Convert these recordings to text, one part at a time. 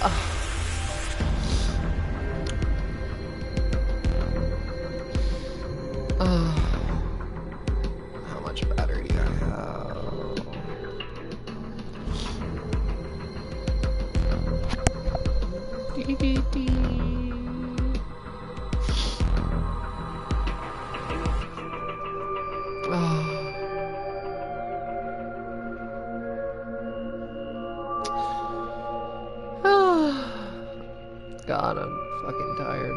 How much battery do I have? God, I'm fucking tired.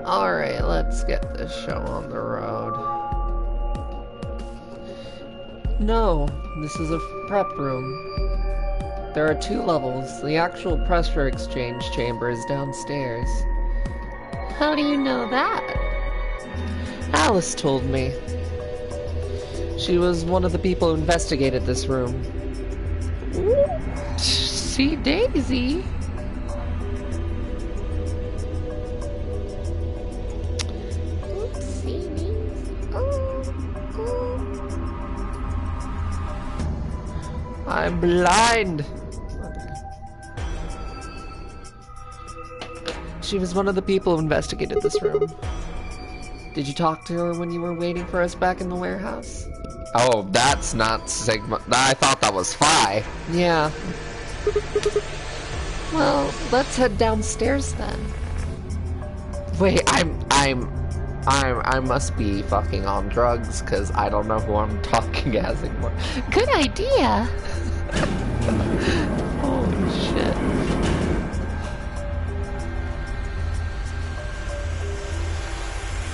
Alright, let's get this show on the road. No, this is a prep room. There are 2 levels. The actual pressure exchange chamber is downstairs. How do you know that? Alice told me. She was one of the people who investigated this room. See, Daisy. I'm blind. She was one of the people who investigated this room. Did you talk to her when you were waiting for us back in the warehouse? Oh, that's not Sigma. I thought that was Phi. Yeah. Well, let's head downstairs then. Wait, I must be fucking on drugs, because I don't know who I'm talking as anymore. Good idea! Holy shit.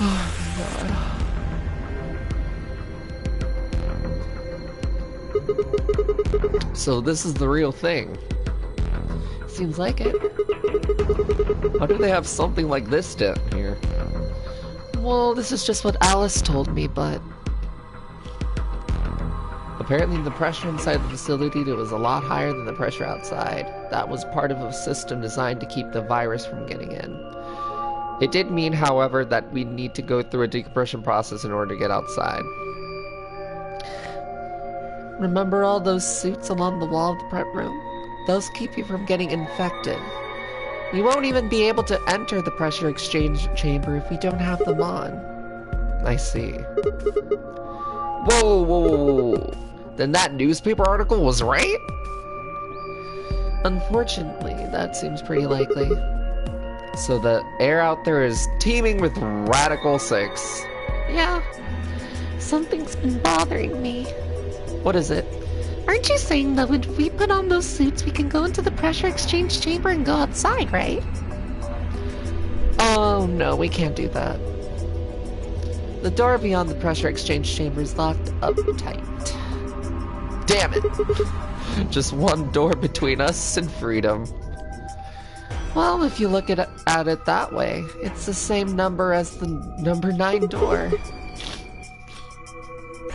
Oh my god. So this is the real thing. Seems like it. How do they have something like this down here? Well, this is just what Alice told me, but... Apparently the pressure inside the facility was a lot higher than the pressure outside. That was part of a system designed to keep the virus from getting in. It did mean, however, that we need to go through a decompression process in order to get outside. Remember all those suits along the wall of the prep room? Those keep you from getting infected. We won't even be able to enter the pressure exchange chamber if we don't have them on. I see. Whoa, whoa, whoa, whoa. Then that newspaper article was right? Unfortunately, that seems pretty likely. So the air out there is teeming with Radical 6. Yeah. Something's been bothering me. What is it? Aren't you saying that when we put on those suits, we can go into the pressure exchange chamber and go outside, right? Oh, no, we can't do that. The door beyond the pressure exchange chamber is locked up tight. Damn it! Just one door between us and freedom. Well, if you look at it that way, it's the same number as the number 9 door.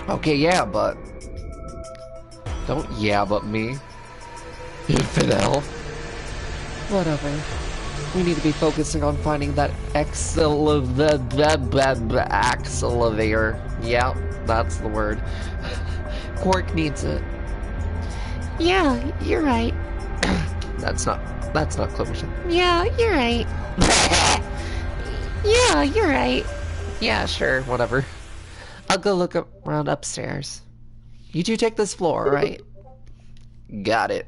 Okay, yeah, but... Don't yeah but me. Infidel. Whatever. We need to be focusing on finding that axelevator. Yeah, that's the word. Quark needs it. Yeah, you're right. That's not clever. Yeah, you're right. Yeah, you're right. Yeah, sure, whatever. I'll go look around upstairs. You two take this floor, right? Got it.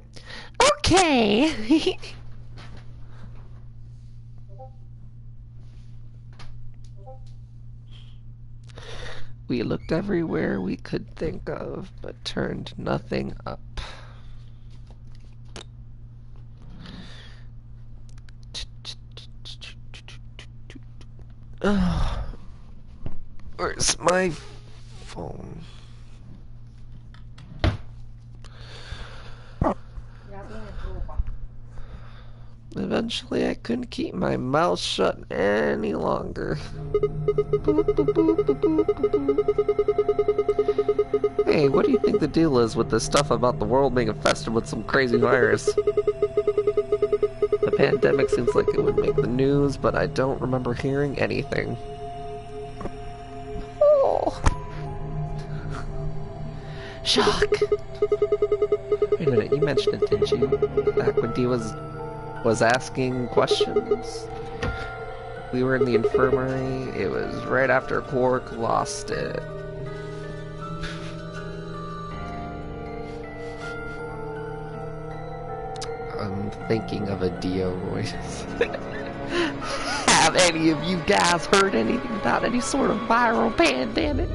Okay. We looked everywhere we could think of, but turned nothing up. Where's my phone? Eventually, I couldn't keep my mouth shut any longer. Hey, what do you think the deal is with this stuff about the world being infested with some crazy virus? pandemic seems like it would make the news, but I don't remember hearing anything. Oh. Shock. Wait a minute, you mentioned it, didn't you? Back when Dee was asking questions? We were in the infirmary. It was right after Quark lost it. I'm thinking of a Dio voice. Have any of you guys heard anything about any sort of viral pandemic?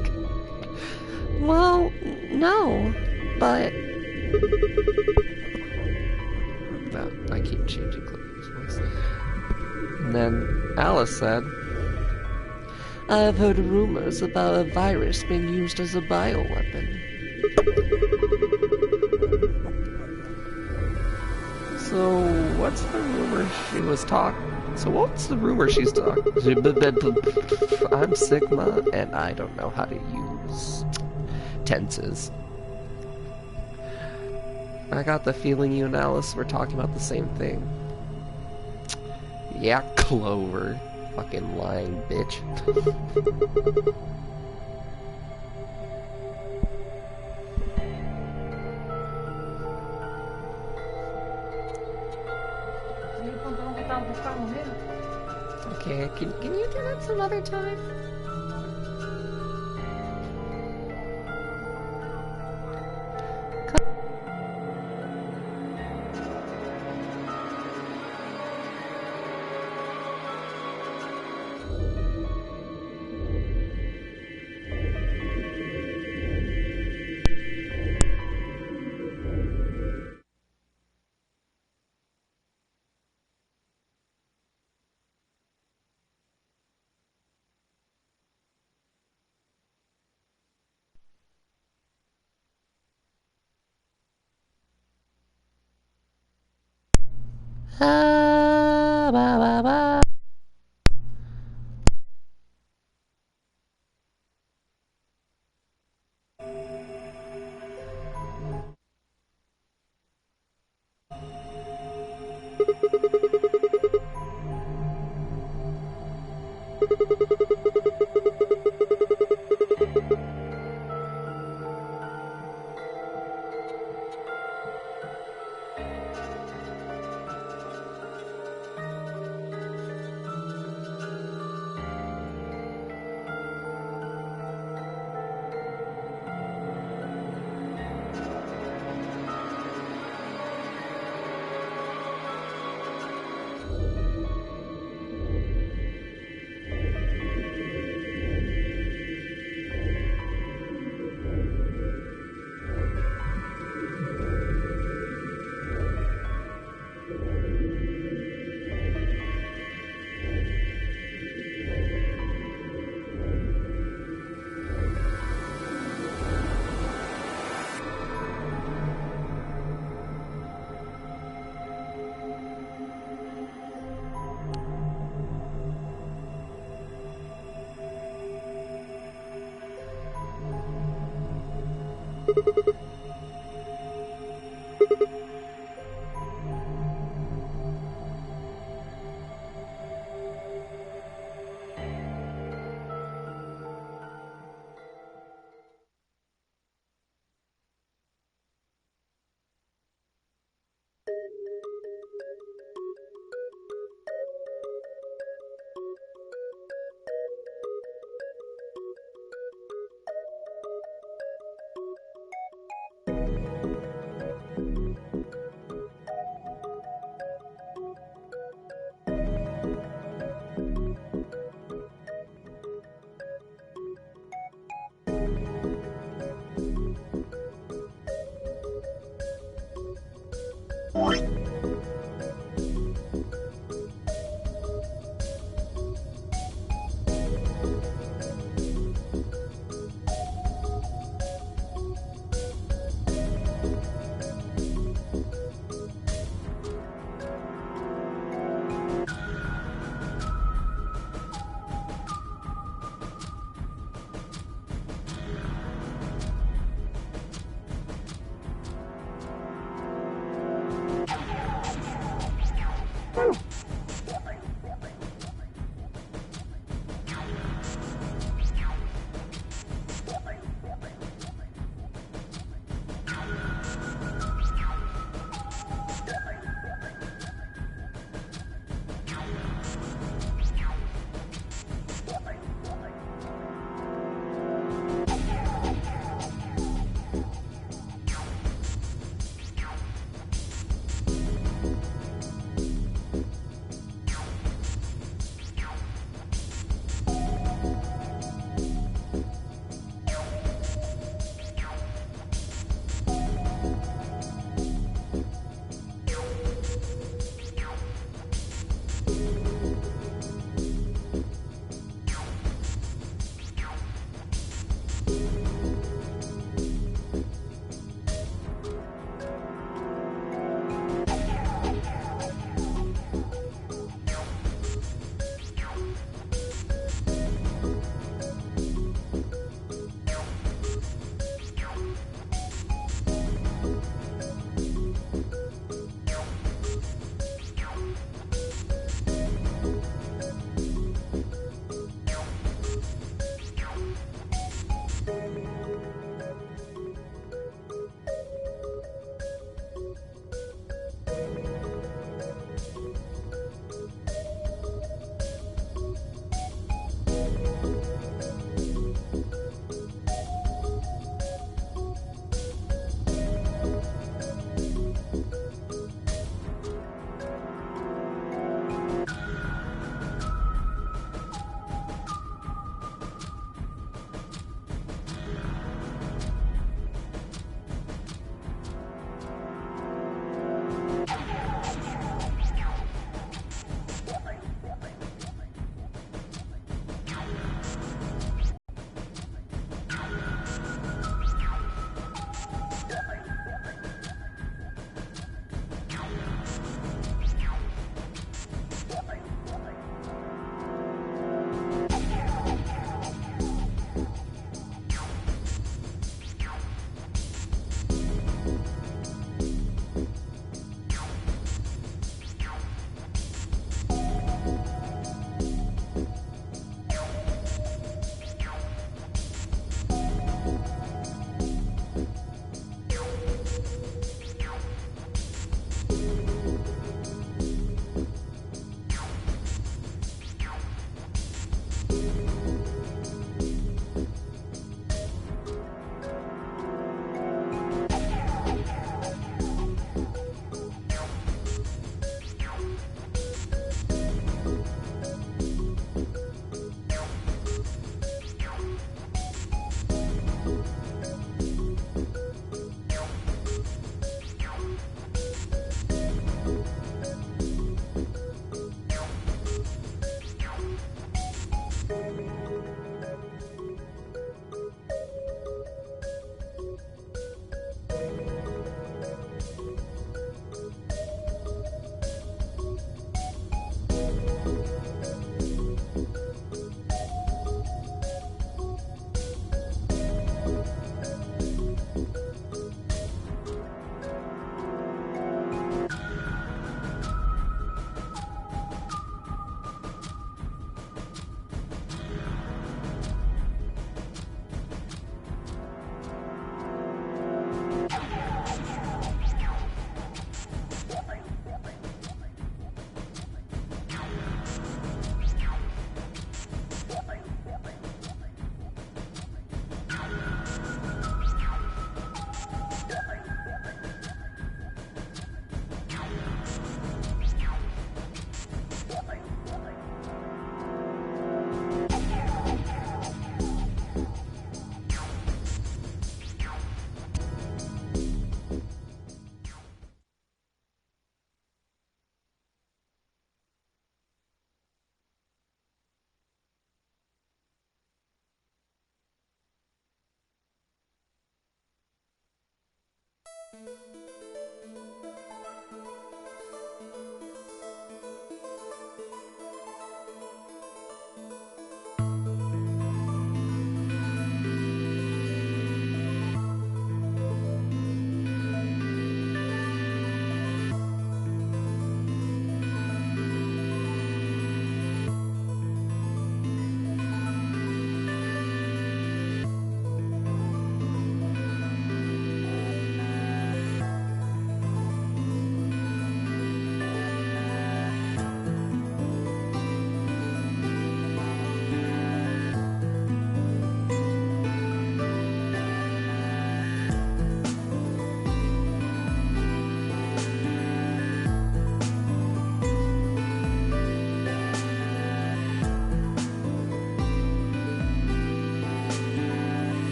Well, no, but... No, I keep changing Clifford's voice. And then Alice said, I've heard rumors about a virus being used as a bioweapon. So, what's the rumor she was talking? So, what's the rumor she's talking? I'm Sigma, and I don't know how to use tenses. I got the feeling you and Alice were talking about the same thing. Yeah, Clover. Fucking lying bitch. Okay, can you do that some other time? Ba, ba, ba.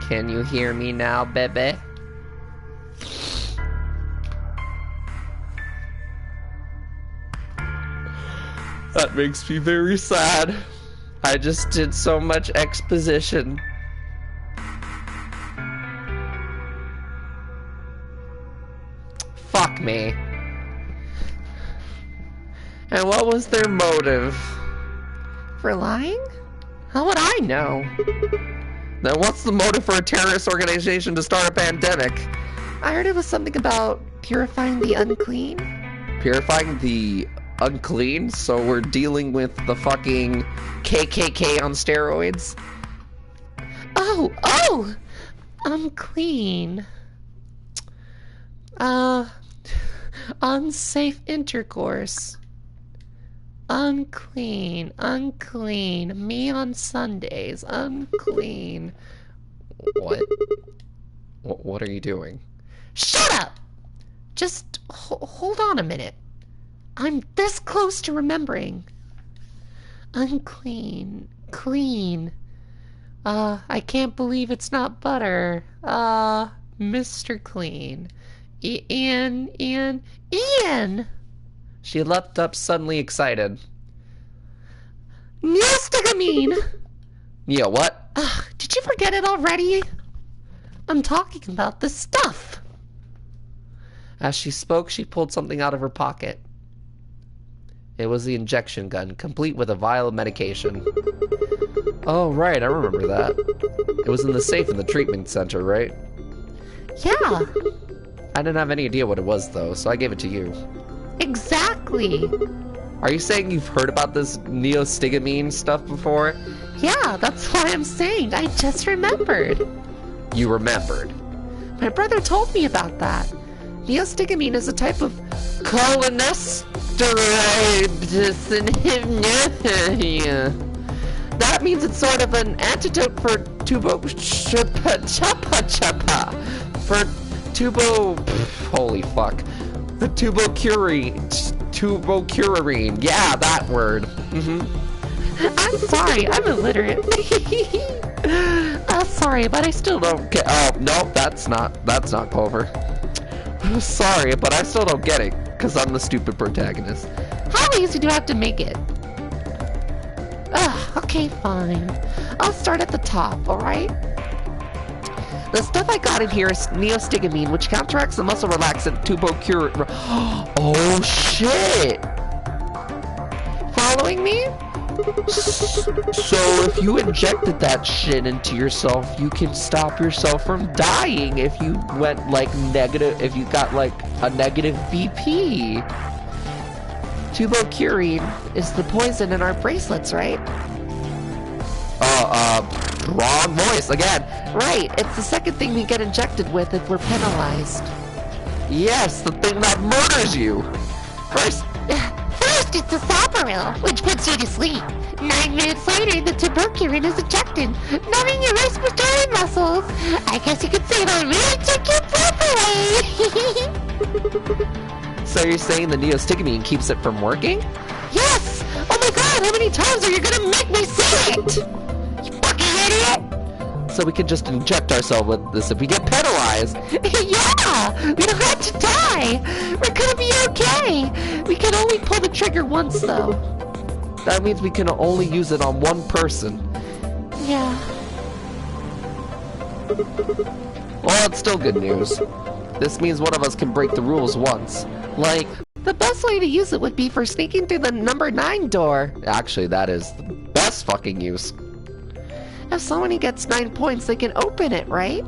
Can you hear me now, baby? That makes me very sad. I just did so much exposition. Fuck me. And what was their motive? For lying? How would I know? Then what's the motive for a terrorist organization to start a pandemic? I heard it was something about purifying the unclean. Purifying the unclean? So we're dealing with the fucking KKK on steroids? Oh! Unclean. Unsafe intercourse. Unclean. Me on Sundays. Unclean. What? What are you doing? Shut up! Just hold on a minute. I'm this close to remembering. Unclean. Clean. I can't believe it's not butter. Mr. Clean. Ian! She leapt up suddenly excited. Neostigmine! Yeah, what? Did you forget it already? I'm talking about the stuff. As she spoke, she pulled something out of her pocket. It was the injection gun, complete with a vial of medication. Oh, right, I remember that. It was in the safe in the treatment center, right? Yeah. I didn't have any idea what it was, though, so I gave it to you. Exactly. Are you saying you've heard about this neostigmine stuff before? Yeah, that's why I'm saying. I just remembered. You remembered? My brother told me about that. Neostigmine is a type of cholinesterase inhibitor. That means it's sort of an antidote for holy fuck. The tubocurarine. Yeah, that word. I'm sorry, I'm illiterate. Sorry, but I still don't get. Oh no, that's not Clover. I'm sorry, but I still don't get it because I'm the stupid protagonist. How easy do I have to make it? Okay, fine. I'll start at the top. All right. The stuff I got in here is neostigmine, which counteracts the muscle relaxant tubocurarine. Oh shit! Following me? So if you injected that shit into yourself, you can stop yourself from dying if you went like negative, if you got like a negative BP. Tubocurarine is the poison in our bracelets, right? Wrong voice again. Right, it's the second thing we get injected with if we're penalized. Yes, the thing that murders you. First it's the saporyl, which puts you to sleep. 9 minutes later, the tubocurarine is ejected, numbing your respiratory muscles. I guess you could say that really took your breath away. So you're saying the neostigmine keeps it from working? Yes! Oh my god, how many times are you gonna make me say it? You fucking idiot! So we can just inject ourselves with this if we get penalized. Yeah! We don't have to die! We're gonna be okay! We can only pull the trigger once, though. That means we can only use it on one person. Yeah. Well, it's still good news. This means one of us can break the rules once. Like, the best way to use it would be for sneaking through the number 9 door. Actually, that is the best fucking use. If somebody gets 9 points, they can open it, right?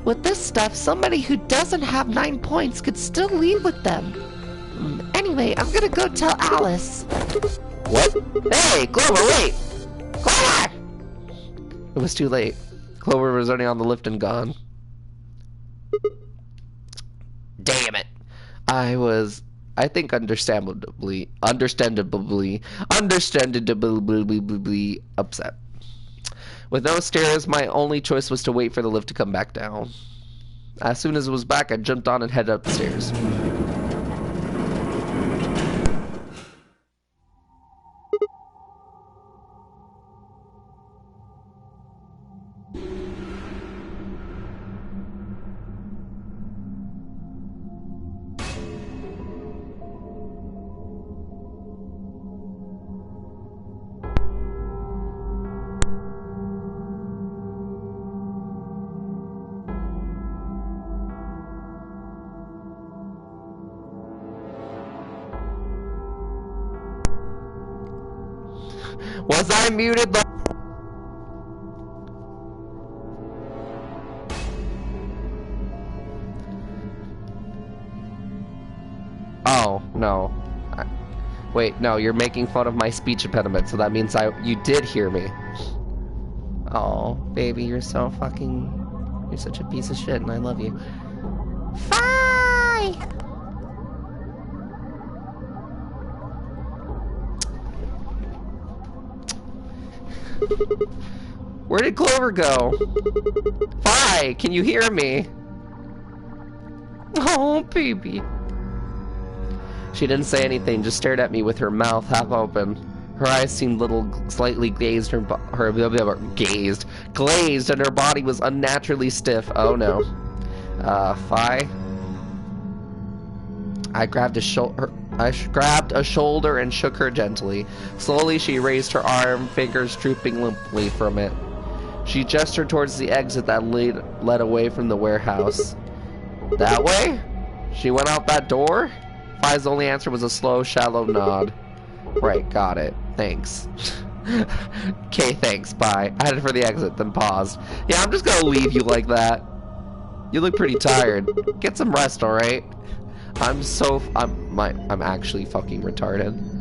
With this stuff, somebody who doesn't have 9 points could still leave with them. Anyway, I'm gonna go tell Alice. What? Hey, Clover, wait! Clover! It was too late. Clover was already on the lift and gone. Damn it. I I think understandably upset. With no stairs, my only choice was to wait for the lift to come back down. As soon as it was back, I jumped on and headed up the stairs. Was I muted? Oh, no. Wait, no, you're making fun of my speech impediment, so that means you did hear me. Oh, baby, you're so fucking... You're such a piece of shit, and I love you. Bye! Where did Clover go? Fi, can you hear me? Oh, baby. She didn't say anything, just stared at me with her mouth half open. Her eyes seemed slightly glazed, glazed, and her body was unnaturally stiff. Oh no. Fi? I grabbed a shoulder and shook her gently. Slowly, she raised her arm, fingers drooping limply from it. She gestured towards the exit that led away from the warehouse. That way? She went out that door? Fi's only answer was a slow, shallow nod. Right, got it. Thanks. Okay, thanks, bye. I headed for the exit, then paused. Yeah, I'm just gonna leave you like that. You look pretty tired. Get some rest, alright? I'm actually fucking retarded.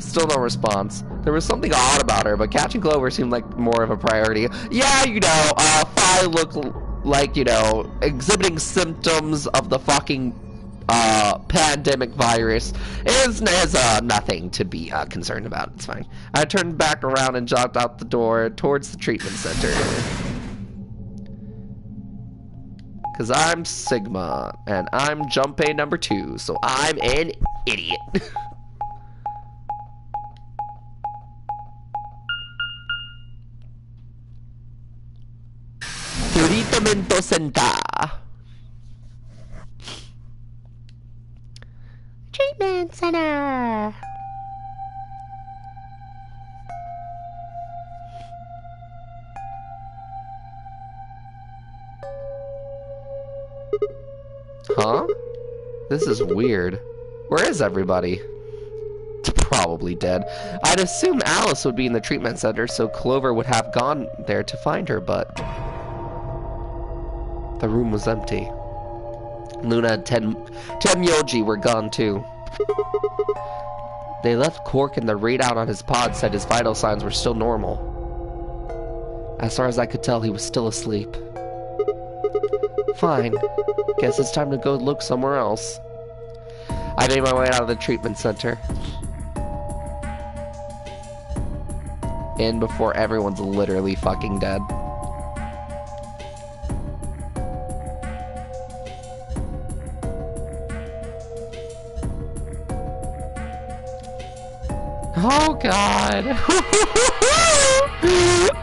Still no response. There was something odd about her, but catching Clover seemed like more of a priority. Yeah, you know, Fi looked like, you know, exhibiting symptoms of the fucking pandemic virus is nothing to be concerned about. It's fine. I turned back around and jogged out the door towards the treatment center. Because I'm Sigma, and I'm Junpei number 2, so I'm an idiot. Treatment center. Treatment center. Huh? This is weird. Where is everybody? Probably dead. I'd assume Alice would be in the treatment center, so Clover would have gone there to find her, but... the room was empty. Luna and Tenmyoji were gone too. They left Cork, and the readout on his pod said his vital signs were still normal. As far as I could tell, he was still asleep. Fine. Guess it's time to go look somewhere else. I made my way out of the treatment center. In before everyone's literally fucking dead. Oh god.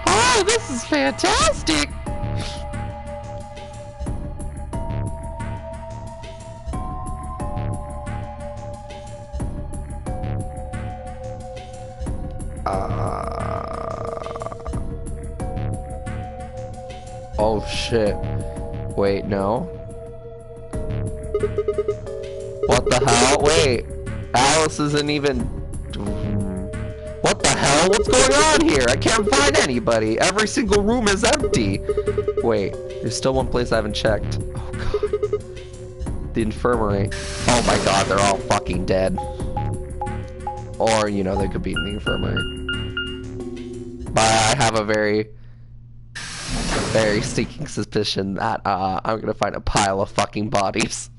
Oh, this is fantastic. Oh shit. Wait, no. What the hell? Wait. Alice isn't even... What the hell? What's going on here? I can't find anybody. Every single room is empty. Wait, there's still one place I haven't checked. Oh god. The infirmary. Oh my god, they're all fucking dead. Or, you know, they could be in the infirmary. But I have a very sneaking suspicion that I'm gonna find a pile of fucking bodies.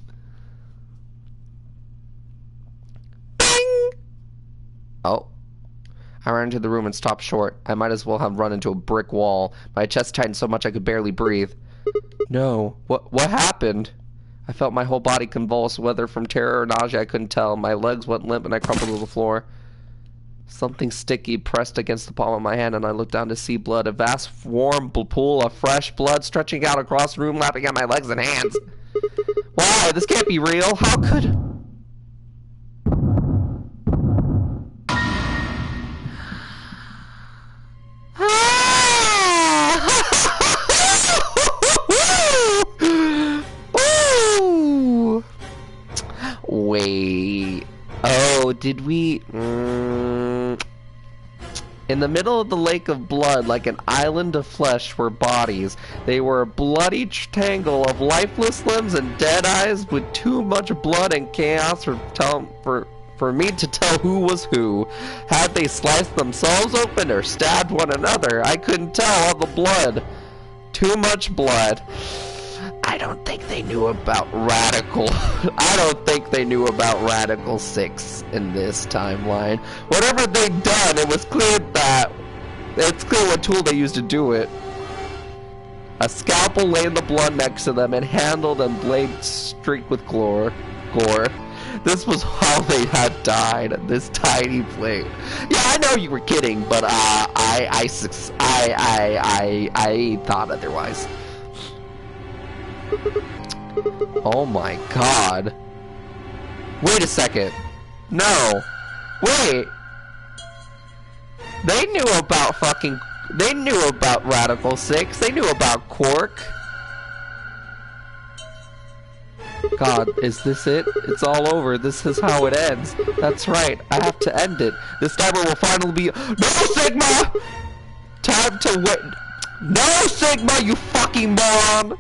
Oh. I ran into the room and stopped short. I might as well have run into a brick wall. My chest tightened so much I could barely breathe. No. What happened? I felt my whole body convulse, whether from terror or nausea I couldn't tell. My legs went limp and I crumpled to the floor. Something sticky pressed against the palm of my hand, and I looked down to see blood, a vast warm pool of fresh blood stretching out across the room, lapping at my legs and hands. Wow, this can't be real. How could... Wait. Oh, did we... In the middle of the lake of blood, like an island of flesh, were bodies. They were a bloody tangle of lifeless limbs and dead eyes with too much blood and chaos for me to tell who was who. Had they sliced themselves open or stabbed one another? I couldn't tell all the blood. Too much blood. I don't think they knew about Radical. I don't think they knew about Radical 6 in this timeline. Whatever they'd done, it was clear that... It's clear what tool they used to do it. A scalpel lay in the blood next to them and handled and blade streaked with gore. This was how they had died, this tiny blade. Yeah, I know you were kidding, but I thought otherwise. Oh my god. Wait a second. No. Wait. They knew about They knew about Radical 6. They knew about Quark. God, is this it? It's all over. This is how it ends. That's right. I have to end it. This timer will finally be... No, Sigma! Time to wait. No, Sigma, you fucking moron!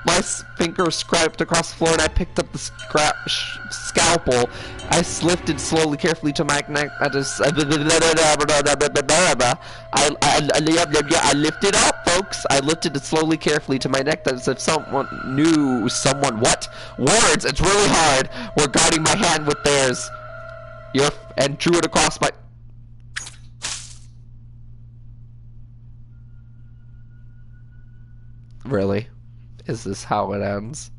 My finger scraped across the floor and I picked up the scalpel. I lifted slowly, carefully to my neck. I lifted up, folks. I lifted it slowly, carefully to my neck as if someone knew what? Words, it's really hard. Were guiding my hand with theirs. And drew it across my... Really? Is this how it ends?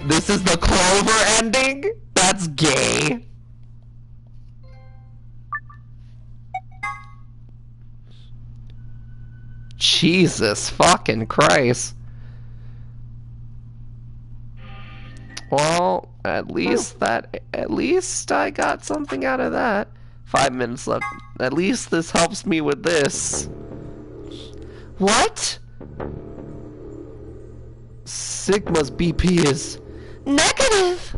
This is the Clover ending? That's gay. Jesus fucking Christ. Well, at least I got something out of that. 5 minutes left. At least this helps me with this. What? Sigma's BP is negative.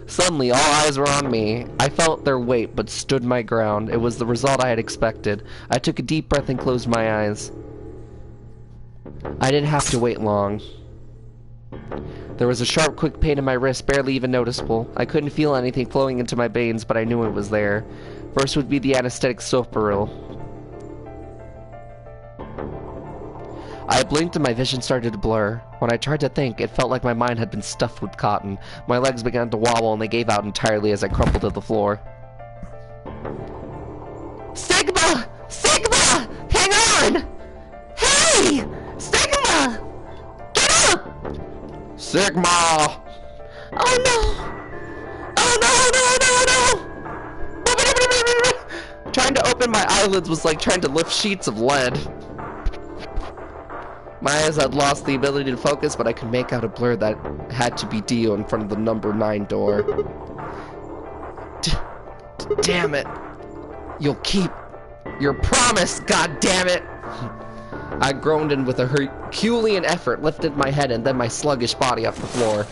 Suddenly, all eyes were on me. I felt their weight, but stood my ground. It was the result I had expected. I took a deep breath and closed my eyes. I didn't have to wait long. There was a sharp, quick pain in my wrist, barely even noticeable. I couldn't feel anything flowing into my veins, but I knew it was there. First would be the anesthetic soparil. I blinked and my vision started to blur. When I tried to think, it felt like my mind had been stuffed with cotton. My legs began to wobble and they gave out entirely as I crumpled to the floor. Sigma! Sigma! Hang on! Hey! Sigma! Get up! Sigma! Oh no! Oh no, no, no, no! Trying to open my eyelids was like trying to lift sheets of lead. My eyes had lost the ability to focus, but I could make out a blur that had to be Dio in front of the number 9 door. Damn it. You'll keep your promise, goddammit! I groaned and with a Herculean effort lifted my head and then my sluggish body off the floor.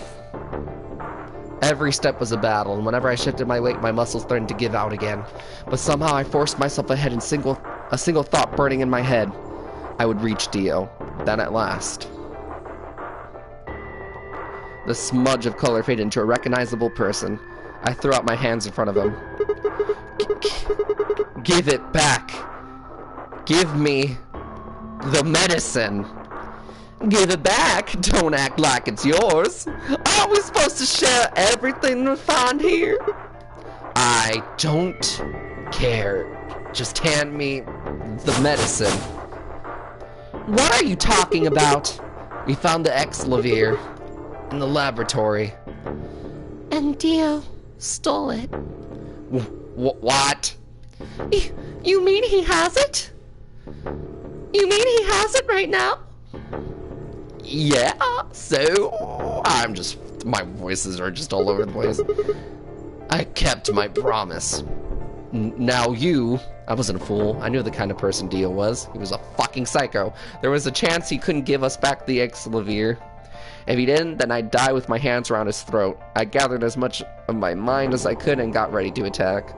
Every step was a battle, and whenever I shifted my weight, my muscles threatened to give out again. But somehow I forced myself ahead in a single thought burning in my head. I would reach Dio. Then at last. The smudge of color faded into a recognizable person. I threw out my hands in front of him. Give it back. Give me the medicine. Give it back. Don't act like it's yours. Aren't we supposed to share everything we find here? I don't care. Just hand me the medicine. What are you talking about? We found the X-Levere in the laboratory. And Dio stole it. What? You mean he has it? You mean he has it right now? Yeah, so my voices are just all over the place. I kept my promise. Now I wasn't a fool. I knew the kind of person Dio was. He was a fucking psycho. There was a chance he couldn't give us back the X-Levere. If he didn't, then I'd die with my hands around his throat. I gathered as much of my mind as I could and got ready to attack.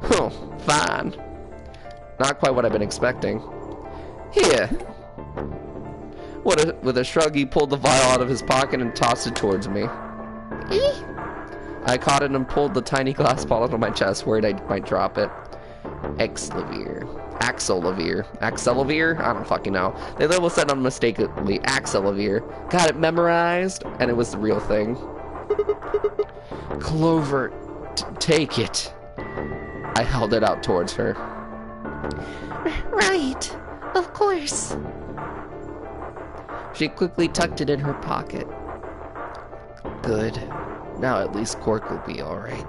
Huh, fine. Not quite what I've been expecting. Here. With a shrug, he pulled the vial out of his pocket and tossed it towards me. I caught it and pulled the tiny glass ball out of my chest, worried I might drop it. X-Levere. Axelavir? I don't fucking know. They label said unmistakably Axelavir. Got it memorized, and it was the real thing. Clover, take it. I held it out towards her. Right, of course. She quickly tucked it in her pocket. Good. Now at least Cork will be alright.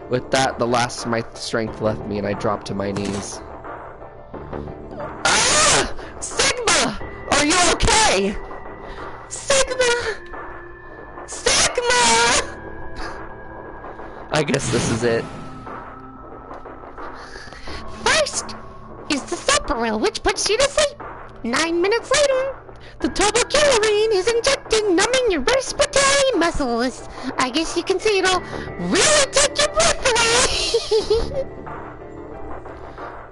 With that, the last of my strength left me and I dropped to my knees. Ah! Sigma! Are you okay? Sigma! Sigma! I guess this is it. First is the Soparil, which puts you to sleep. 9 minutes later, the tuberculin is injected, numbing your respiratory muscles. I guess you can say it'll really take your breath away.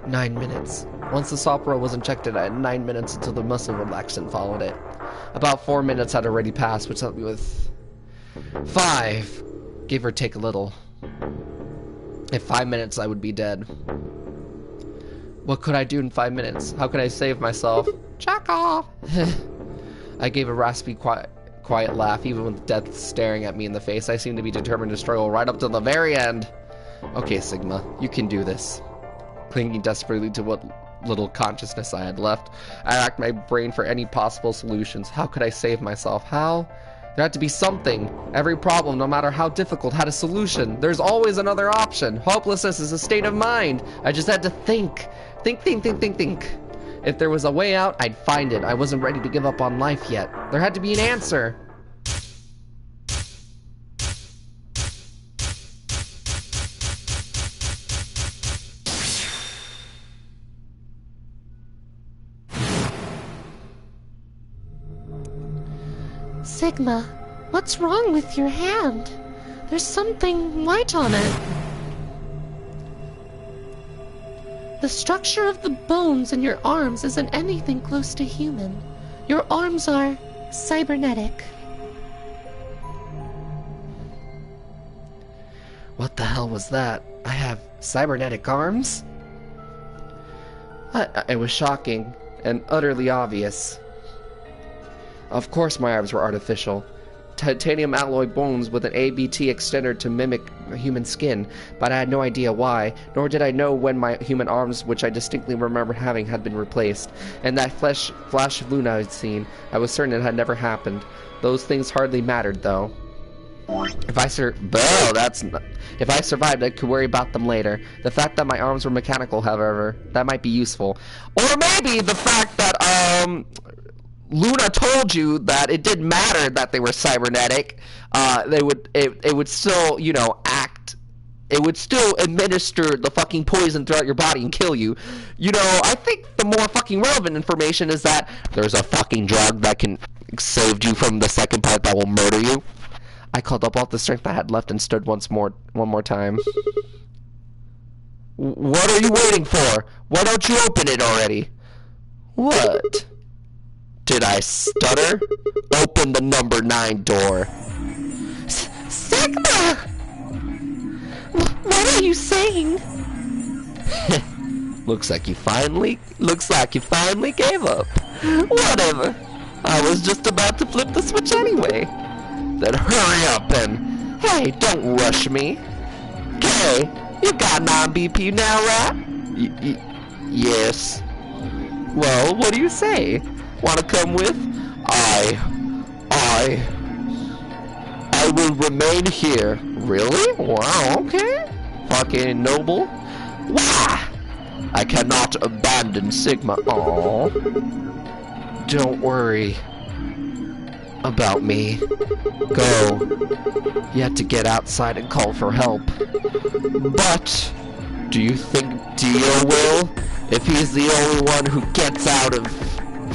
9 minutes. Once the Soparil was injected, I had 9 minutes until the muscle relaxant followed it. About 4 minutes had already passed, which left me with 5, give or take a little. In 5 minutes, I would be dead. What could I do in 5 minutes? How could I save myself? Chaka! I gave a raspy, quiet laugh, even with death staring at me in the face. I seemed to be determined to struggle right up to the very end. Okay, Sigma, you can do this. Clinging desperately to what little consciousness I had left, I racked my brain for any possible solutions. How could I save myself? How? There had to be something. Every problem, no matter how difficult, had a solution. There's always another option. Hopelessness is a state of mind. I just had to think. Think. If there was a way out, I'd find it. I wasn't ready to give up on life yet. There had to be an answer. Sigma, what's wrong with your hand? There's something white on it. The structure of the bones in your arms isn't anything close to human. Your arms are cybernetic. What the hell was that? I have cybernetic arms? It was shocking and utterly obvious. Of course my arms were artificial. Titanium alloy bones with an ABT extender to mimic human skin, but I had no idea why, nor did I know when my human arms, which I distinctly remember having, had been replaced. And that flash of Luna I'd seen, I was certain it had never happened. Those things hardly mattered, though. If I survived, I could worry about them later. The fact that my arms were mechanical, however, that might be useful. Or maybe the fact that, Luna told you that it didn't matter that they were cybernetic. It would still, you know, act. It would still administer the fucking poison throughout your body and kill you. You know, I think the more fucking relevant information is that there's a fucking drug that can save you from the second part that will murder you. I called up all the strength I had left and stood one more time. What are you waiting for? Why don't you open it already? What? Did I stutter? Open the number 9 door. Sigma! What are you saying? Looks like you finally gave up. Whatever. I was just about to flip the switch anyway. Then hurry up and... Hey, don't rush me. Okay, you got 9 BP now, right? Yes. Well, what do you say? Wanna come with? I will remain here. Really? Wow, okay. Fucking noble. Why? I cannot abandon Sigma. Aww. Don't worry about me. Go. You have to get outside and call for help. But do you think Dio will? If he's the only one who gets out of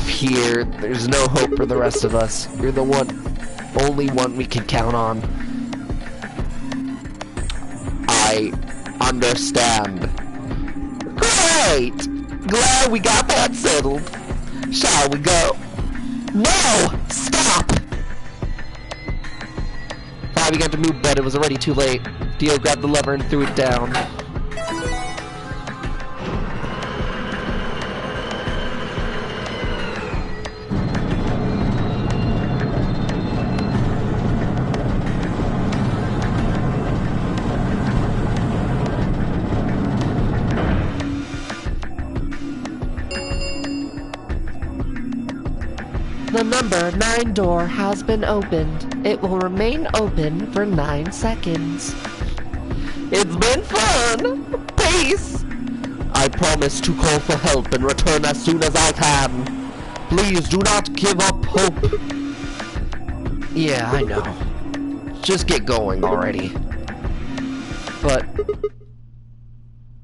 here, there's no hope for the rest of us. You're the only one we can count on. I understand. Great! Glad we got that settled. Shall we go? No! Stop! I began to move, but it was already too late. Dio grabbed the lever and threw it down. The number 9 door has been opened. It will remain open for 9 seconds. It's been fun! Peace! I promise to call for help and return as soon as I can. Please do not give up hope. Yeah, I know. Just get going already. But...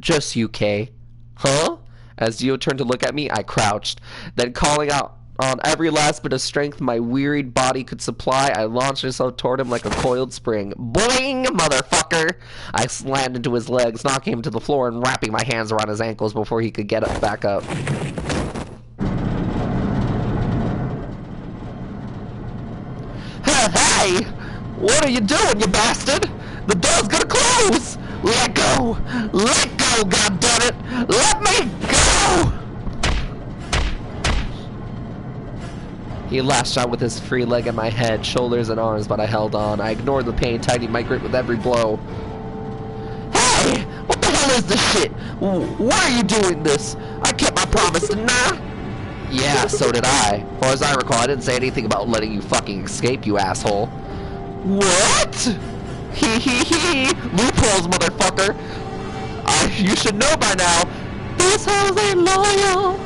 just you, Kay. Huh? As Dio turned to look at me, I crouched. Then calling out on every last bit of strength my wearied body could supply, I launched myself toward him like a coiled spring. Boing, motherfucker! I slammed into his legs, knocking him to the floor and wrapping my hands around his ankles before he could get back up. Hey! What are you doing, you bastard? The door's gonna close! Let go! Let go, goddammit! Let me go! He lashed out with his free leg at my head, shoulders, and arms, but I held on. I ignored the pain, tightening my grip with every blow. Hey! What the hell is this shit? Why are you doing this? I kept my promise, didn't I? Yeah, so did I. Far as I recall, I didn't say anything about letting you fucking escape, you asshole. What? Hee hee hee! Loopholes, motherfucker! You should know by now. These hoes ain't loyal.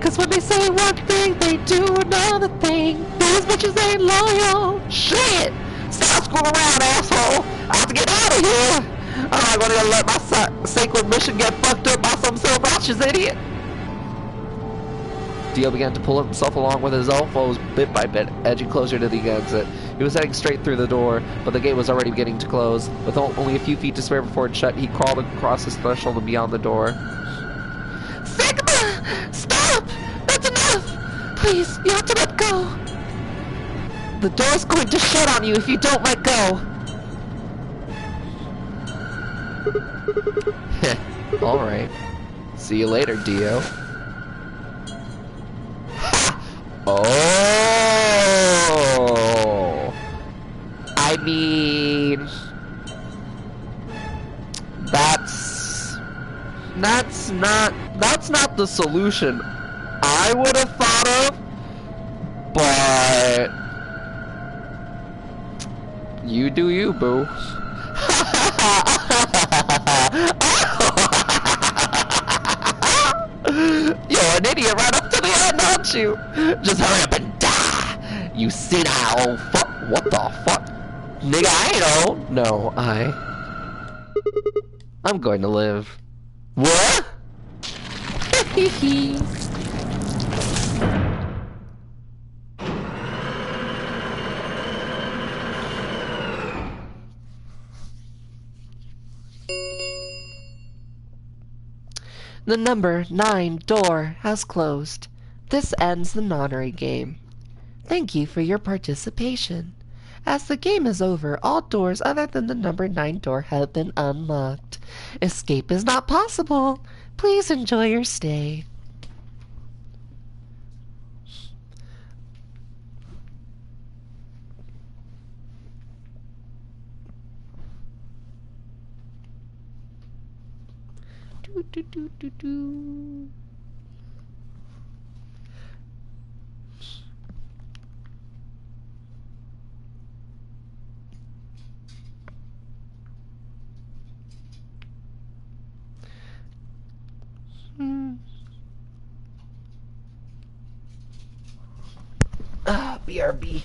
Cause when they say one thing, they do another thing. These bitches ain't loyal. Shit! Stop screwing around, asshole! I have to get out of here! I'm not gonna let my sacred mission get fucked up by some self-righteous idiot! Dio began to pull himself along with his elbows bit by bit, edging closer to the exit. He was heading straight through the door, but the gate was already beginning to close. With only a few feet to spare before it shut, he crawled across his threshold and beyond the door. Sigma! Stop! That's enough! Please, you have to let go! The door's going to shut on you if you don't let go! Heh, alright. See you later, Dio. Oh! I mean... That's not the solution I would have thought of, but... You do you, boo. You're an idiot right up to the end, aren't you? Just hurry up and die! You senile fuck. What the fuck? Nigga, I ain't old. No, I'm going to live. What? Hee The number 9 door has closed. This ends the nonary game. Thank you for your participation. As the game is over, all doors other than the number 9 door have been unlocked. Escape is not possible. Please enjoy your stay. BRB.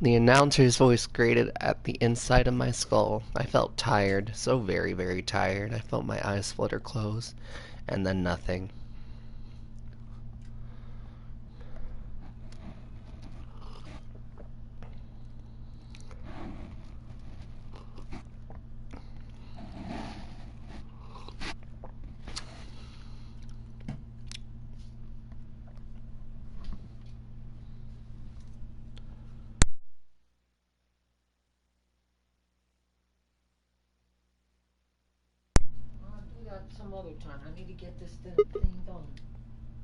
The announcer's voice grated at the inside of my skull. I felt tired, so very, very tired. I felt my eyes flutter close, and then nothing. Some other time. I need to get this thing done.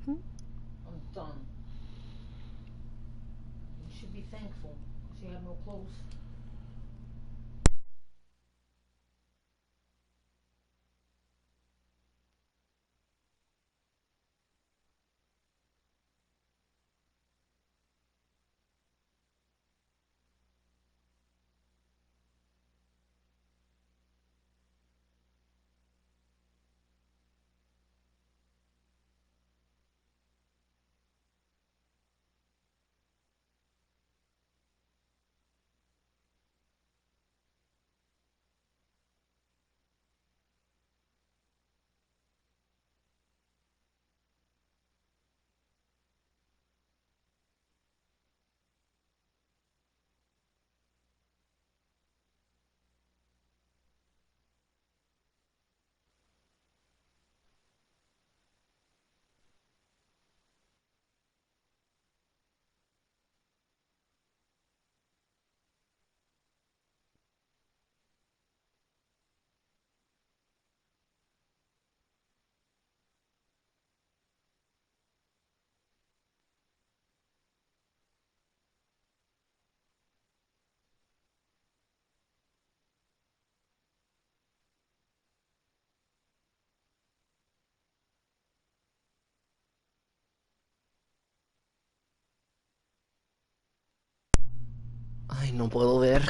I'm done. You should be thankful because you have no clothes. Ay, no puedo ver.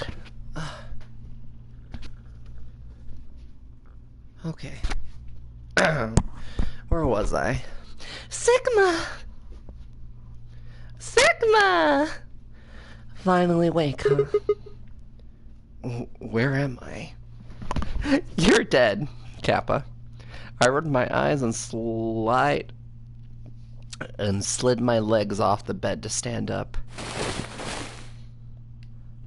Okay. Where was I? Sigma! Sigma! Finally awake, huh? Where am I? You're dead, Kappa. I rubbed my eyes and slid my legs off the bed to stand up.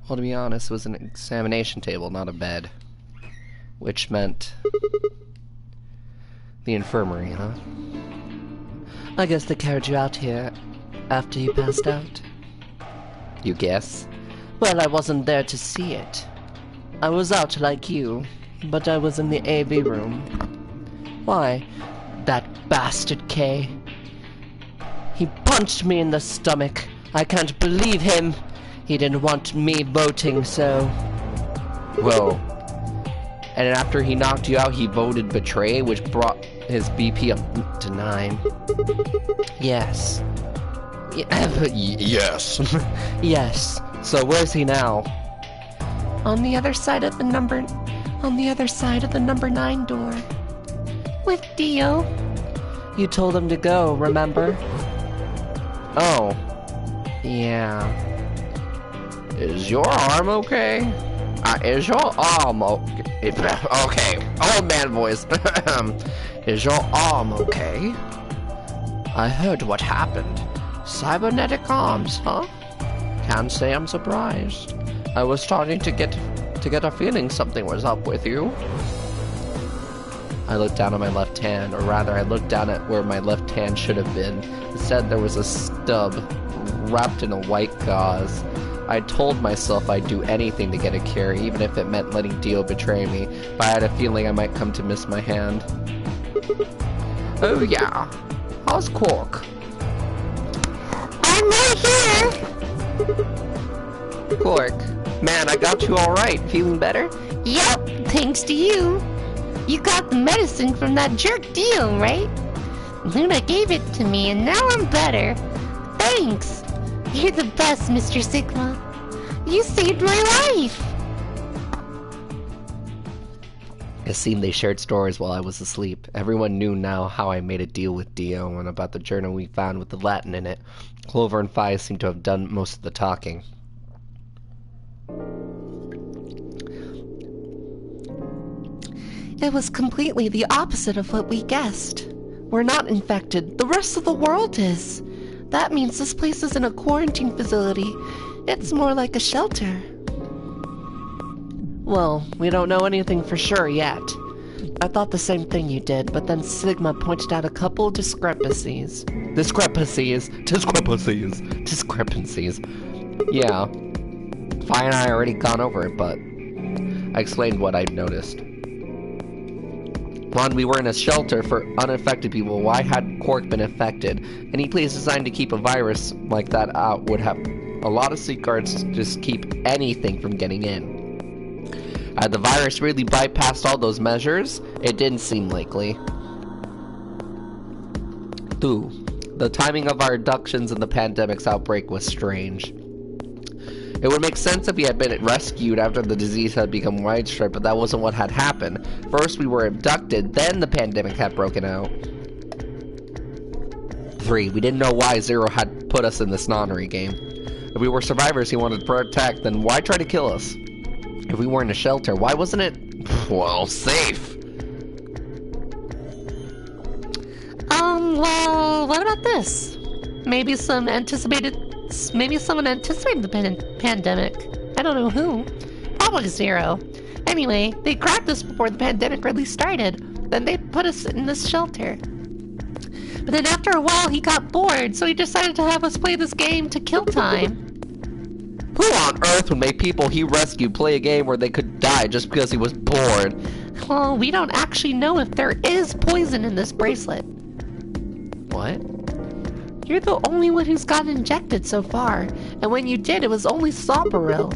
Well, to be honest, it was an examination table, not a bed. Which meant the infirmary, huh? I guess they carried you out here after you passed out. You guess? Well, I wasn't there to see it. I was out like you, but I was in the AV room. Why? That bastard K. He punched me in the stomach. I can't believe him. He didn't want me voting, so... Whoa. And after he knocked you out, he voted betray, which brought his BP up to 9. Yes. Yes. Yes. So where's he now? On the other side of the number 9 door. With Dio. You told him to go, remember? Oh. Yeah. Is your arm okay? Is your arm okay? Okay. Old man voice. Is your arm okay? I heard what happened. Cybernetic arms, huh? Can't say I'm surprised. I was starting to get a feeling something was up with you. I looked down at my left hand, or rather, I looked down at where my left hand should have been. Instead, there was a stub wrapped in a white gauze. I told myself I'd do anything to get a cure, even if it meant letting Dio betray me, but I had a feeling I might come to miss my hand. Oh yeah. How's Quark? I'm right here! Quark, man, I got you alright. Feeling better? Yep, thanks to you. You got the medicine from that jerk Dio, right? Luna gave it to me and now I'm better. Thanks. You're the best, Mr. Sigma. You saved my life. It seemed they shared stories while I was asleep. Everyone knew now how I made a deal with Dio and about the journal we found with the Latin in it. Clover and Phi seemed to have done most of the talking. It was completely the opposite of what we guessed. We're not infected. The rest of the world is. That means this place isn't a quarantine facility. It's more like a shelter. Well, we don't know anything for sure yet. I thought the same thing you did, but then Sigma pointed out a couple discrepancies. Discrepancies. Yeah. Phi and I already gone over it, but I explained what I'd noticed. One, we were in a shelter for unaffected people. Why had Quark been affected? Any place designed to keep a virus like that out would have a lot of safeguards to just keep anything from getting in. Had the virus really bypassed all those measures? It didn't seem likely. 2. The timing of our abductions and the pandemic's outbreak was strange. It would make sense if we had been rescued after the disease had become widespread, but that wasn't what had happened. First we were abducted, then the pandemic had broken out. 3. We didn't know why Zero had put us in this nonary game. If we were survivors he wanted to protect, then why try to kill us? If we were in a shelter, why wasn't it, well, safe? Well, what about this? Maybe someone anticipated the pandemic. I don't know who. Probably Zero. Anyway, they cracked us before the pandemic really started. Then they put us in this shelter. But then after a while he got bored, so he decided to have us play this game to kill time. Who on earth would make people he rescued play a game where they could die just because he was bored? Well, we don't actually know if there is poison in this bracelet. What? You're the only one who's gotten injected so far, and when you did, it was only Salparil.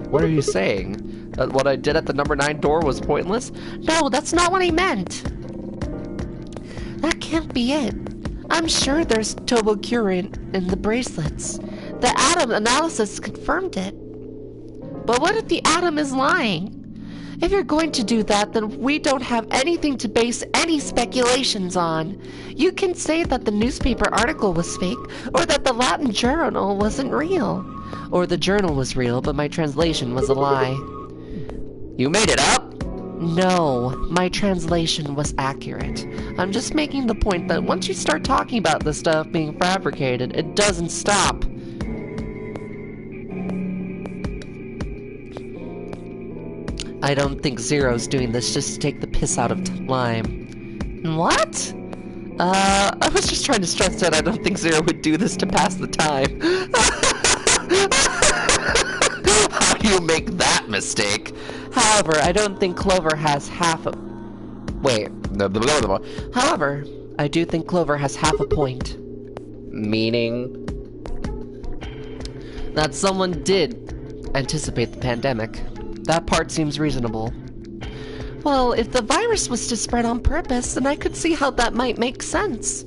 What are you saying? That what I did at the number 9 door was pointless? No, that's not what I meant. That can't be it. I'm sure there's tobocurin in the bracelets. The atom analysis confirmed it. But what if the atom is lying? If you're going to do that, then we don't have anything to base any speculations on. You can say that the newspaper article was fake, or that the Latin journal wasn't real. Or the journal was real, but my translation was a lie. You made it up? No, my translation was accurate. I'm just making the point that once you start talking about this stuff being fabricated, it doesn't stop. I don't think Zero's doing this just to take the piss out of Lime. What? I was just trying to stress that I don't think Zero would do this to pass the time. How do you make that mistake? However, I don't think Clover has half a... Wait. However, I do think Clover has half a point. Meaning? That someone did anticipate the pandemic. That part seems reasonable. Well, if the virus was to spread on purpose, then I could see how that might make sense.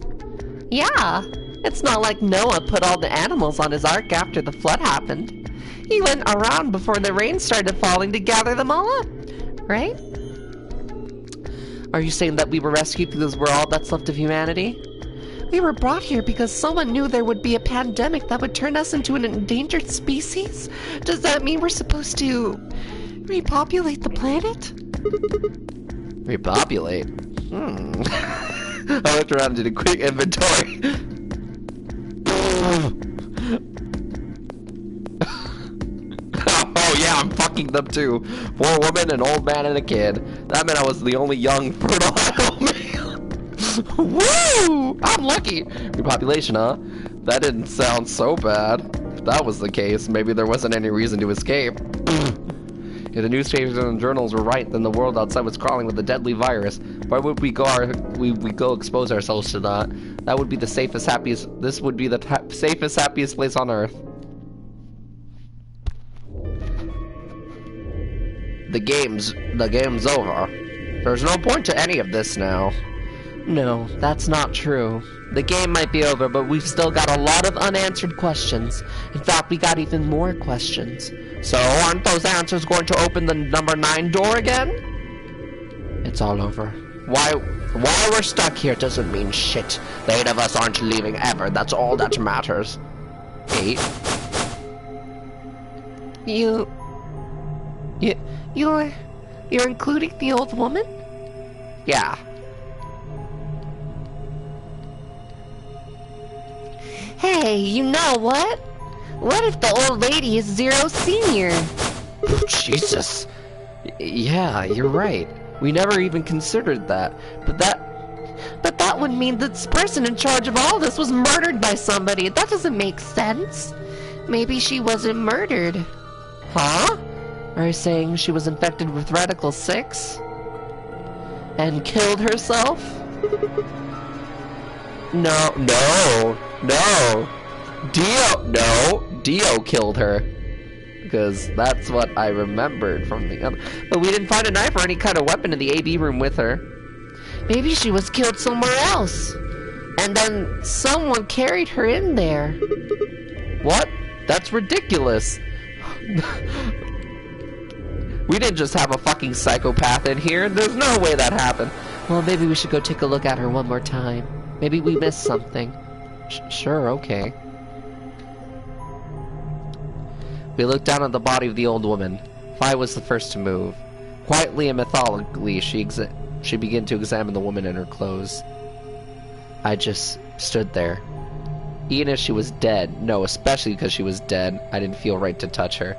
Yeah, it's not like Noah put all the animals on his ark after the flood happened. He went around before the rain started falling to gather them all up, right? Are you saying that we were rescued because we're all that's left of humanity? We were brought here because someone knew there would be a pandemic that would turn us into an endangered species? Does that mean we're supposed to repopulate the planet? Repopulate? I looked around and did a quick inventory. Oh yeah, I'm fucking them too. 4 women, an old man, and a kid. That meant I was the only young, fertile male. Woo! I'm lucky. Repopulation, huh? That didn't sound so bad. If that was the case, maybe there wasn't any reason to escape. If the newspapers and journals were right, then the world outside was crawling with a deadly virus. Why would we go expose ourselves to that? That would be the safest, happiest. This would be the safest, happiest place on Earth. The game's over. There's no point to any of this now. No, that's not true. The game might be over, but we've still got a lot of unanswered questions. In fact, we got even more questions. So, aren't those answers going to open the number 9 door again? It's all over. Why we're stuck here doesn't mean shit. The 8 of us aren't leaving ever. That's all that matters. 8? You're including the old woman? Yeah. Hey, you know what? What if the old lady is Zero Senior? Jesus. Yeah, you're right. We never even considered that. But that would mean that this person in charge of all this was murdered by somebody. That doesn't make sense. Maybe she wasn't murdered. Huh? Are you saying she was infected with Radical 6? And killed herself? No. Dio killed her. Because that's what I remembered from the other. But we didn't find a knife or any kind of weapon in the AV room with her. Maybe she was killed somewhere else. And then someone carried her in there. What? That's ridiculous. We didn't just have a fucking psychopath in here. There's no way that happened. Well, maybe we should go take a look at her one more time. Maybe we missed something. Sure, okay. We looked down at the body of the old woman. Fi was the first to move. Quietly and methodically, she began to examine the woman and her clothes. I just stood there. Even if she was dead, no, especially because she was dead, I didn't feel right to touch her.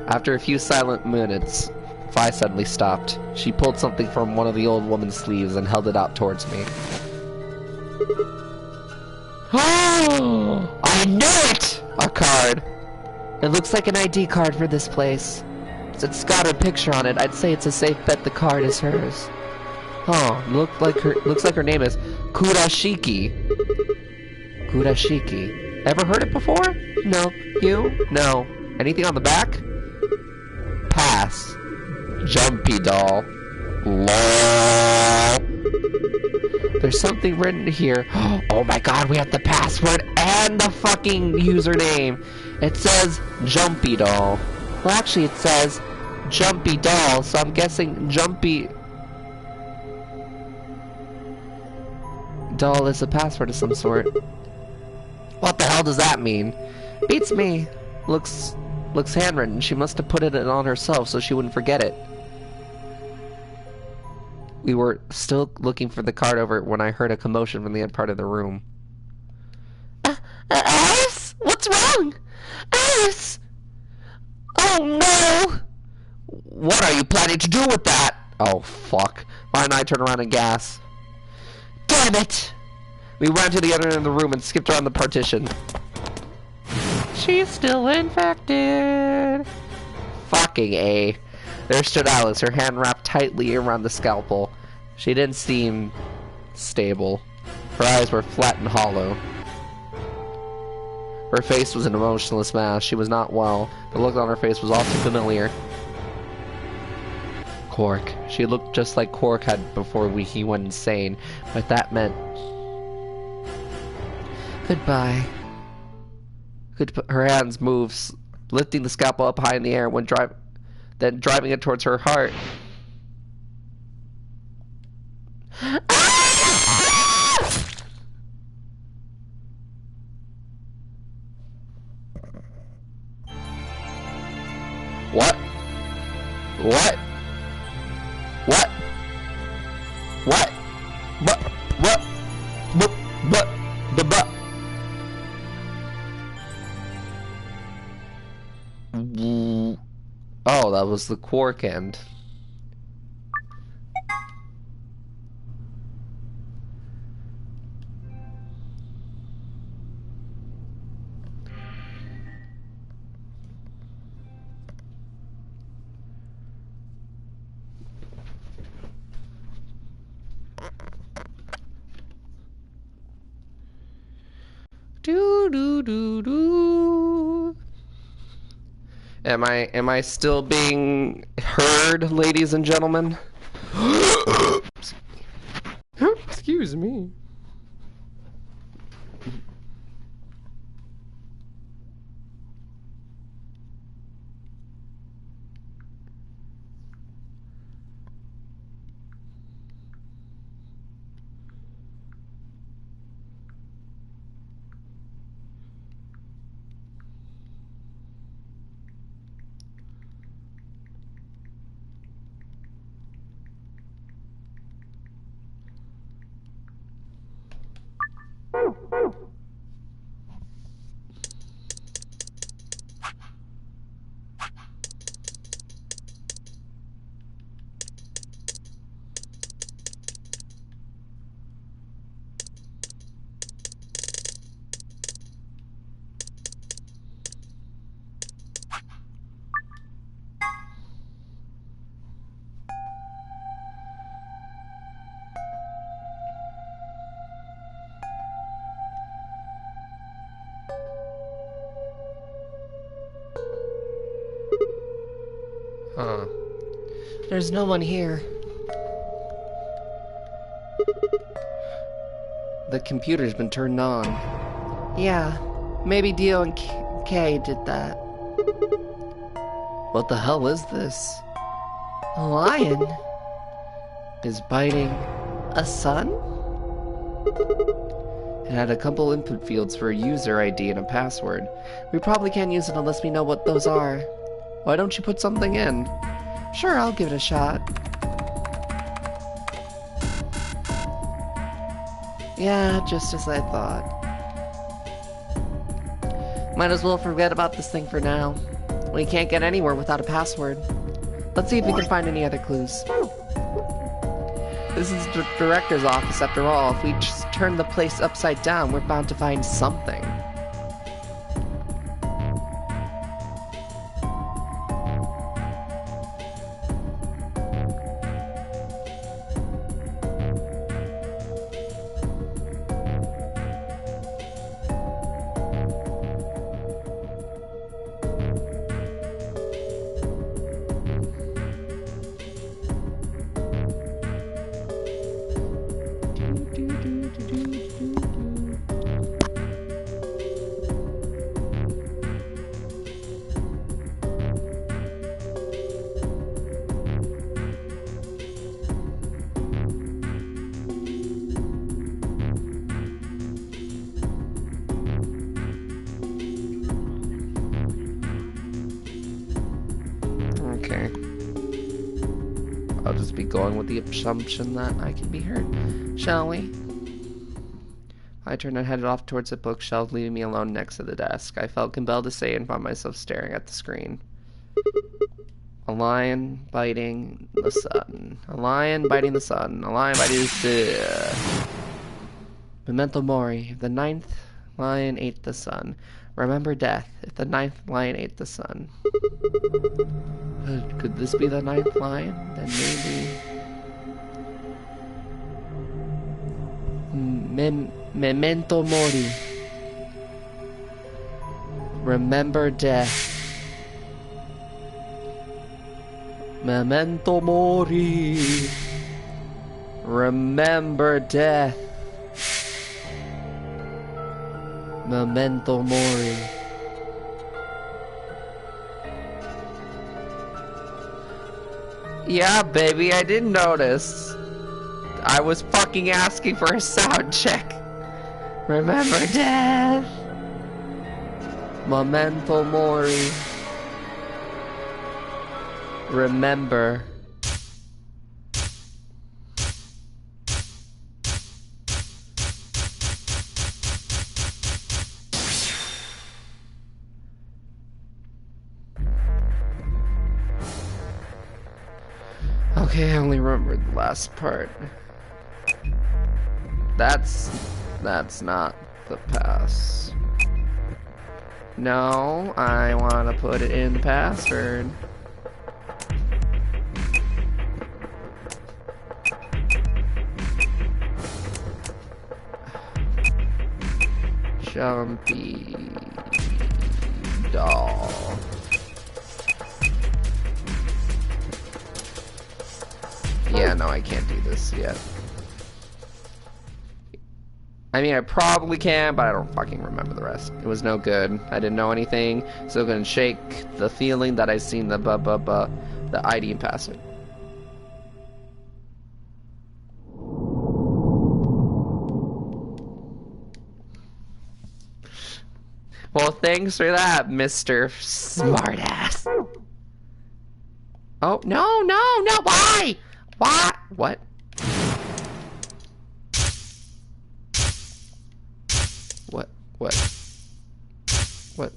After a few silent minutes, Fi suddenly stopped. She pulled something from one of the old woman's sleeves and held it out towards me. Oh! I knew it! A card. It looks like an ID card for this place. It's got her picture on it. I'd say it's a safe bet the card is hers. Oh, looks like her name is Kurashiki. Kurashiki. Ever heard it before? No. You? No. Anything on the back? Pass. Jumpy doll. LOL. There's something written here. Oh my god, we have the password and the fucking username. It says Jumpy doll. Well, actually, it says Jumpy doll, so I'm guessing Jumpy doll is a password of some sort. What the hell does that mean? Beats me. Looks handwritten. She must have put it on herself so she wouldn't forget it. We were still looking for the card over when I heard a commotion from the other part of the room. Alice? What's wrong? Alice! Oh no! What are you planning to do with that? Oh fuck. Mine and I turned around and gasped. Damn it! We ran to the other end of the room and skipped around the partition. She's still infected. Fucking A. There stood Alice, her hand wrapped tightly around the scalpel. She didn't seem stable. Her eyes were flat and hollow. Her face was an emotionless mask. She was not well. The look on her face was all too familiar. Quark. She looked just like Quark had before he went insane, but that meant... Goodbye. Her hands move, lifting the scalpel up high in the air then driving it towards her heart. What? What? What? What? But. Oh, that was the quark end. Do do do do. Am I still being heard, ladies and gentlemen? Excuse me. Huh. There's no one here. The computer's been turned on. Yeah, maybe Dio and Kay did that. What the hell is this? A lion? Is biting. A sun? It had a couple input fields for a user ID and a password. We probably can't use it unless we know what those are. Why don't you put something in? Sure, I'll give it a shot. Yeah, just as I thought. Might as well forget about this thing for now. We can't get anywhere without a password. Let's see if we can find any other clues. This is the director's office after all. If we just turn the place upside down, we're bound to find something. Okay. I'll just be going with the assumption that I can be heard. Shall we? I turned and headed off towards the bookshelf, leaving me alone next to the desk. I felt compelled to say and found myself staring at the screen. A lion biting the sun. A lion biting the sun. A lion biting the sun. Memento mori. If the ninth lion ate the sun. Remember death. If the ninth lion ate the sun. Could this be the ninth lion? Then maybe... Memento mori. Remember death. Memento mori. Remember death. Memento mori. Yeah, baby, I didn't notice. I was fucking asking for a sound check. Remember death. Memento mori. Remember. Okay, I only remembered the last part. That's not the pass. No, I want to put it in the password. Jumpy doll. Yeah, no, I can't do this yet. I mean, I probably can, but I don't fucking remember the rest. It was no good. I didn't know anything. Still gonna shake the feeling that I seen the the ID and password. Well, thanks for that, Mr. Smartass. Oh, no, why? Why? What? What?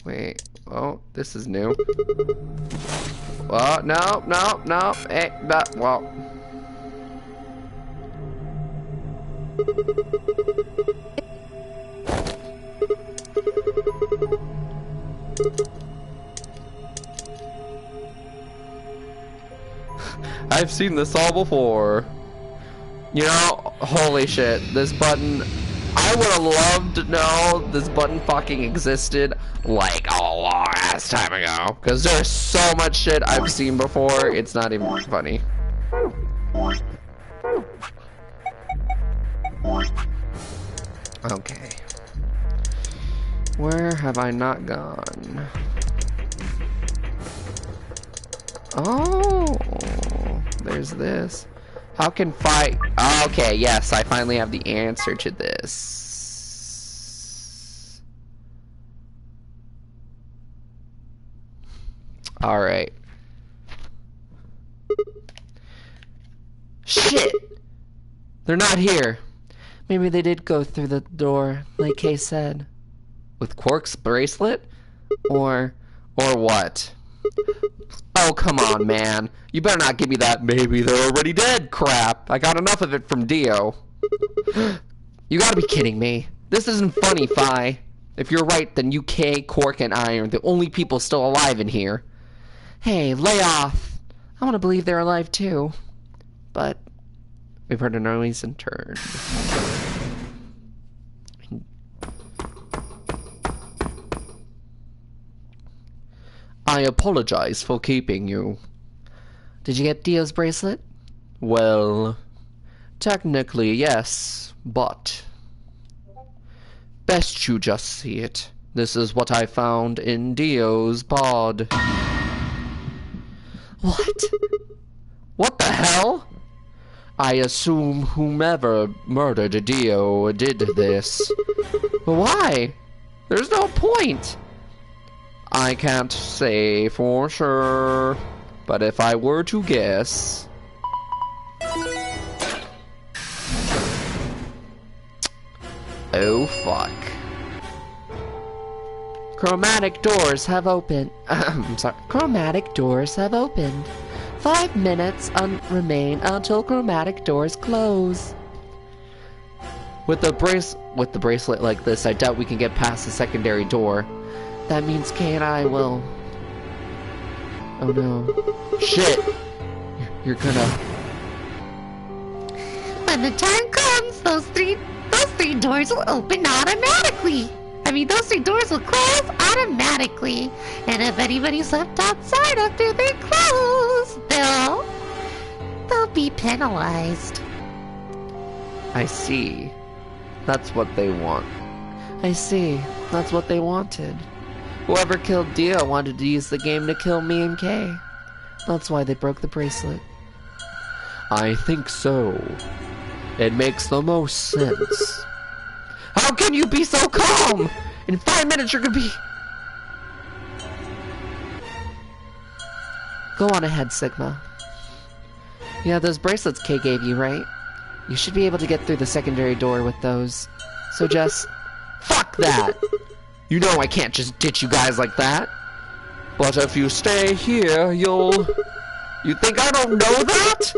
Wait, oh, this is new. Well, no, hey, that, well. I've seen this all before. You know, holy shit, this button, I would have loved to know this button fucking existed like a long ass time ago. Because there's so much shit I've seen before, it's not even funny. Okay. Where have I not gone? Oh, there's this. How can fight? Okay, yes, I finally have the answer to this. Alright. Shit! They're not here. Maybe they did go through the door, like Kay said. With Quark's bracelet? Or what? Oh, come on, man. You better not give me that maybe they're already dead crap. I got enough of it from Dio. You gotta be kidding me. This isn't funny, Phi. If you're right, then UK, Quark, and I are the only people still alive in here. Hey, lay off. I want to believe they're alive too. But we've heard a noise and turned. I apologize for keeping you. Did you get Dio's bracelet? Well, technically yes, but best you just see it. This is what I found in Dio's pod. What? What the hell? I assume whomever murdered Dio did this. But why? There's no point. I can't say for sure, but if I were to guess... Oh, fuck. Chromatic doors have opened. I'm sorry. Chromatic doors have opened. 5 minutes remain until chromatic doors close. With the bracelet like this, I doubt we can get past the secondary door. That means Kay and I will... Oh no. Shit! You're gonna... When the time comes, those three doors will open automatically. Those 3 doors will close automatically. And if anybody's left outside after they close, they'll be penalized. I see. That's what they want. I see. That's what they wanted. Whoever killed Dio wanted to use the game to kill me and Kay. That's why they broke the bracelet. I think so. It makes the most sense. How can you be so calm? In 5 minutes you're gonna be... Go on ahead, Sigma. Yeah, those bracelets Kay gave you, right? You should be able to get through the secondary door with those. So just... Fuck that! You know I can't just ditch you guys like that. But if you stay here, you'll... You think I don't know that?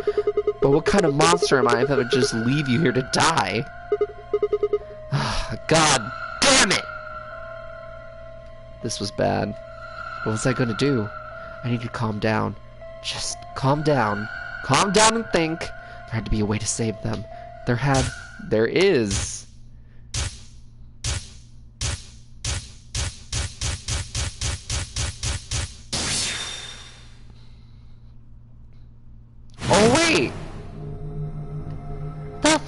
But what kind of monster am I if I would just leave you here to die? God damn it! This was bad. What was I gonna do? I need to calm down. Just calm down. Calm down and think. There had to be a way to save them. There is. Oh wait! The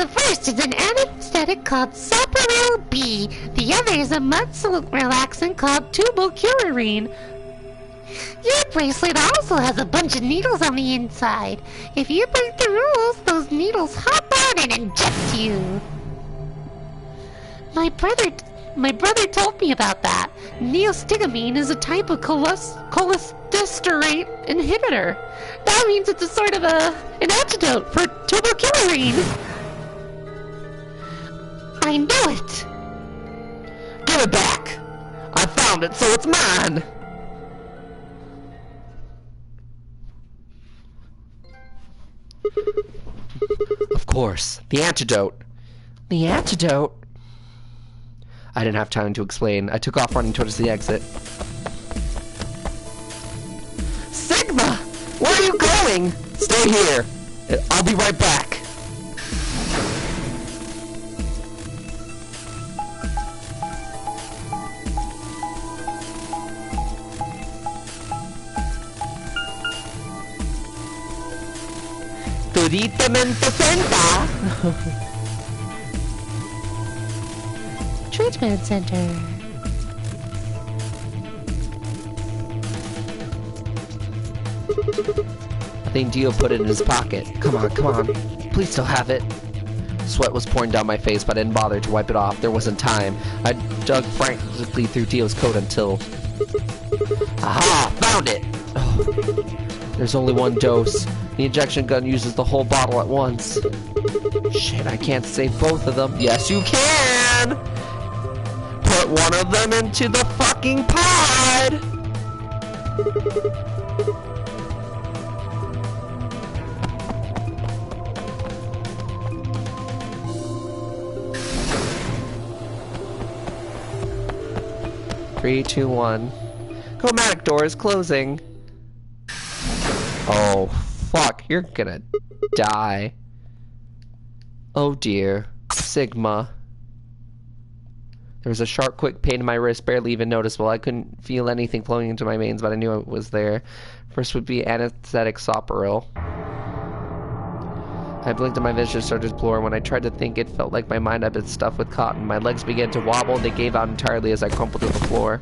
first is an anesthetic called Soprano B. The other is a muscle relaxant called Tubocurarine. Your bracelet also has a bunch of needles on the inside. If you break the rules, those needles hop out and inject you. My brother told me about that. Neostigmine is a type of cholesterol inhibitor. That means it's a sort of an antidote for Tubocurarine. I knew it! Give it back! I found it, so it's mine! Of course, the antidote. The antidote? I didn't have time to explain. I took off running towards the exit. Sigma! Where are you going? Stay here. I'll be right back. Treatment center. Treatment center. I think Dio put it in his pocket. Come on, come on. Please still have it. Sweat was pouring down my face, but I didn't bother to wipe it off. There wasn't time. I dug frantically through Dio's coat until... Aha! Found it! Oh. There's only one dose. The injection gun uses the whole bottle at once. Shit, I can't save both of them. Yes, you can! Put one of them into the fucking pod! Three, two, one. Chromatic door is closing. Oh, fuck. You're gonna die. Oh dear. Sigma. There was a sharp, quick pain in my wrist, barely even noticeable. I couldn't feel anything flowing into my veins, but I knew it was there. First would be anesthetic Soprano. I blinked and my vision started to blur. When I tried to think, it felt like my mind had been stuffed with cotton. My legs began to wobble, and they gave out entirely as I crumpled to the floor.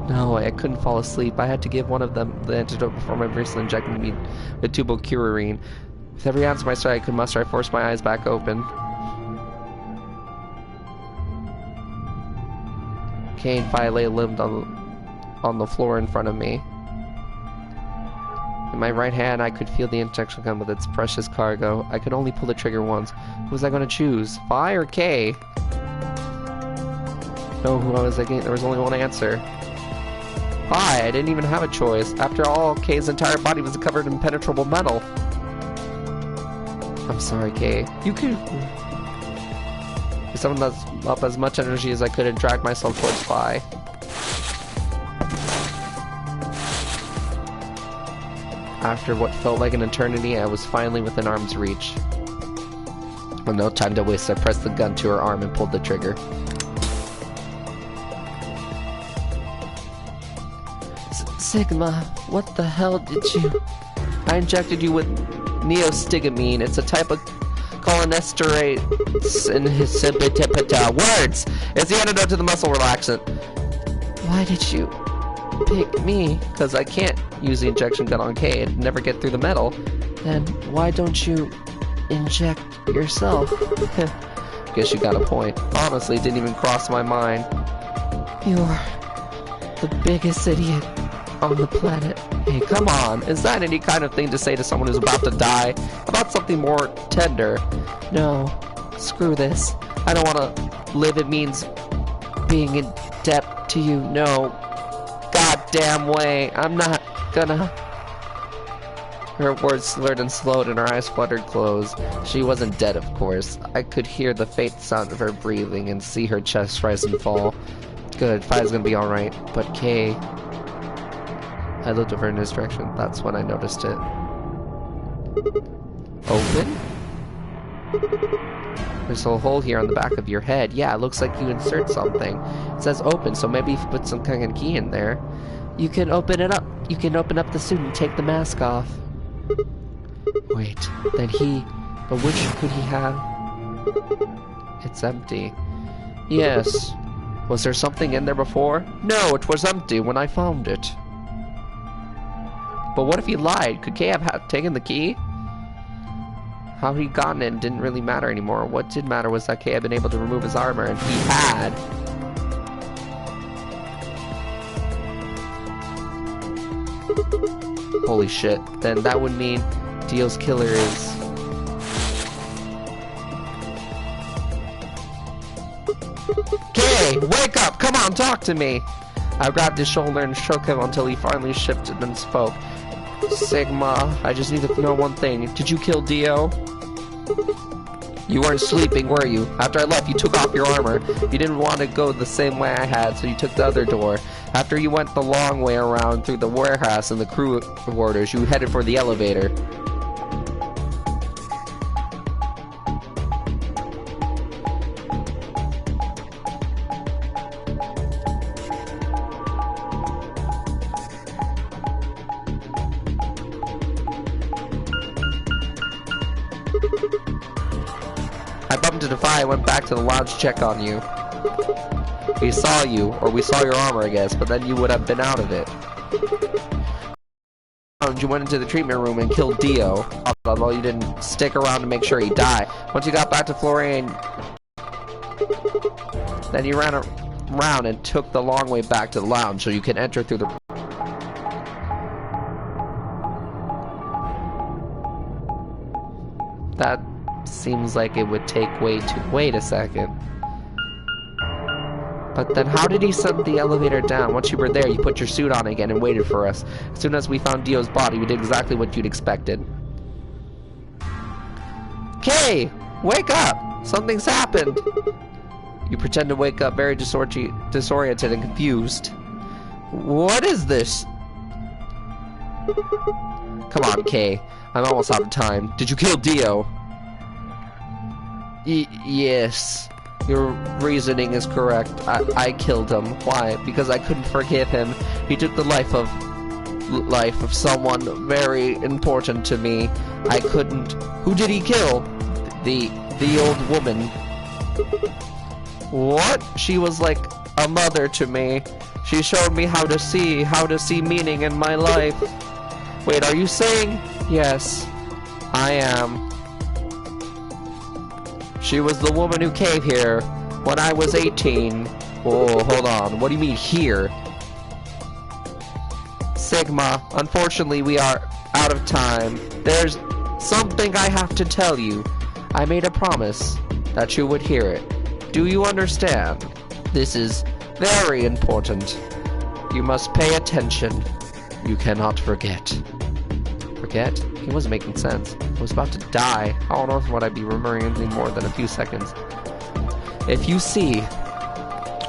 No, I couldn't fall asleep. I had to give one of them the antidote before my bracelet injected me with Tubocurarine. With every ounce of my strength I could muster, I forced my eyes back open. Kay and Fi lay limp on the floor in front of me. In my right hand, I could feel the injection gun with its precious cargo. I could only pull the trigger once. Who was I going to choose? Fi or Kay? No, who was I getting? There was only one answer. Fi, I didn't even have a choice. After all, Kay's entire body was covered in impenetrable metal. I'm sorry, Kay. You could... I summoned up as much energy as I could and dragged myself towards Fi. After what felt like an eternity, I was finally within arm's reach. With no time to waste, I pressed the gun to her arm and pulled the trigger. Sigma, what the hell did you... I injected you with neostigmine. It's a type of cholinesterase inhibitors. Words! It's the antidote to the muscle relaxant. Why did you pick me? Because I can't use the injection gun on Kay and never get through the metal. Then why don't you inject yourself? Guess you got a point. Honestly, it didn't even cross my mind. You're the biggest idiot on the planet. Hey, come on. Is that any kind of thing to say to someone who's about to die? About something more tender? No. Screw this. I don't want to live. It means being in debt to you. No. Goddamn way. I'm not gonna... Her words slurred and slowed and her eyes fluttered closed. She wasn't dead, of course. I could hear the faint sound of her breathing and see her chest rise and fall. Good, Fi's gonna be alright. But Kay... I looked over in his direction. That's when I noticed it. Open? There's a hole here on the back of your head. Yeah, it looks like you insert something. It says open, so maybe if you put some kind of key in there, you can open it up. You can open up the suit and take the mask off. Wait, then but which could he have? It's empty. Yes. Was there something in there before? No, it was empty when I found it. But what if he lied? Could Kay have taken the key? How he'd gotten it didn't really matter anymore. What did matter was that Kay had been able to remove his armor, and he had. Holy shit. Then that would mean Dio's killer is... Kay, wake up! Come on, talk to me! I grabbed his shoulder and shook him until he finally shifted and spoke. Sigma, I just need to know one thing. Did you kill Dio? You weren't sleeping, were you? After I left, you took off your armor. You didn't want to go the same way I had, so you took the other door. After you went the long way around through the warehouse and the crew quarters, you headed for the elevator. I bumped into Fi and went back to the lounge to check on you. We saw you, or we saw your armor, I guess, but then you would have been out of it. You went into the treatment room and killed Dio, although you didn't stick around to make sure he died. Once you got back to Florian, then you ran around and took the long way back to the lounge so you can enter through the... That seems like it would take way too... Wait a second. But then how did he send the elevator down? Once you were there, you put your suit on again and waited for us. As soon as we found Dio's body, we did exactly what you'd expected. Kay! Wake up! Something's happened! You pretend to wake up very disoriented and confused. What is this? Come on, Kay. I'm almost out of time. Did you kill Dio? Yes. Your reasoning is correct. I killed him. Why? Because I couldn't forgive him. He took the life of someone very important to me. I couldn't... Who did he kill? The old woman. What? She was like a mother to me. She showed me how to see meaning in my life. Wait, are you saying? Yes, I am. She was the woman who came here when I was 18. Oh, hold on. What do you mean here? Sigma, unfortunately we are out of time. There's something I have to tell you. I made a promise that you would hear it. Do you understand? This is very important. You must pay attention. You cannot forget. Forget? He wasn't making sense. I was about to die. How on earth would I be remembering anything more than a few seconds? If you see...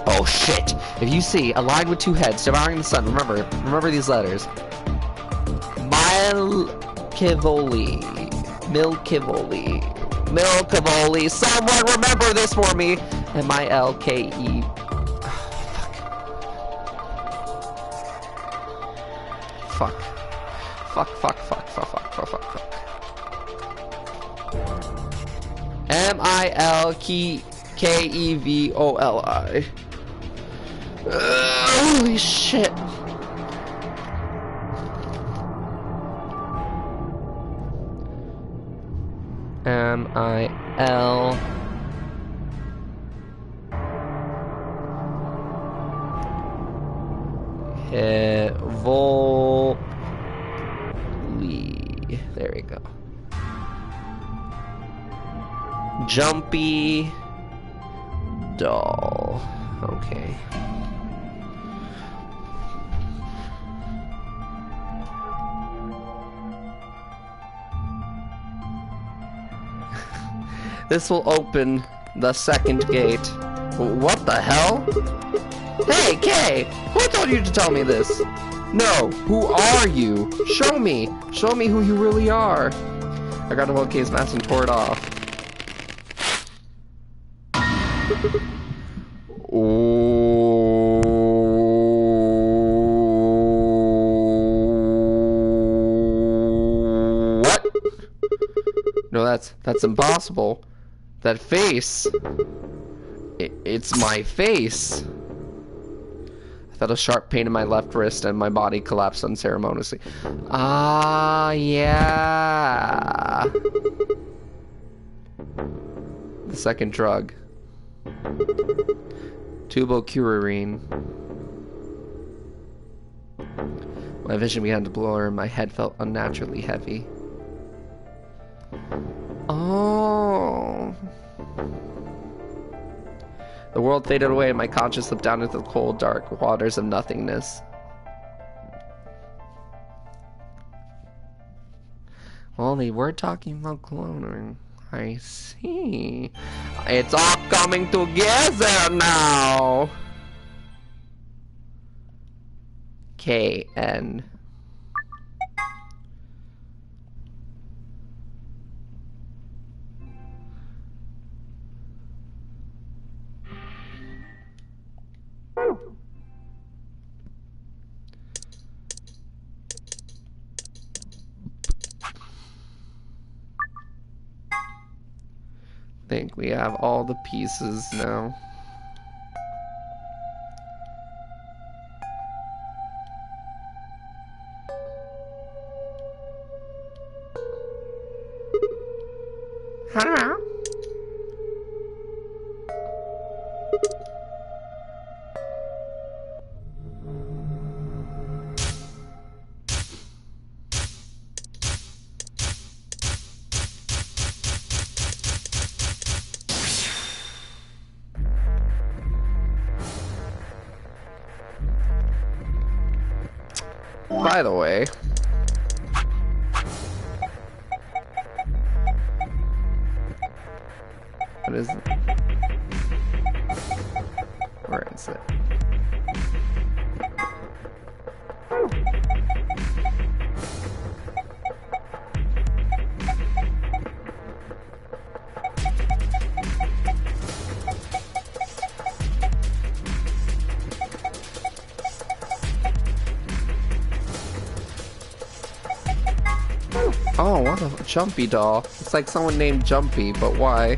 Oh shit! If you see a line with two heads devouring the sun, remember these letters. Milkivoli. Milkivoli. Someone remember this for me! M-I-L-K-E. Fuck. Fuck. Milkevoli. Holy shit. M-I-L Heavily. There we go. Jumpy doll. Okay. This will open the second gate. What the hell? Hey, Kay! Who told you to tell me this? No, who are you? Show me! Show me who you really are! I grabbed a whole Kay's mask and tore it off. What? No, that's impossible. That face. It's my face. I felt a sharp pain in my left wrist and my body collapsed unceremoniously. Ah, yeah. The second drug. Tubocurarine. My vision began to blur and my head felt unnaturally heavy. Oh. The world faded away and my conscience slipped down into the cold, dark waters of nothingness. Well, they were talking about cloning. I see. It's all coming together now. K-N. I think we have all the pieces now. Huh? By the way, what is it? Where is it? Oh, what a Jumpy doll. It's like someone named Jumpy, but why?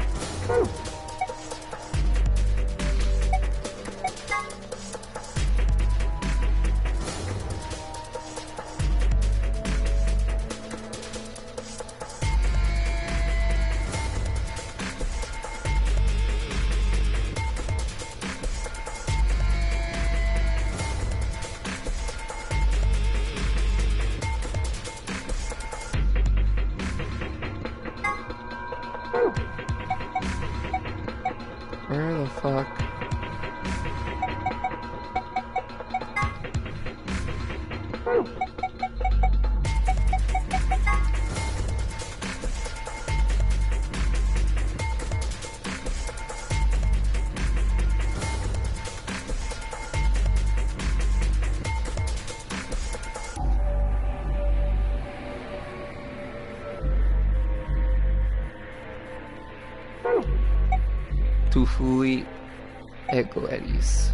Where the fuck? Tu fui ego eris.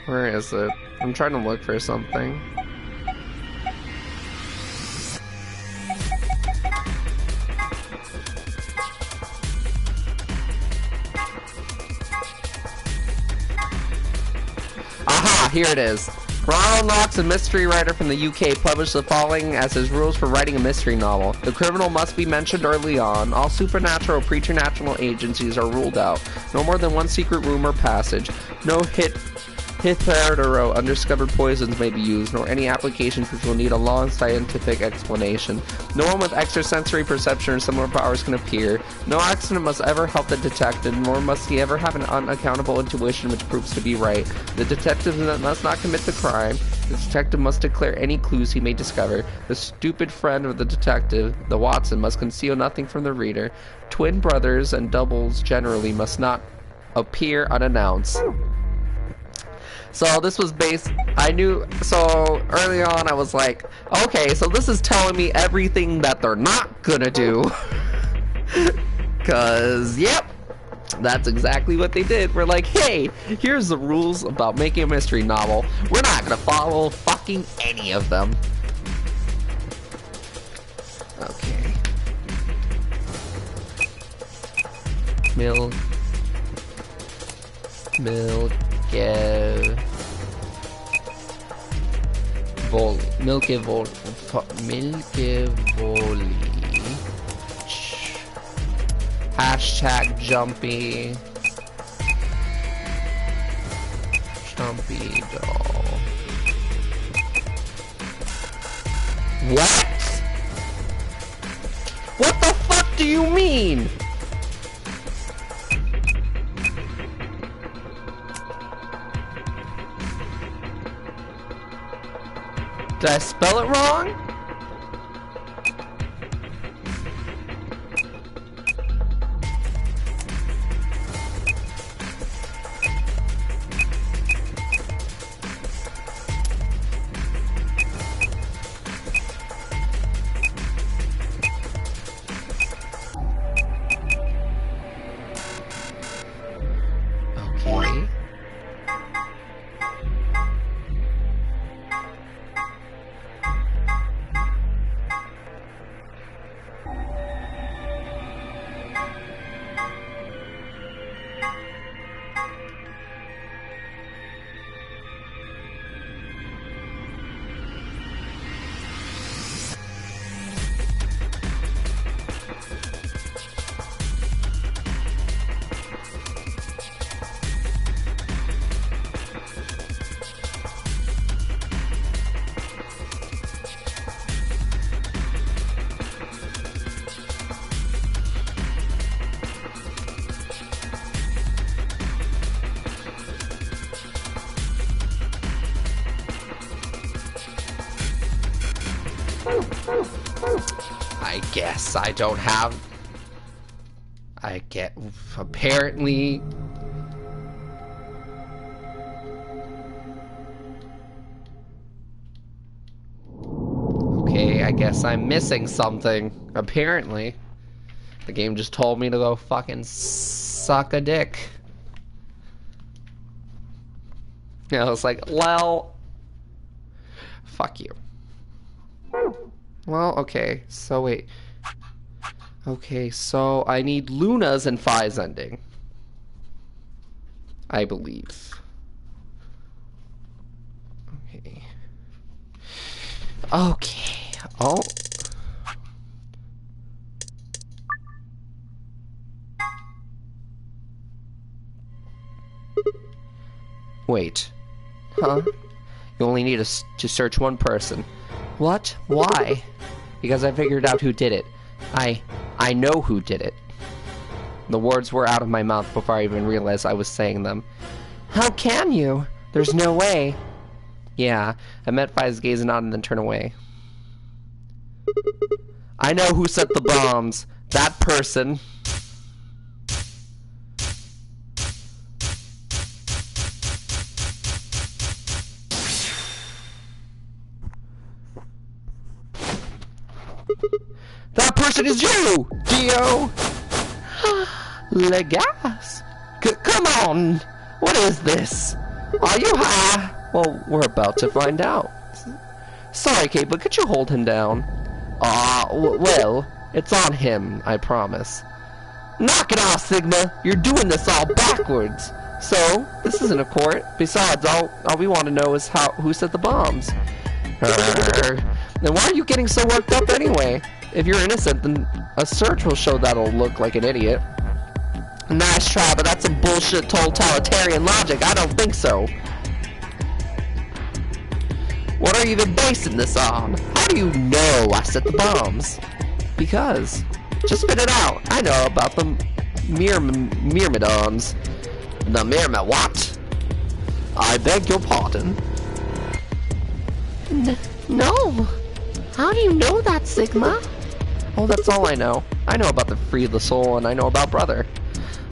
Where is it? I'm trying to look for something. Aha! Here it is. Ronald Knox, a mystery writer from the UK, published the following as his rules for writing a mystery novel. The criminal must be mentioned early on. All supernatural or preternatural agencies are ruled out. No more than one secret room or passage. No hitherto undiscovered poisons may be used, nor any applications which will need a long scientific explanation. No one with extrasensory perception or similar powers can appear. No accident must ever help the detective, nor must he ever have an unaccountable intuition which proves to be right. The detective must not commit the crime. The detective must declare any clues he may discover. The stupid friend of the detective, the Watson, must conceal nothing from the reader. Twin brothers and doubles generally must not appear unannounced. So this was based, so early on I was like, okay, so this is telling me everything that they're not gonna do. Cause, yep, that's exactly what they did. We're like, hey, here's the rules about making a mystery novel. We're not gonna follow fucking any of them. Okay. Milkevoli. Hashtag jumpy doll. What? What the fuck do you mean? Did I spell it wrong? Okay. I guess I don't have... I get... apparently... Okay, I guess I'm missing something. Apparently. The game just told me to go fucking suck a dick. And I was like, well... fuck you. Well, okay, so wait. Okay, so I need Luna's and Phi's ending. I believe. Okay. Okay. Oh. Wait. Huh? You only need to search one person. What? Why? Because I figured out who did it. I know who did it. The words were out of my mouth before I even realized I was saying them. How can you? There's no way. Yeah, I met Phi's gaze nod and then turn away. I know who set the bombs. That person. That person is you, Dio! Legas? Come on! What is this? Are you high? Well, we're about to find out. Sorry, Kate, but could you hold him down? Well, it's on him, I promise. Knock it off, Sigma! You're doing this all backwards! So, this isn't a court. Besides, all we want to know is who set the bombs. Then why are you getting so worked up anyway? If you're innocent, then a search will show that'll look like an idiot. Nice try, but that's some bullshit totalitarian logic. I don't think so. What are you even basing this on? How do you know I set the bombs? Because. Just spit it out. I know about the myrmidons. The myrmid what? I beg your pardon. No. How do you know that, Sigma? Oh, that's all I know. I know about the Free the Soul, and I know about Brother.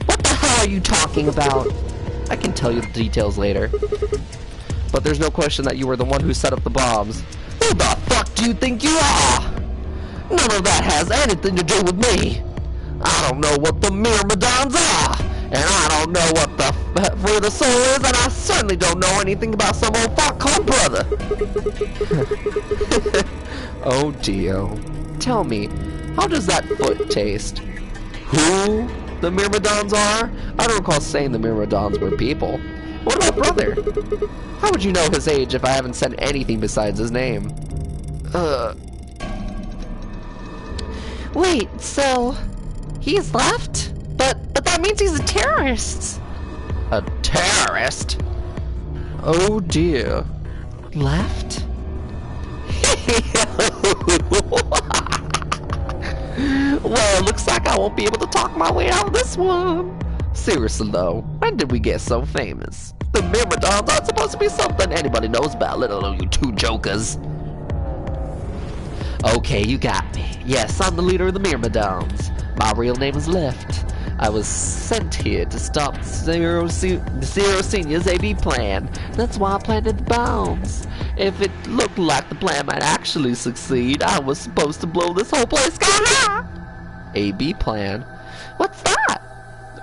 What the hell are you talking about? I can tell you the details later. But there's no question that you were the one who set up the bombs. Who the fuck do you think you are? None of that has anything to do with me. I don't know what the Myrmidons are, and I don't know what the Free the Soul is, and I certainly don't know anything about some old fuck called Brother. Oh, Dio. Tell me, how does that foot taste? Who the Myrmidons are? I don't recall saying the Myrmidons were people. What about Brother? How would you know his age if I haven't said anything besides his name? Wait, so he's left? But that means he's a terrorist. A terrorist? Oh dear. Left? Well, looks like I won't be able to talk my way out of this one. Seriously though, when did we get so famous? The Myrmidons aren't supposed to be something anybody knows about, let alone you two jokers. Okay, you got me. Yes, I'm the leader of the Myrmidons. My real name is Lift. I was sent here to stop Zero Senior's AV plan. That's why I planted the bombs. If it looked like the plan might actually succeed, I was supposed to blow this whole place sky high. AB plan? What's that?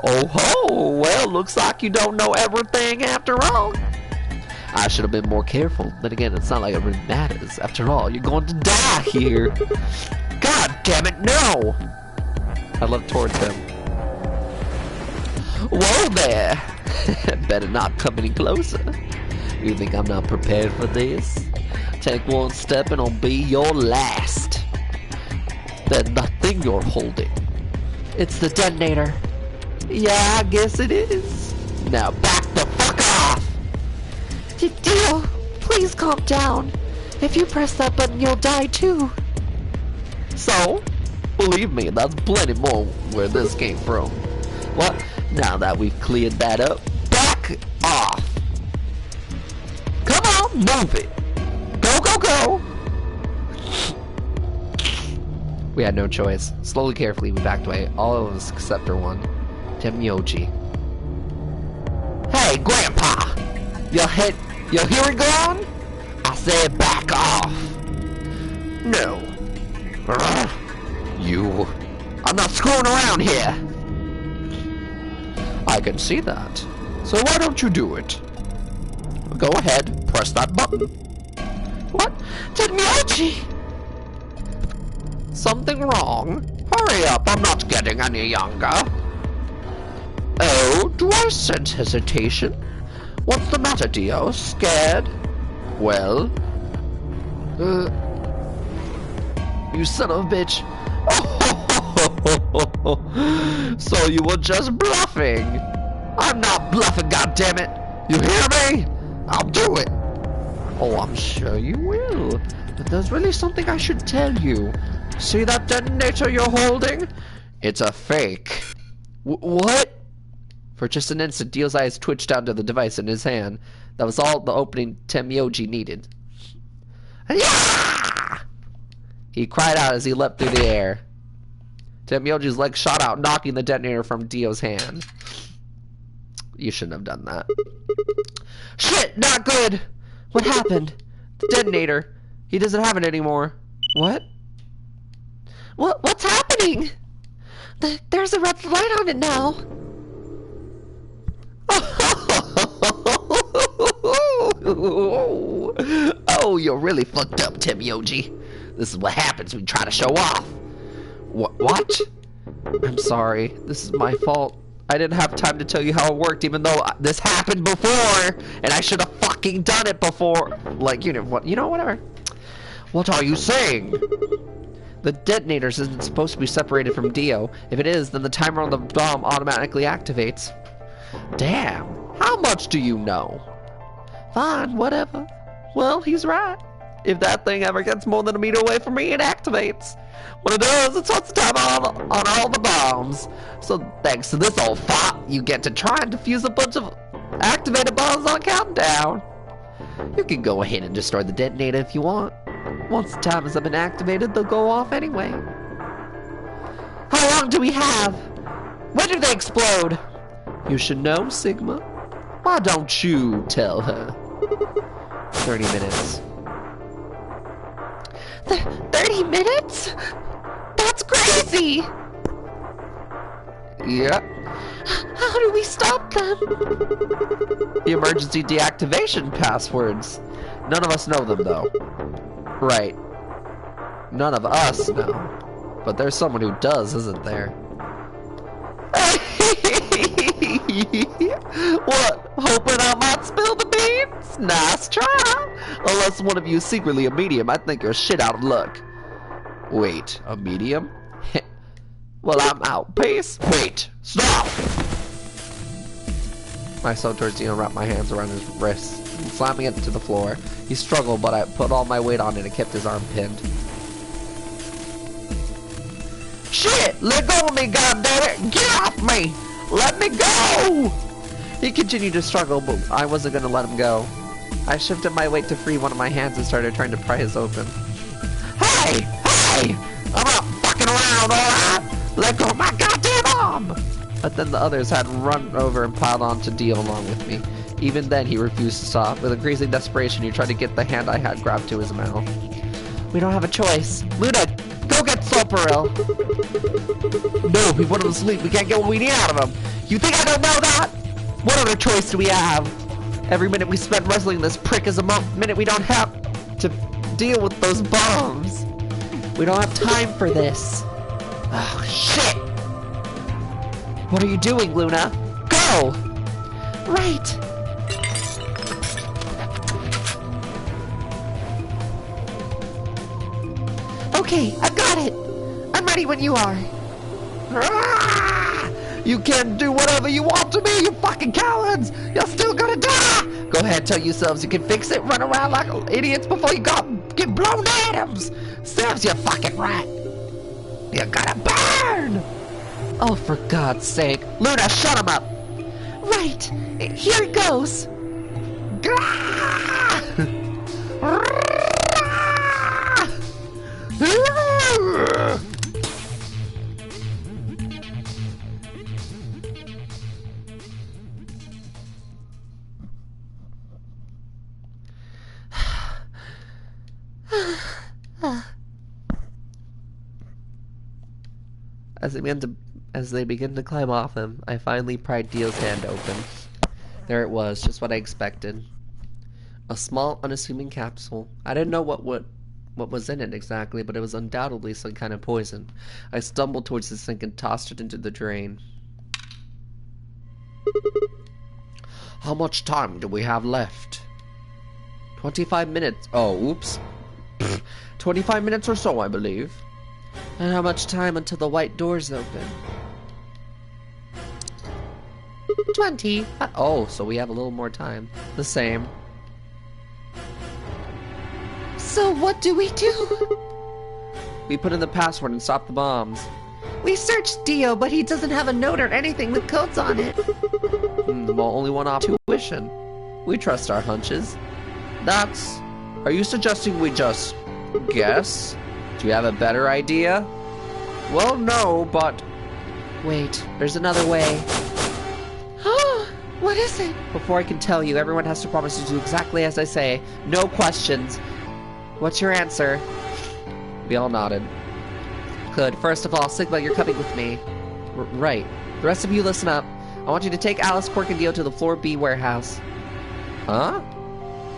Oh ho! Well, looks like you don't know everything after all. I should have been more careful. Then again, it's not like it really matters. After all, you're going to die here. God damn it, no! I looked towards him. Whoa there! Better not come any closer. You think I'm not prepared for this? Take one step and I'll be your last. That nothing you're holding. It's the detonator. Yeah, I guess it is. Now back the fuck off! Dio, please calm down. If you press that button, you'll die too. So, believe me, that's plenty more where this came from. Well, now that we've cleared that up, back off! Come on, move it! Go, go, go! We had no choice. Slowly, carefully, we backed away. All of us except for one. Temyoji. Hey, Grandpa! Your hearing gone? I said back off! No. You. I'm not screwing around here! I can see that. So why don't you do it? Go ahead, press that button. What? Tenmyoji! Something wrong? Hurry up, I'm not getting any younger. Oh, do I sense hesitation? What's the matter, Dio? Scared? Well? You son of a bitch. So you were just bluffing. I'm not bluffing, goddammit. You hear me? I'll do it. Oh, I'm sure you will. But there's really something I should tell you. See that detonator you're holding? It's a fake. What? For just an instant, Dio's eyes twitched down to the device in his hand. That was all the opening Temyoji needed. Yeah! He cried out as he leapt through the air. Temyoji's leg shot out, knocking the detonator from Dio's hand. You shouldn't have done that. Shit! Not good! What happened? The detonator. He doesn't have it anymore. What? What's happening? There's a red light on it now. Oh, you're really fucked up, Tim Yoji. This is what happens when you try to show off. What? I'm sorry. This is my fault. I didn't have time to tell you how it worked, even though this happened before, and I should have fucking done it before. Like, whatever. What are you saying? The detonators isn't supposed to be separated from Dio. If it is, then the timer on the bomb automatically activates. Damn. How much do you know? Fine, whatever. Well, he's right. If that thing ever gets more than a meter away from me, it activates. When it does, it starts the timer on all the bombs. So thanks to this old fop, you get to try and defuse a bunch of activated bombs on countdown. You can go ahead and destroy the detonator if you want. Once the timers have been activated, they'll go off anyway. How long do we have? When do they explode? You should know, Sigma. Why don't you tell her? 30 minutes. 30 minutes? That's crazy! Yeah. How do we stop them? The emergency deactivation passwords. None of us know them, though. Right. None of us know. But there's someone who does, isn't there? What? Hoping I might spill the beans? Nice try. Unless one of you is secretly a medium, I think you're shit out of luck. Wait, a medium? Well, I'm out. Peace. Wait. Stop! I saw Georgino wrap my hands around his wrists, slamming it to the floor. He struggled, but I put all my weight on it and kept his arm pinned. Shit! Let go of me, goddammit! Get off me! Let me go! He continued to struggle, but I wasn't gonna let him go. I shifted my weight to free one of my hands and started trying to pry his open. Hey! Hey! I'm not fucking around, alright? Let go of my goddamn arm! But then the others had run over and piled on to Dio along with me. Even then, he refused to stop. With increasing desperation, he tried to get the hand I had grabbed to his mouth. We don't have a choice. Luna, go get Soparil! No, we put him to sleep. We can't get what we need out of him. You think I don't know that? What other choice do we have? Every minute we spend wrestling this prick is a minute we don't have to deal with those bombs. We don't have time for this. Oh, shit! What are you doing, Luna? Go! Right. Okay, I've got it. I'm ready when you are. Ah! You can do whatever you want to me, you fucking cowards! You're still gonna die! Go ahead, tell yourselves you can fix it, run around like idiots before you get blown to atoms! Serves you fucking right! You're gonna burn! Oh, for God's sake. Luna, shut him up! Right. Here it goes. As they begin to climb off him, I finally pried Dio's hand open. There it was, just what I expected. A small, unassuming capsule. I didn't know what was in it exactly, but it was undoubtedly some kind of poison. I stumbled towards the sink and tossed it into the drain. How much time do we have left? 25 minutes. Oh, oops. 25 minutes or so, I believe. And how much time until the white doors open? 20. Oh, so we have a little more time. The same. So what do we do? We put in the password and stop the bombs. We searched Dio, but he doesn't have a note or anything with codes on it. Well, only one option. Tuition. We trust our hunches. That's... Are you suggesting we just guess? Do you have a better idea? Well, no, but... Wait, there's another way. What is it? Before I can tell you, everyone has to promise to do exactly as I say. No questions. What's your answer? We all nodded. Good. First of all, Sigma, you're coming with me. Right. The rest of you listen up. I want you to take Alice, Quark, and Dio to the Floor B warehouse. Huh?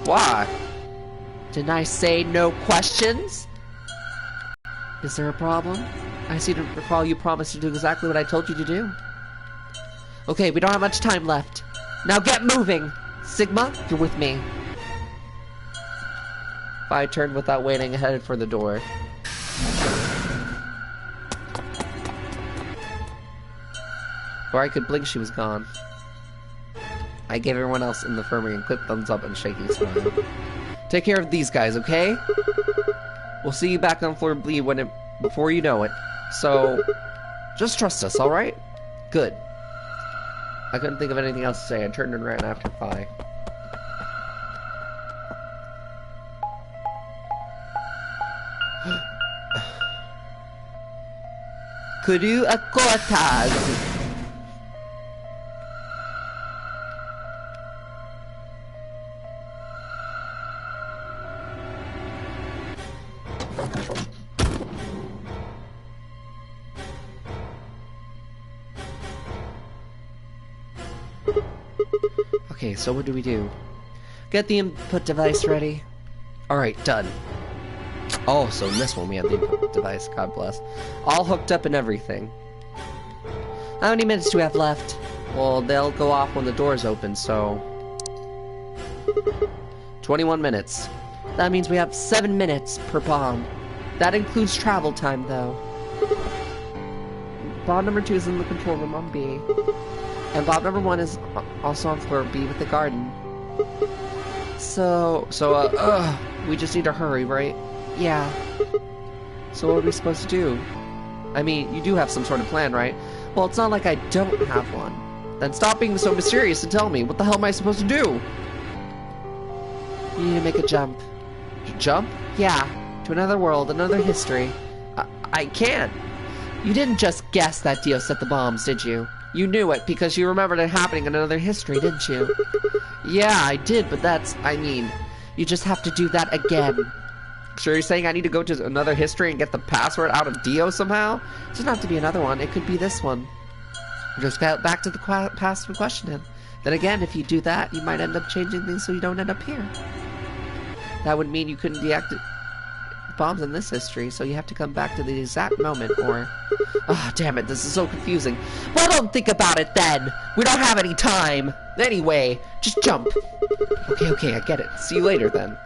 Why? Didn't I say no questions? Is there a problem? I seem to recall you promised to do exactly what I told you to do. Okay, we don't have much time left. Now get moving! Sigma, you're with me. I turned without waiting and headed for the door. Before I could blink, she was gone. I gave everyone else in the infirmary a quick thumbs up and shaking smile. Take care of these guys, okay? We'll see you back on floor B before you know it. So, just trust us, alright? Good. I couldn't think of anything else to say. I turned and ran after Phi. Kuru Akotas. Okay, so what do we do? Get the input device ready. Alright, done. Oh, so in this one we have the input device, God bless. All hooked up and everything. How many minutes do we have left? Well, they'll go off when the doors open, so... 21 minutes. That means we have 7 minutes per bomb. That includes travel time, though. Bomb number 2 is in the control room on B. And bomb number 1 is also on floor B with the garden. So, we just need to hurry, right? Yeah. So what are we supposed to do? I mean, you do have some sort of plan, right? Well, it's not like I don't have one. Then stop being so mysterious and tell me, what the hell am I supposed to do? You need to make a jump. Jump? Yeah. To another world, another history. I can't. You didn't just guess that Dio set the bombs, did you? You knew it because you remembered it happening in another history, didn't you? Yeah, I did, but I mean, you just have to do that again. So you're saying I need to go to another history and get the password out of Dio somehow? It doesn't have to be another one, it could be this one. Just get back to the past and question him. Then again, if you do that, you might end up changing things so you don't end up here. That would mean you couldn't deactivate bombs in this history, so you have to come back to the exact moment, or... Ah, damn it, this is so confusing. Well, don't think about it then! We don't have any time! Anyway, just jump. Okay, I get it. See you later, then.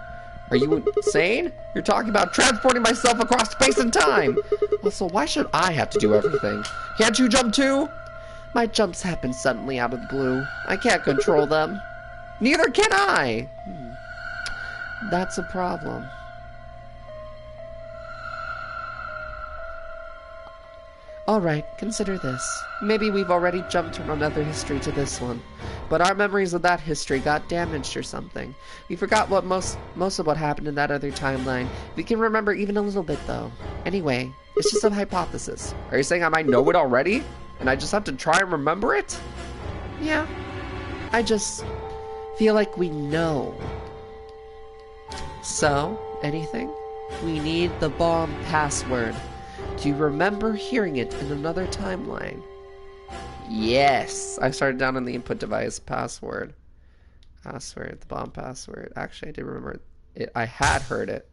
Are you insane? You're talking about transporting myself across space and time! Also, why should I have to do everything? Can't you jump too? My jumps happen suddenly out of the blue. I can't control them. Neither can I! That's a problem. Alright, consider this. Maybe we've already jumped from another history to this one, but our memories of that history got damaged or something. We forgot what most of what happened in that other timeline. We can remember even a little bit, though. Anyway, it's just a hypothesis. Are you saying I might know it already? And I just have to try and remember it? Yeah. I just feel like we know. So, anything? We need the bomb password. Do you remember hearing it in another timeline? Yes! I started down on the input device password. The bomb password. Actually, I did remember it. I had heard it.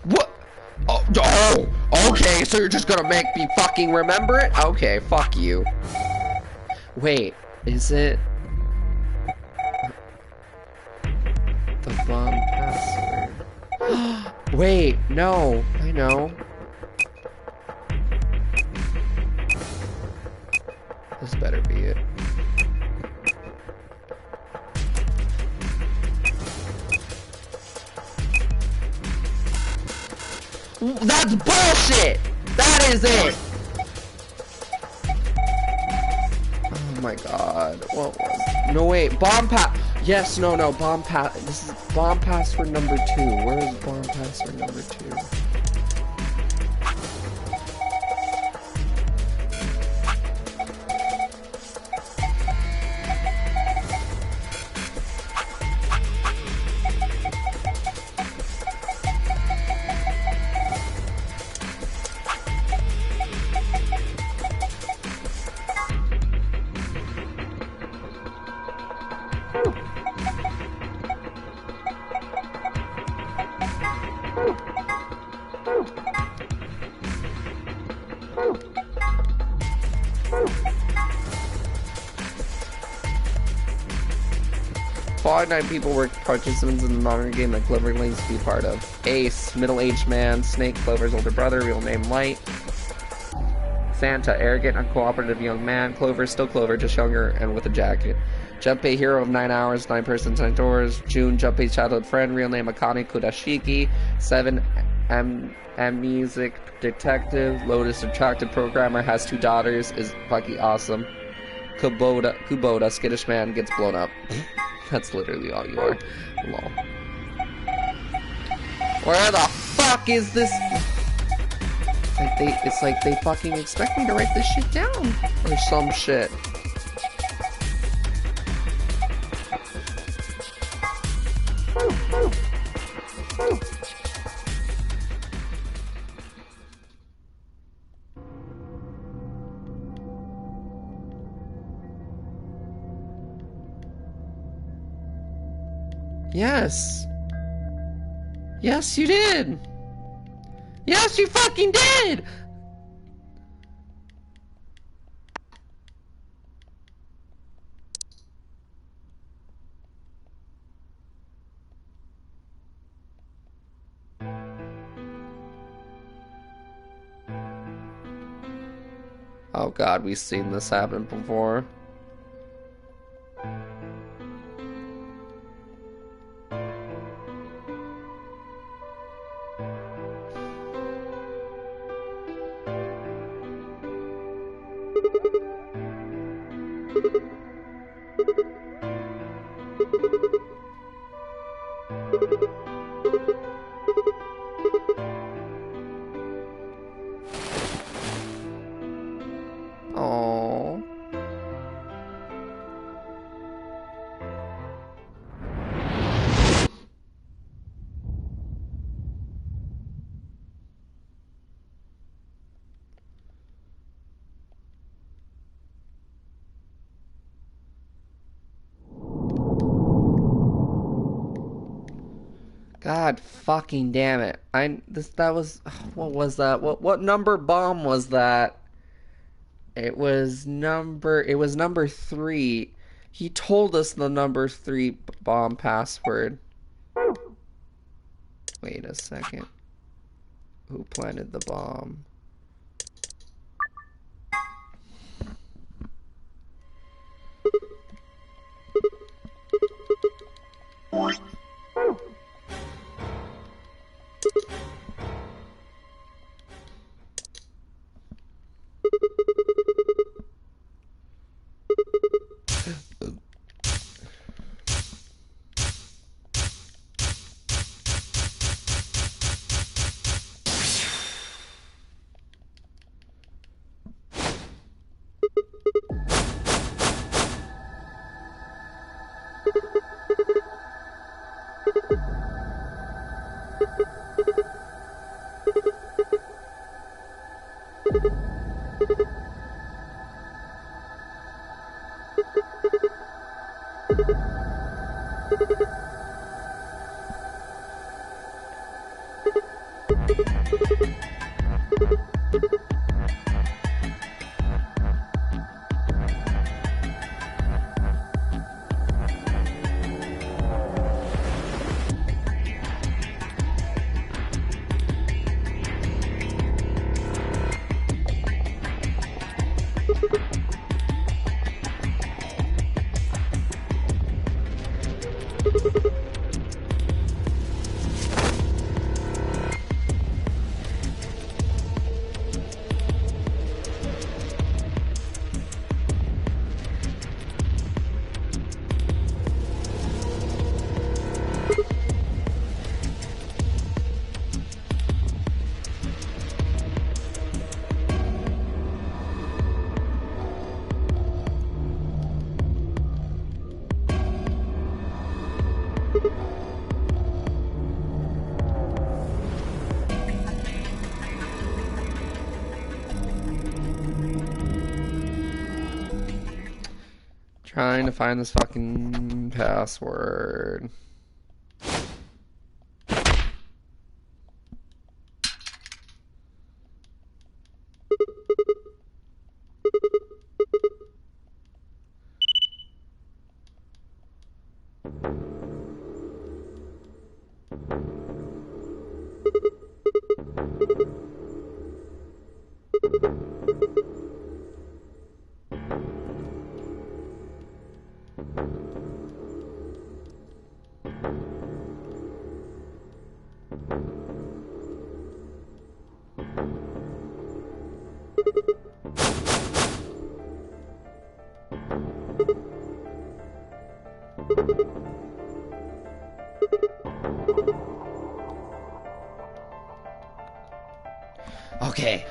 What? Oh, okay, so you're just gonna make me fucking remember it? Okay, fuck you. Wait, is it... the bomb password? Wait, no, I know. This better be it. That's bullshit! That is it! Oh my god. What was... No, wait. Bomb pass... Yes, no, bomb pass... This is bomb password number 2. Where is bomb password number 2? following 9 people were participants in the modern game that Clover claims to be part of. Ace, middle-aged man. Snake, Clover's older brother, real name Light. Santa, arrogant, uncooperative young man. Clover, still Clover, just younger and with a jacket. Junpei, hero of 9 hours, 9 persons, 9 doors. June, Junpei's childhood friend, real name Akane Kudashiki. 7, amnesic detective. Lotus, attractive programmer, has 2 daughters, is fucking awesome. Kubota, skittish man, gets blown up. That's literally all you are. Lol. Where the fuck is this? It's like they fucking expect me to write this shit down. Or some shit. Yes. Yes, you did. Yes, you fucking did. Oh god, we've seen this happen before. Oh. God fucking damn it. That was, what was that? What number bomb was that? It was number 3. He told us the number 3 bomb password. Wait a second. Who planted the bomb? Trying to find this fucking password. Okay.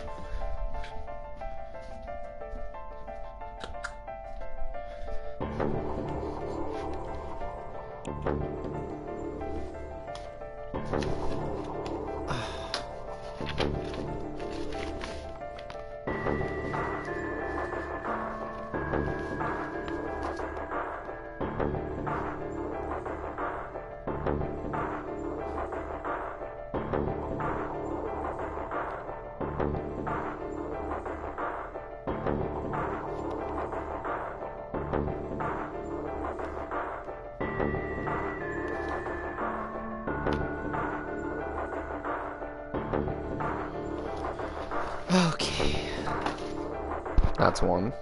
Okay. That's one.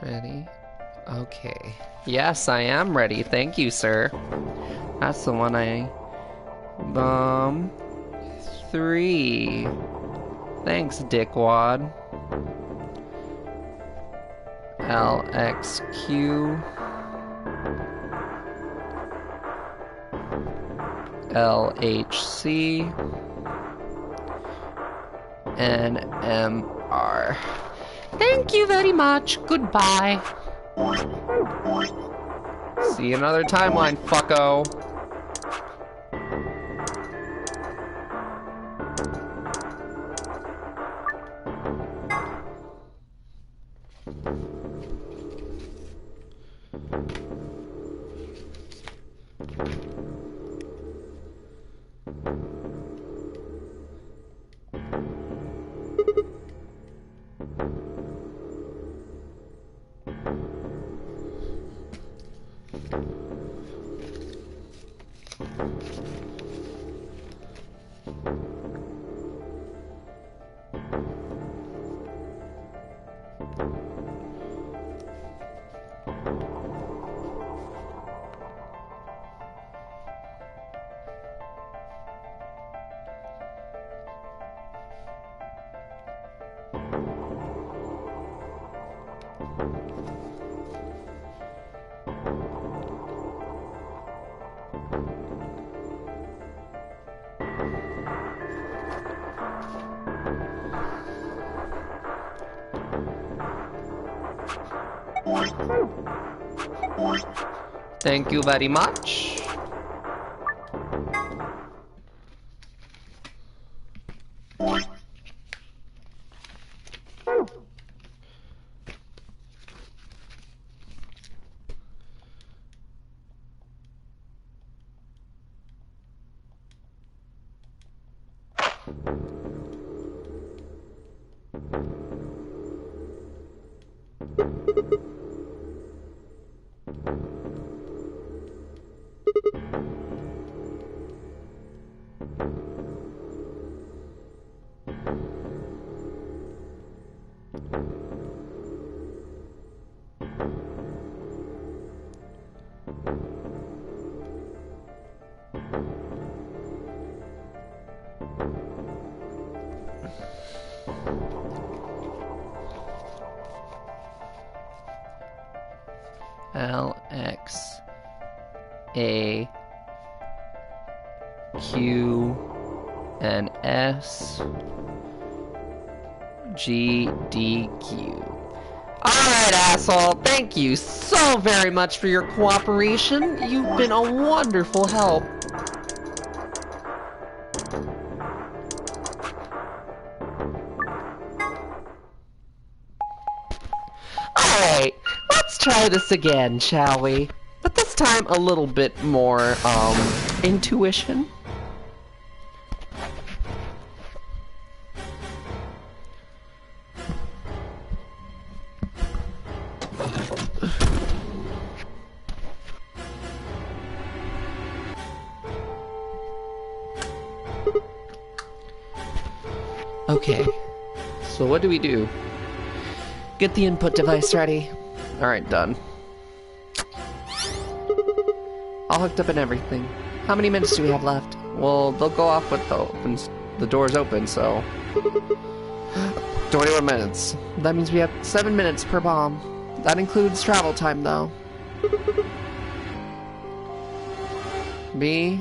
Ready? Okay. Yes, I am ready. Thank you, sir. That's the one I... 3. Thanks, dickwad. LXQ. LHC. NMR. Thank you very much. Goodbye. See you another timeline, fucko. Thank you very much. L X A Q and S G D Q. Alright, asshole, thank you so very much for your cooperation. You've been a wonderful help. Alright, let's try this again, shall we? But this time a little bit more, intuition. Okay, so what do we do? Get the input device ready. Alright, done. All hooked up and everything. How many minutes do we have left? Well, they'll go off with the doors open, so... 21 minutes. That means we have 7 minutes per bomb. That includes travel time, though. B.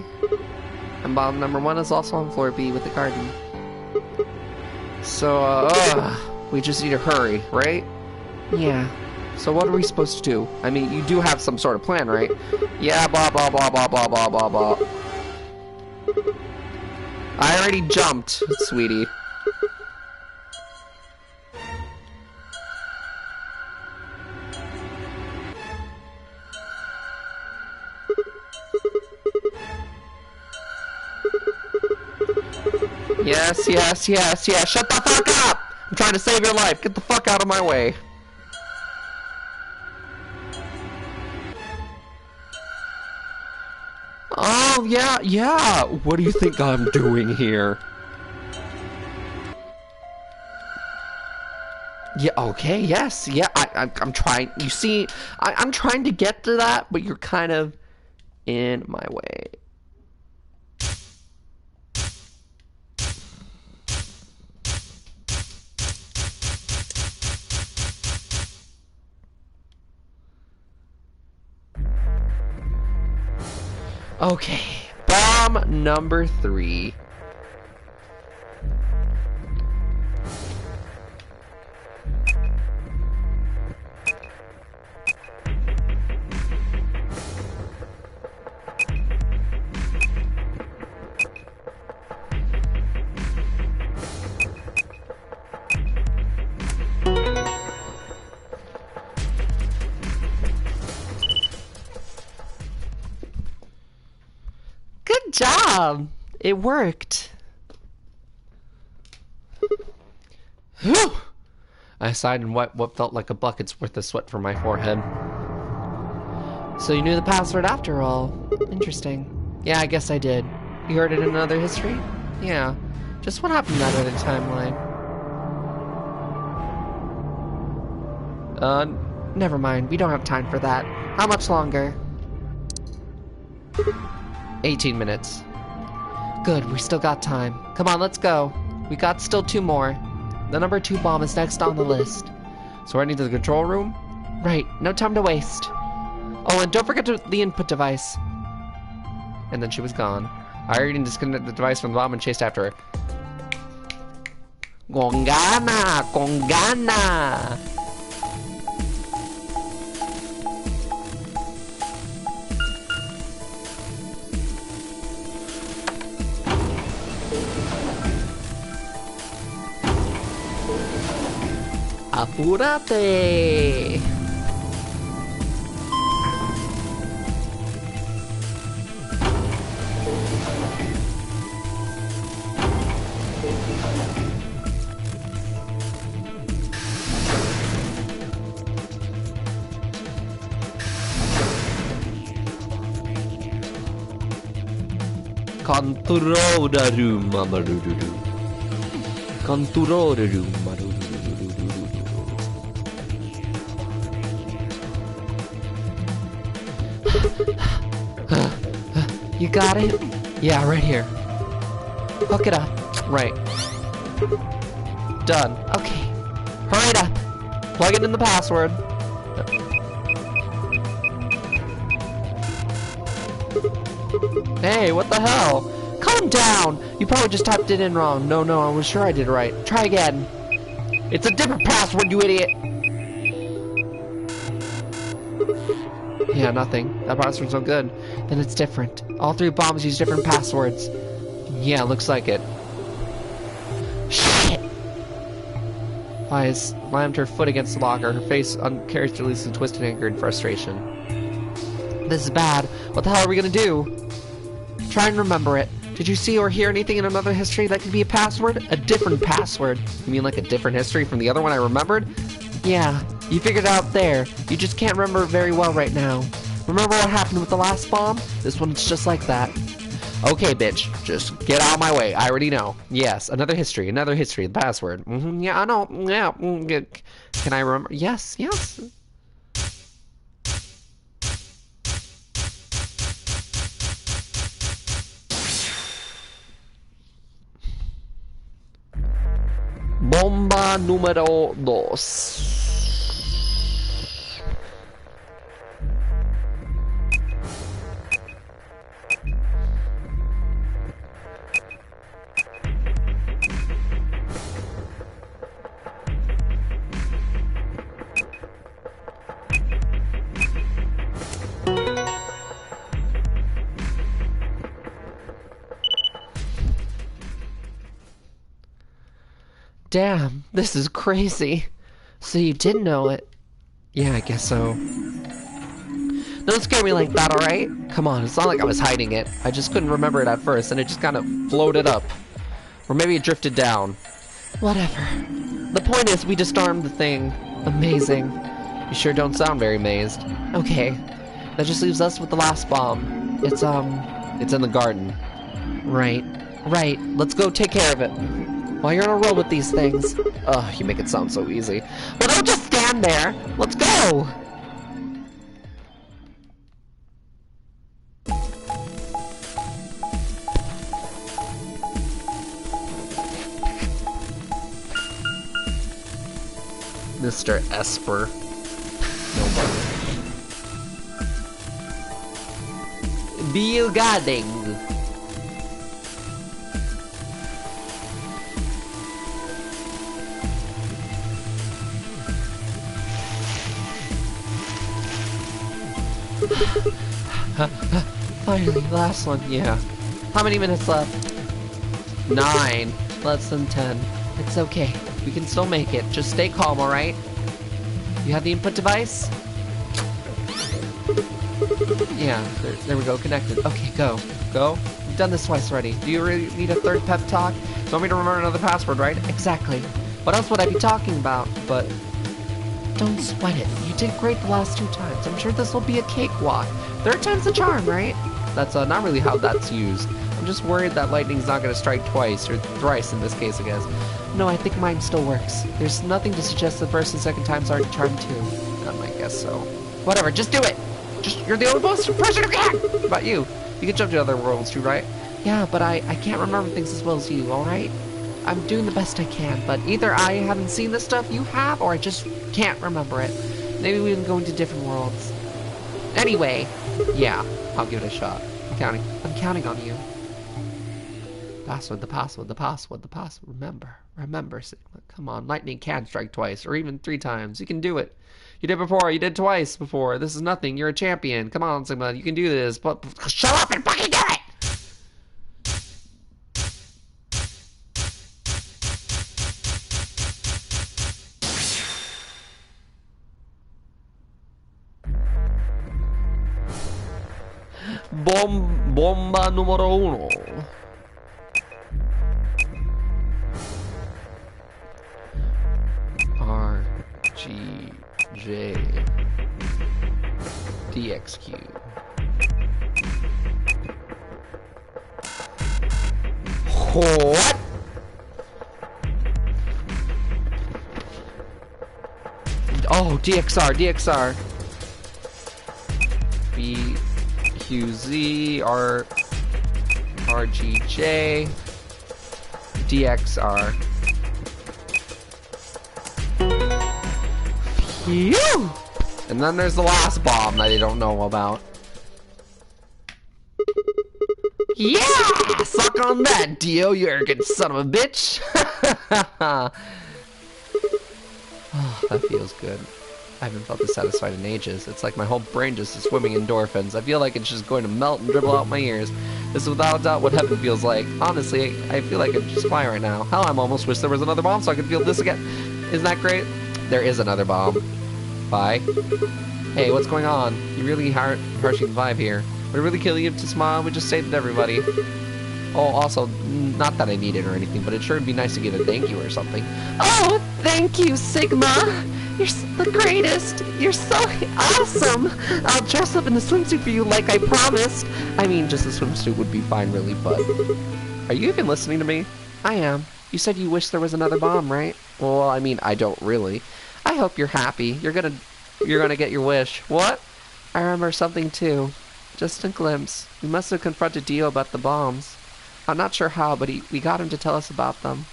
And bomb number 1 is also on floor B with the garden. So, we just need to hurry, right? Yeah. So what are we supposed to do? I mean, you do have some sort of plan, right? Yeah, blah, blah, blah, blah, blah, blah, blah, blah. I already jumped, sweetie. Yes, yes, yes, yes. Shut the fuck up! I'm trying to save your life. Get the fuck out of my way. Oh, yeah, yeah. What do you think I'm doing here? Yeah, okay, yes, yeah, I'm trying, you see, I'm trying to get to that, but you're kind of in my way. Okay, bomb number 3. Good job! It worked. Whew! I sighed and wiped what felt like a bucket's worth of sweat from my forehead. So you knew the password after all. Interesting. Yeah, I guess I did. You heard it in another history? Yeah. Just what happened in that other timeline? Never mind. We don't have time for that. How much longer? 18 minutes. Good, we still got time. Come on, let's go. We got still 2 more. The number 2 bomb is next on the list. So we're heading to the control room? Right, no time to waste. Oh, and don't forget the input device. And then she was gone. I already disconnected the device from the bomb and chased after her. Gongana! Gongana! Apúrate. Control-daru, mamaru-du-du. Control-daru, mamaru-du-du. You got it? Yeah, right here. Hook it up. Right. Done. Okay. Hurry it up. Plug it in the password. Hey, what the hell? Calm down! You probably just typed it in wrong. No, I was sure I did it right. Try again. It's a different password, you idiot! Yeah, nothing. That password's no good. Then it's different. All 3 bombs use different passwords. Yeah, looks like it. Shit! Wise slammed her foot against the locker, her face uncharacteristically twisted in anger and frustration. This is bad. What the hell are we gonna do? Try and remember it. Did you see or hear anything in another history that could be a password? A different password. You mean like a different history from the other one I remembered? Yeah, you figured it out there. You just can't remember it very well right now. Remember what happened with the last bomb? This one's just like that. Okay, bitch. Just get out of my way. I already know. Yes, another history, the password. Yeah, I know. Yeah. Can I remember? Yes, yes. Bomba número 2. Damn, this is crazy. So you did know it? Yeah, I guess so. Don't scare me like that, alright? Come on, it's not like I was hiding it. I just couldn't remember it at first, and it just kind of floated up. Or maybe it drifted down. Whatever. The point is, we disarmed the thing. Amazing. You sure don't sound very amazed. Okay. That just leaves us with the last bomb. It's in the garden. Right. Right. Let's go take care of it. While you're on a roll with these things. Ugh, you make it sound so easy. Well, don't just stand there. Let's go! Mr. Esper. Bill Gadding. Finally, last one, yeah. How many minutes left? 9. Less than 10. It's okay. We can still make it. Just stay calm, alright? You have the input device? Yeah, there we go, connected. Okay, go. Go. You've done this twice already. Do you really need a third pep talk? You want me to remember another password, right? Exactly. What else would I be talking about? But don't sweat it. You did great the last 2 times. I'm sure this will be a cakewalk. 3rd time's the charm, right? That's not really how that's used. I'm just worried that lightning's not going to strike twice, or thrice in this case, I guess. No, I think mine still works. There's nothing to suggest the 1st and 2nd times aren't charmed too. I guess so. Whatever, just do it! You're the only person who can! What about you? You can jump to other worlds too, right? Yeah, but I can't remember things as well as you, alright? I'm doing the best I can, but either I haven't seen the stuff you have, or I just can't remember it. Maybe we can go into different worlds. Anyway, yeah, I'll give it a shot. I'm counting on you. Password, the password. Remember, Sigma. Come on, lightning can strike twice, or even 3 times. You can do it. You did before, you did twice before. This is nothing, you're a champion. Come on, Sigma, you can do this. But shut up and fucking do it! Bomba número 1. R, G, J, DXQ. What? Oh, DXR. B, QZ, R, RGJ, DXR. Phew! And then there's the last bomb that I don't know about. Yeah! Suck on that, Dio, you arrogant son of a bitch! Oh, that feels good. I haven't felt this satisfied in ages. It's like my whole brain just is swimming in endorphins. I feel like it's just going to melt and dribble out my ears. This is without a doubt what heaven feels like. Honestly, I feel like I could just fly right now. Hell, I almost wish there was another bomb so I could feel this again. Isn't that great? There is another bomb. Bye. Hey, what's going on? You really harshing the vibe here. Would it really kill you to smile? We just saved everybody. Oh, also, not that I need it or anything, but it sure would be nice to give a thank you or something. Oh, thank you, Sigma. You're the greatest. You're so awesome. I'll dress up in the swimsuit for you like I promised. I mean, just a swimsuit would be fine, really, but... Are you even listening to me? I am. You said you wish there was another bomb, right? Well, I mean, I don't really. I hope you're happy. You're gonna get your wish. What? I remember something too. Just a glimpse. We must have confronted Dio about the bombs. I'm not sure how, but we got him to tell us about them.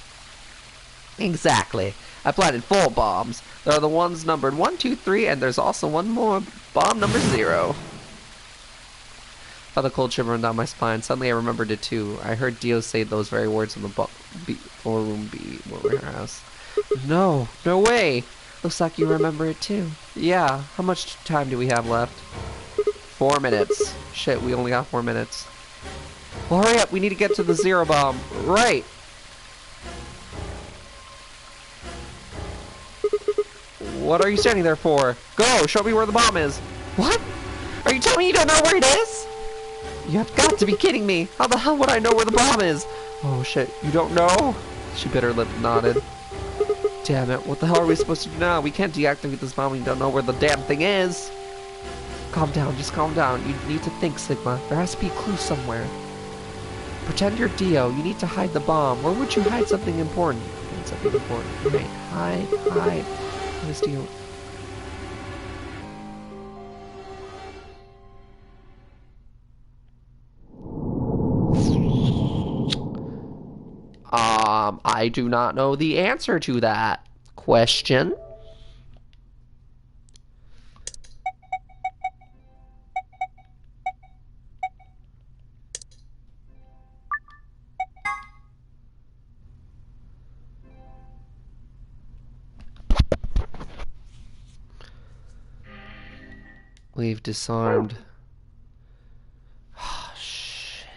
Exactly. I planted 4 bombs. There are the ones numbered 1, 2, 3, and there's also one more. Bomb number 0. Felt a cold shiver run down my spine. Suddenly I remembered it too. I heard Dio say those very words in the four-room warehouse. No way! Looks like you remember it too. Yeah, how much time do we have left? 4 minutes. Shit, we only got 4 minutes. Well, hurry up, we need to get to the 0 bomb. Right! What are you standing there for? Go, show me where the bomb is. What? Are you telling me you don't know where it is? You have got to be kidding me. How the hell would I know where the bomb is? Oh shit, you don't know? She bit her lip and nodded. Damn it, what the hell are we supposed to do now? We can't deactivate this bomb when you don't know where the damn thing is. Calm down, just calm down. You need to think, Sigma. There has to be a clue somewhere. Pretend you're Dio. You need to hide the bomb. Where would you hide something important? Something important. Right, hide. What is Dio? I do not know the answer to that question. We've disarmed. Oh, shit.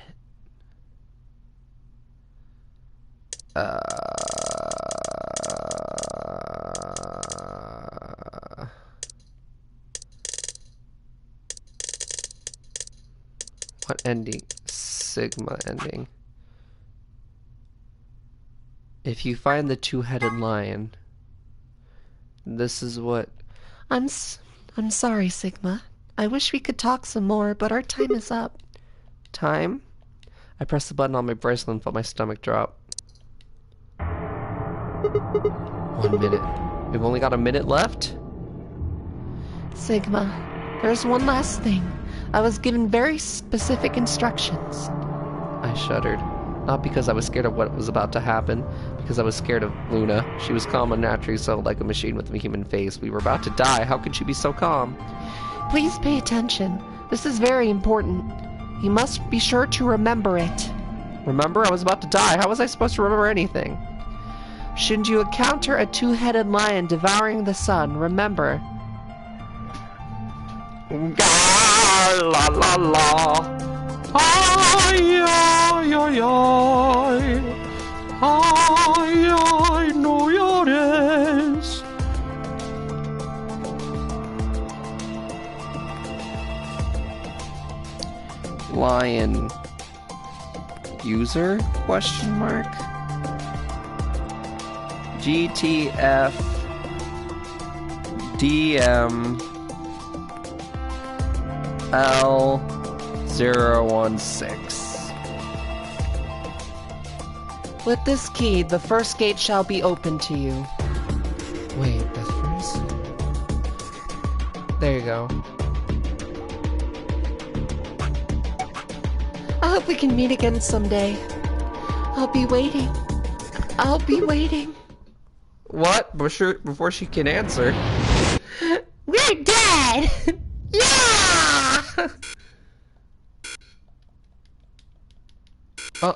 What ending? Sigma ending. If you find the two-headed lion, this is what... I'm sorry, Sigma. I wish we could talk some more, but our time is up. Time? I pressed the button on my bracelet and felt my stomach drop. 1 minute. We've only got a minute left? Sigma, there's one last thing. I was given very specific instructions. I shuddered. Not because I was scared of what was about to happen, because I was scared of Luna. She was calm and naturally so, like a machine with a human face. We were about to die. How could she be so calm? Please pay attention. This is very important. You must be sure to remember it. Remember? I was about to die. How was I supposed to remember anything? Should you encounter a two-headed lion devouring the sun, remember. La la la. Ay, ay, ay, ay. Ay, ay, no llores. Lion user question mark GTF DM L016. With this key, the first gate shall be open to you. Wait, the first? There you go. I hope we can meet again someday. I'll be waiting. I'll be waiting. What? Before she can answer. We're dead! Yeah! Oh.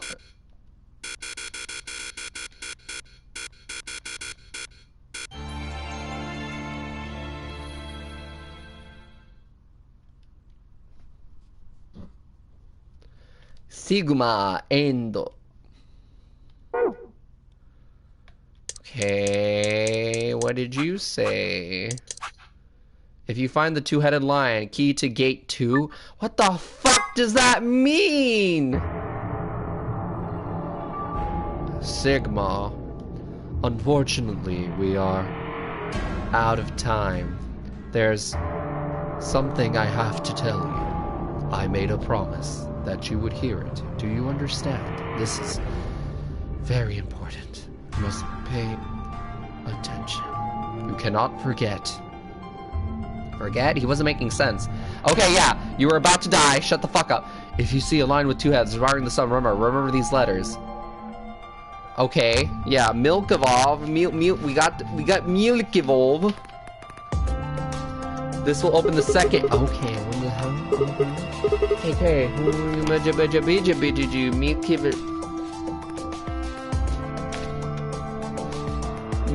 Sigma Endo. Okay, What did you say? If you find the two-headed lion, key to gate 2. What the fuck does that mean? Sigma. Unfortunately, we are out of time. There's something I have to tell you. I made a promise that you would hear it. Do you understand? This is very important. You must pay attention. You cannot forget. Forget? He wasn't making sense. Okay, yeah, you were about to die. Shut the fuck up. If you see a line with two heads surviving the sun, remember these letters. Okay, yeah, milk evolve. We got milk evolve. This will open the second. Okay, what the hell? Okay.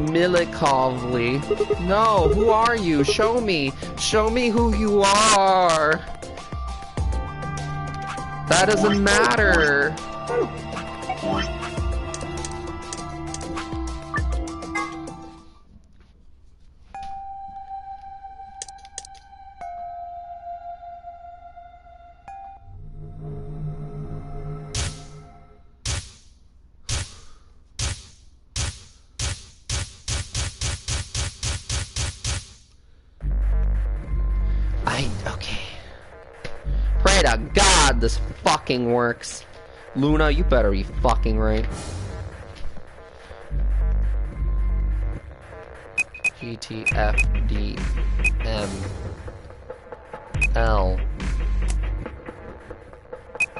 Milikovly. No, who are you? Show me. Show me who you are. That doesn't matter. Okay. Pray to God this fucking works. Luna, you better be fucking right. GTFDML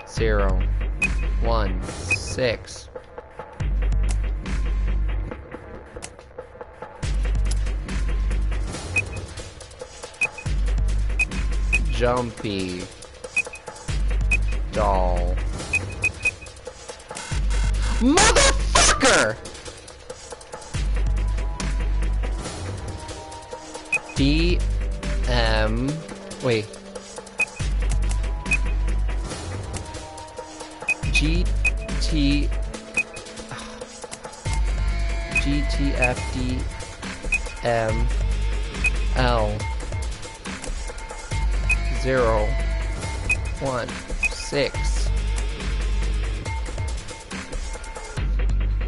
016. Jumpy doll. Motherfucker! Wait. GTFDML 016.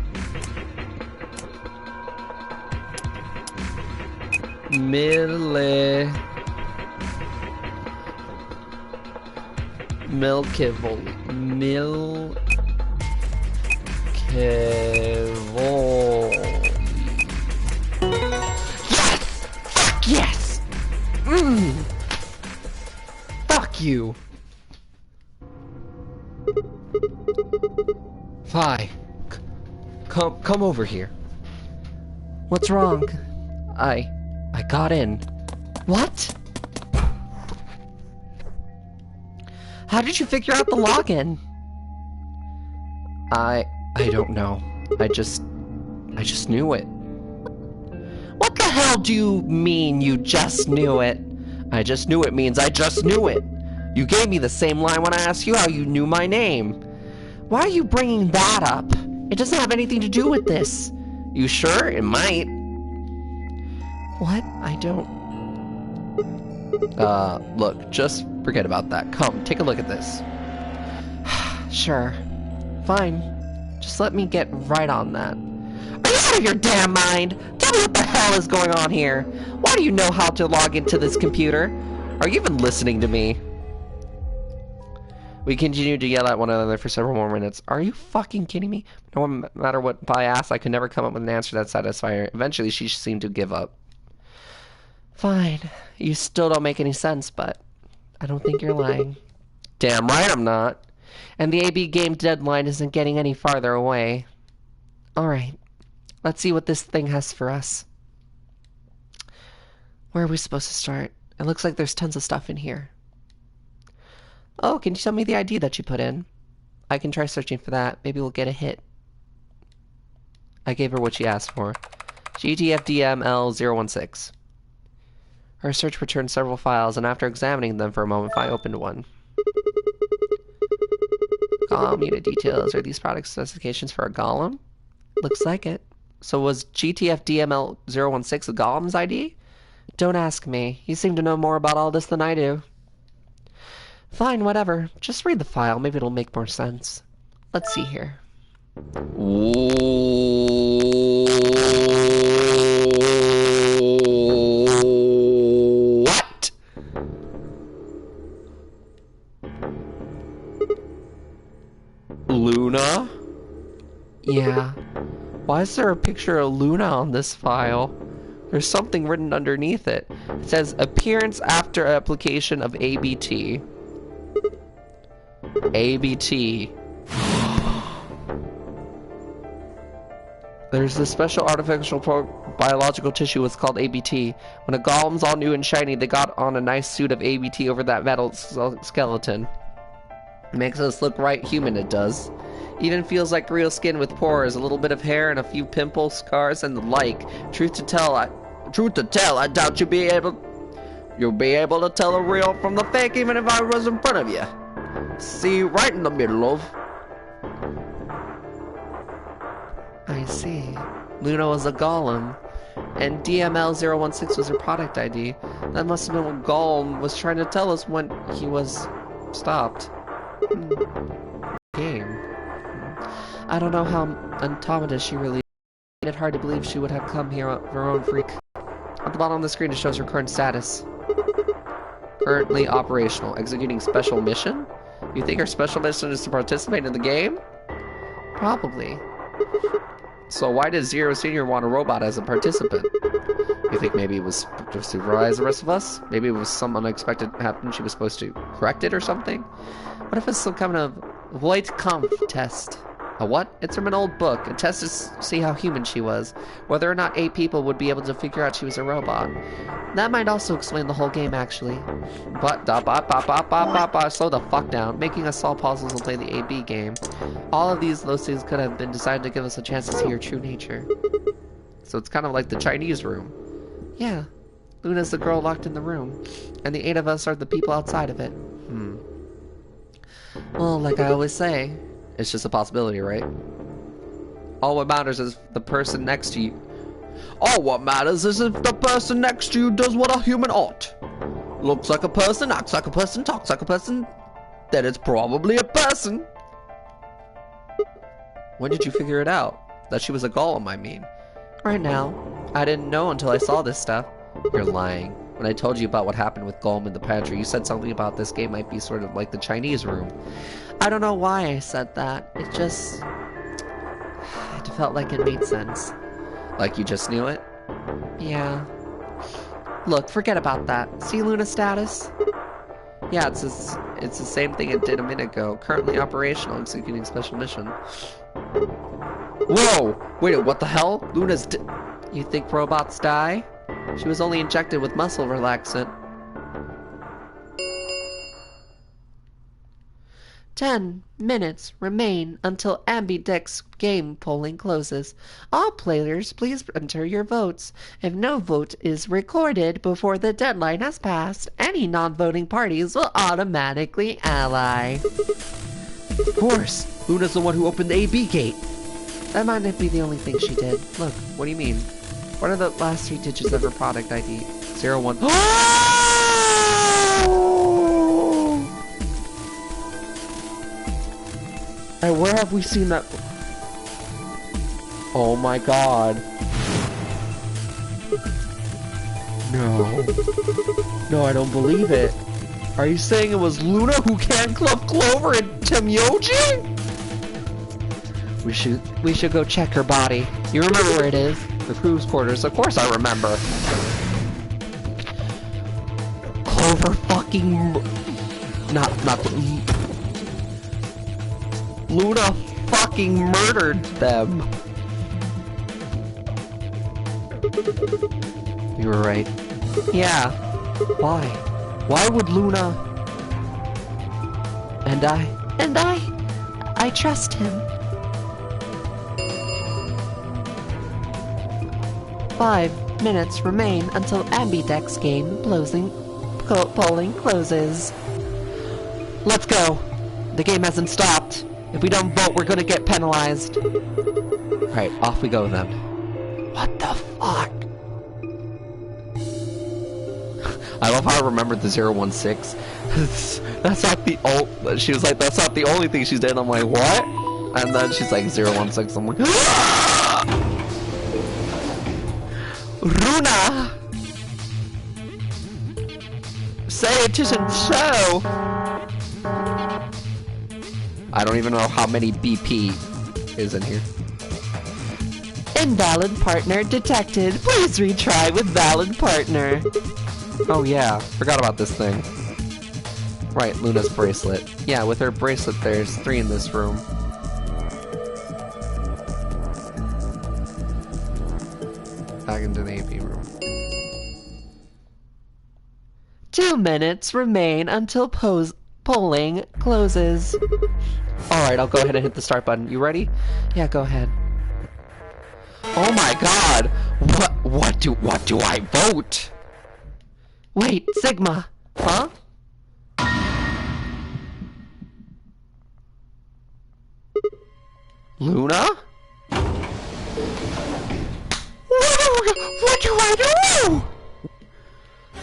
Yes! Fuck yes! Fuck you! Fi, come over here. What's wrong? I got in. What? How did you figure out the login? I don't know. I just knew it. What the hell do you mean you just knew it? I just knew it means I just knew it. You gave me the same line when I asked you how you knew my name. Why are you bringing that up? It doesn't have anything to do with this. You sure? It might. What? I don't... Look, just forget about that. Come, take a look at this. Sure. Fine. Just let me get right on that. Are you out of your damn mind? Tell me what the hell is going on here. Why do you know how to log into this computer? Are you even listening to me? We continued to yell at one another for several more minutes. Are you fucking kidding me? No matter what I asked, I could never come up with an answer that satisfied her. Eventually, she seemed to give up. Fine. You still don't make any sense, but I don't think you're lying. Damn right I'm not. And the AB game deadline isn't getting any farther away. Alright. Let's see what this thing has for us. Where are we supposed to start? It looks like there's tons of stuff in here. Oh, can you tell me the ID that you put in? I can try searching for that. Maybe we'll get a hit. I gave her what she asked for. GTFDML016. Her search returned several files, and after examining them for a moment, I opened one. Golem unit details. Are these product specifications for a golem? Looks like it. So was GTF DML016 a Golem's ID? Don't ask me. You seem to know more about all this than I do. Fine, whatever. Just read the file. Maybe it'll make more sense. Let's see here. What? Luna? Yeah. Why is there a picture of Luna on this file? There's something written underneath it. It says, appearance after application of ABT. ABT. There's this special artificial biological tissue, it's called ABT. When a golem's all new and shiny, they got on a nice suit of ABT over that metal skeleton. It makes us look right human, it does. Even feels like real skin with pores, a little bit of hair, and a few pimples, scars, and the like. Truth to tell, I doubt you'll be able to tell the real from the fake, even if I was in front of you. See, right in the middle of. I see. Luna was a golem, and DML016 was her product ID. That must have been what Golem was trying to tell us when he was stopped. Game. I don't know how automata she really is. It's hard to believe she would have come here of her own freak. At the bottom of the screen, it shows her current status. Currently operational. Executing special mission? You think her special mission is to participate in the game? Probably. So why does Zero Senior want a robot as a participant? You think maybe it was to supervise the rest of us? Maybe it was some unexpected happened, she was supposed to correct it or something? What if it's some kind of Voight-Kampf test? A what? It's from an old book. A test to see how human she was. Whether or not 8 people would be able to figure out she was a robot. That might also explain the whole game, actually. But, slow the fuck down. Making us solve puzzles and play the AB game. All of those things could have been designed to give us a chance to see her true nature. So it's kind of like the Chinese room. Yeah. Luna's the girl locked in the room. And the 8 of us are the people outside of it. Well, like I always say, it's just a possibility, right? All what matters is the person next to you. All what matters is if the person next to you does what a human ought. Looks like a person, acts like a person, talks like a person, then it's probably a person. When did you figure it out? That she was a golem, I mean. Right now. I didn't know until I saw this stuff. You're lying. When I told you about what happened with Golem in the pantry, you said something about this game might be sort of like the Chinese room. I don't know why I said that. It felt like it made sense. Like you just knew it? Yeah. Look, forget about that. See Luna's status? Yeah, it's the same thing it did a minute ago. Currently operational, executing special mission. Whoa! Wait, what the hell? Luna's You think robots die? She was only injected with muscle relaxant. 10 minutes remain until Ambidex game polling closes. All players, please enter your votes. If no vote is recorded before the deadline has passed, any non-voting parties will automatically ally. Of course! Luna's the one who opened the AB gate! That might not be the only thing she did. Look, What do you mean? what are the last 3 digits of her product ID? 01. Hey, where have we seen that? Oh my god. No. No, I don't believe it. Are you saying it was Luna who canned Club Clover and Temyoji? we should go check her body. You remember where it is? The crew's quarters, of course I remember. Clover fucking... Not Luna fucking murdered them. You were right. Yeah. Why? Why would Luna... And I trust him. 5 minutes remain until Ambidex game polling closes. Let's go. The game hasn't stopped. If we don't vote, we're gonna get penalized. Alright, off we go then. What the fuck? I love how I remembered the 016. That's not the she was like, that's not the only thing she's did. I'm like, what? And then she's like, 016. I'm like, ah! Runa! Say it isn't so! I don't even know how many BP is in here. Invalid partner detected. Please retry with valid partner. Oh yeah, forgot about this thing. Right, Luna's bracelet. Yeah, with her bracelet there's 3 in this room. Back into the AP room. 2 minutes remain until polling closes. Alright, I'll go ahead and hit the start button. You ready? Yeah, go ahead. Oh my god! What do I vote? Wait, Sigma. Huh? Luna? What do I do?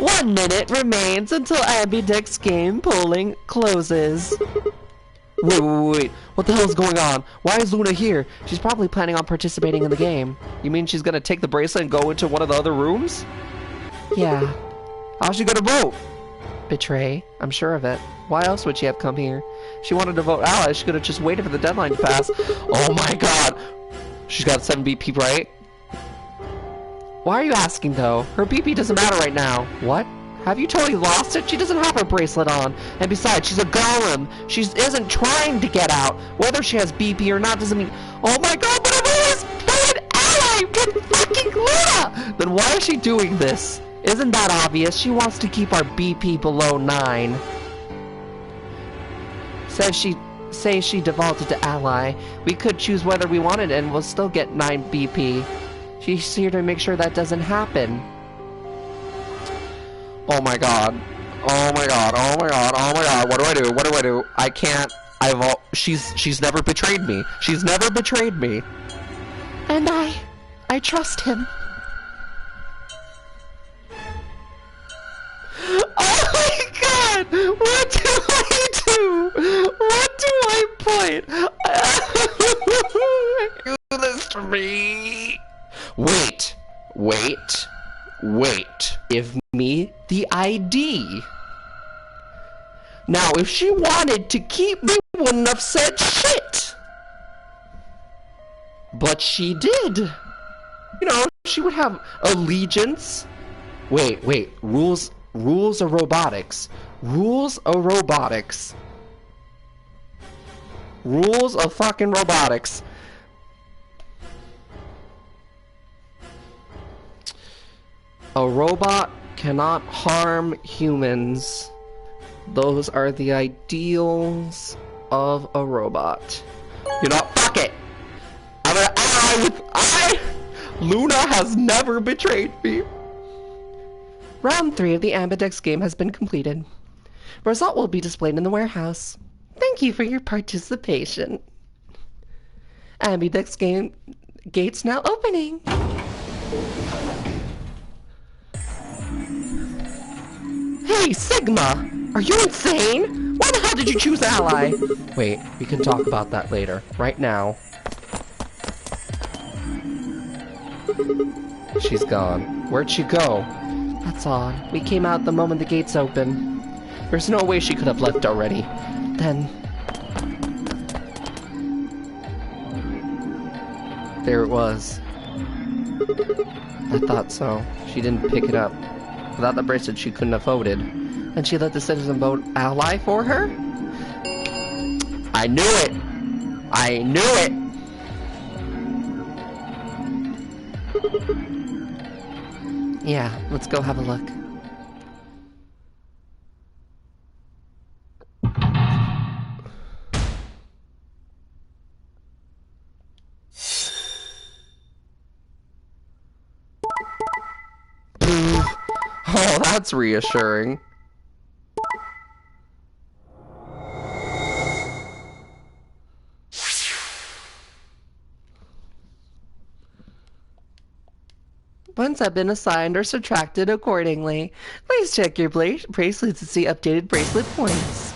1 minute remains until Ambidex game polling closes. Wait. What the hell is going on? Why is Luna here? She's probably planning on participating in the game. You mean she's gonna take the bracelet and go into one of the other rooms? Yeah. How's she gonna vote? Betray. I'm sure of it. Why else would she have come here? She wanted to vote ally. She could have just waited for the deadline to pass. Oh my god! She's got 7 BP, right? Why are you asking, though? Her BP doesn't matter right now. What? Have you totally lost it? She doesn't have her bracelet on. And besides, she's a golem. She isn't trying to get out. Whether she has BP or not doesn't mean... Oh my god, but I've always voted ally with fucking Luna! Then why is she doing this? Isn't that obvious? She wants to keep our BP below 9. Say she defaulted to ally. We could choose whether we wanted it and we'll still get 9 BP. She's here to make sure that doesn't happen. Oh my god. Oh my god. Oh my god. Oh my god. What do I do? What do I do? I can't. She's never betrayed me. She's never betrayed me. And I trust him. Oh my god! What do I do? What do I point? Do this to me. Wait. Give me the ID. Now, if she wanted to keep me, wouldn't have said shit. But she did. You know, she would have allegiance. Wait. Rules of robotics. Rules of robotics. Rules of fucking robotics. A robot cannot harm humans. Those are the ideals of a robot. You know, fuck it. I'm gonna ally with Luna has never betrayed me. Round 3 of the Ambidex game has been completed. Result will be displayed in the warehouse. Thank you for your participation. Ambidex game gates now opening. Hey, Sigma! Are you insane? Why the hell did you choose ally? Wait, we can talk about that later. Right now. She's gone. Where'd she go? That's odd. We came out the moment the gates open. There's no way she could have left already. Then... There it was. I thought so. She didn't pick it up. Without the bracelet, she couldn't have voted. And she let the citizen vote ally for her? I knew it! I knew it! Yeah, let's go have a look. Oh, that's reassuring. Points have been assigned or subtracted accordingly. Please check your bracelets to see updated bracelet points.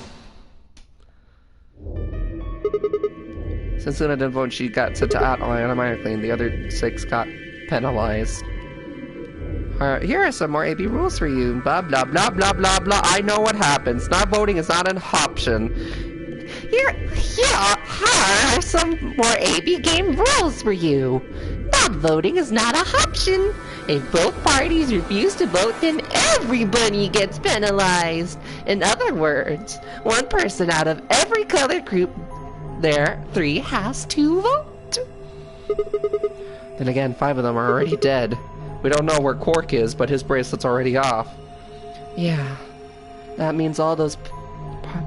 Since Luna didn't vote, she got sent to outline automatically, and the other 6 got penalized. Alright, here are some more AB rules for you. Blah, blah, blah, blah, blah, blah. I know what happens. Not voting is not an option. Here are some more AB game rules for you. Not voting is not an option. If both parties refuse to vote, then everybody gets penalized. In other words, one person out of every color group there 3 has to vote. Then again, 5 of them are already dead. We don't know where Quark is, but his bracelet's already off. Yeah, that means all those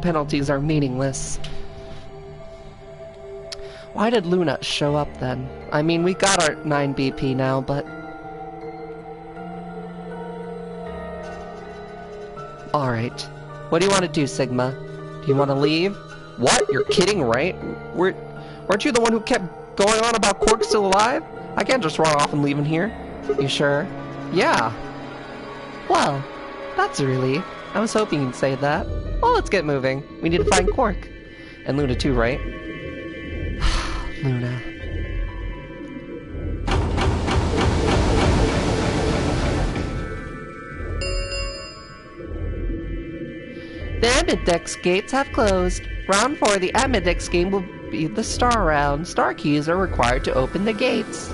penalties are meaningless. Why did Luna show up then? I mean, we got our 9 BP now, but... Alright. What do you want to do, Sigma? Do you want to leave? What? You're kidding, right? Weren't you the one who kept going on about Quark still alive? I can't just run off and leave him here. You sure? Yeah. Well, that's a relief. I was hoping you'd say that. Well, let's get moving. We need to find Quark. And Luna too, right? Luna. The Amidex gates have closed. Round 4, the Amidex game will be the star round. Star keys are required to open the gates.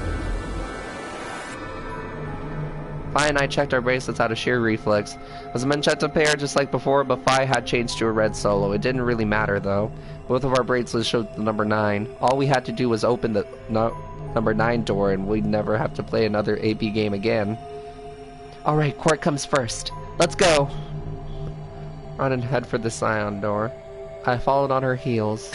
Fi and I checked our bracelets out of sheer reflex. It was a magenta pair just like before, but Fi had changed to a red solo. It didn't really matter though. Both of our bracelets showed the number 9. All we had to do was open the number 9 door and we'd never have to play another AB game again. Alright, Quark comes first. Let's go! Run and head for the Scion door. I followed on her heels.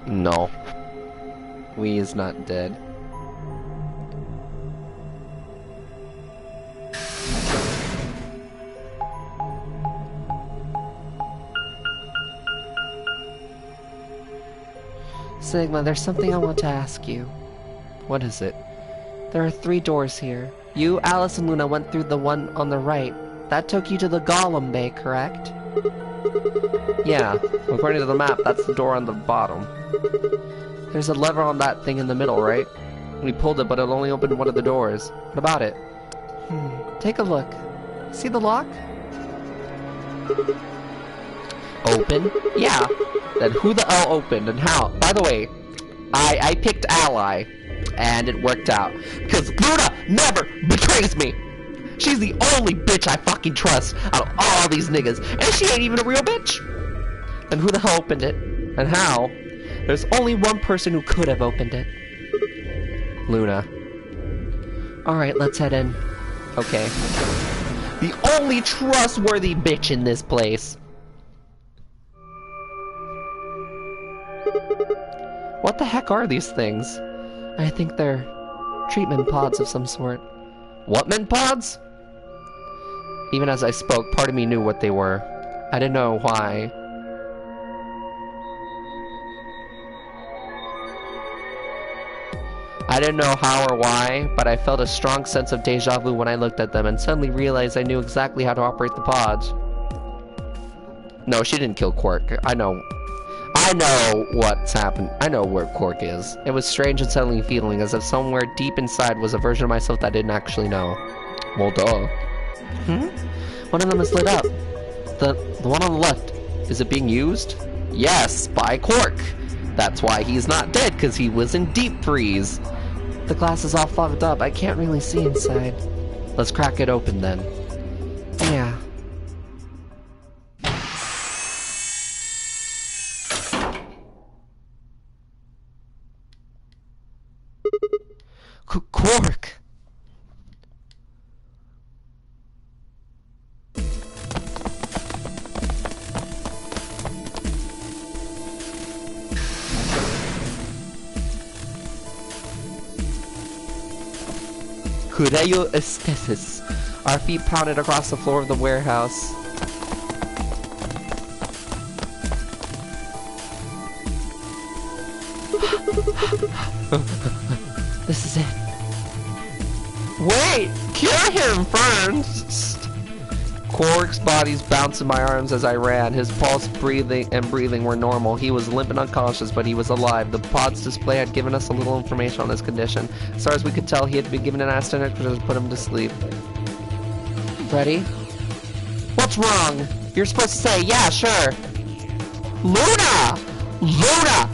No. We is not dead. Sigma, there's something I want to ask you. What is it? There are 3 doors here. You, Alice, and Luna went through the one on the right. That took you to the Golem Bay, correct? Yeah, according to the map, that's the door on the bottom. There's a lever on that thing in the middle, right? We pulled it, but it only opened one of the doors. What about it? Take a look. See the lock? Open? Yeah. Then who the hell opened and how? By the way, I picked Ally, and it worked out. Because Luna never betrays me! She's the only bitch I fucking trust out of all these niggas, and she ain't even a real bitch! Then who the hell opened it? And how? There's only one person who could have opened it. Luna. Alright, let's head in. Okay. The only trustworthy bitch in this place. What the heck are these things? I think they're treatment pods of some sort. What meant pods? Even as I spoke, part of me knew what they were. I didn't know why. I didn't know how or why, but I felt a strong sense of deja vu when I looked at them and suddenly realized I knew exactly how to operate the pods. No, she didn't kill Quark. I know what's happened. I know where Quark is. It was strange and suddenly feeling as if somewhere deep inside was a version of myself that I didn't actually know. Well, duh. One of them is lit up. The one on the left. Is it being used? Yes, by Quark. That's why he's not dead, because he was in deep freeze. The glass is all fogged up. I can't really see inside. Let's crack it open then. Yeah. Quark! Cureo estesis. Our feet pounded across the floor of the warehouse. This is it. Wait! Cure him first! Quark's body's bounced in my arms as I ran. His pulse, breathing were normal. He was limp and unconscious, but he was alive. The pod's display had given us a little information on his condition. As far as we could tell, he had been given an anesthetic to put him to sleep. Ready? What's wrong? You're supposed to say, yeah, sure. Luna! Luna!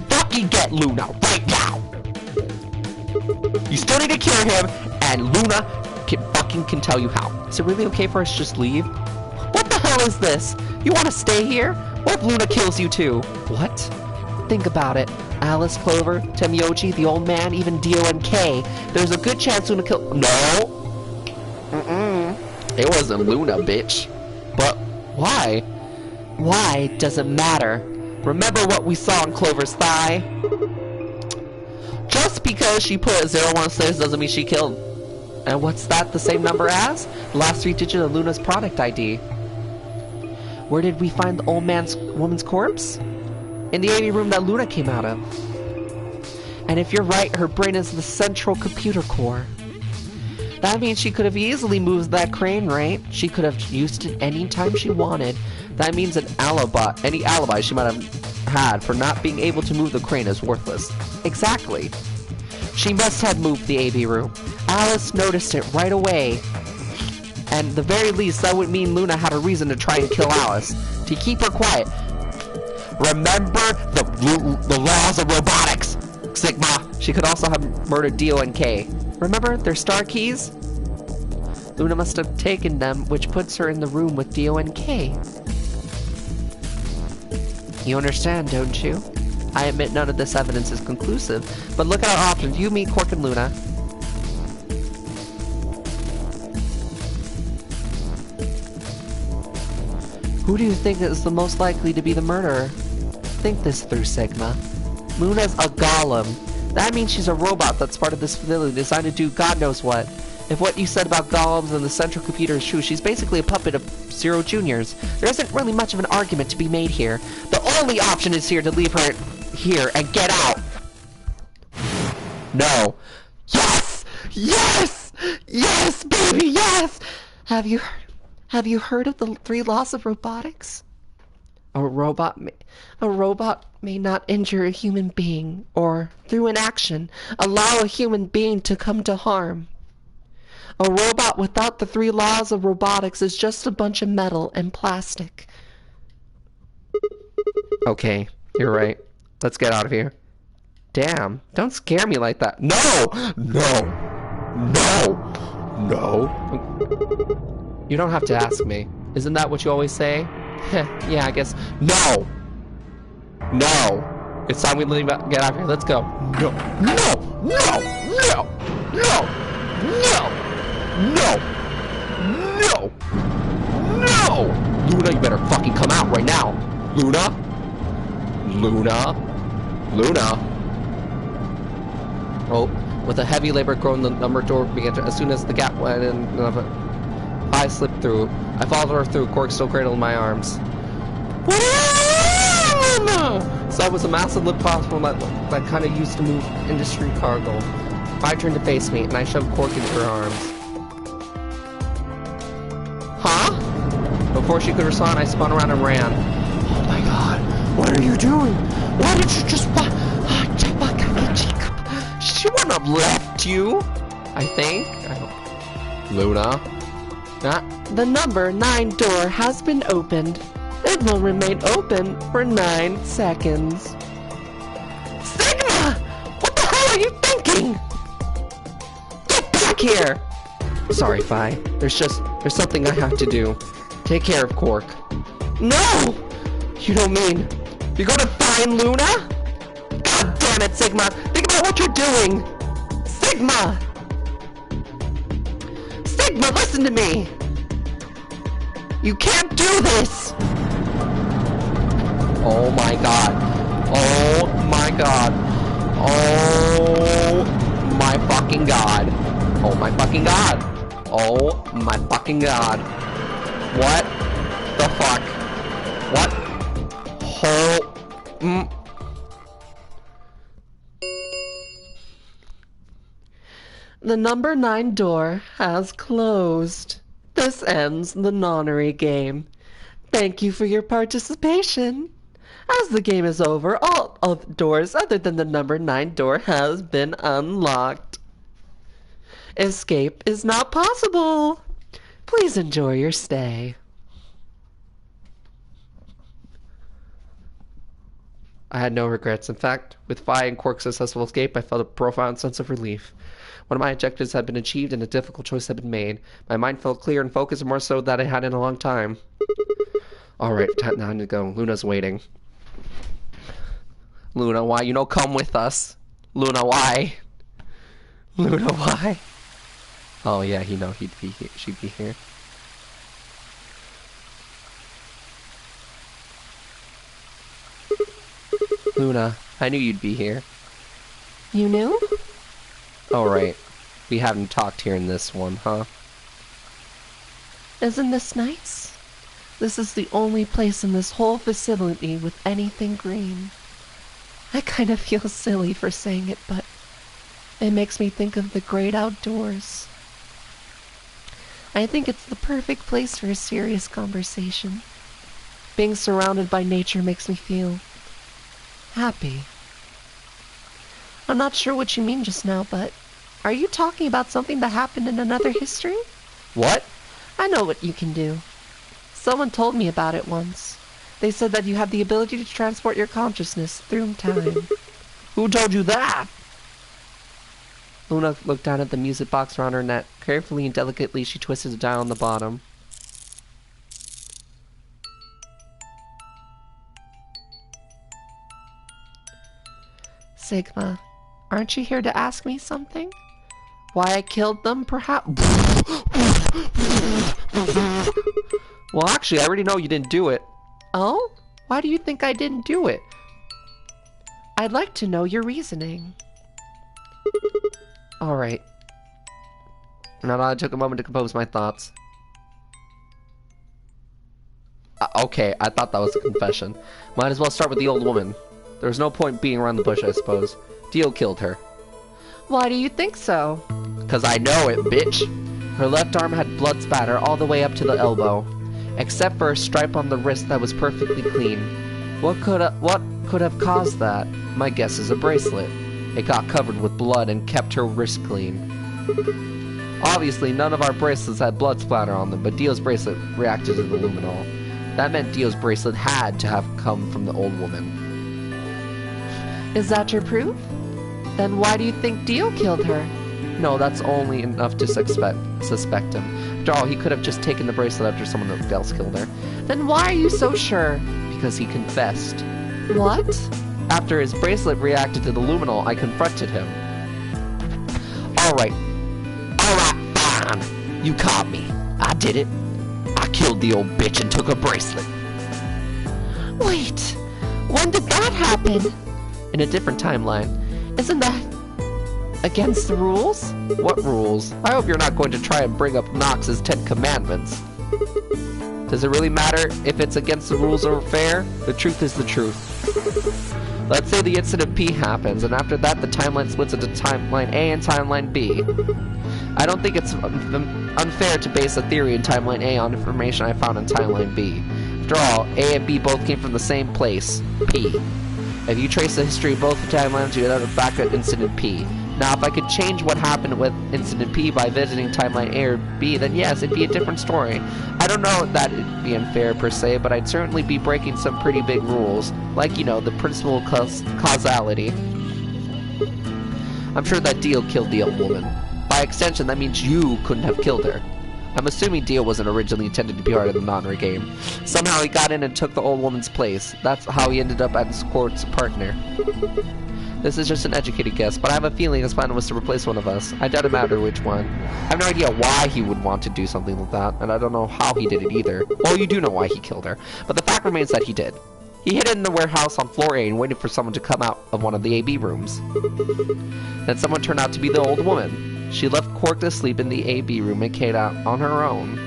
Fucking get Luna right now! You still need to cure him, and Luna can tell you how. Is it really okay for us to just leave? What the hell is this? You want to stay here? What if Luna kills you too? What? Think about it. Alice, Clover, Temiochi, the old man, even Dio and Kay. There's a good chance Luna kill— No! It wasn't Luna, bitch. But why? Why doesn't matter. Remember what we saw on Clover's thigh? Just because she put 016 doesn't mean she killed. And what's that the same number as? The last 3 digits of Luna's product ID. Where did we find the old woman's corpse? In the AV room that Luna came out of. And if you're right, her brain is the central computer core. That means she could have easily moved that crane, right? She could have used it any time she wanted. That means any alibi she might have had for not being able to move the crane is worthless. Exactly. She must have moved the AV room. Alice noticed it right away. And at the very least, that would mean Luna had a reason to try and kill Alice. To keep her quiet. Remember the laws of robotics, Sigma. She could also have murdered Dio and Kay. Remember their star keys? Luna must have taken them, which puts her in the room with Dio and Kay. You understand, don't you? I admit none of this evidence is conclusive, but look at our options. You, me, Quark, and Luna. Who do you think is the most likely to be the murderer? Think this through, Sigma. Luna's a golem. That means she's a robot that's part of this facility designed to do God knows what. If what you said about golems and the central computer is true, she's basically a puppet of Zero Junior's. There isn't really much of an argument to be made here. The only option is here to leave her here and get out. No. Yes! Yes! Yes, baby, yes! Have you heard of the 3 laws of robotics? A robot may not injure a human being, or, through inaction, allow a human being to come to harm. A robot without the 3 laws of robotics is just a bunch of metal and plastic. Okay, you're right. Let's get out of here. Damn, don't scare me like that. No! No! No! No! You don't have to ask me. Isn't that what you always say? Yeah, I guess. No! No! It's time we get out of here. Let's go. No! No! No! No! No! No! No! No! No! Luna, you better fucking come out right now. Luna? Luna? Luna? Oh, with a heavy labor groan, the number door began to, as soon as the gap went in, I slipped through. I followed her through, Quark still cradled in my arms. So I was a massive lip platform that kind of used to move industry cargo. I turned to face me, and I shoved Quark into her arms. Huh? Before she could respond, I spun around and ran. Oh my god, what are you doing? Why did you just... She wouldn't have left you, I think. Luna? The number 9 door has been opened. It will remain open for 9 seconds. are you thinking? Get back here! Sorry, Fi. There's something I have to do. Take care of Quark. No! You don't mean you're gonna find Luna? God damn it, Sigma! Think about what you're doing! Sigma! Sigma, listen to me! You can't do this! Oh my god. Oh my god. Oh my fucking god. Oh my fucking god. Oh my fucking god. What the fuck? What? The number 9 door has closed. This ends the nonnery game. Thank you for your participation. As the game is over, all of doors other than the number 9 door has been unlocked. Escape is not possible. Please enjoy your stay. I had no regrets. In fact, with Fi and Quark's successful escape, I felt a profound sense of relief. One of my objectives had been achieved and a difficult choice had been made. My mind felt clear and focused, more so than I had in a long time. Alright, time to go. Luna's waiting. Luna, why you no come with us? Luna, why? Luna, why? Oh yeah, he know she'd be here. Luna, I knew you'd be here. You knew? Oh right, we haven't talked here in this one, huh? Isn't this nice? This is the only place in this whole facility with anything green. I kind of feel silly for saying it, but it makes me think of the great outdoors. I think it's the perfect place for a serious conversation. Being surrounded by nature makes me feel happy. I'm not sure what you mean just now, but are you talking about something that happened in another history? What? I know what you can do. Someone told me about it once. They said that you have the ability to transport your consciousness through time. Who told you that? Luna looked down at the music box around her neck. Carefully and delicately, she twisted the dial on the bottom. Sigma, aren't you here to ask me something? Why I killed them, perhaps? Well, actually, I already know you didn't do it. Oh? Why do you think I didn't do it? I'd like to know your reasoning. Alright. Now I took a moment to compose my thoughts. Okay, I thought that was a confession. Might as well start with the old woman. There was no point beating around the bush, I suppose. Dio killed her. Why do you think so? 'Cause I know it, bitch! Her left arm had blood spatter all the way up to the elbow, except for a stripe on the wrist that was perfectly clean. What could have caused that? My guess is a bracelet. It got covered with blood and kept her wrist clean. Obviously, none of our bracelets had blood splatter on them, but Dio's bracelet reacted to the luminol. That meant Dio's bracelet had to have come from the old woman. Is that your proof? Then why do you think Dio killed her? No, that's only enough to suspect him. After all, he could have just taken the bracelet after someone else killed her. Then why are you so sure? Because he confessed. What? After his bracelet reacted to the luminol, I confronted him. Alright, fine. You caught me. I did it. I killed the old bitch and took her bracelet. Wait, when did that happen? In a different timeline. Isn't that against the rules? What rules? I hope you're not going to try and bring up Nox's 10 Commandments. Does it really matter if it's against the rules or fair? The truth is the truth. Let's say the incident P happens, and after that the timeline splits into timeline A and timeline B. I don't think it's unfair to base a theory in timeline A on information I found in timeline B. After all, A and B both came from the same place, P. If you trace the history of both timelines, you end up back at incident P. Now, if I could change what happened with incident P by visiting timeline A or B, then yes, it'd be a different story. I don't know that it'd be unfair per se, but I'd certainly be breaking some pretty big rules, like, you know, the principle of causality. I'm sure that Dio killed the old woman. By extension, that means you couldn't have killed her. I'm assuming Dio wasn't originally intended to be part of the Nonra game. Somehow he got in and took the old woman's place. That's how he ended up as Court's partner. This is just an educated guess, but I have a feeling his plan was to replace one of us. I doubt it mattered which one. I have no idea why he would want to do something like that, and I don't know how he did it either. Well, you do know why he killed her, but the fact remains that he did. He hid in the warehouse on floor A and waited for someone to come out of one of the AB rooms. Then someone turned out to be the old woman. She left Quark to sleep in the AB room and Kate out on her own.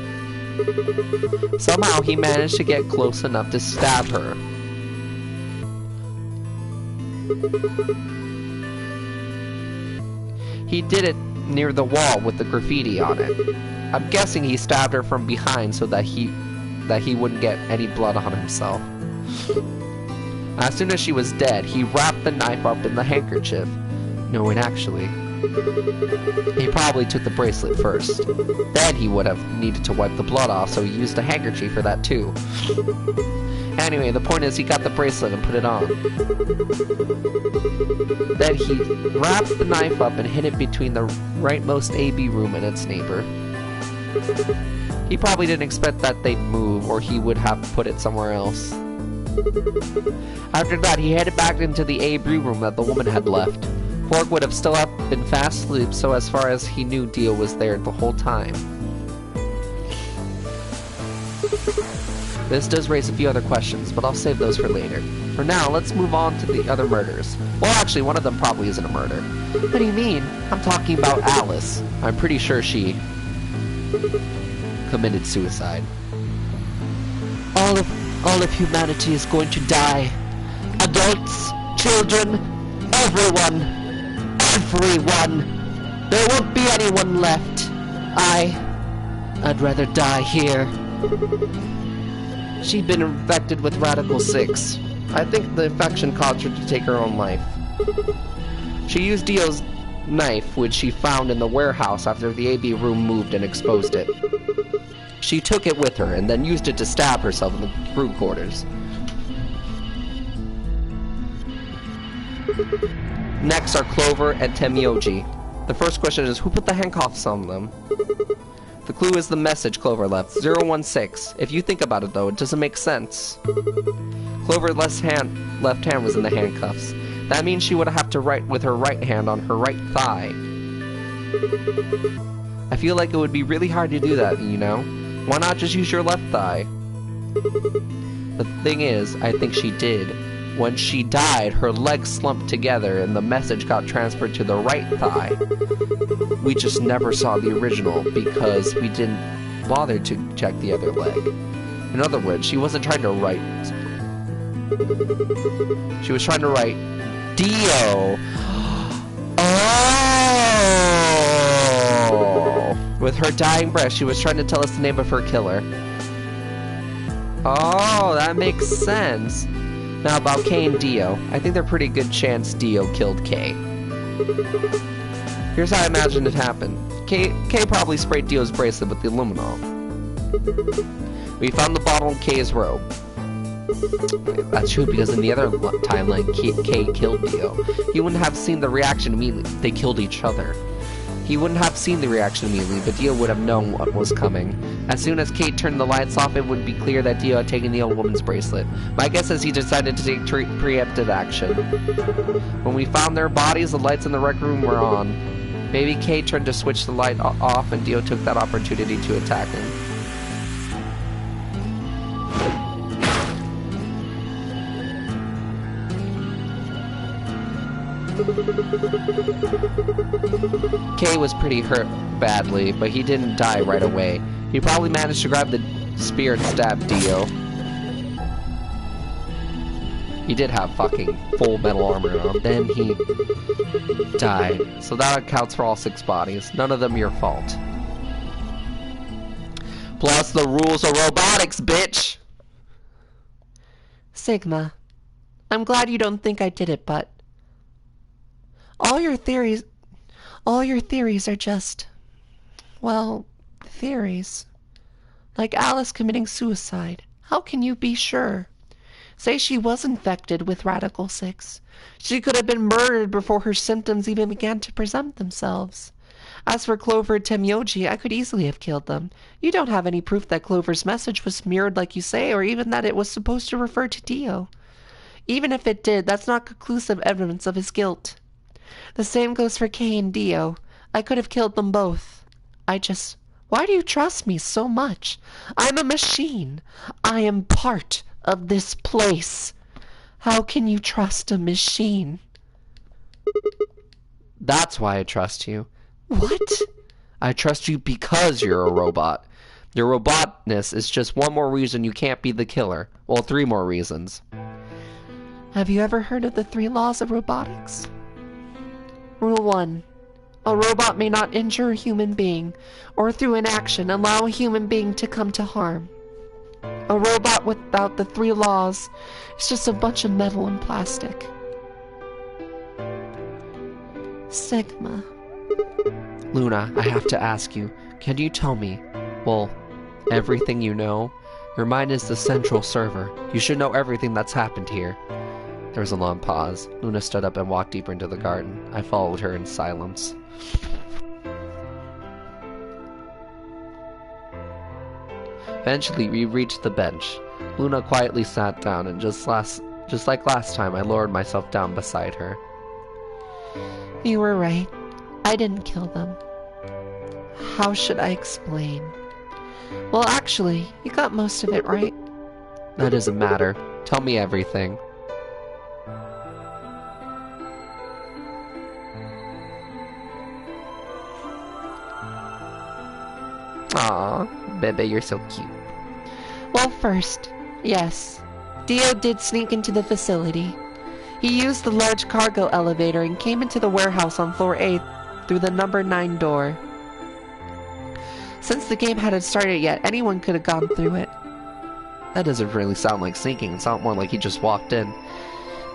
Somehow he managed to get close enough to stab her. He did it near the wall with the graffiti on it. I'm guessing he stabbed her from behind so that he wouldn't get any blood on himself. As soon as she was dead, he wrapped the knife up in the handkerchief. No, wait, actually, he probably took the bracelet first. Then he would have needed to wipe the blood off, so he used a handkerchief for that too. Anyway, the point is he got the bracelet and put it on. Then he wrapped the knife up and hid it between the rightmost AB room and its neighbor. He probably didn't expect that they'd move, or he would have put it somewhere else. After that, he headed back into the AB room that the woman had left. Quark would have still been fast asleep, so as far as he knew, Dio was there the whole time. This does raise a few other questions, but I'll save those for later. For now, let's move on to the other murders. Well, actually, one of them probably isn't a murder. What do you mean? I'm talking about Alice. I'm pretty sure she committed suicide. All of humanity is going to die. Adults, children, everyone. Everyone. There won't be anyone left. I'd rather die here. She'd been infected with Radical 6. I think the infection caused her to take her own life. She used Dio's knife, which she found in the warehouse after the AB room moved and exposed it. She took it with her and then used it to stab herself in the crew quarters. Next are Clover and Temyoji. The first question is, who put the handcuffs on them? The clue is the message Clover left, 016. If you think about it though, it doesn't make sense. Clover's left hand was in the handcuffs. That means she would have to write with her right hand on her right thigh. I feel like it would be really hard to do that, you know? Why not just use your left thigh? The thing is, I think she did. When she died, her legs slumped together and the message got transferred to the right thigh. We just never saw the original because we didn't bother to check the other leg. In other words, she wasn't trying to write. She was trying to write Dio. Oh! With her dying breath, she was trying to tell us the name of her killer. Oh, that makes sense. Now about Kay and Dio, I think there's a pretty good chance Dio killed Kay. Here's how I imagine it happened. Kay probably sprayed Dio's bracelet with the aluminum. We found the bottle in Kay's robe. That's true, because in the other timeline, Kay killed Dio. He wouldn't have seen the reaction immediately. They killed each other. He wouldn't have seen the reaction immediately, but Dio would have known what was coming. As soon as Kate turned the lights off, it would be clear that Dio had taken the old woman's bracelet. My guess is he decided to take preemptive action. When we found their bodies, the lights in the rec room were on. Maybe Kate turned to switch the light off, and Dio took that opportunity to attack him. Kay was pretty hurt badly, but he didn't die right away. He probably managed to grab the spear and stab Dio. He did have fucking full metal armor on. Then he died. So that accounts for all 6 bodies. None of them your fault. Plus the rules of robotics, bitch! Sigma, I'm glad you don't think I did it, but all your theories are just, well, theories. Like Alice committing suicide. How can you be sure? Say she was infected with Radical 6. She could have been murdered before her symptoms even began to present themselves. As for Clover and Temyoji, I could easily have killed them. You don't have any proof that Clover's message was mirrored like you say, or even that it was supposed to refer to Dio. Even if it did, that's not conclusive evidence of his guilt. The same goes for Kay and Dio. I could have killed them both. Why do you trust me so much? I'm a machine. I am part of this place. How can you trust a machine? That's why I trust you. What? I trust you because you're a robot. Your robotness is just one more reason you can't be the killer. Well, 3 more reasons. Have you ever heard of the 3 laws of robotics? Rule 1. A robot may not injure a human being, or through inaction allow a human being to come to harm. A robot without the 3 laws is just a bunch of metal and plastic. Sigma. Luna, I have to ask you, can you tell me, well, everything you know? Your mind is the central server. You should know everything that's happened here. There was a long pause. Luna stood up and walked deeper into the garden. I followed her in silence. Eventually, we reached the bench. Luna quietly sat down, and just like last time, I lowered myself down beside her. You were right. I didn't kill them. How should I explain? Well, actually, you got most of it right. That doesn't matter. Tell me everything. Aw, Bebe, you're so cute. Well, first, yes, Dio did sneak into the facility. He used the large cargo elevator and came into the warehouse on floor 8 through the number 9 door. Since the game hadn't started yet, anyone could have gone through it. That doesn't really sound like sneaking. It sounds more like he just walked in.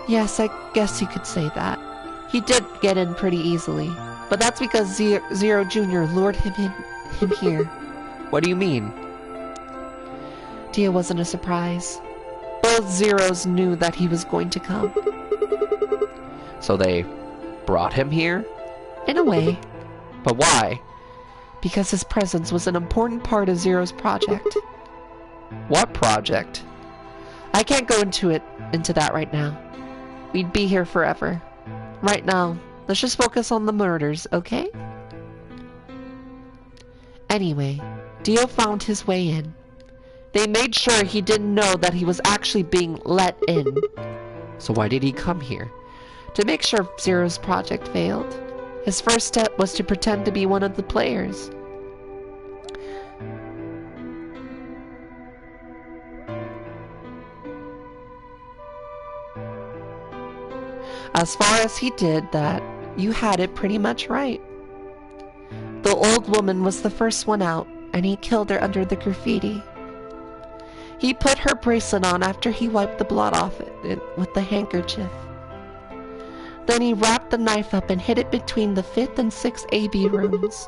Yes, I guess you could say that. He did get in pretty easily, but that's because Zero Jr. lured him here. What do you mean? Dio wasn't a surprise. Both Zeros knew that he was going to come. So they brought him here? In a way. But why? Because his presence was an important part of Zero's project. What project? I can't go into that right now. We'd be here forever. Right now, let's just focus on the murders, okay? Anyway, Dio found his way in. They made sure he didn't know that he was actually being let in. So why did he come here? To make sure Zero's project failed. His first step was to pretend to be one of the players. As far as he did that, you had it pretty much right. The old woman was the first one out, and he killed her under the graffiti. He put her bracelet on after he wiped the blood off it with the handkerchief. Then he wrapped the knife up and hid it between the 5th and 6th AB rooms.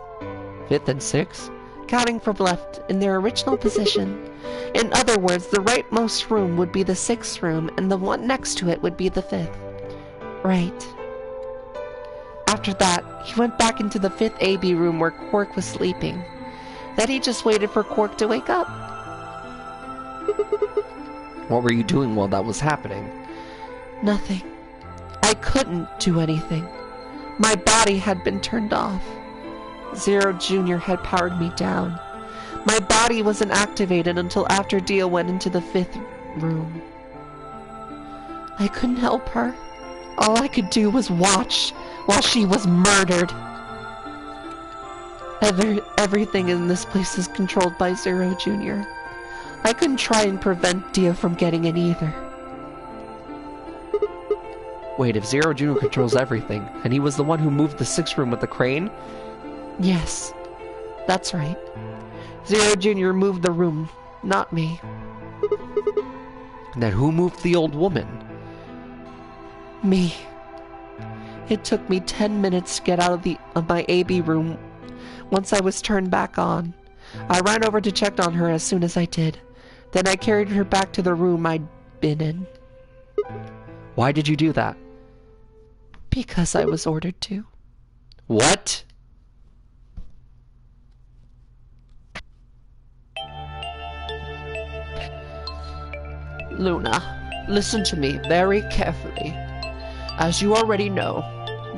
5th and 6th? Counting from left in their original position. In other words, the rightmost room would be the 6th room, and the one next to it would be the 5th. Right. After that, he went back into the 5th AB room where Quark was sleeping. Then he just waited for Quark to wake up. What were you doing while that was happening? Nothing. I couldn't do anything. My body had been turned off. Zero Jr. had powered me down. My body wasn't activated until after Dio went into the 5th room. I couldn't help her. All I could do was watch while she was murdered. Everything in this place is controlled by Zero Jr. I couldn't try and prevent Dio from getting in either. Wait, if Zero Jr. controls everything, and he was the one who moved the 6th room with the crane? Yes, that's right. Zero Jr. moved the room, not me. And then who moved the old woman? Me. It took me 10 minutes to get out of my AB room once I was turned back on. I ran over to check on her as soon as I did. Then I carried her back to the room I'd been in. Why did you do that? Because I was ordered to. What? Luna, listen to me very carefully. As you already know,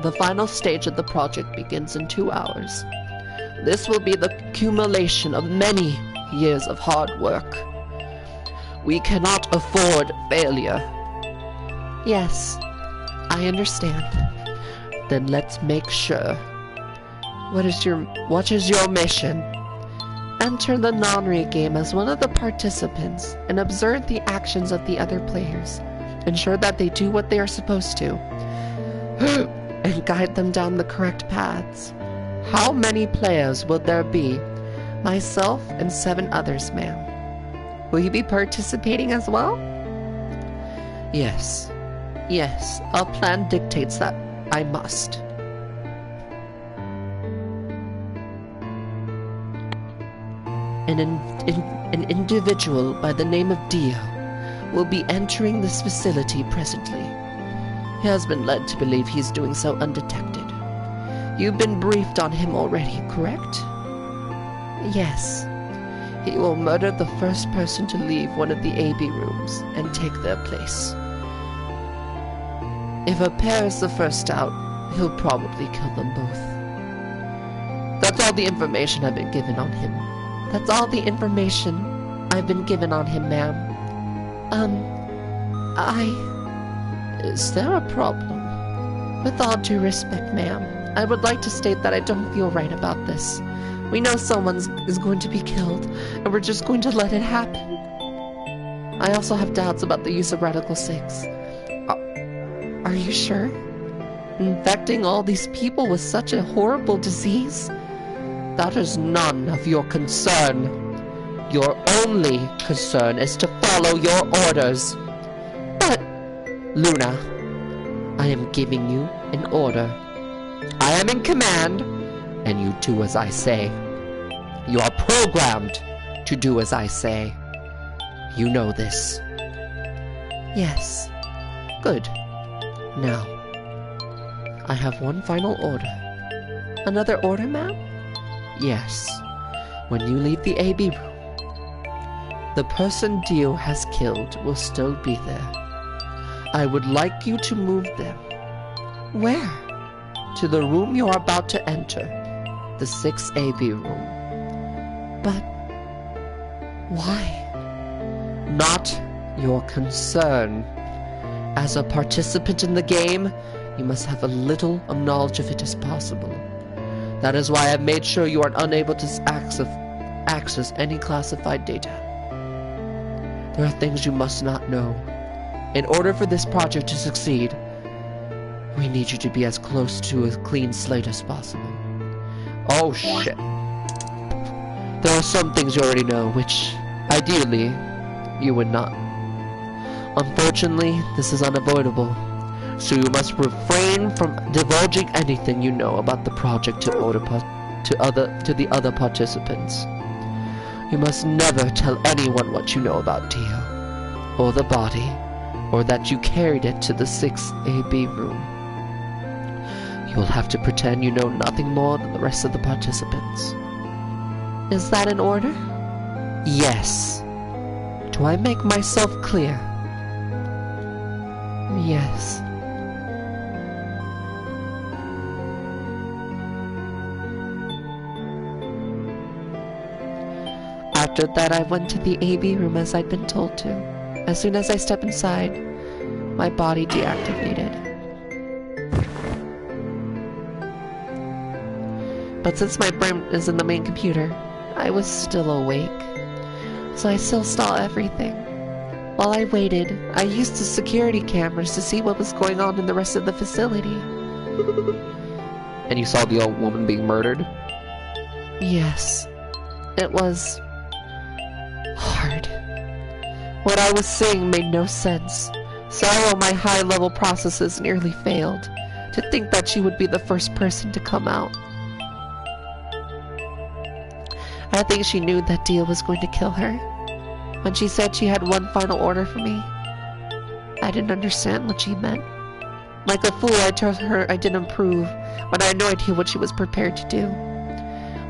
the final stage of the project begins in 2 hours. This will be the accumulation of many years of hard work. We cannot afford failure. Yes, I understand. Then let's make sure. What is your mission? Enter the non-re game as one of the participants and observe the actions of the other players. Ensure that they do what they are supposed to. And guide them down the correct paths. How many players will there be? Myself and 7 others, ma'am. Will you be participating as well? Yes. Yes, our plan dictates that I must. An individual by the name of Dio will be entering this facility presently. He has been led to believe he's doing so undetected. You've been briefed on him already, correct? Yes. He will murder the first person to leave one of the AB rooms and take their place. If a pair is the first out, he'll probably kill them both. That's all the information I've been given on him. That's all the information I've been given on him, ma'am. Is there a problem? With all due respect, ma'am, I would like to state that I don't feel right about this. We know someone is going to be killed, and we're just going to let it happen. I also have doubts about the use of Radical 6. Are you sure? Infecting all these people with such a horrible disease? That is none of your concern. Your only concern is to follow your orders. But, Luna, I am giving you an order. I am in command, and you do as I say. You are programmed to do as I say. You know this. Yes. Good. Now, I have one final order. Another order, ma'am? Yes. When you leave the AB room, the person Dio has killed will still be there. I would like you to move them. Where? To the room you are about to enter. The 6AB room. But why? Not your concern. As a participant in the game, you must have as little of knowledge of it as possible. That is why I have made sure you are unable to access any classified data. There are things you must not know. In order for this project to succeed, we need you to be as close to a clean slate as possible. Oh shit. There are some things you already know, which, ideally, you would not. Unfortunately, this is unavoidable, so you must refrain from divulging anything you know about the project to the other participants. You must never tell anyone what you know about Dio, or the body, or that you carried it to the 6AB room. You will have to pretend you know nothing more than the rest of the participants. Is that an order? Yes. Do I make myself clear? Yes. After that, I went to the AB room as I'd been told to. As soon as I stepped inside, my body deactivated. But since my brain is in the main computer, I was still awake. So I still saw everything. While I waited, I used the security cameras to see what was going on in the rest of the facility. And you saw the old woman being murdered? Yes. It was hard. What I was seeing made no sense. Several of my high-level processes nearly failed. To think that she would be the first person to come out. I think she knew that Dio was going to kill her. When she said she had one final order for me, I didn't understand what she meant. Like a fool, I told her I didn't approve, but I had no idea what she was prepared to do.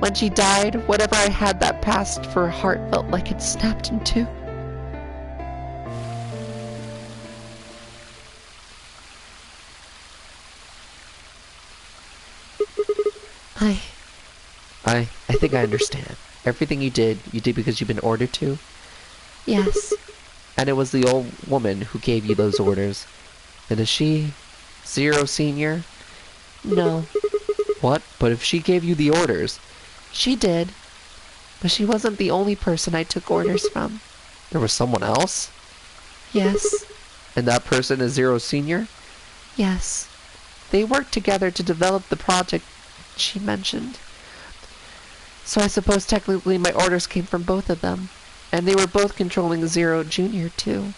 When she died, whatever I had that passed for a heart felt like it snapped in two. I think I understand. Everything you did because you've been ordered to? Yes. And it was the old woman who gave you those orders. And is she Zero Senior? No. What? But if she gave you the orders... She did. But she wasn't the only person I took orders from. There was someone else? Yes. And that person is Zero Senior? Yes. They worked together to develop the project she mentioned. So I suppose technically my orders came from both of them. And they were both controlling Zero Junior too.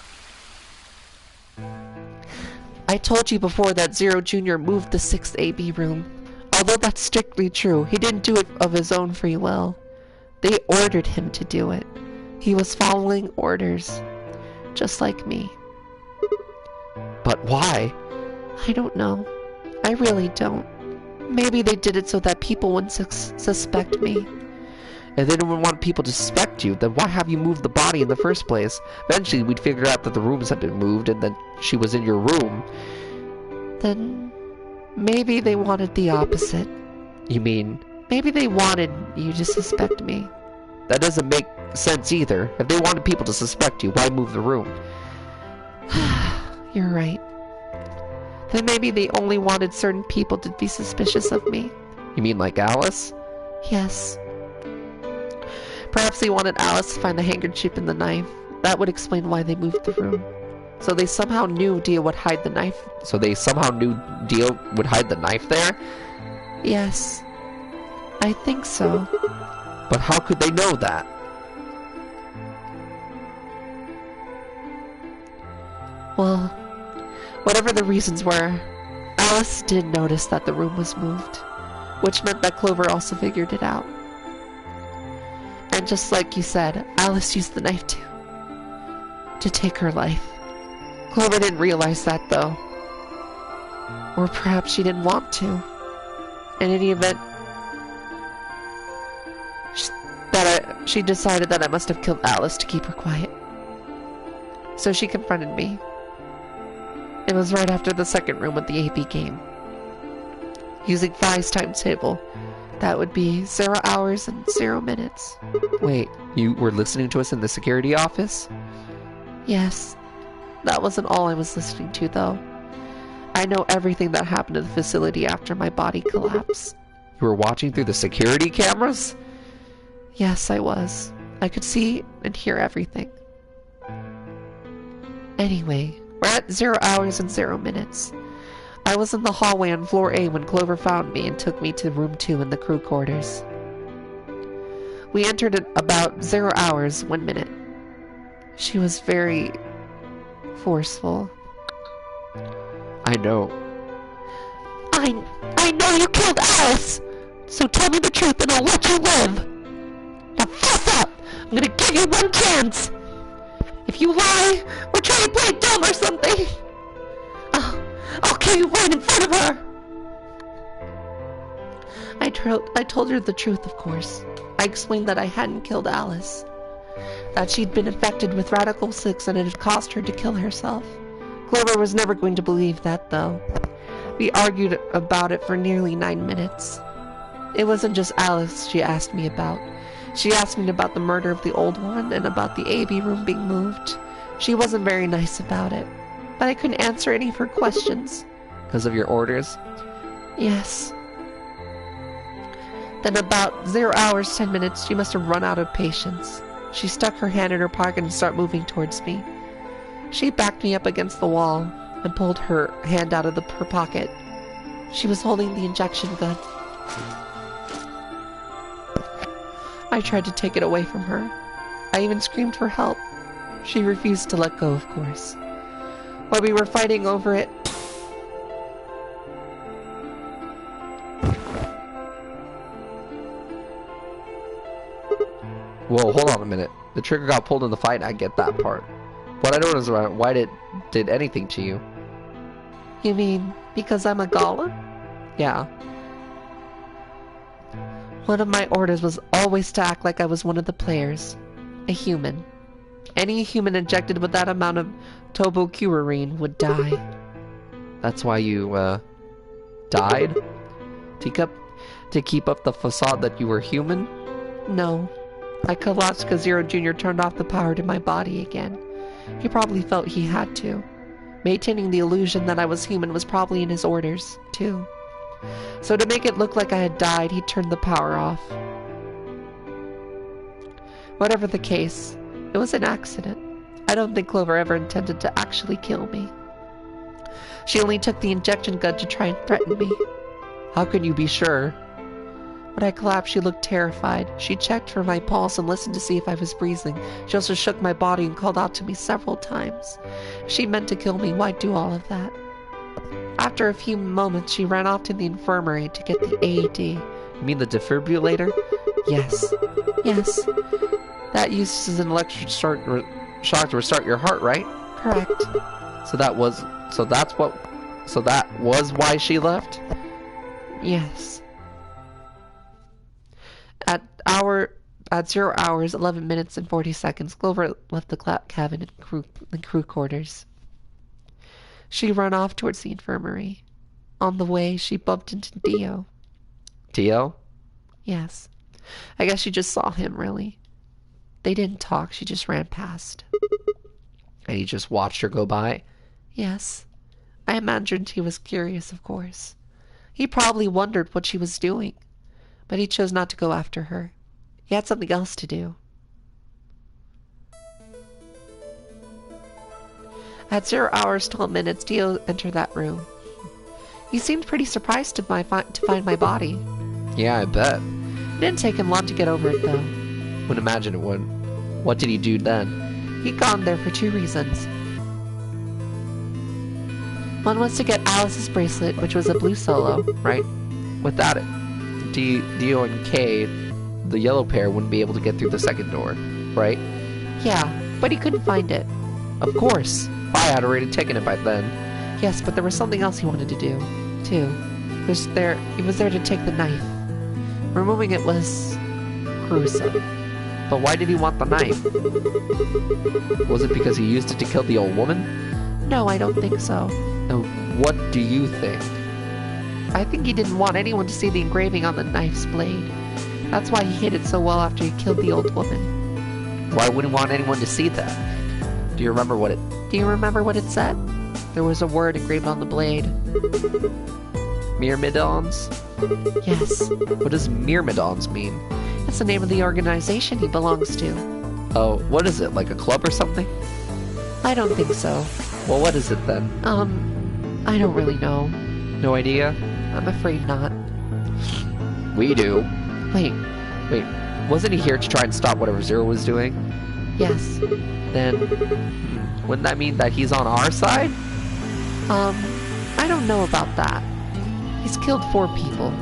I told you before that Zero Junior moved the 6th AB room. Although that's strictly true, he didn't do it of his own free will. They ordered him to do it. He was following orders. Just like me. But why? I don't know. I really don't. Maybe they did it so that people wouldn't suspect me. If they didn't want people to suspect you, then why have you moved the body in the first place? Eventually, we'd figure out that the rooms had been moved and that she was in your room. Then maybe they wanted the opposite. You mean? Maybe they wanted you to suspect me. That doesn't make sense either. If they wanted people to suspect you, why move the room? You're right. Then maybe they only wanted certain people to be suspicious of me. You mean like Alice? Yes. Perhaps they wanted Alice to find the handkerchief and the knife. That would explain why they moved the room. So they somehow knew Dia would hide the knife. So they somehow knew Dia would hide the knife there? Yes. I think so. But how could they know that? Well, whatever the reasons were, Alice did notice that the room was moved, which meant that Clover also figured it out. And just like you said, Alice used the knife to take her life. Clover didn't realize that, though. Or perhaps she didn't want to. In any event, she decided that I must have killed Alice to keep her quiet. So she confronted me. It was right after the second room of the AP game. Using Phi's timetable, that would be 0 hours and 0 minutes. Wait, you were listening to us in the security office? Yes. That wasn't all I was listening to, though. I know everything that happened to the facility after my body collapsed. You were watching through the security cameras? Yes, I was. I could see and hear everything. Anyway, we're at 0 hours and 0 minutes. I was in the hallway on floor A when Clover found me and took me to room 2 in the crew quarters. We entered at about 0 hours, 1 minute. She was very forceful. I know. I know you killed Alice! So tell me the truth and I'll let you live! Now fess up! I'm gonna give you one chance! If you lie, or try to play dumb or something, I'll kill you right in front of her! I told her the truth, of course. I explained that I hadn't killed Alice. That she'd been infected with Radical 6 and it had caused her to kill herself. Clover was never going to believe that, though. We argued about it for nearly 9 minutes. It wasn't just Alice she asked me about. She asked me about the murder of the old one and about the AB room being moved. She wasn't very nice about it, but I couldn't answer any of her questions. Because of your orders? Yes. Then about 0 hours, 10 minutes, she must have run out of patience. She stuck her hand in her pocket and started moving towards me. She backed me up against the wall and pulled her hand out of her pocket. She was holding the injection gun. I tried to take it away from her. I even screamed for help. She refused to let go, of course. While we were fighting over it, Whoa, hold on a minute. The trigger got pulled in the fight, I get that part. What I don't understand, why did anything to you? You mean because I'm a golem? Yeah. One of my orders was always to act like I was one of the players. A human. Any human injected with that amount of tobocurarine would die. That's why you, died? To keep up the facade that you were human? No. I collapsed because Zero Jr. turned off the power to my body again. He probably felt he had to. Maintaining the illusion that I was human was probably in his orders, too. So to make it look like I had died, he turned the power off. Whatever the case, it was an accident. I don't think Clover ever intended to actually kill me. She only took the injection gun to try and threaten me. How can you be sure? When I collapsed, she looked terrified. She checked for my pulse and listened to see if I was breathing. She also shook my body and called out to me several times. If she meant to kill me, why do all of that? After a few moments, she ran off to the infirmary to get the AED. You mean the defibrillator? Yes. Yes. That uses an electric shock to restart your heart, right? Correct. So that was why she left? Yes. At 0 hours, 11 minutes, and 40 seconds, Clover left the cabin and crew quarters. She ran off towards the infirmary. On the way, she bumped into Dio. Dio? Yes. I guess she just saw him, really. They didn't talk, she just ran past. And he just watched her go by? Yes. I imagined he was curious, of course. He probably wondered what she was doing, but he chose not to go after her. He had something else to do. At 0 hours, 12 minutes, Dio entered that room. He seemed pretty surprised to find my body. Yeah, I bet. It didn't take him long to get over it, though. Wouldn't imagine it would. What did he do then? He'd gone there for 2 reasons. One was to get Alice's bracelet, which was a blue solo. Right? Without it, Dio and Kay, the yellow pair, wouldn't be able to get through the second door, right? Yeah, but he couldn't find it. Of course. I had already taken it by then. Yes, but there was something else he wanted to do, too. He was there to take the knife. Removing it was gruesome. But why did he want the knife? Was it because he used it to kill the old woman? No, I don't think so. Now, what do you think? I think he didn't want anyone to see the engraving on the knife's blade. That's why he hid it so well after he killed the old woman. Why wouldn't he want anyone to see that? Do you remember what it said? There was a word engraved on the blade. Myrmidons? Yes. What does Myrmidons mean? It's the name of the organization he belongs to. Oh, what is it, like a club or something? I don't think so. Well, what is it then? I don't really know. No idea? I'm afraid not. We do. Wait, wasn't he here to try and stop whatever Zero was doing? yes. Then, wouldn't that mean that he's on our side? I don't know about that. He's killed 4 people.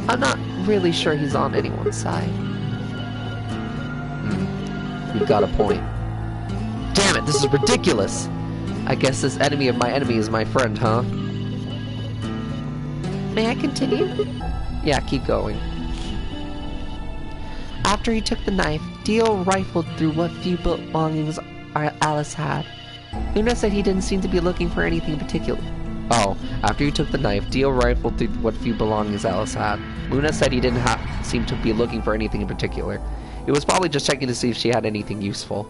I'm not really sure he's on anyone's side. You've got a point. Damn it, this is ridiculous! I guess this enemy of my enemy is my friend, huh? May I continue? Yeah, keep going. After he took the knife, Dio rifled through what few belongings Alice had. Luna said he didn't seem to be looking for anything in particular. Oh, after he took the knife, Dio rifled through what few belongings Alice had. Luna said he didn't seem to be looking for anything in particular. He was probably just checking to see if she had anything useful.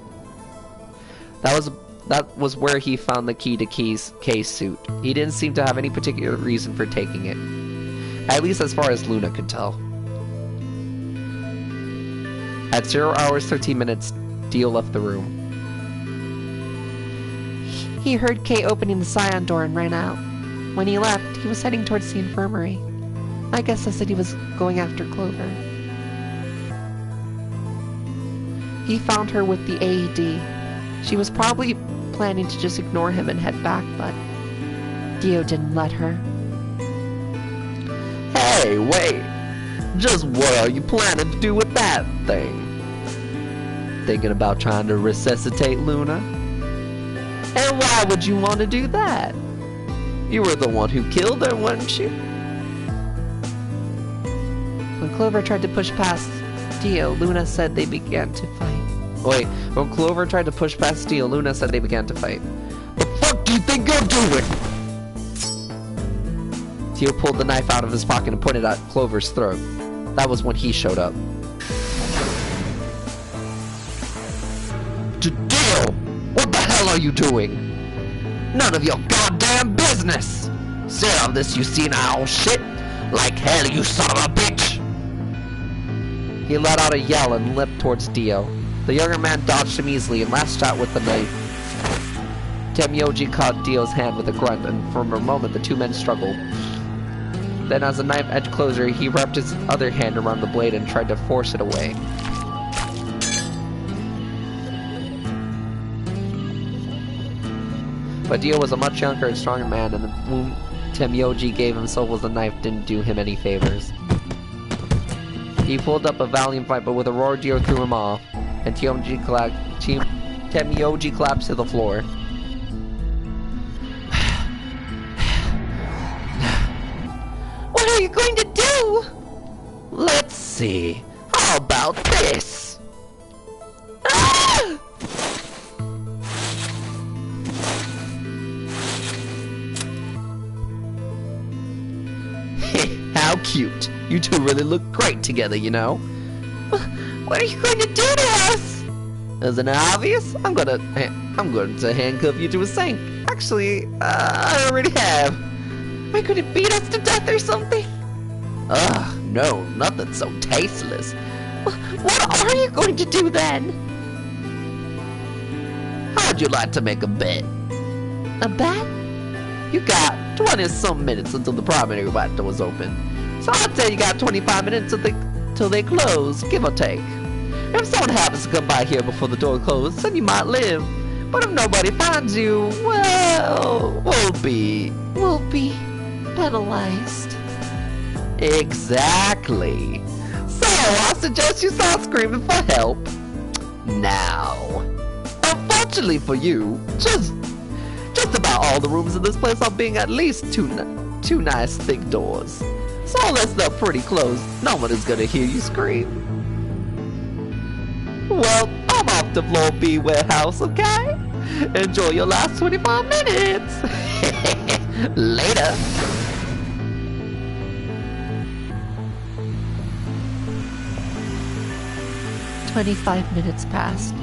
That was where he found the key to Kay's suit. He didn't seem to have any particular reason for taking it. At least as far as Luna could tell. At 0 hours 13 minutes, Dio left the room. He heard Kay opening the Scion door and ran out. When he left, he was heading towards the infirmary. I guess I said he was going after Clover. He found her with the AED. She was probably planning to just ignore him and head back, but Dio didn't let her. Hey, wait! Just what are you planning to do with that thing? Thinking about trying to resuscitate Luna? And why would you want to do that? You were the one who killed her, weren't you? When Clover tried to push past Dio, Luna said they began to fight. Wait, when Clover tried to push past Dio, Luna said they began to fight. The fuck do you think you're doing? Dio pulled the knife out of his pocket and pointed at Clover's throat. That was when he showed up. Dio! What the hell are you doing? None of your goddamn business! Sit on this, you senile shit! Like hell, you son of a bitch! He let out a yell and leapt towards Dio. The younger man dodged him easily and lashed out with the knife. Temyoji caught Dio's hand with a grunt, and for a moment the two men struggled. Then as the knife edged closer, he wrapped his other hand around the blade and tried to force it away. But Dio was a much younger and stronger man, and the wound Temyoji gave himself with the knife didn't do him any favors. He pulled up a valiant fight, but with a roar, Dio threw him off, and Temyoji collapsed to the floor. What are you going to do? Let's see. How about this? Ah! How cute. You two really look great together, you know. What are you going to do to us? Isn't it obvious? I'm going to handcuff you to a sink. Actually, I already have. Are you going to beat us to death or something? Ugh, no, nothing so tasteless. What are you going to do then? How'd you like to make a bet? A bet? You got 20-some minutes until the primary white door's open. So I'd say you got 25 minutes till they close, give or take. If someone happens to come by here before the door closes, then you might live. But if nobody finds you, well, we'll be penalized. Exactly. So I suggest you start screaming for help now. Unfortunately for you, just about all the rooms in this place are being at least two nice thick doors. So unless they're pretty close, no one is gonna hear you scream. Well, I'm off to floor B warehouse, okay? Enjoy your last 25 minutes. Later. "25 minutes passed,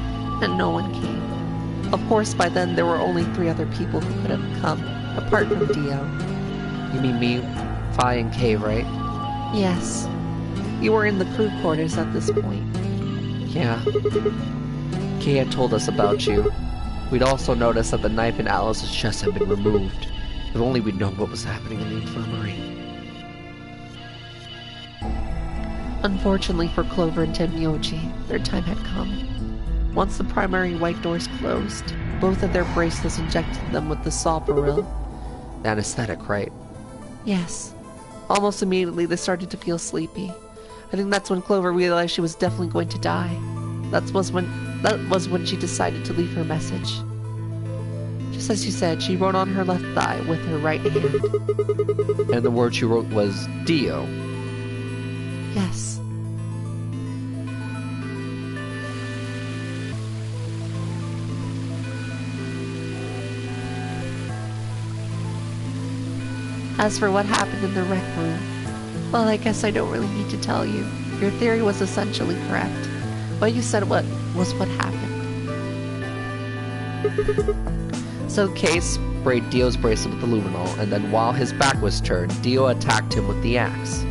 and no one came. Of course, by then there were only 3 other people who could have come, apart from Dio. You mean me, Phi, and Kay, right? Yes. You were in the crew quarters at this point. Yeah. Kay had told us about you. We'd also noticed that the knife in Alice's chest had been removed. If only we'd known what was happening in the infirmary. Unfortunately for Clover and Tenmyoji, their time had come. Once the primary white doors closed, both of their bracelets injected them with the Solparil. The anesthetic, right? Yes. Almost immediately they started to feel sleepy. I think that's when Clover realized she was definitely going to die. That was when she decided to leave her message. Just as she said, she wrote on her left thigh with her right hand. And the word she wrote was Dio. Yes. As for what happened in the rec room, well, I guess I don't really need to tell you. Your theory was essentially correct. What you said was what happened. So Kay sprayed Dio's bracelet with the luminol, and then while his back was turned, Dio attacked him with the axe.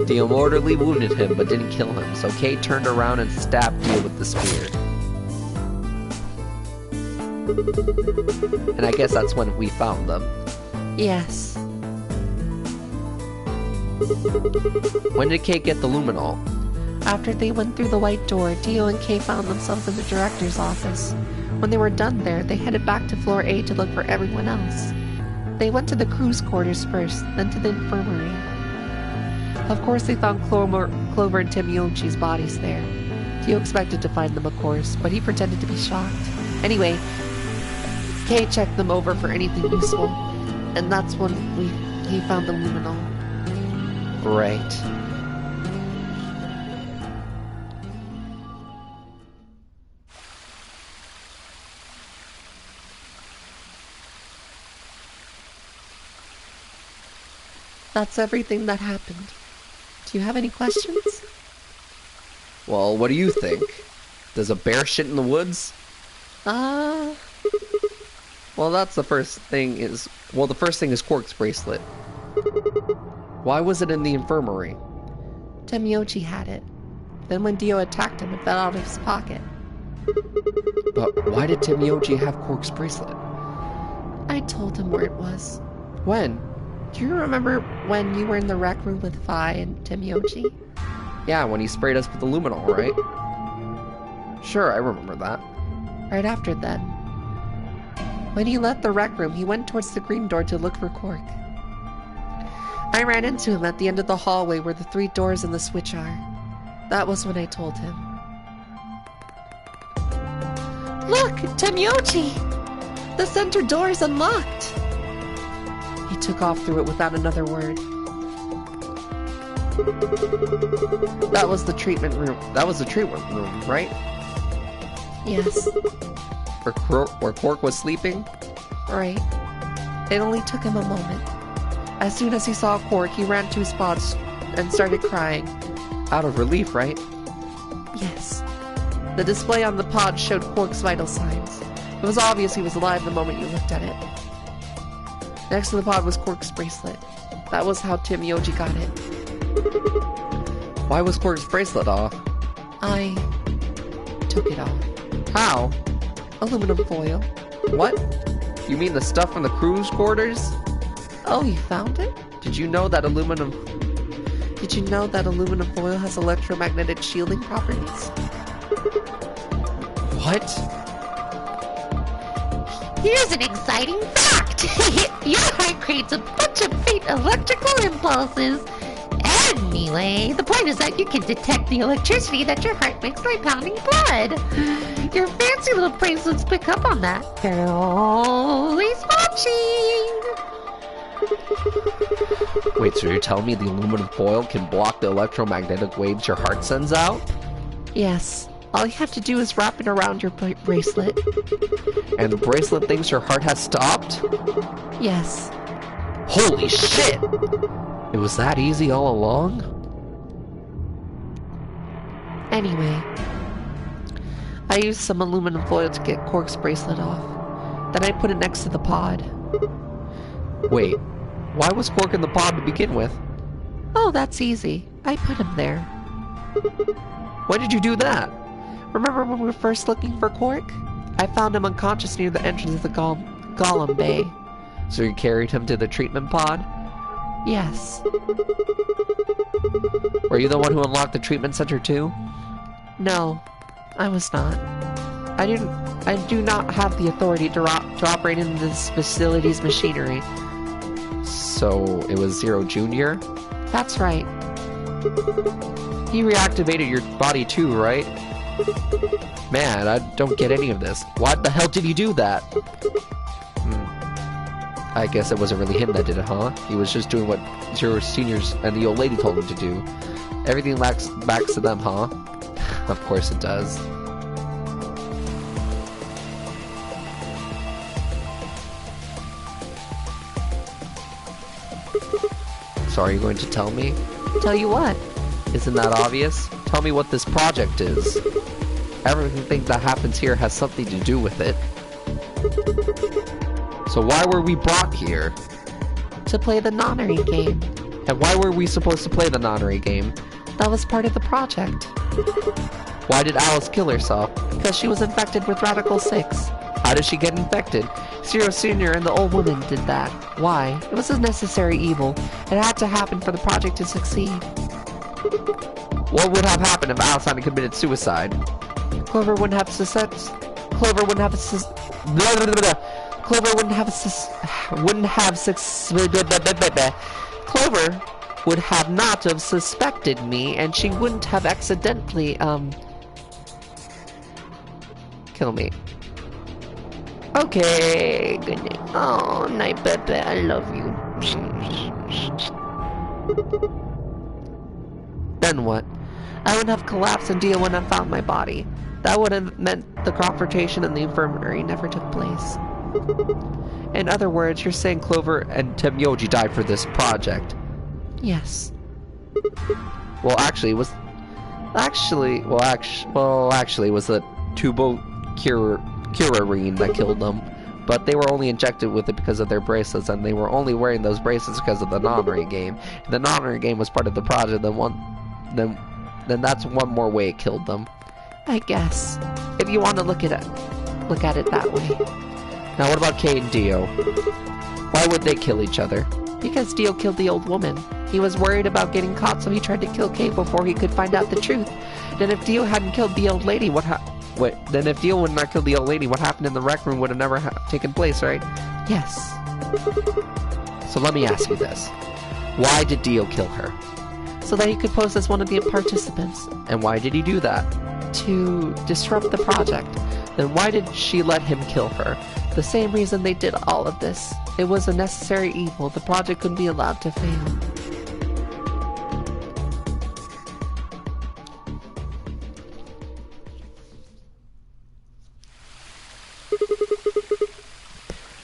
Dio mortally wounded him, but didn't kill him, so Kay turned around and stabbed Dio with the spear. And I guess that's when we found them. Yes. When did Kay get the luminol? After they went through the white door, Dio and Kay found themselves in the director's office. When they were done there, they headed back to floor A to look for everyone else. They went to the crew's quarters first, then to the infirmary. Of course they found Clover and Timiochi's bodies there. Tio expected to find them, of course, but he pretended to be shocked. Anyway, Kay checked them over for anything useful, and that's when he found the luminol. Right. That's everything that happened. Do you have any questions? Well, what do you think? Does a bear shit in the woods? Well, that's the first thing is... Well, the first thing is Quark's bracelet. Why was it in the infirmary? Temiochi had it. Then when Dio attacked him, it fell out of his pocket. But why did Temiochi have Quark's bracelet? I told him where it was. When? Do you remember when you were in the rec room with Phi and Temiochi? Yeah, when he sprayed us with the luminol, right? Sure, I remember that. Right after that. When he left the rec room, he went towards the green door to look for Quark. I ran into him at the end of the hallway where the 3 doors and the switch are. That was when I told him. Look! Temiochi! The center door is unlocked! He took off through it without another word. That was the treatment room. That was the treatment room, right? Yes. Where Quark was sleeping? Right. It only took him a moment. As soon as he saw Quark, he ran to his spots and started crying. Out of relief, right? Yes. The display on the pod showed Quark's vital signs. It was obvious he was alive the moment you looked at it. Next to the pod was Quark's bracelet. That was how Timiochi got it. Why was Quark's bracelet off? I took it off. How? Aluminum foil. What? You mean the stuff from the crew's quarters? Oh, you found it? Did you know that aluminum foil has electromagnetic shielding properties? What? Here's an exciting fact! Your heart creates a bunch of faint electrical impulses. Anyway, the point is that you can detect the electricity that your heart makes by pounding blood. Your fancy little bracelets pick up on that. They're always watching. Wait, so you're telling me the aluminum foil can block the electromagnetic waves your heart sends out? Yes. All you have to do is wrap it around your bracelet. And the bracelet thinks your heart has stopped? Yes. Holy shit! It was that easy all along? Anyway, I used some aluminum foil to get Quark's bracelet off. Then I put it next to the pod. Wait, why was Quark in the pod to begin with? Oh, that's easy. I put him there. Why did you do that? Remember when we were first looking for Quark? I found him unconscious near the entrance of the Golem Bay. So you carried him to the treatment pod? Yes. Were you the one who unlocked the treatment center too? No, I was not. I do not have the authority to operate in this facility's machinery. So it was Zero Jr.? That's right. He reactivated your body too, right? Man, I don't get any of this. Why the hell did he do that? I guess it wasn't really him that did it, huh? He was just doing what Zero Seniors and the old lady told him to do. Everything backs to them, huh? Of course it does. So are you going to tell me? Tell you what? Isn't that obvious? Tell me what this project is. Everything that happens here has something to do with it. So why were we brought here? To play the nonary game. And why were we supposed to play the nonary game? That was part of the project. Why did Alice kill herself? Because she was infected with Radical 6. How did she get infected? Zero Senior and the old woman did that. Why? It was a necessary evil. It had to happen for the project to succeed. What would have happened if Alice hadn't committed suicide? Clover wouldn't have Clover wouldn't have Clover would have not have suspected me, and she wouldn't have accidentally, kill me. Okay, good night. Oh, night, Pepe, I love you. Then what? I would have collapsed and Dio wouldn't have found my body. That would have meant the confrontation in the infirmary never took place. In other words, you're saying Clover and Temyoji died for this project. Yes. Well, actually, it was the tubocurarine that killed them. But they were only injected with it because of their bracelets, and they were only wearing those bracelets because of the non-ring game. If the non-ring game was part of the project, then that's one more way it killed them. I guess. If you want to look at it that way. Now, what about Kay and Dio? Why would they kill each other? Because Dio killed the old woman. He was worried about getting caught, so he tried to kill Kay before he could find out the truth. Then if Dio hadn't killed the old lady, then if Dio would not kill the old lady, what happened in the rec room would have never taken place, right? Yes. So let me ask you this. Why did Dio kill her? So that he could pose as one of the participants. And why did he do that? To disrupt the project. Then why did she let him kill her? The same reason they did all of this. It was a necessary evil. The project couldn't be allowed to fail.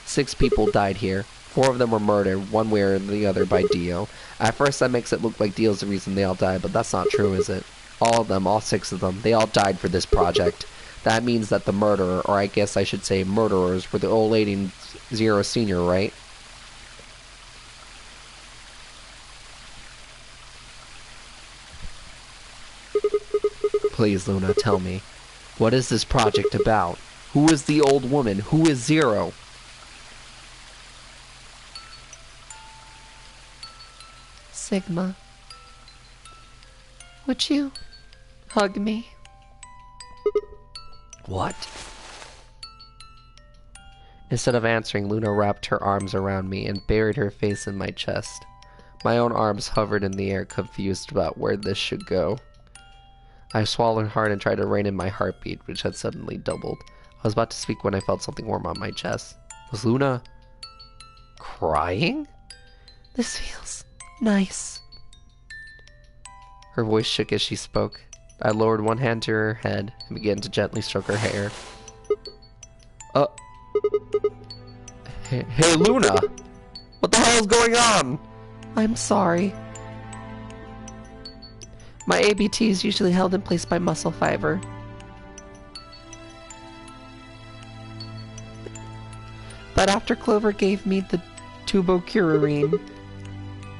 Six people died here. 4 of them were murdered, one way or the other, by Dio. At first that makes it look like Dio's the reason they all died, but that's not true, is it? All of them, all 6 of them, they all died for this project. That means that the murderer, or I guess I should say murderers, were the old lady and Zero Senior, right? Please, Luna, tell me. What is this project about? Who is the old woman? Who is Zero? Sigma. Would you hug me? What? Instead of answering, Luna wrapped her arms around me and buried her face in my chest. My own arms hovered in the air, confused about where this should go. I swallowed hard and tried to rein in my heartbeat, which had suddenly doubled. I was about to speak when I felt something warm on my chest. Was Luna crying? This feels nice. Her voice shook as she spoke. I lowered one hand to her head and began to gently stroke her hair. Hey, Luna! What the hell is going on? I'm sorry. My ABT is usually held in place by muscle fiber. But after Clover gave me the tubocurarine...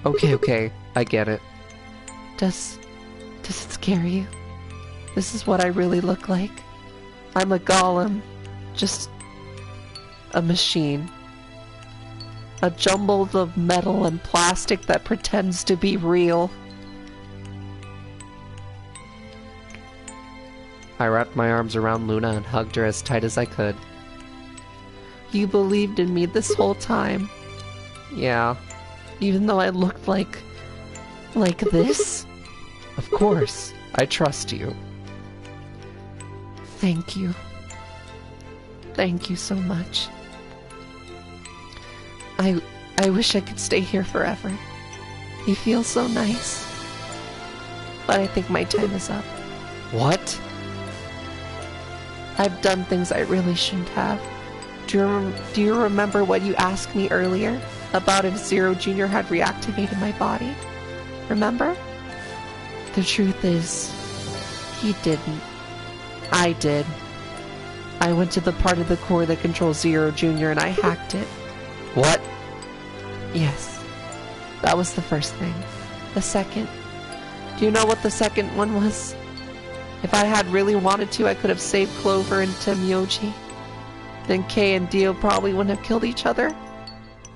Okay, I get it. Does it scare you? This is what I really look like. I'm a golem. Just a machine. A jumble of metal and plastic that pretends to be real. I wrapped my arms around Luna and hugged her as tight as I could. You believed in me this whole time. Yeah. Even though I looked like this? Of course. I trust you. Thank you. Thank you so much. I wish I could stay here forever. You feel so nice. But I think my time is up. What? I've done things I really shouldn't have. Do you remember what you asked me earlier? About if Zero Jr. had reactivated my body? Remember? The truth is, he didn't. I did. I went to the part of the core that controls Zero Jr. and I hacked it. What? Yes. That was the first thing. The second. Do you know what the second one was? If I had really wanted to, I could have saved Clover and Temyoji. Then Kay and Dio probably wouldn't have killed each other.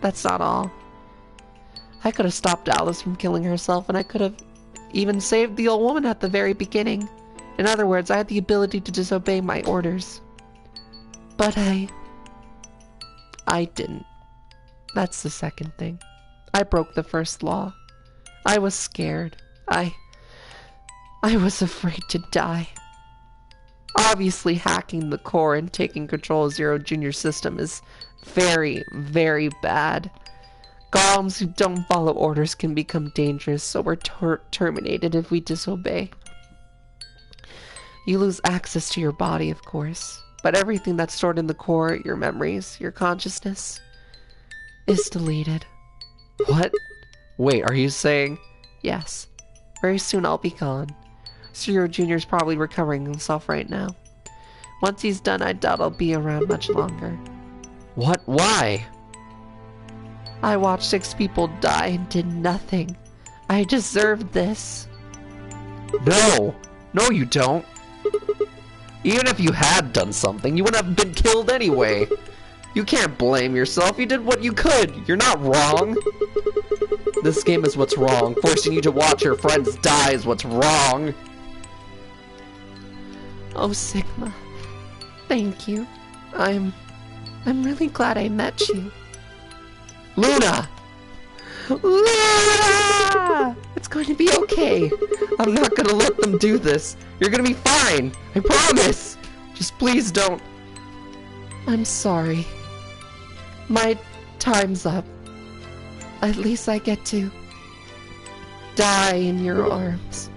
That's not all. I could have stopped Alice from killing herself, and I could have even saved the old woman at the very beginning. In other words, I had the ability to disobey my orders. But I didn't. That's the second thing. I broke the first law. I was scared. I was afraid to die. Obviously, hacking the core and taking control of Zero Junior's system is very, very bad. Golems who don't follow orders can become dangerous, so we're terminated if we disobey. You lose access to your body, of course, but everything that's stored in the core, your memories, your consciousness, is deleted. What? Wait, are you saying? Yes. Very soon I'll be gone. Zero Junior's probably recovering himself right now. Once he's done, I doubt I'll be around much longer. What? Why? I watched 6 people die and did nothing. I deserved this. No! No, you don't! Even if you had done something, you wouldn't have been killed anyway. You can't blame yourself. You did what you could. You're not wrong. This game is what's wrong. Forcing you to watch your friends die is what's wrong. Oh, Sigma. Thank you. I'm really glad I met you. Luna! Luna! It's going to be okay. I'm not gonna let them do this. You're gonna be fine. I promise. Just please don't. I'm sorry. My time's up. At least I get to die in your arms.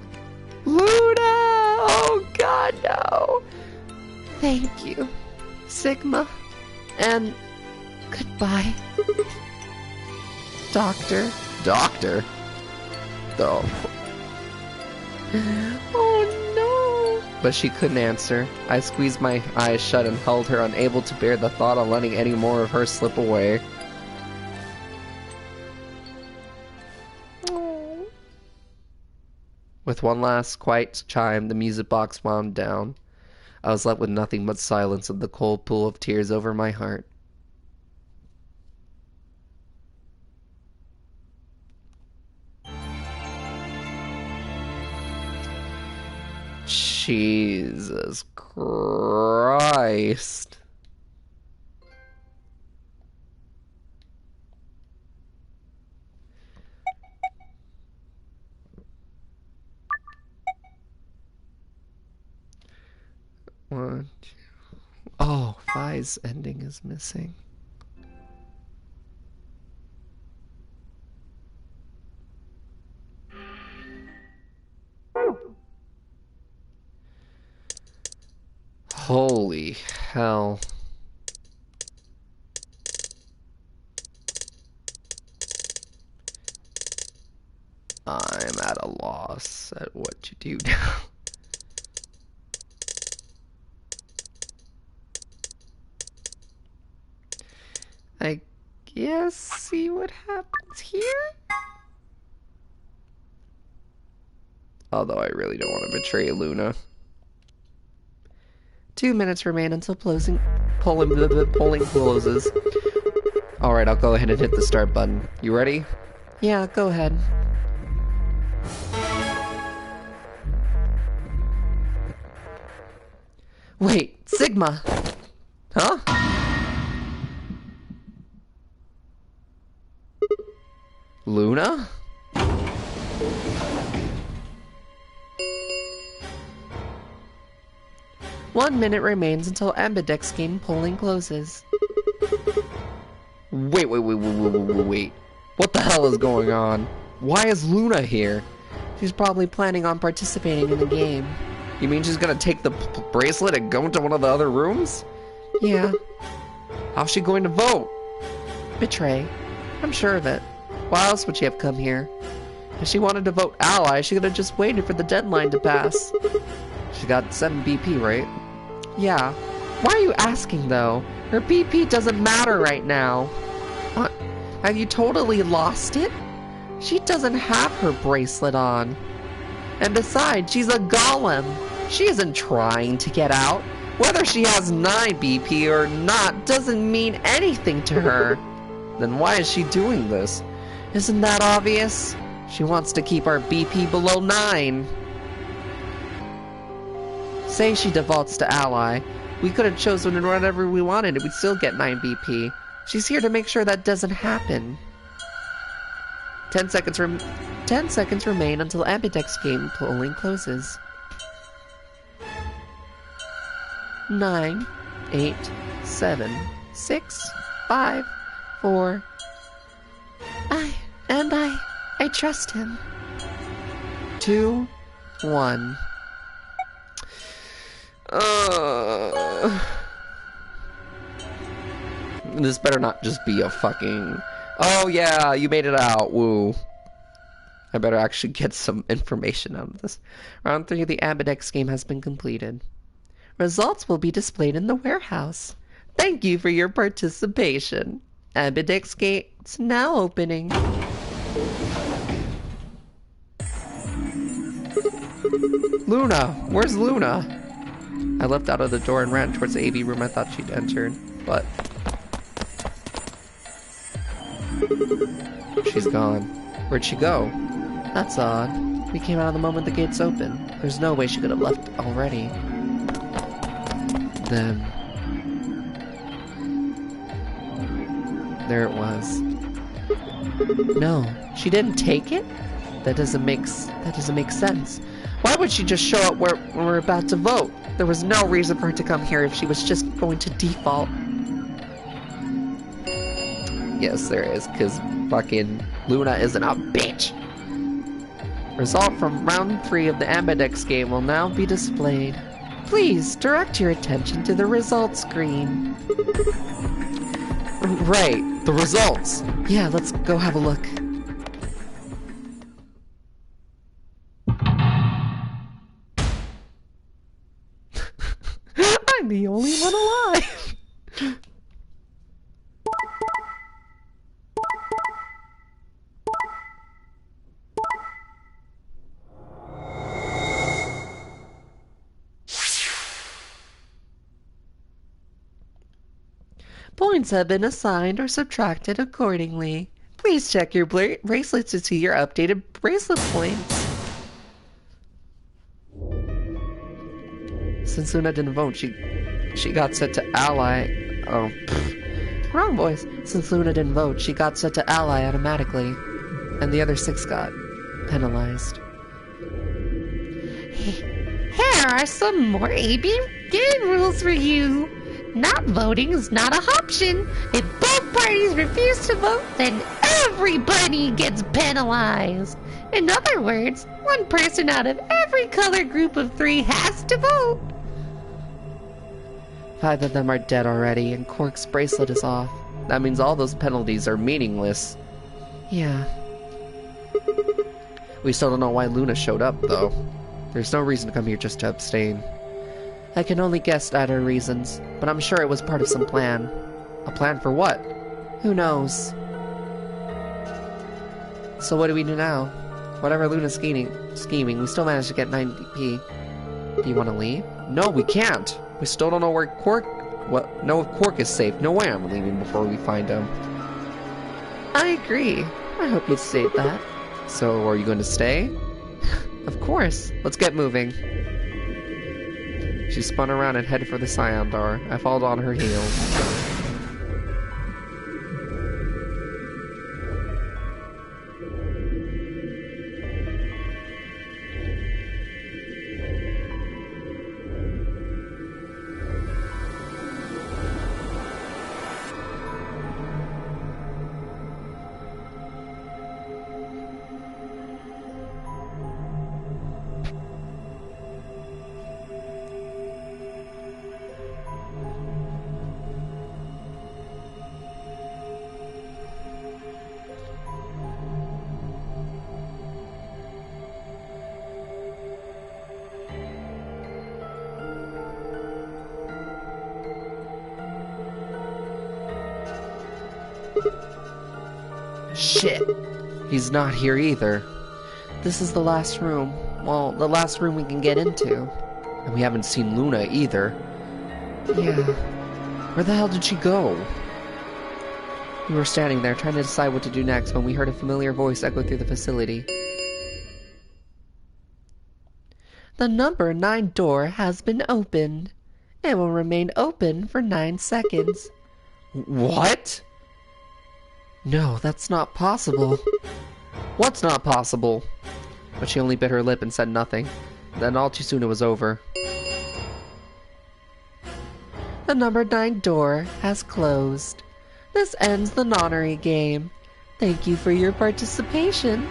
Luna! Oh god, no. Thank you, Sigma. And goodbye, Doctor. Doctor? Oh. Oh no! But she couldn't answer. I squeezed my eyes shut and held her, unable to bear the thought of letting any more of her slip away. With one last quiet chime, the music box wound down. I was left with nothing but silence and the cold pool of tears over my heart. Jesus Christ. One, two. Oh, Phi's ending is missing. Holy hell. I'm at a loss at what to do now. I guess see what happens here? Although I really don't want to betray Luna. 2 minutes remain until polling closes. Alright, I'll go ahead and hit the start button. You ready? Yeah, go ahead. Wait, Sigma! Huh? Luna? One minute remains until Ambidex game polling closes. Wait. What the hell is going on? Why is Luna here? She's probably planning on participating in the game. You mean she's gonna take the bracelet and go into one of the other rooms? Yeah. How's she going to vote? Betray. I'm sure of it. Why else would she have come here? If she wanted to vote ally, she could have just waited for the deadline to pass. She got 7 BP, right? Yeah. Why are you asking, though? Her BP doesn't matter right now. What? Have you totally lost it? She doesn't have her bracelet on. And besides, she's a golem. She isn't trying to get out. Whether she has 9 BP or not doesn't mean anything to her. Then why is she doing this? Isn't that obvious? She wants to keep our BP below 9. Say she defaults to ally. We could have chosen whatever we wanted and we'd still get 9 BP. She's here to make sure that doesn't happen. 10 seconds 10 seconds remain until Ambidex game polling closes. 9, 8, 7, 6, 5, 4. I trust him. 2, 1. This better not just be a fucking... Oh yeah, you made it out, woo. I better actually get some information out of this. Round 3 of the Ambidex game has been completed. Results will be displayed in the warehouse. Thank you for your participation. Ambidex gates now opening. Luna! Where's Luna? I leapt out of the door and ran towards the AV room I thought she'd entered, but... she's gone. Where'd she go? That's odd. We came out the moment the gates opened. There's no way she could have left already. Then... there it was. No, she didn't take it? That doesn't make sense. Why would she just show up when we're about to vote? There was no reason for her to come here if she was just going to default. Yes, there is, because fucking Luna isn't a bitch. Result from round 3 of the Ambidex game will now be displayed. Please direct your attention to the results screen. Right, the results. Yeah, let's go have a look. I'm the only one alive. Points have been assigned or subtracted accordingly. Please check your bracelets to see your updated bracelet points. Since Luna didn't vote, she got set to ally. Oh, pfft. Wrong voice. Since Luna didn't vote, she got set to ally automatically, and the other 6 got penalized. Here are some more AB game rules for you. Not voting is not an option. If both parties refuse to vote, then everybody gets penalized. In other words, one person out of every color group of 3 has to vote. 5 of them are dead already, and Cork's bracelet is off. That means all those penalties are meaningless. Yeah. We still don't know why Luna showed up, though. There's no reason to come here just to abstain. I can only guess at her reasons, but I'm sure it was part of some plan. A plan for what? Who knows? So what do we do now? Whatever Luna's scheming, we still managed to get 90p. Do you want to leave? No, we can't! We still don't know where know if Quark is safe. No way I'm leaving before we find him. I agree. I hope you stayed that. So, are you going to stay? Of course. Let's get moving. She spun around and headed for the Scion door. I followed on her heels. Shit. He's not here either. This is the last room. Well, the last room we can get into. And we haven't seen Luna either. Yeah. Where the hell did she go? We were standing there trying to decide what to do next when we heard a familiar voice echo through the facility. The number 9 door has been opened. It will remain open for 9 seconds. What? No, that's not possible. What's not possible? But she only bit her lip and said nothing. Then all too soon it was over. The number 9 door has closed. This ends the nonnery game. Thank you for your participation.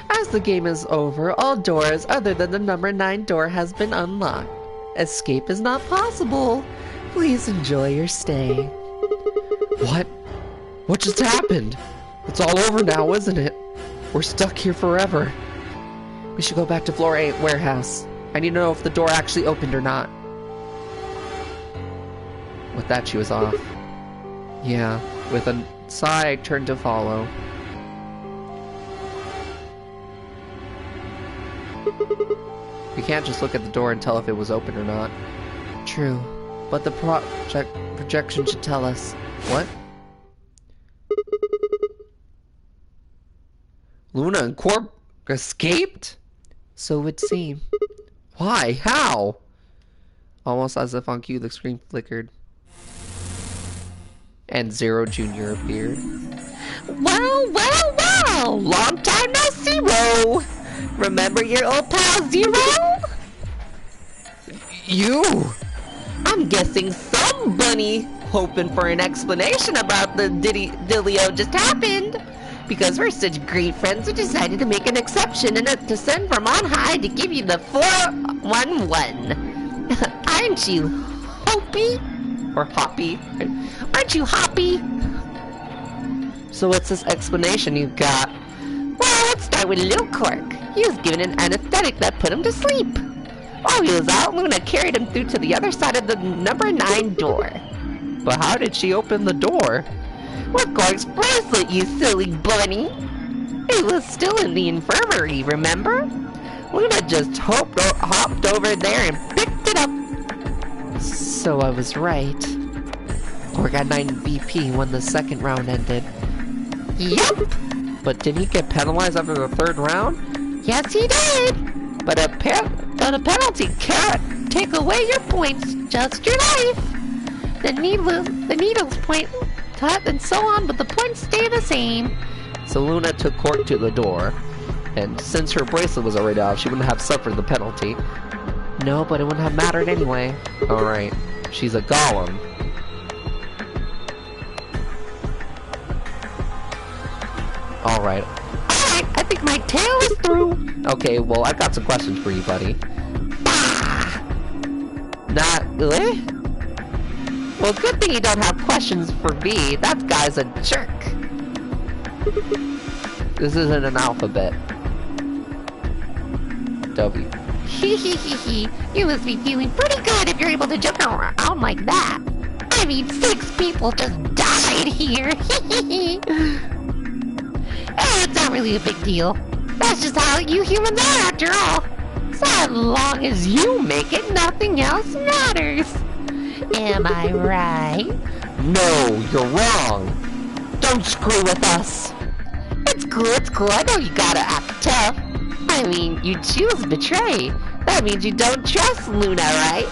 As the game is over, all doors other than the number 9 door has been unlocked. Escape is not possible. Please enjoy your stay. What? What just happened? It's all over now, isn't it? We're stuck here forever. We should go back to floor 8 warehouse. I need to know if the door actually opened or not. With that, she was off. Yeah, with a sigh, I turned to follow. We can't just look at the door and tell if it was open or not. True, but the projection should tell us. What? Luna and Corp escaped? So it would seem. Why? How? Almost as if on cue, the screen flickered. And Zero Jr. appeared. Well, well, well! Long time no see, Ro! Remember your old pal Zero? You! I'm guessing some bunny hoping for an explanation about the Dillio just happened. Because we're such great friends, we decided to make an exception and to send from on high to give you the 411. Aren't you Hoppy? Or Hoppy? Aren't you Hoppy? So what's this explanation you've got? Well, let's start with Lil Cork. He was given an anesthetic that put him to sleep. While he was out, Luna carried him through to the other side of the number 9 door. But how did she open the door? With Cork's bracelet, you silly bunny! It was still in the infirmary, remember? Luna just hopped over there and picked it up. So I was right. Cork got 9 BP when the second round ended. Yup! But didn't he get penalized after the 3rd round? Yes, he did! But a penalty can't take away your points, just your life. The needles point and so on, but the points stay the same. So Luna took Cork to the door, and since her bracelet was already off, she wouldn't have suffered the penalty. No, but it wouldn't have mattered anyway. Alright, she's a golem. Alright. Alright, I think my tale is through. Okay, well, I've got some questions for you, buddy. Not really? Well, good thing you don't have questions for me. That guy's a jerk. This isn't an alphabet. W. Hee. You must be feeling pretty good if you're able to jump around like that. I mean, 6 people just died here. It's not really a big deal. That's just how you humans are after all. So as long as you make it, nothing else matters. Am I right? No, you're wrong. Don't screw with us. It's cool. I know you gotta act tough. I mean, you choose betray. That means you don't trust Luna, right?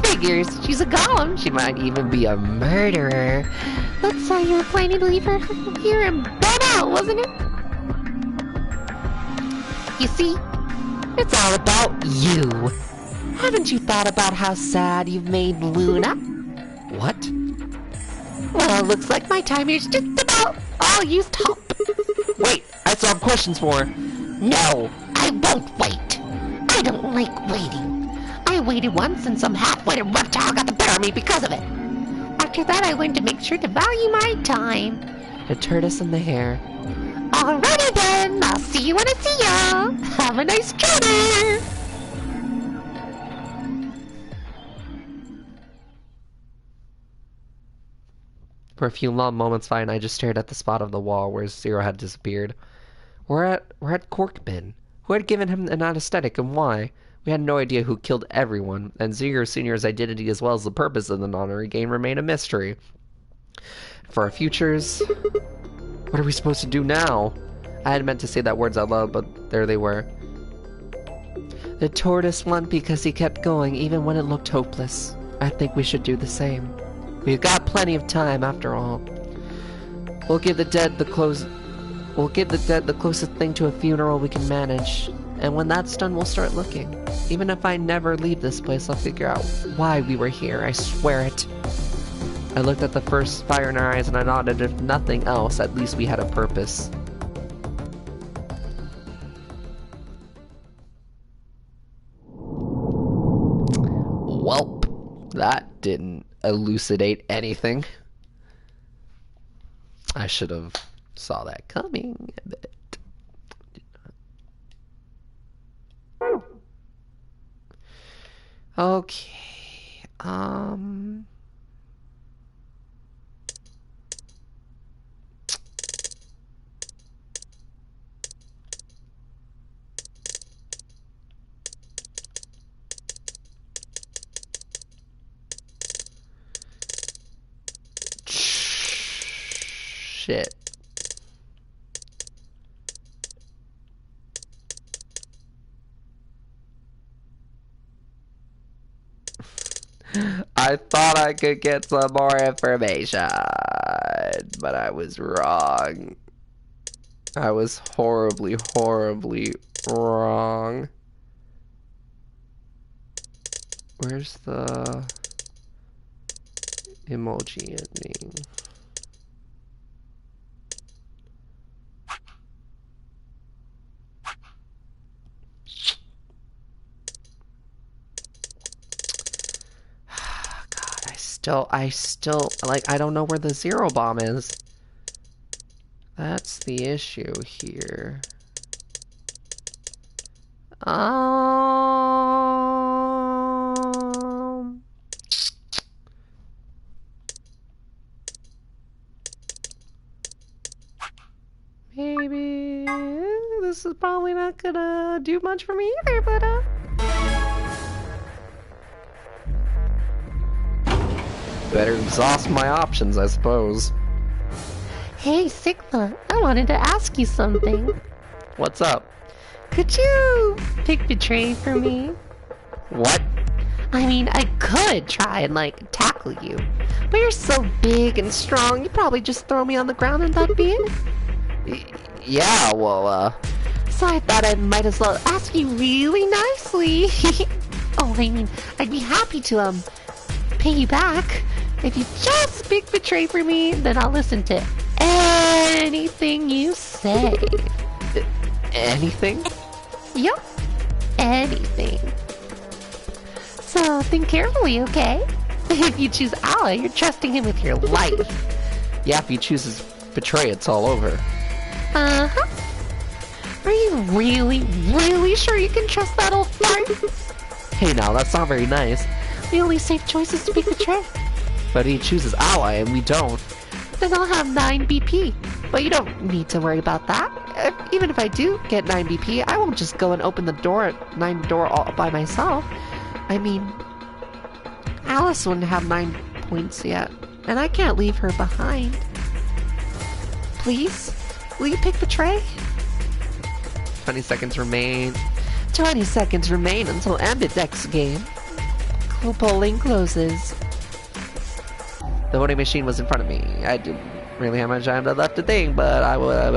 Figures. She's a golem. She might even be a murderer. That's how you were planning to leave her here and burn out, wasn't it? You see, it's all about you. Haven't you thought about how sad you've made Luna? What? Well, looks like my time here's just about all used up. Wait, I still have questions for her. No, I won't wait. I don't like waiting. I waited once and some half-witted reptile got the better of me because of it. After that, I learned to make sure to value my time. The tortoise and the hare. Alrighty then, I'll see you when I see ya. Have a nice dinner. For a few long moments, Vi and I just stared at the spot on the wall where Zero had disappeared. Where had Cork been? Who had given him an anesthetic and why? We had no idea who killed everyone, and Zero Sr.'s identity as well as the purpose of the nonary game remain a mystery. For our futures, what are we supposed to do now? I had meant to say that words out loud, but there they were. The tortoise won because he kept going even when it looked hopeless. I think we should do the same. We've got plenty of time after all. We'll give the dead the close. We'll give the dead the closest thing to a funeral we can manage. And when that's done, we'll start looking. Even if I never leave this place, I'll figure out why we were here, I swear it. I looked at the first fire in our eyes and I nodded. If nothing else, at least we had a purpose. Welp, that didn't elucidate anything. I should have saw that coming a bit. Okay, shit. I thought I could get some more information, but I was wrong. I was horribly, horribly wrong. Where's the emoji ending? I still, like, I don't know where the zero bomb is. That's the issue here. Maybe this is probably not gonna do much for me either, but better exhaust my options, I suppose. Hey, Sigma, I wanted to ask you something. What's up? Could you pick Betray for me? What? I mean, I could try and, like, tackle you. But you're so big and strong, you'd probably just throw me on the ground and that'd be it. Yeah, well, So I thought I might as well ask you really nicely. Oh, I mean, I'd be happy to, pay you back. If you just pick Betray for me, then I'll listen to anything you say. anything? Yep, anything. So think carefully, okay? If you choose Allah, you're trusting him with your life. Yeah, if he chooses Betray, it's all over. Uh-huh. Are you really, really sure you can trust that old fart? Hey now, that's not very nice. The only safe choice is to pick Betray. But he chooses Ally and we don't. Then I'll have 9 BP. But you don't need to worry about that. Even if I do get 9 BP, I won't just go and open the door at 9 door all by myself. I mean, Alice wouldn't have 9 points yet, and I can't leave her behind. Please? Will you pick Betray? 20 seconds remain. 20 seconds remain until Ambidex game. Polling closes. The voting machine was in front of me. I didn't really have much time left to think, but I will.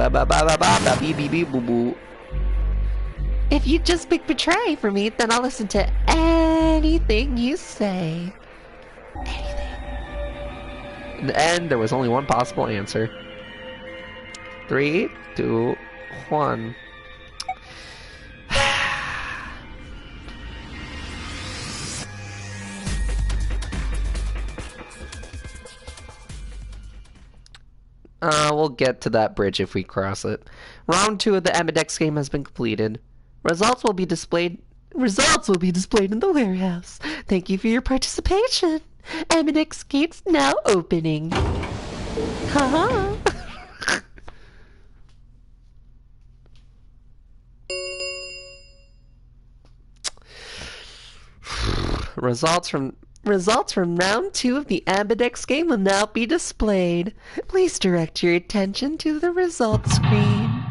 If you just pick Betray for me, then I'll listen to anything you say. Anything. In the end, there was only one possible answer. 3, 2, 1. We'll get to that bridge if we cross it. Round 2 of the Ambidex game has been completed. Results will be displayed in the warehouse. Thank you for your participation. Ambidex gates now opening. Haha. Results from round 2 of the Ambidex game will now be displayed. Please direct your attention to the results screen.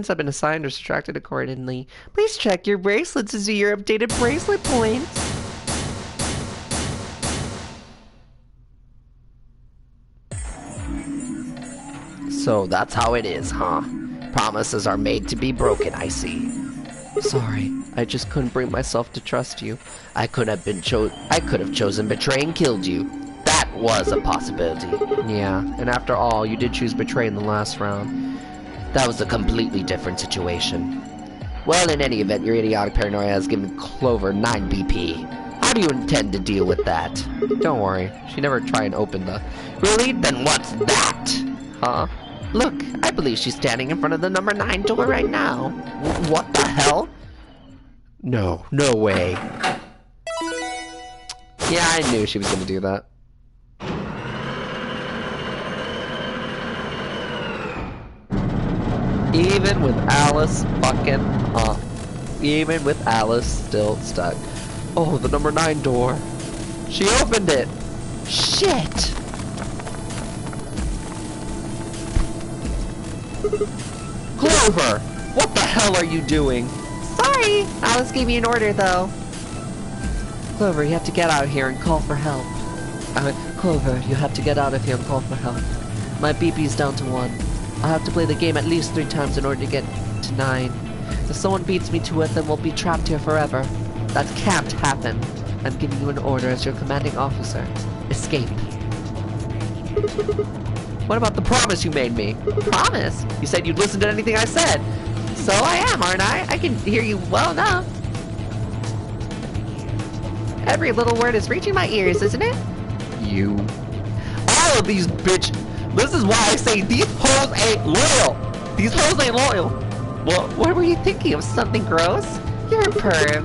points have been assigned or subtracted accordingly. Please check your bracelets to see your updated bracelet points. So that's how it is, huh? Promises are made to be broken, I see. Sorry, I just couldn't bring myself to trust you. I could have chosen betray and killed you. That was a possibility. Yeah, and after all, you did choose betray in the last round. That was a completely different situation. Well, in any event, your idiotic paranoia has given Clover 9 BP. How do you intend to deal with that? Don't worry, she never tried and opened the... Really? Then what's that? Huh? Look, I believe she's standing in front of the number 9 door right now. What the hell? No way. Yeah, I knew she was gonna do that. Even with Alice fucking up. Even with Alice still stuck. Oh, the number 9 door. She opened it. Shit. Clover! What the hell are you doing? Sorry, Alice gave me an order though. Clover, you have to get out of here and call for help. Clover, you have to get out of here and call for help. My BP's down to 1. I'll have to play the game at least 3 times in order to get to 9. If someone beats me to it, then we'll be trapped here forever. That can't happen. I'm giving you an order as your commanding officer. Escape. What about the promise you made me? Promise? You said you'd listen to anything I said. So I am, aren't I? I can hear you well enough. Every little word is reaching my ears, isn't it? You. All of these bitch. This is why I say these hoes ain't loyal. These hoes ain't loyal. What were you thinking of? Something gross? You're a perv.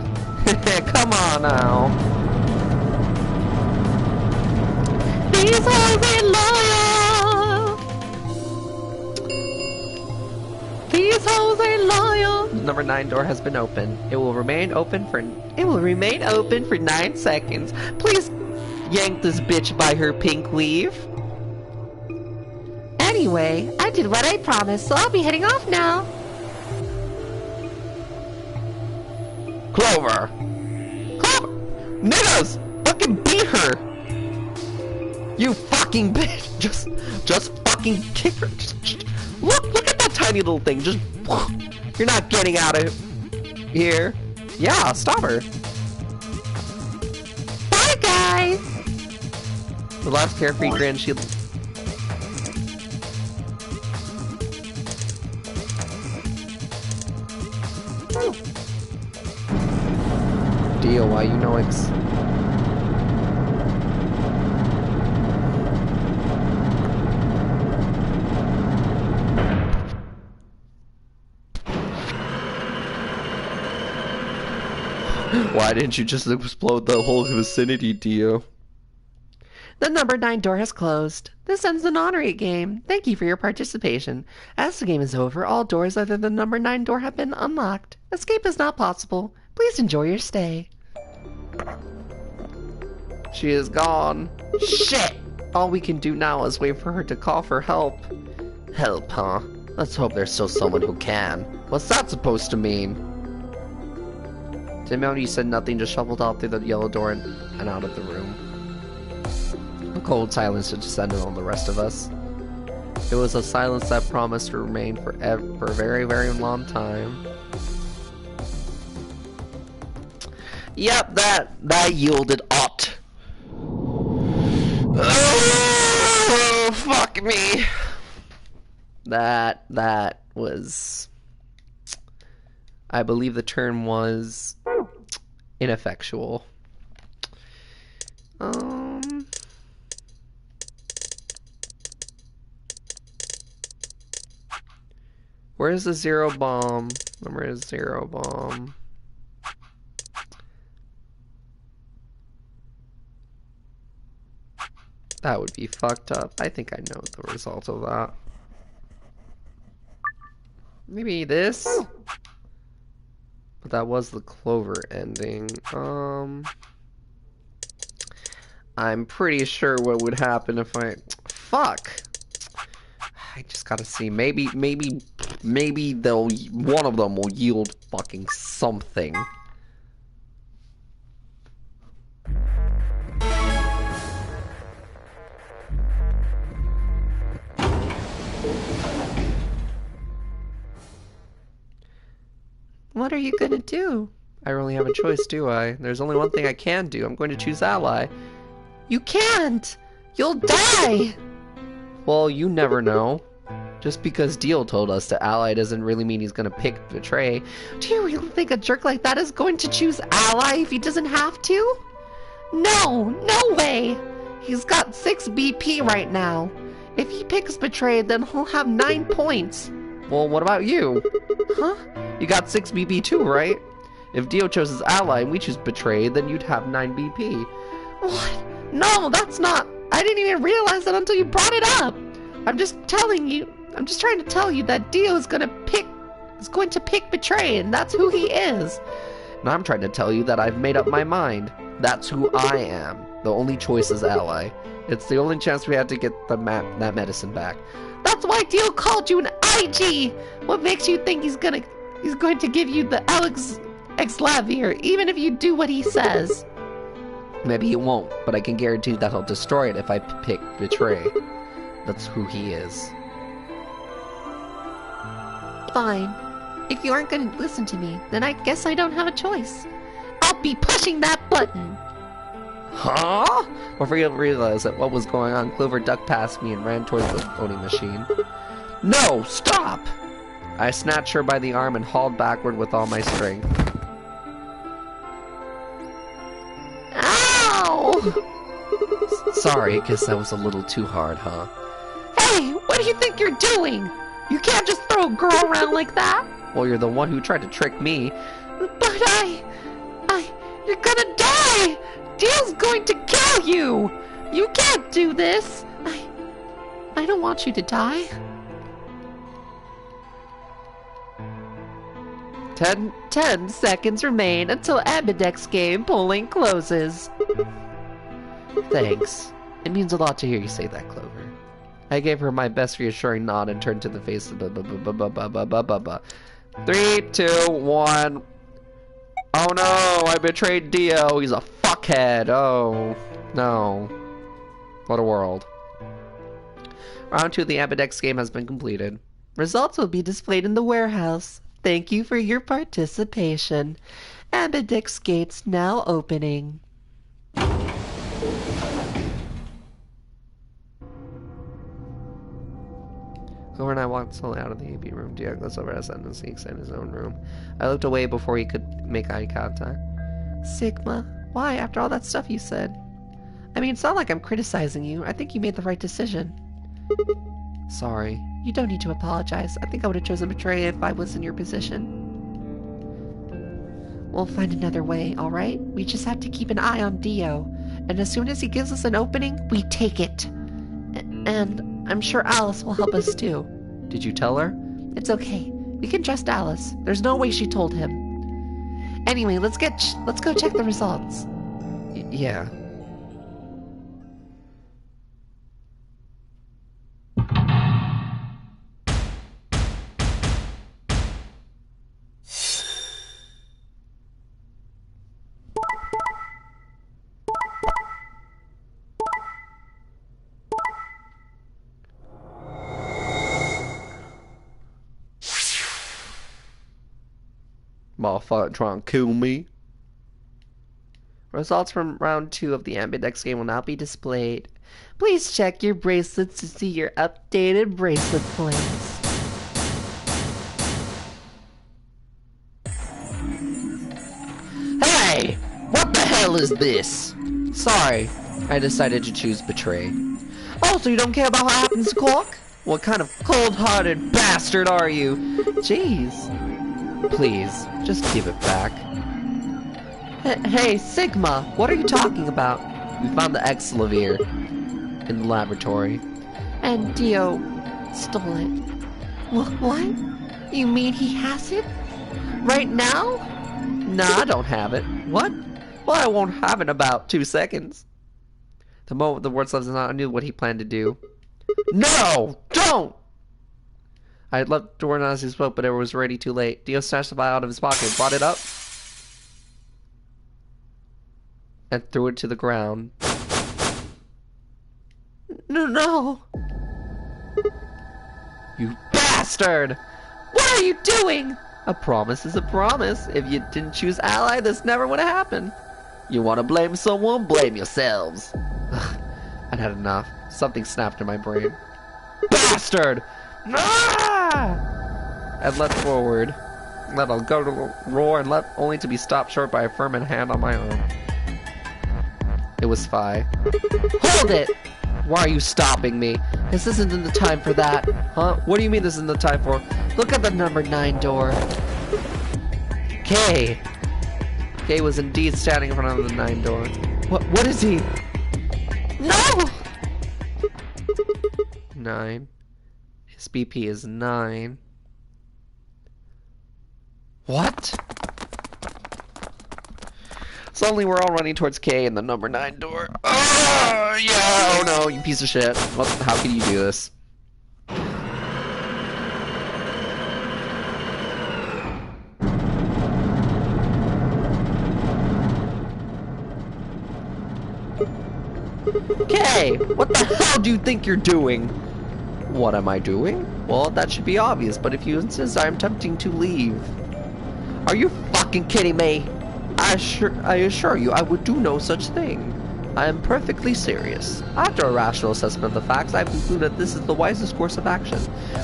Come on now. These hoes ain't loyal. These hoes ain't loyal. Number 9 door has been opened. It will remain open for 9 seconds. Please yank this bitch by her pink weave. Anyway, I did what I promised, so I'll be heading off now. Clover! Clover! Niggas! Fucking beat her! You fucking bitch! Just fucking kick her. Look at that tiny little thing. Just... You're not getting out of here. Yeah, stop her. Bye, guys! The last carefree grin, she... Deal, why you know it's... Why didn't you just explode the whole vicinity, Dio? The number 9 door has closed. This ends the non-rate game. Thank you for your participation. As the game is over, all doors other than the number 9 door have been unlocked. Escape is not possible. Please enjoy your stay. She is gone. Shit! All we can do now is wait for her to call for help. Help, huh? Let's hope there's still someone who can. What's that supposed to mean? Timothy said nothing, just shuffled out through the yellow door and out of the room. A cold silence descended on the rest of us. It was a silence that promised to remain for a very, very long time. Yep, that yielded aught. Oh, fuck me. That was... I believe the term was ineffectual. Where's the 0 bomb? Where is 0 bomb? That would be fucked up. I think I know the result of that. Maybe this? But that was the Clover ending. I'm pretty sure what would happen if I... Fuck! I just gotta see. Maybe they'll one of them will yield fucking something. What are you gonna do? I don't really have a choice, do I? There's only one thing I can do. I'm going to choose ally. You can't! You'll die! Well, you never know. Just because Deal told us to ally doesn't really mean he's gonna pick betray. Do you really think a jerk like that is going to choose ally if he doesn't have to? No, no way! He's got 6 BP right now. If he picks betray, then he'll have 9 points. Well, what about you? Huh? You got 6 BP too, right? If Dio chose his ally and we choose betray, then you'd have 9 BP. What? No, that's not... I didn't even realize that until you brought it up. I'm just trying to tell you that Dio is going to pick betray, and that's who he is. And I'm trying to tell you that I've made up my mind. That's who I am. The only choice is ally. It's the only chance we had to get that medicine back. That's why Dio called you an IG. What makes you think he's going to give you the Alex Xlavier, even if you do what he says? Maybe he won't, but I can guarantee that he'll destroy it if I pick betray. That's who he is. Fine. If you aren't going to listen to me, then I guess I don't have a choice. I'll be pushing that button. Huh? Before you realize that what was going on, Clover ducked past me and ran towards the voting machine. No! Stop! I snatched her by the arm and hauled backward with all my strength. Ow! Sorry, guess that was a little too hard, huh? Hey, what do you think you're doing? You can't just throw a girl around like that. Well, you're the one who tried to trick me. But you're gonna die! Dio's going to kill you! You can't do this! I don't want you to die. 10 seconds remain until Ambidex game polling closes. Thanks. It means a lot to hear you say that, Clover. I gave her my best reassuring nod and turned to the face of 3, 2, 1. Oh no, I betrayed Dio. He's a fuckhead. Oh, no. What a world. Round 2 of the Ambidex game has been completed. Results will be displayed in the warehouse. Thank you for your participation. Ambidex gates now opening. Clover and I walked slowly out of the AB room. Dio goes over us and sneaks in his own room. I looked away before he could make eye contact. Sigma, why after all that stuff you said? I mean, it's not like I'm criticizing you. I think you made the right decision. Sorry. You don't need to apologize. I think I would have chosen betray if I was in your position. We'll find another way, alright? We just have to keep an eye on Dio. And as soon as he gives us an opening, we take it. And I'm sure Alice will help us too. Did you tell her? It's okay. We can trust Alice. There's no way she told him. Anyway, let's go check the results. Yeah. Motherfucker trying to kill me. Results from round 2 of the Ambidex game will now be displayed. Please check your bracelets to see your updated bracelet points. Hey! What the hell is this? Sorry, I decided to choose betray. Oh, so you don't care about what happens to Cork? What kind of cold-hearted bastard are you? Jeez. Please, just give it back. Hey, Sigma, what are you talking about? We found the Xlavier in the laboratory. And Dio stole it. What? You mean he has it? Right now? Nah, I don't have it. What? Well, I won't have it in about 2 seconds. The moment the word left, I knew what he planned to do. No! Don't! I had left the door as he spoke, but it was already too late. Dio snatched the vial out of his pocket, brought it up, and threw it to the ground. No. You bastard! What are you doing? A promise is a promise. If you didn't choose ally, this never would have happened. You want to blame someone? Blame yourselves. I'd had enough. Something snapped in my brain. Bastard! Ah! I leapt forward, let a guttural roar, and leapt only to be stopped short by a firm hand on my arm. It was Phi. Hold it! Why are you stopping me? This isn't the time for that. Huh? What do you mean this isn't the time for? Look at the number 9 door. Kay! Kay was indeed standing in front of the 9 door. What is he? No! 9. His BP is 9. What? Suddenly we're all running towards K and the number 9 door. Oh, yeah! Oh no, you piece of shit. What? How can you do this? K! What the hell do you think you're doing? What am I doing? Well, that should be obvious, but if you insist, I am attempting to leave. Are you fucking kidding me? I assure you, I would do no such thing. I am perfectly serious. After a rational assessment of the facts, I have concluded that this is the wisest course of action.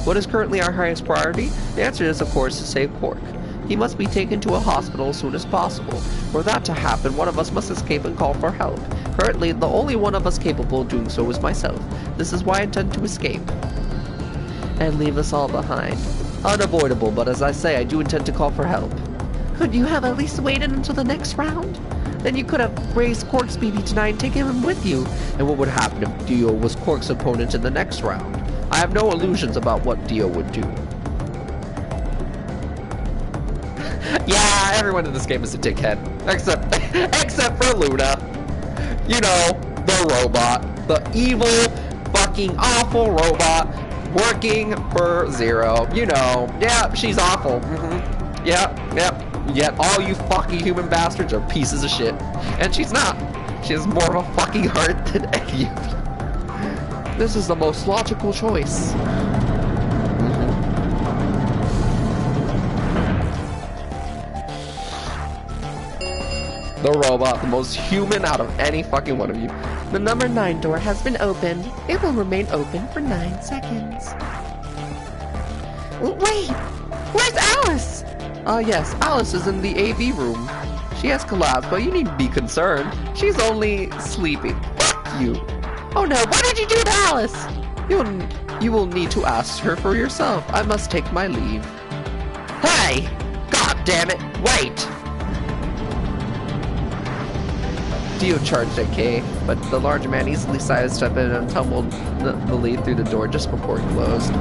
What is currently our highest priority? The answer is, of course, to save Quark. He must be taken to a hospital as soon as possible. For that to happen, one of us must escape and call for help. Currently, the only one of us capable of doing so is myself. This is why I intend to escape. And leave us all behind. Unavoidable, but as I say, I do intend to call for help. Could you have at least waited until the next round? Then you could have raised Quark's BB tonight and taken him with you. And what would happen if Dio was Quark's opponent in the next round? I have no illusions about what Dio would do. Yeah, everyone in this game is a dickhead. Except for Luna. You know, the robot. The evil, fucking awful robot working for Zero. You know, yeah, she's awful. Yep. Yet all you fucking human bastards are pieces of shit. And she's not. She has more of a fucking heart than any of you. This is the most logical choice. The robot, the most human out of any fucking one of you. The number 9 door has been opened. It will remain open for 9 seconds. Wait! Where's Alice? Yes, Alice is in the AV room. She has collapsed, but you needn't be concerned. She's only sleeping. Fuck you. Oh no, what did you do to Alice? You will need to ask her for yourself. I must take my leave. Hey! God damn it! Wait! Dio charged at K, but the large man easily sidestepped it and tumbled the lead through the door just before it closed.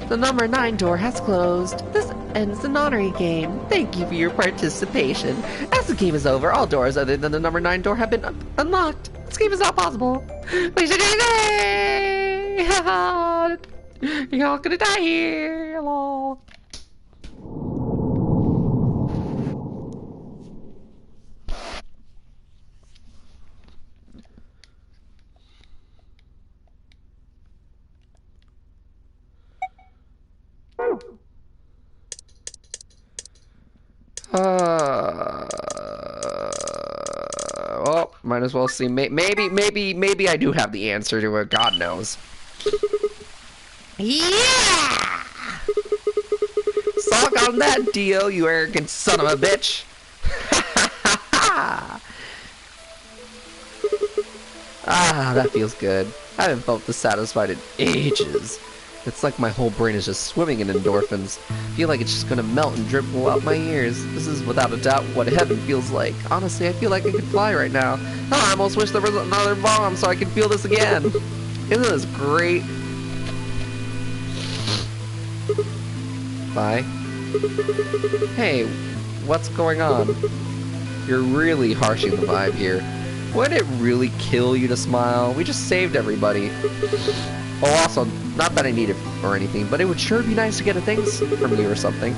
The number 9 door has closed. This ends the nonary game. Thank you for your participation. As the game is over, all doors other than the number 9 door have been unlocked. This game is not possible. We should die. You're all gonna die here. Hello. Well, might as well see. Maybe I do have the answer to it. God knows. Yeah! Suck on that, Dio, you arrogant son of a bitch. Ah, that feels good. I haven't felt this satisfied in ages. It's like my whole brain is just swimming in endorphins. I feel like it's just gonna melt and dribble out my ears. This is without a doubt what heaven feels like. Honestly, I feel like I could fly right now. Oh, I almost wish there was another bomb so I could feel this again. Isn't this great? by. Hey, what's going on? You're really harshing the vibe here. Would it really kill you to smile? We just saved everybody. Oh, also, not that I need it or anything, but it would sure be nice to get a thanks from you or something.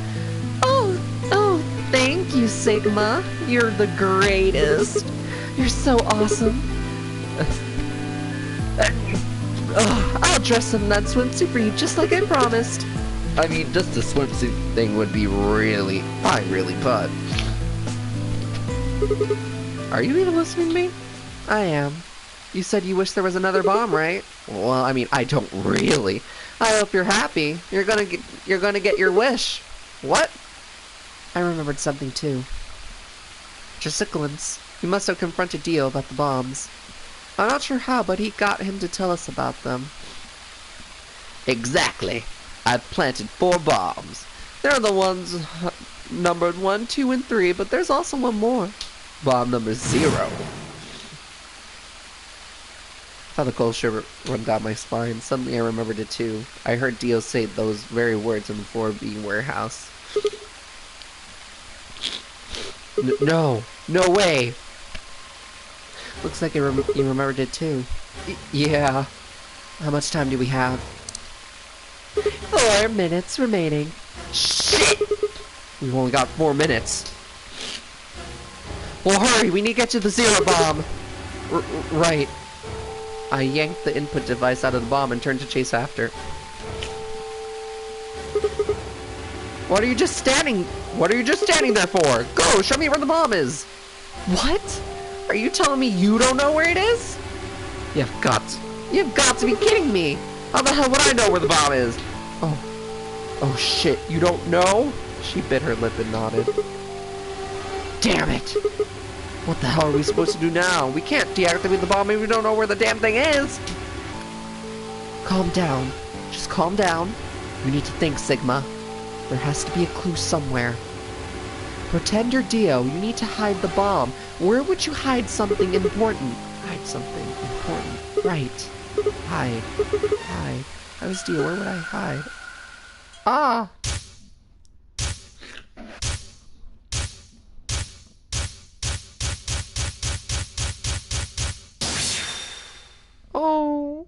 Oh, thank you, Sigma. You're the greatest. You're so awesome. I'll dress in that swimsuit for you just like I promised. I mean, just the swimsuit thing would be really, but... Are you even listening to me? I am. You said you wish there was another bomb, right? Well, I mean, I don't really. I hope you're happy. You're gonna get your wish. What? I remembered something too. Just a glimpse. We must have confronted Dio about the bombs. I'm not sure how, but he got him to tell us about them. Exactly. I've planted 4 bombs. They're the ones numbered 1, 2, and 3, but there's also one more. Bomb number 0. I felt a cold shiver run down my spine. Suddenly I remembered it too. I heard Dio say those very words in the 4B warehouse. No way. Looks like you remembered it too. Yeah. How much time do we have? 4 minutes remaining. Shit! We've only got 4 minutes. Well, hurry! We need to get to the 0 bomb! Right. I yanked the input device out of the bomb and turned to chase after. What are you just standing there for? Go! Show me where the bomb is! What? Are you telling me you don't know where it is? You've got to be kidding me! How the hell would I know where the bomb is? Oh shit, you don't know? She bit her lip and nodded. Damn it! What the hell are we supposed to do now? We can't deactivate the bomb if we don't know where the damn thing is! Calm down. Just calm down. You need to think, Sigma. There has to be a clue somewhere. Pretend you're Dio. You need to hide the bomb. Where would you hide something important? Hide something important. Right. Hide. I was Dio. Where would I hide? Ah! Oh.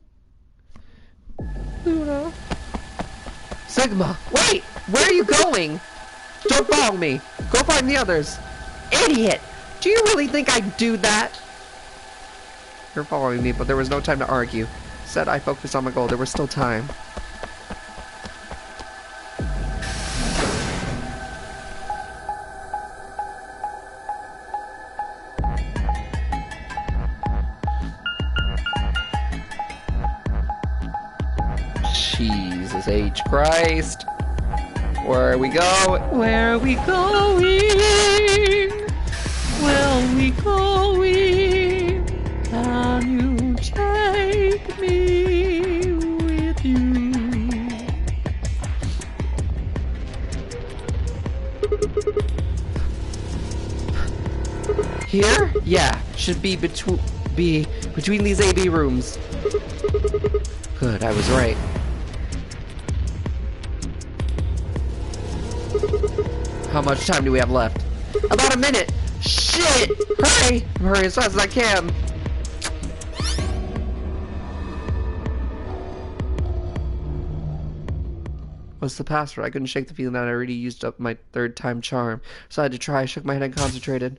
Luna. Sigma, wait! Where are you going? Don't follow me. Go find the others. Idiot! Do you really think I'd do that? You're following me, but there was no time to argue. Said I focused on my goal. There was still time. Jesus H. Christ. Where are we going? Where are we going? Where are we going? Can you take me with you? Here? Yeah, should be between these AB rooms. Good, I was right. How much time do we have left? About a minute! Shit! Hurry! Hurry as fast as I can. What's the password? I couldn't shake the feeling that I already used up my 3rd time charm, so I had to try. I shook my head and concentrated.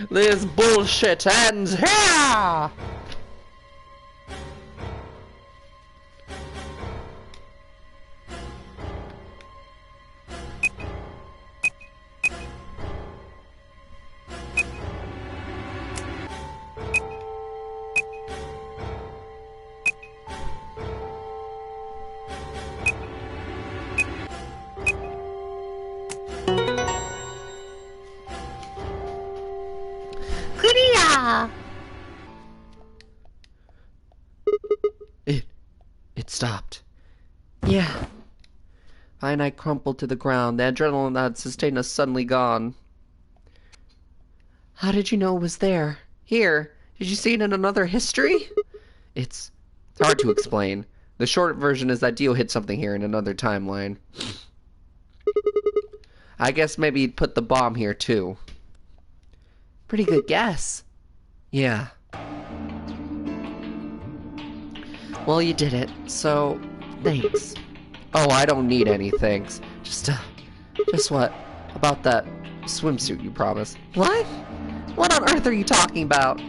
This bullshit ends here! It stopped. Yeah. Fine, I crumpled to the ground. The adrenaline that had sustained us suddenly gone. How did you know it was there? Here. Did you see it in another history? It's hard to explain. The short version is that Dio hit something here in another timeline. I guess maybe he'd put the bomb here too. Pretty good guess. Yeah. Well, you did it, so thanks. Oh, I don't need any thanks. Just what? About that swimsuit you promised. What? What on earth are you talking about?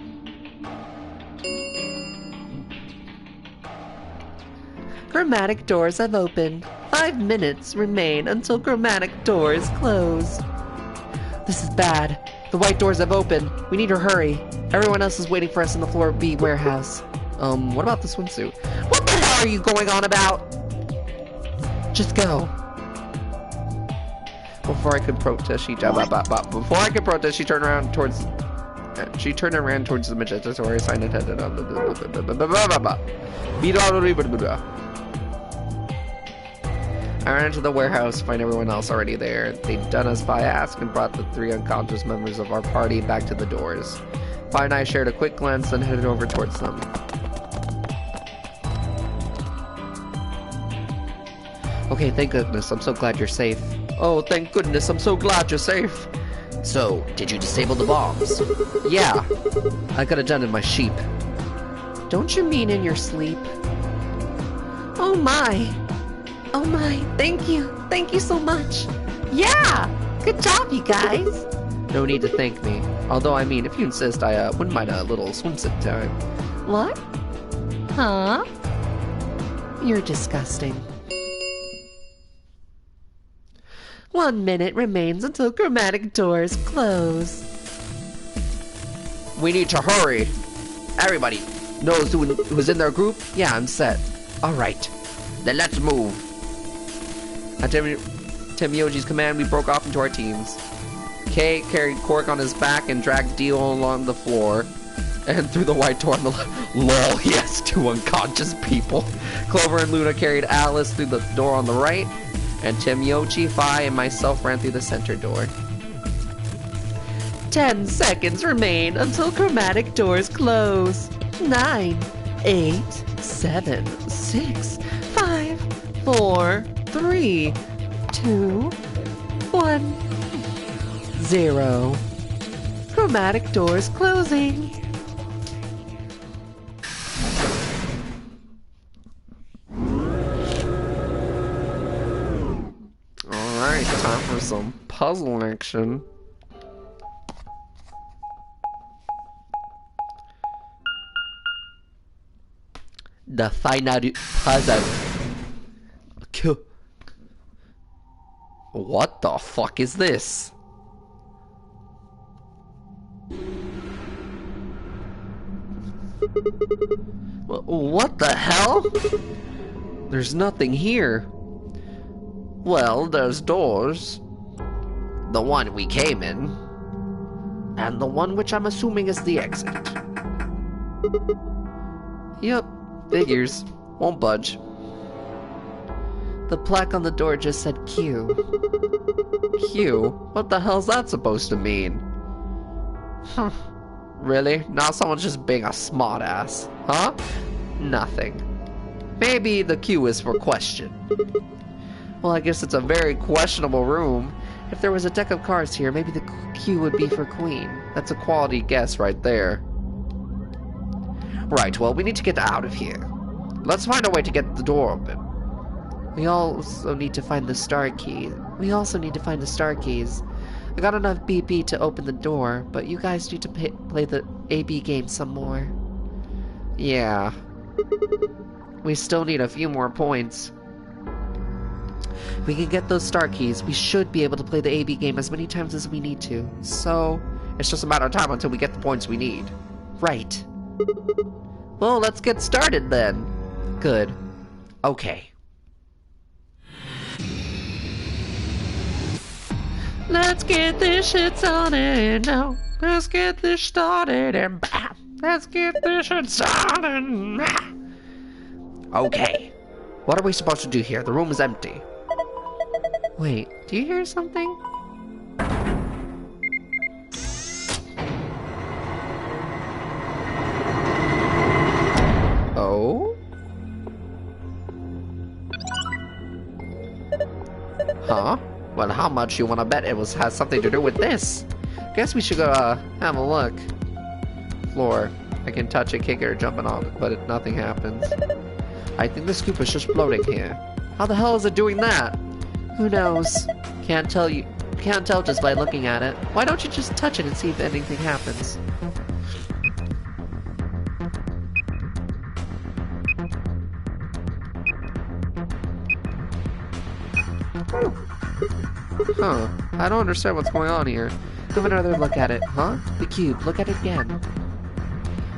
Chromatic doors have opened. 5 minutes remain until chromatic doors close. This is bad. The white doors have opened. We need to hurry. Everyone else is waiting for us in the floor B warehouse. What about the swimsuit? What the hell are you going on about? Just go. Before I could protest, she turned around towards the Magentasaurus sign and headed on. I ran into the warehouse to find everyone else already there. They'd done as I asked and brought the 3 unconscious members of our party back to the doors. Fi and I shared a quick glance and headed over towards them. Okay, thank goodness. I'm so glad you're safe. Oh, thank goodness. I'm so glad you're safe. So, did you disable the bombs? Yeah. I could have done it in my sheep. Don't you mean in your sleep? Oh my. Oh my. Thank you. Thank you so much. Yeah! Good job, you guys! No need to thank me. Although, I mean, if you insist, I wouldn't mind a little swimsuit time. What? Huh? You're disgusting. 1 minute remains until chromatic doors close. We need to hurry. Everybody knows who's in their group? Yeah, I'm set. Alright, then let's move. At Temioji's command, we broke off into our teams. Kay carried Cork on his back and dragged Dio along the floor and through the white door on the left. Lol, he has 2 unconscious people. Clover and Luna carried Alice through the door on the right, and Temioji, Fi, and myself ran through the center door. 10 seconds remain until chromatic doors close. 9, 8, 7, 6, 5, 4, 3, 2, 1, 0. Chromatic doors closing. Alright, time for some puzzle action. The final puzzle. What the fuck is this? What the hell? There's nothing here. Well, there's doors. The one we came in. And the one which I'm assuming is the exit. Yep, figures. Won't budge. The plaque on the door just said Q. Q? What the hell's that supposed to mean? Huh. Really? Now someone's just being a smartass. Huh? Nothing. Maybe the Q is for question. Well, I guess it's a very questionable room. If there was a deck of cards here, maybe the Q would be for queen. That's a quality guess right there. Right, well, we need to get out of here. Let's find a way to get the door open. We also need to find the star key. I got enough BP to open the door, but you guys need to play the AB game some more. Yeah. We still need a few more points. We can get those star keys. We should be able to play the AB game as many times as we need to. So, it's just a matter of time until we get the points we need. Right. Well, let's get started then. Good. Okay. Let's get this shit started now. Let's get this started and bam. Let's get this shit started. Okay. What are we supposed to do here? The room is empty. Wait, do you hear something? Oh? Huh? Well, how much you wanna bet it has something to do with this? Guess we should go, have a look. Floor. I can touch it, kick it, or jump it on it, but nothing happens. I think the scoop is just floating here. How the hell is it doing that? Who knows? Can't tell just by looking at it. Why don't you just touch it and see if anything happens? Huh. I don't understand what's going on here. Have another look at it. Huh? The cube. Look at it again.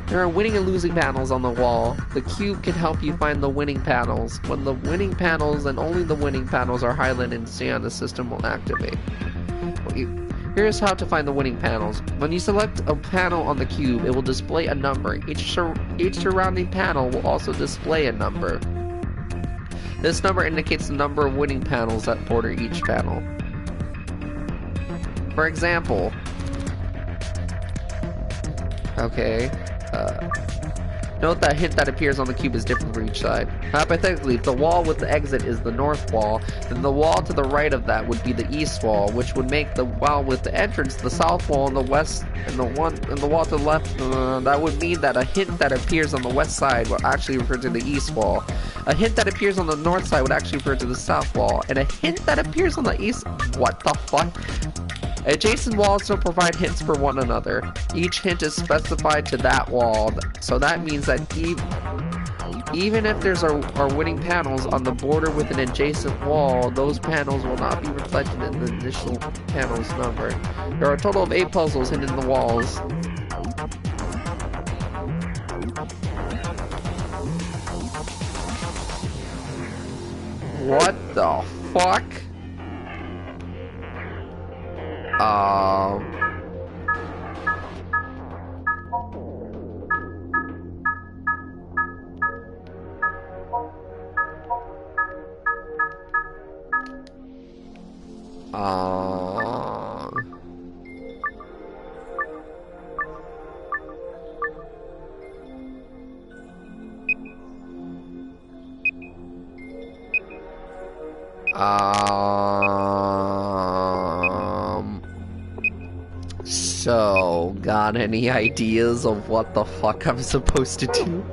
There are winning and losing panels on the wall. The cube can help you find the winning panels. When the winning panels and only the winning panels are highlighted and stay on, the system will activate. Here's how to find the winning panels. When you select a panel on the cube, it will display a number. Each surrounding panel will also display a number. This number indicates the number of winning panels that border each panel. For example, okay, note that hint that appears on the cube is different for each side. Hypothetically, if the wall with the exit is the north wall, then the wall to the right of that would be the east wall, which would make the wall with the entrance the south wall, and the west, and the wall to the left. That would mean that a hint that appears on the west side will actually refer to the east wall. A hint that appears on the north side would actually refer to the south wall, and a hint that appears on the east. What the fuck? Adjacent walls will provide hints for one another. Each hint is specified to that wall, so that means that even if there's our winning panels on the border with an adjacent wall, those panels will not be reflected in the initial panel's number. There are a total of 8 puzzles hidden in the walls. What the fuck? So, got any ideas of what the fuck I'm supposed to do?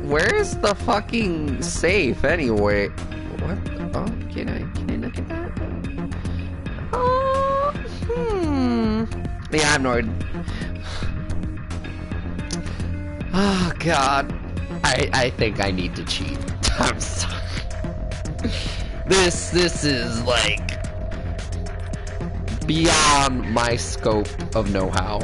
Where's the fucking safe anyway? What the, oh, can I look at that? Yeah, I have no idea. Oh god. I think I need to cheat. I'm sorry. This is like beyond my scope of know-how.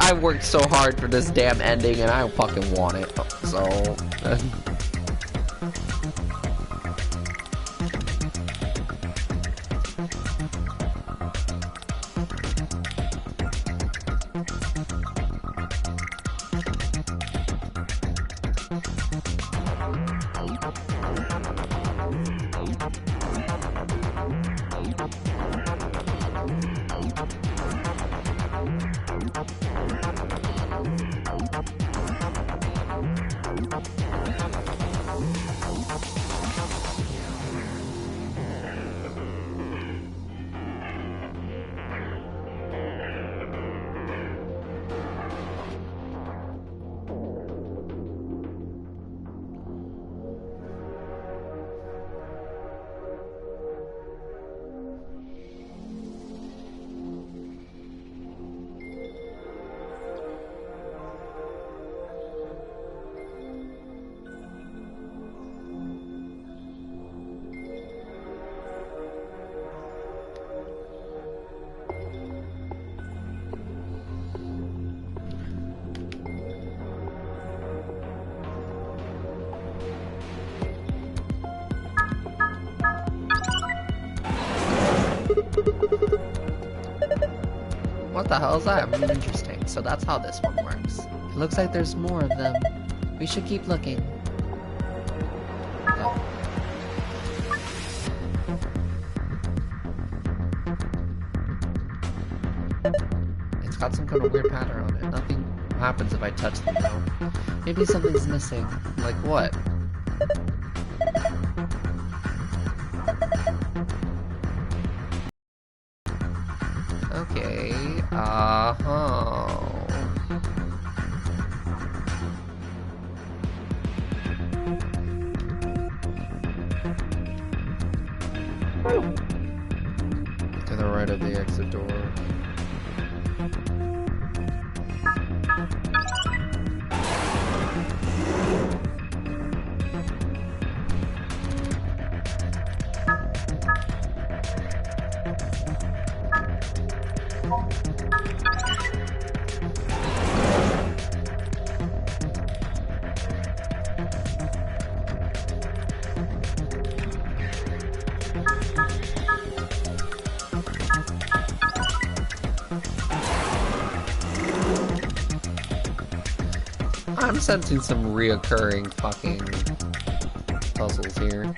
I worked so hard for this damn ending and I don't fucking want it, so... What the hell is that? Interesting. So that's how this one works. It looks like there's more of them. We should keep looking. Go. It's got some kind of weird pattern on it. Nothing happens if I touch them though. Maybe something's missing. Like what? Okay, uh-huh. To the right of the exit door. I'm sensing some reoccurring fucking puzzles here.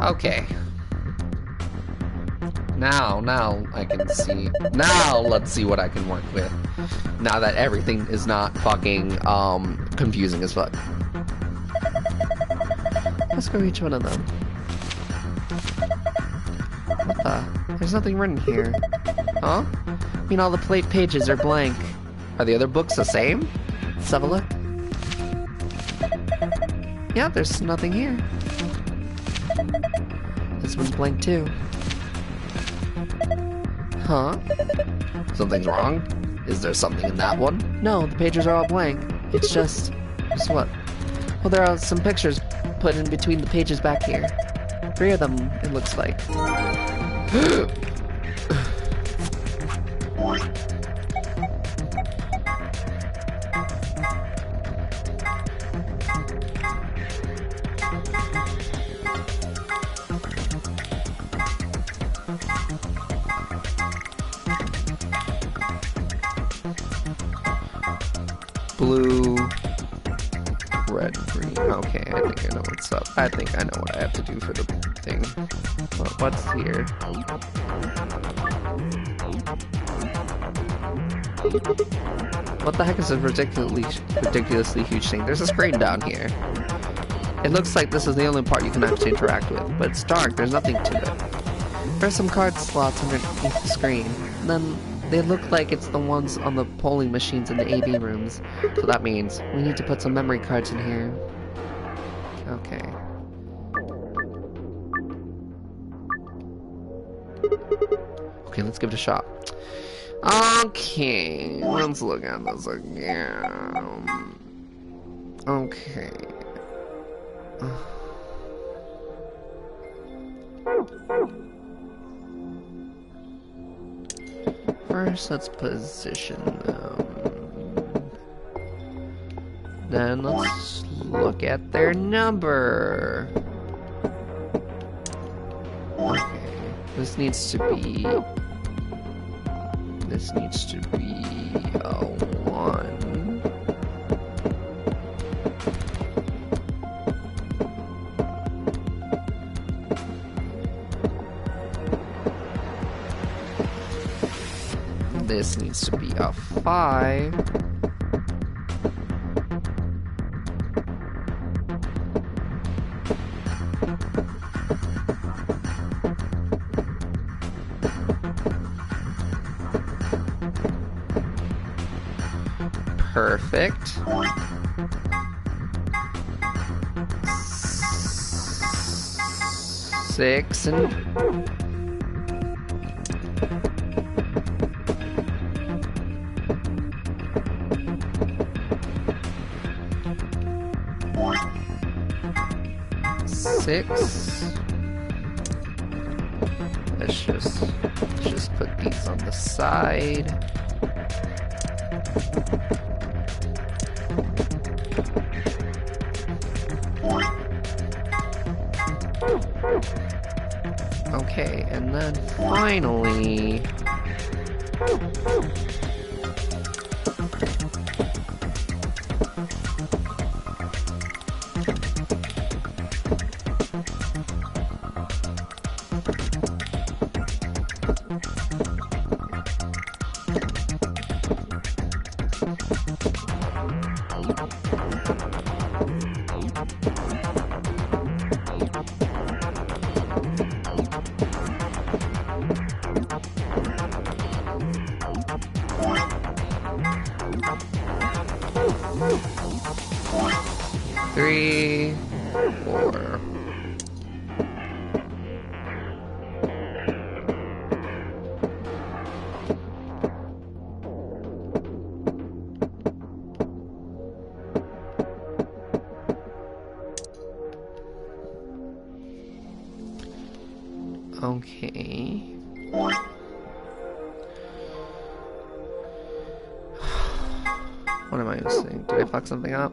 Okay. Now I can see. Now let's see what I can work with. Now that everything is not fucking confusing as fuck. Let's go each one of them. What the? There's nothing written here. Huh? I mean, all the plate pages are blank. Are the other books the same? Let's have a look. Yeah, there's nothing here. This one's blank too. Huh? Something's wrong? Is there something in that one? No, the pages are all blank. It's just what? Well, there are some pictures put in between the pages back here. 3 of them, it looks like. Blue, red, green. Okay, I think I know what's up. I think I know what I have to do for the thing. What's here? What the heck is this ridiculously huge thing? There's a screen down here. It looks like this is the only part you can actually interact with, but it's dark, there's nothing to it. There's some card slots underneath the screen. And then they look like it's the ones on the polling machines in the AV rooms. So that means we need to put some memory cards in here. Okay. Okay, let's give it a shot. Okay, let's look at this again. Okay. First, let's position them. Then let's look at their number. Okay, this needs to be a 1. This needs to be a 5. Perfect. 6 and 6. Let's just put these on the side. Okay, and then finally... Three, 4. Okay. What am I missing? Did I fuck something up?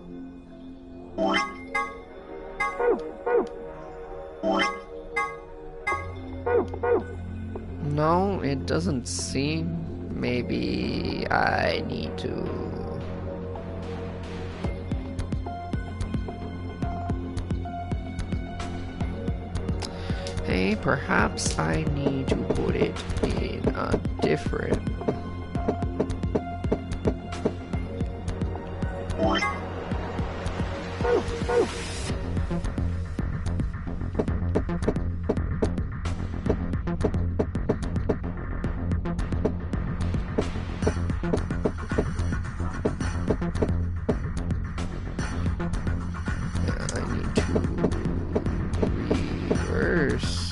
No, it doesn't seem. Maybe I need to... Hey, perhaps I need to put it in a different... I need to reverse.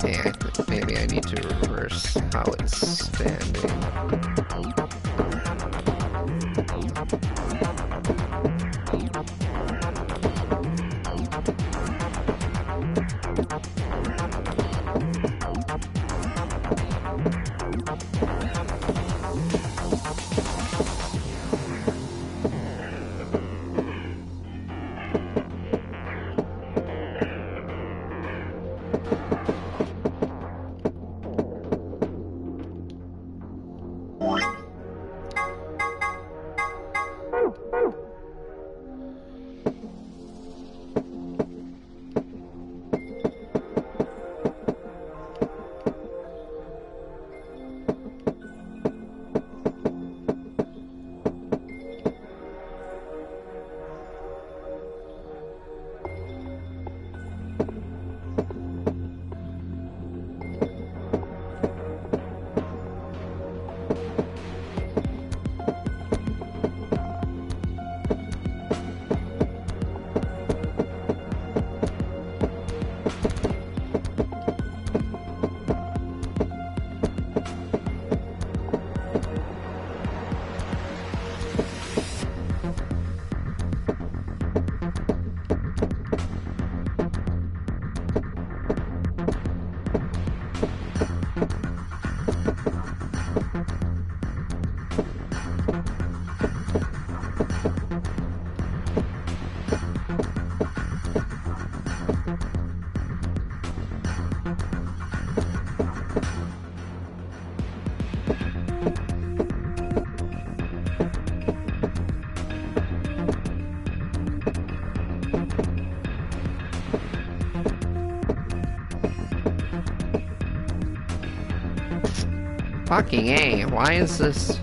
Hey, maybe I need to reverse how it's standing. Fucking A, why is this?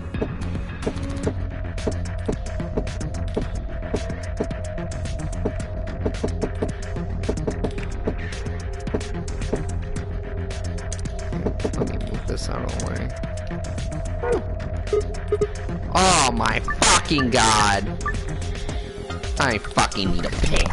Let me move this out of the way. Oh my fucking god! I fucking need a pick.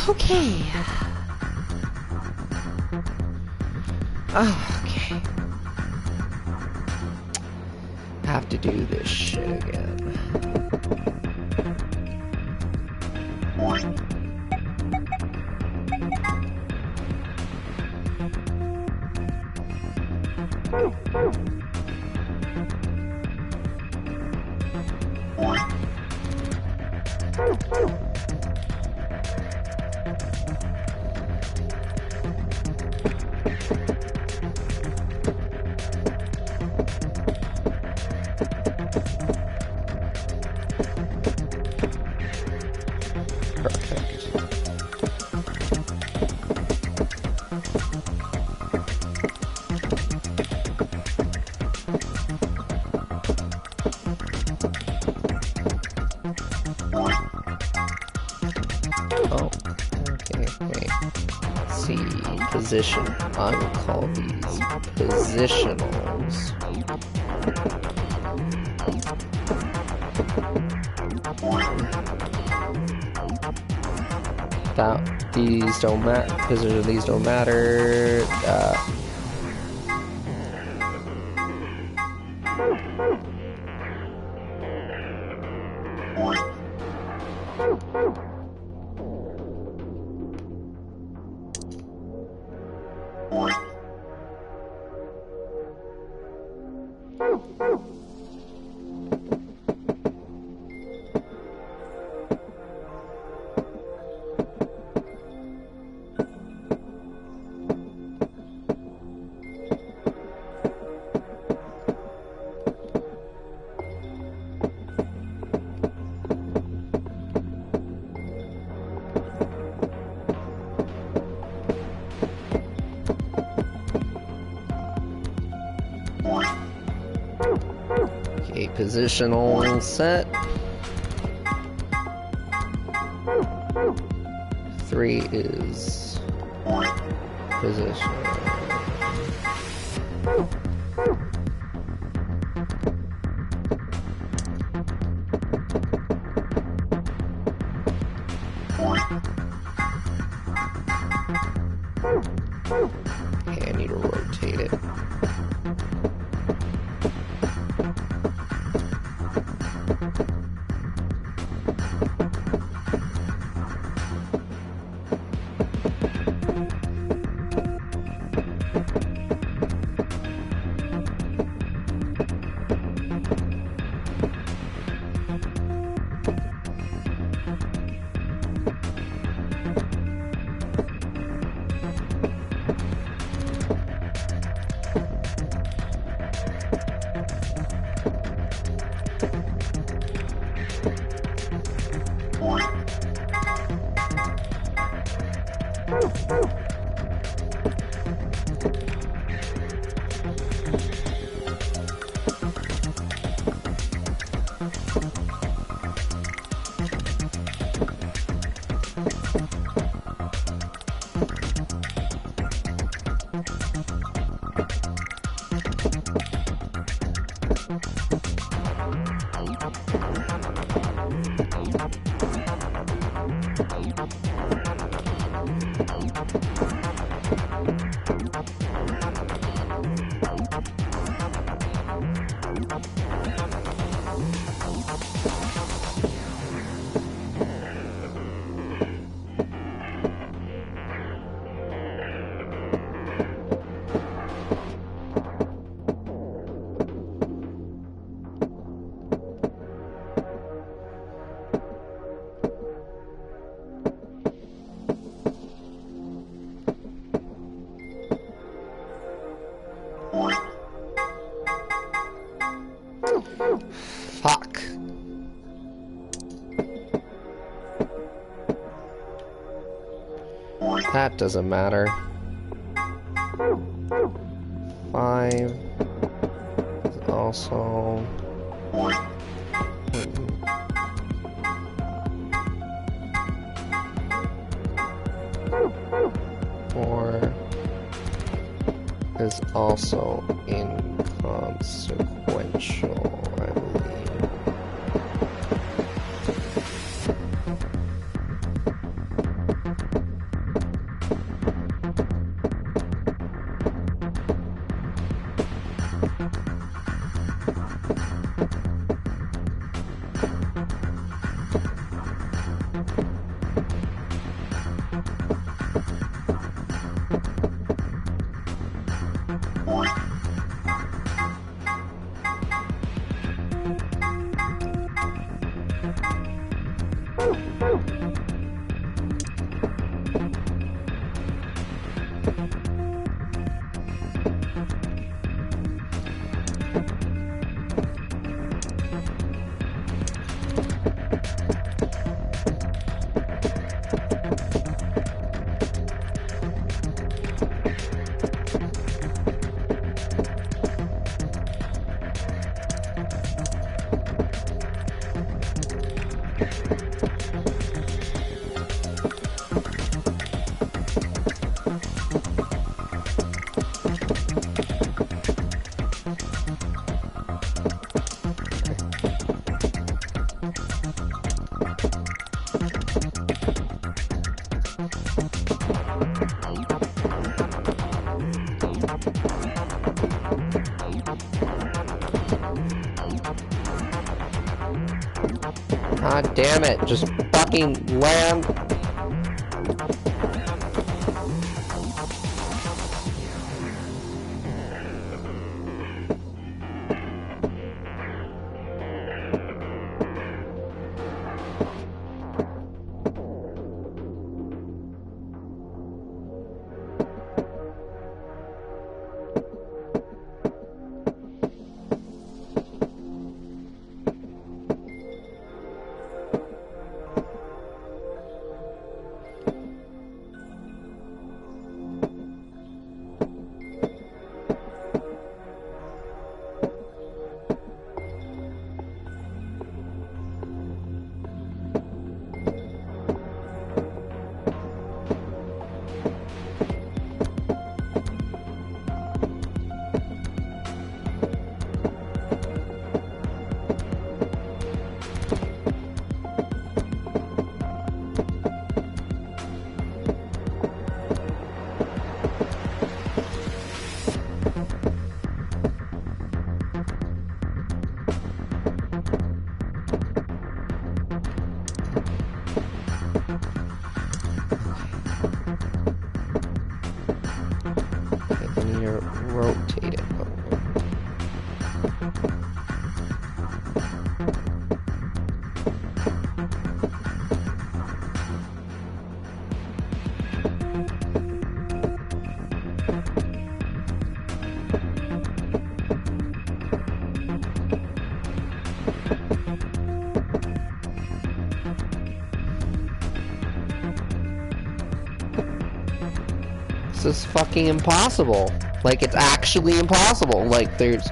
Okay. Oh, okay. Have to do this shit again. Perfect. Oh, okay, wait. See, position. I will call these positionals. That these don't matter. Position of these don't matter. Okay, positional set. 3 is position. Okay, I need to rotate it. Fuck. That doesn't matter. 5 is also 4 is also inconsequential, I believe. God damn it, just fucking land. And you're rotated. This is fucking impossible. Like, it's actually impossible. Like, there's...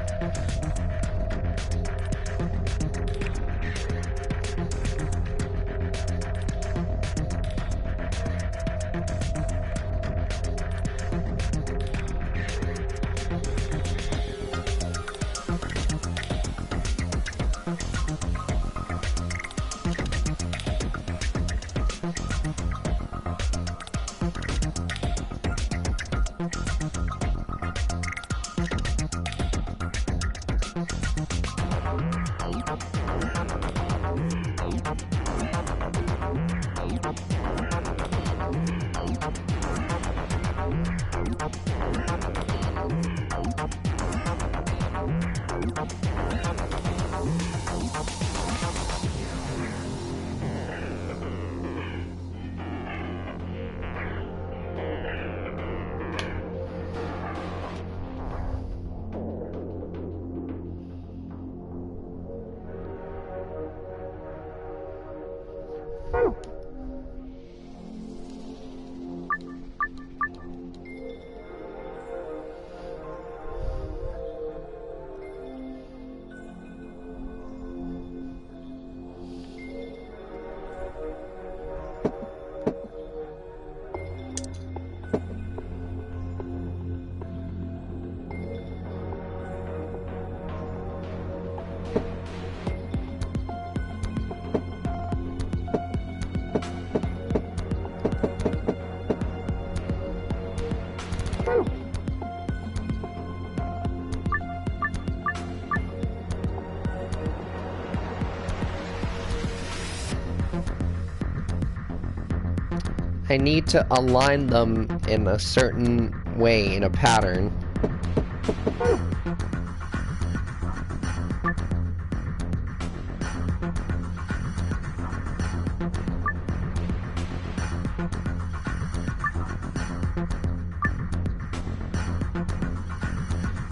I need to align them in a certain way, in a pattern.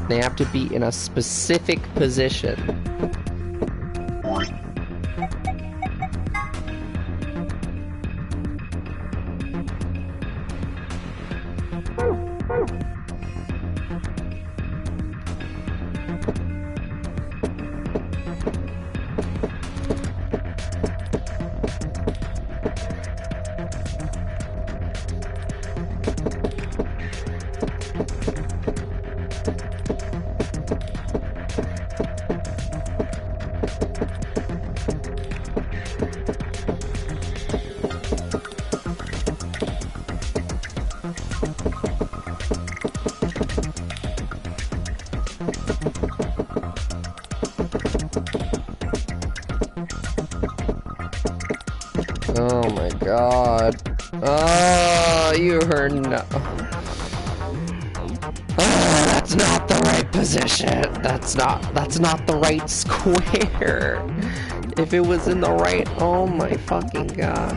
They have to be in a specific position. Oh my god. Oh, you heard no. Oh, that's not the right position. That's not the right square. If it was in the right, oh my fucking god.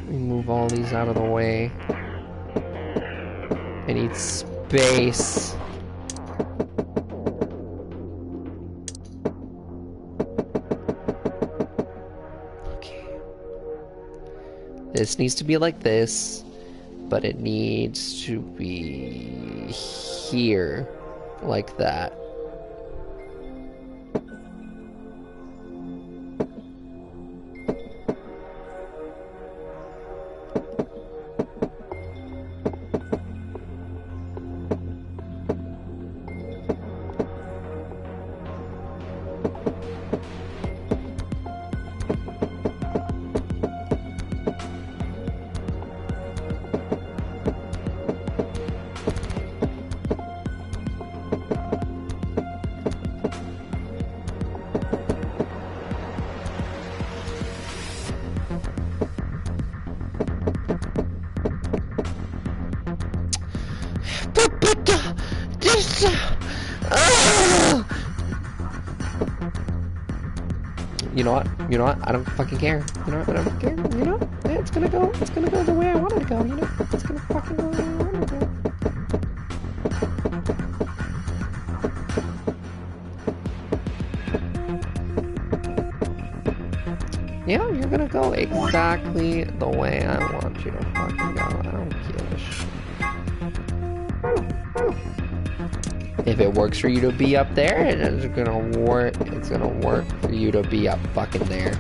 Move all these out of the way. I need space. This needs to be like this, but it needs to be here, like that. You know what? You know what? I don't fucking care. You know what? I don't care. You know what? Yeah, it's gonna go the way I want it to go, you know? It's gonna fucking go the way I want it to go. Yeah, you're gonna go exactly the way I want you to fucking go. I don't give a shit. If it works for you to be up there, it's gonna work. It's gonna work for you to be up fucking there.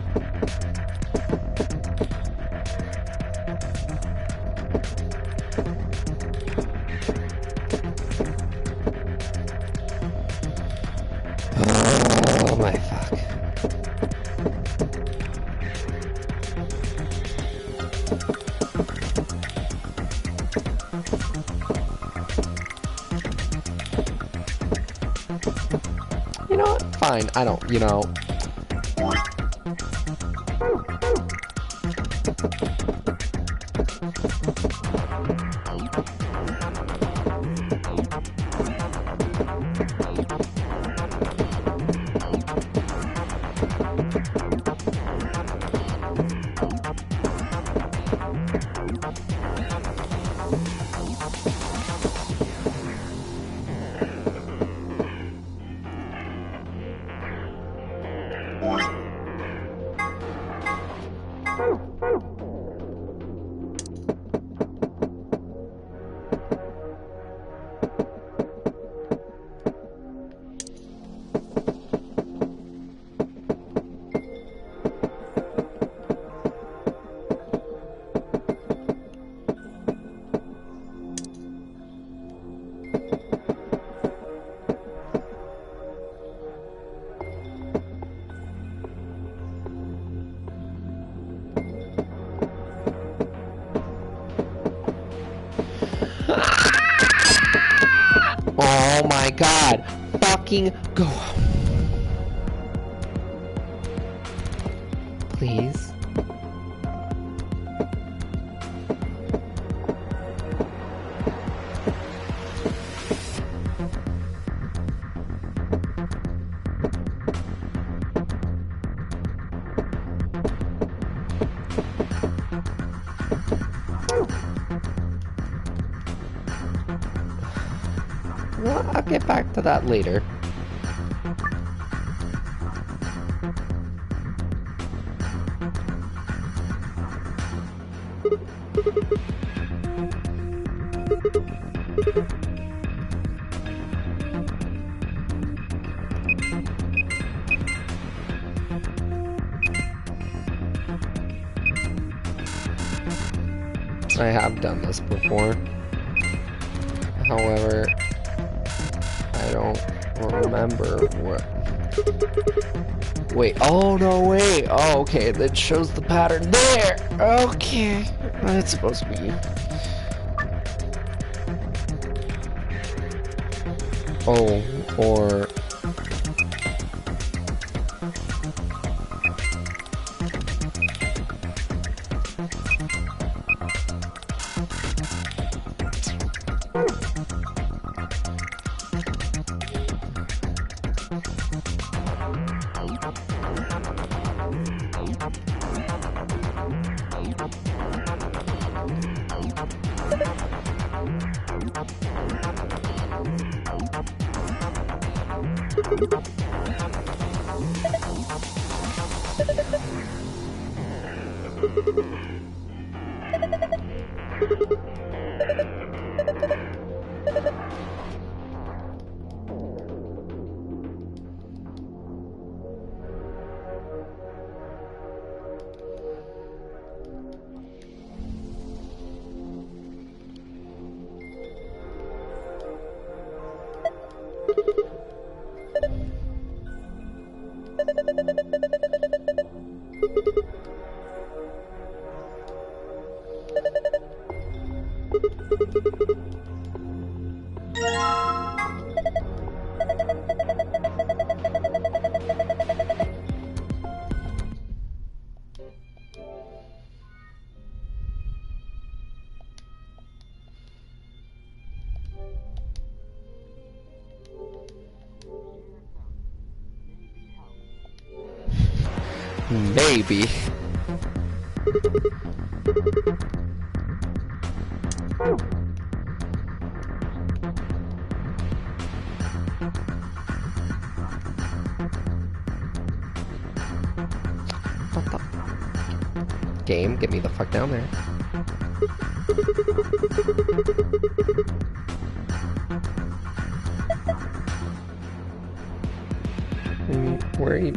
Oh my fuck. You know what? Fine, I don't, you know. Oh my god. Fucking go. Please. Well, I'll get back to that later. I have done this before. However, I don't remember what. Wait, oh no, wait. Oh, okay, that shows the pattern there. Okay, that's supposed to be. Oh, or. Maybe. What the? Game, get me the fuck down there. Where are you?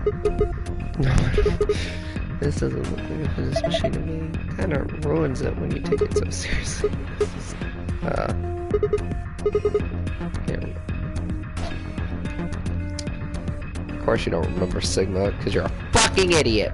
No. This doesn't look like a physics machine to me. Kinda ruins it when you take it so seriously. Can't remember. Of course you don't remember Sigma, because you're a fucking idiot!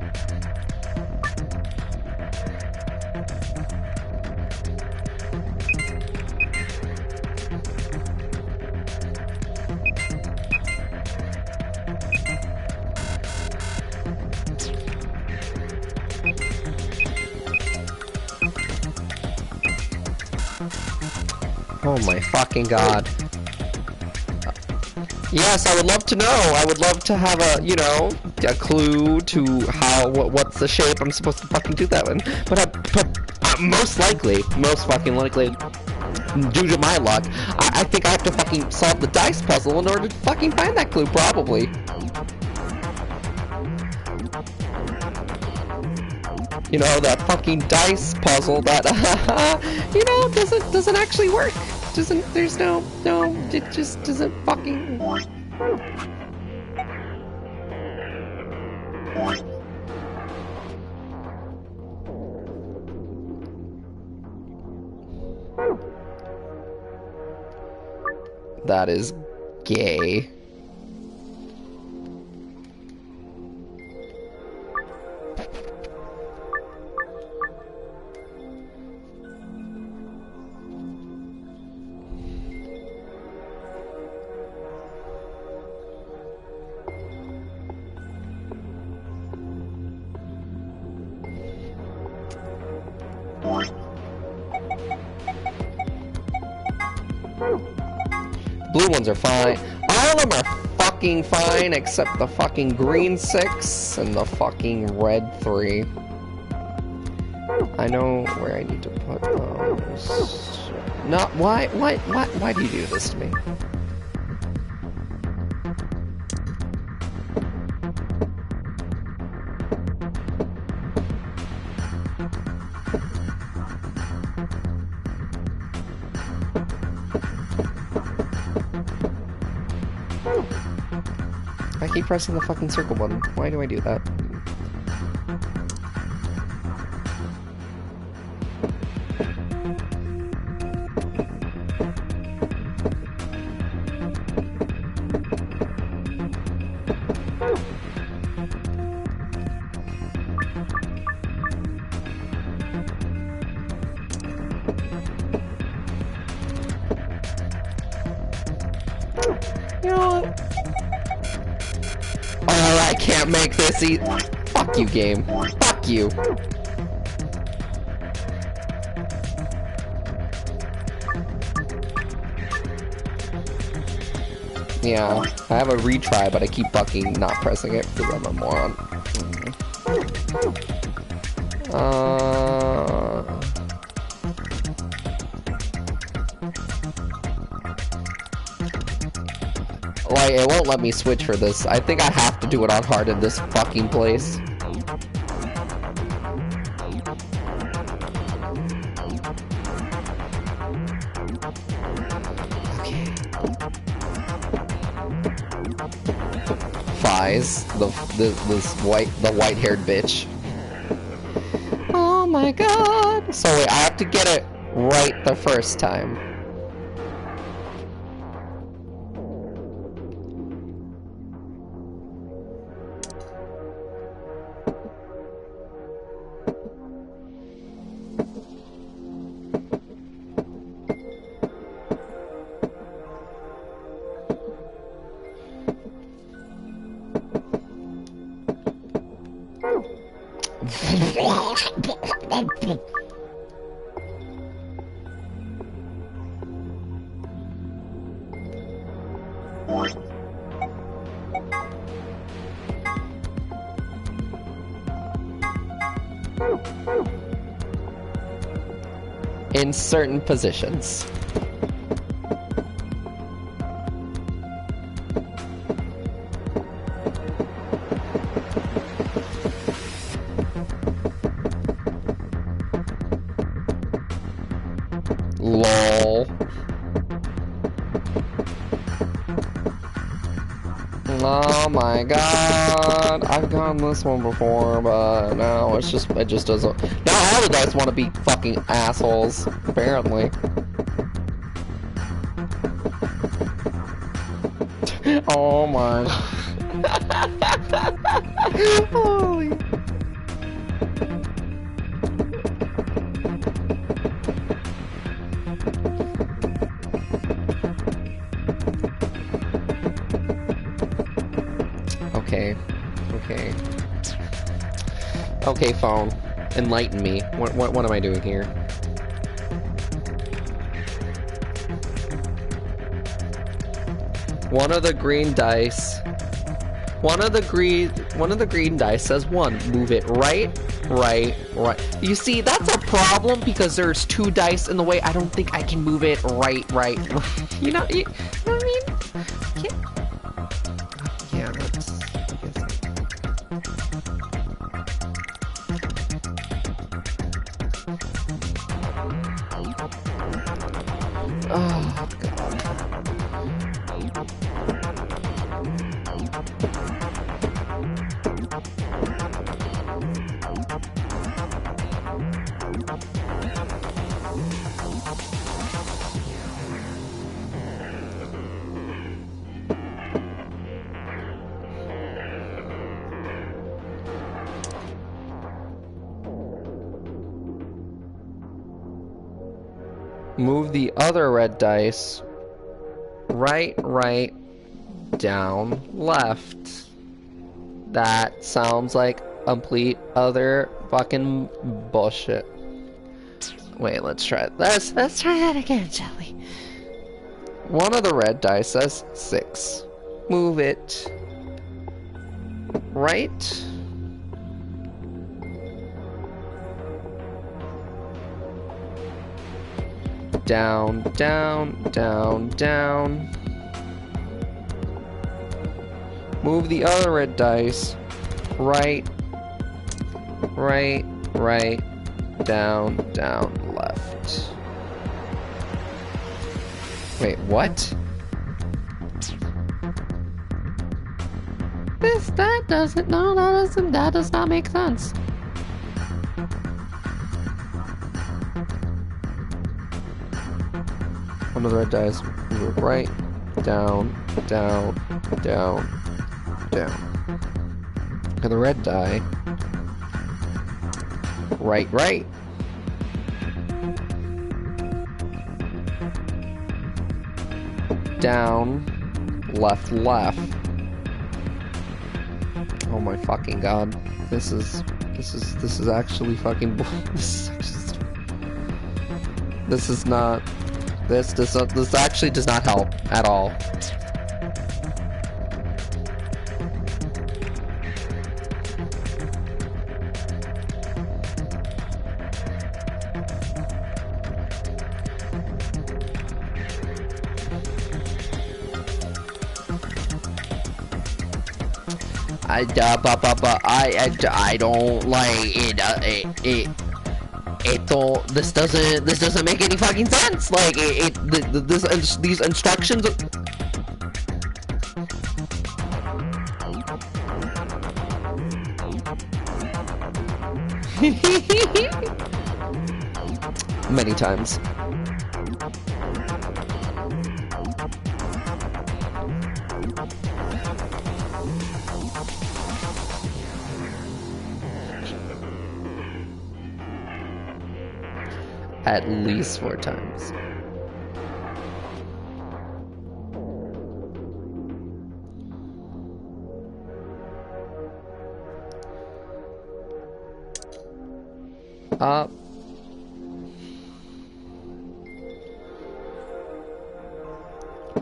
Oh my fucking god. Yes, I would love to know. I would love to have a, you know, a clue to what's the shape I'm supposed to fucking do that in. But most fucking likely, due to my luck, I think I have to fucking solve the dice puzzle in order to fucking find that clue, probably. You know, that fucking dice puzzle that, you know, doesn't actually work. There's no, it just doesn't fucking... That is gay. Blue ones are fine. All of them are fucking fine except the fucking green 6 and the fucking red 3. I know where I need to put those. No, why do you do this to me? I keep pressing the fucking circle button. Why do I do that? You know what? Oh, I can't make this easy. Fuck you, game. Fuck you. Yeah, I have a retry, but I keep fucking not pressing it because I'm a moron. Like, it won't let me switch for this. I think I have to do it on hard in this fucking place. Okay. Fies, the white-haired bitch. Oh my god! So wait, I have to get it right the first time. In certain positions. LOL. Oh my god. I've gotten this one before, but now it just doesn't. Now all the guys want to be fucking assholes, apparently. Oh my. Holy. Okay, phone. Enlighten me. What am I doing here? One of the green dice. One of the green dice says 1. Move it right. You see, that's a problem because there's 2 dice in the way. I don't think I can move it right. You know what I mean? Yeah, that's... Oh, God. Move the other red dice. Right, down, left. That sounds like complete other fucking bullshit. Wait, let's try this. Let's try that again, shall we? One of the red dice says 6. Move it. Right. Down. Move the other red dice. Right. Down, left. Wait, what? That does not make sense. One of the red dice. Move right. Down. And the red die. Right. Down. Left. Oh my fucking god. This is actually fucking this actually does not help at all. I don't like it. This doesn't make any fucking sense. Like these instructions. Many times. At least 4 times. Up.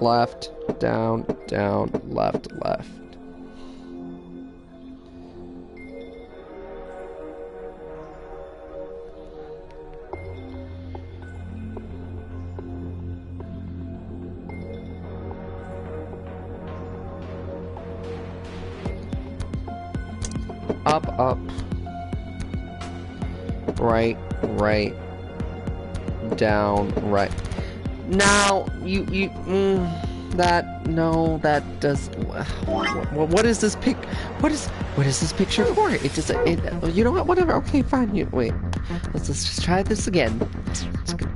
Left, down, left. Up. Right. Down, right. Now, that does. What is this what is this picture for? It just, you know what? Whatever. Okay, fine. Wait. Let's just try this again. Let's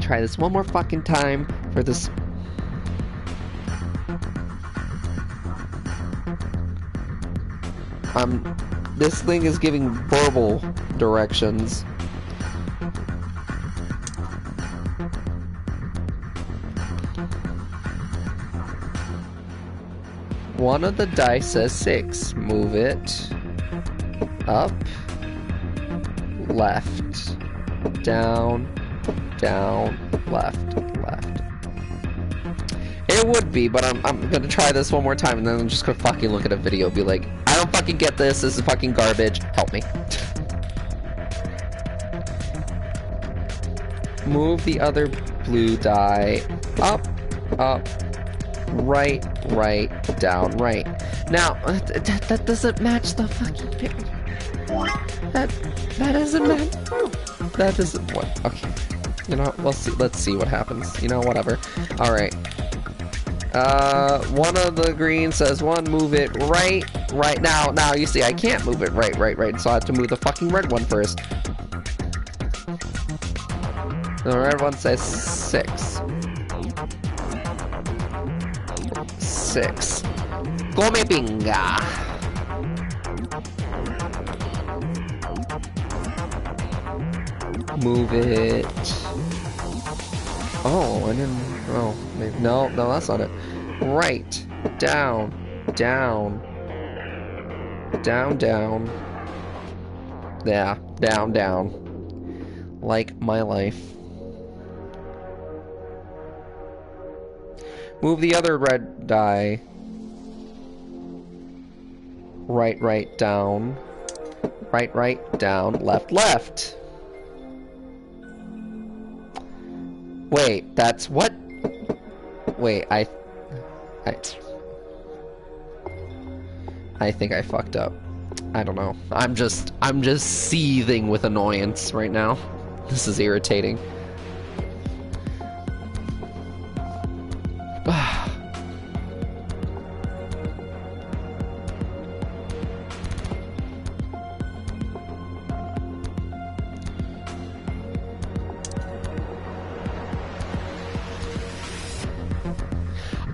try this one more fucking time for this. This thing is giving verbal directions. One of the dice says 6. Move it. Up. Left. Down. Left. It would be, but I'm gonna try this one more time, and then I'm just gonna fucking look at a video, be like, I don't fucking get this. This is fucking garbage. Help me. Move the other blue die up, up, right, right, down, right. Now, that doesn't match the fucking picture. That doesn't match. That doesn't what? Okay. You know what? Let's see what happens. You know, whatever. All right. One of the green says one, move it right now. You see, I can't move it right. So I have to move the fucking red one first. The red one says 6. 6. Come pinga. Move it. Oh, I didn't. Oh, maybe. No, that's not it. Right. Down. Down. Yeah. Down. Like my life. Move the other red die. Right, down. Right, down. Left. Wait, that's what? Wait, I think I fucked up. I don't know. I'm just seething with annoyance right now. This is irritating.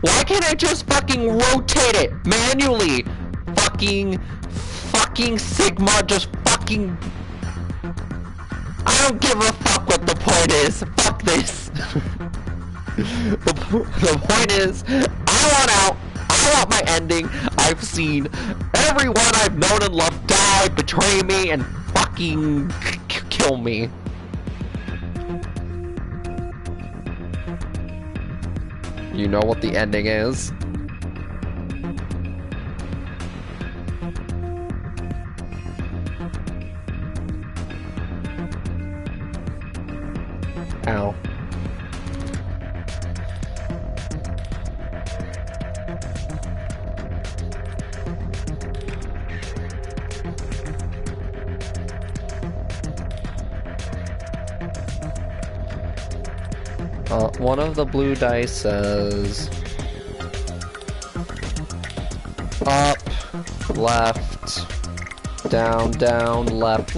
Why can't I just fucking rotate it manually? Fucking Sigma, just fucking... I don't give a fuck what the point is. Fuck this. The point is, I want out. I want my ending. I've seen everyone I've known and loved die, betray me, and fucking kill me. You know what the ending is? Ow. One of the blue dice says up, left, down, left.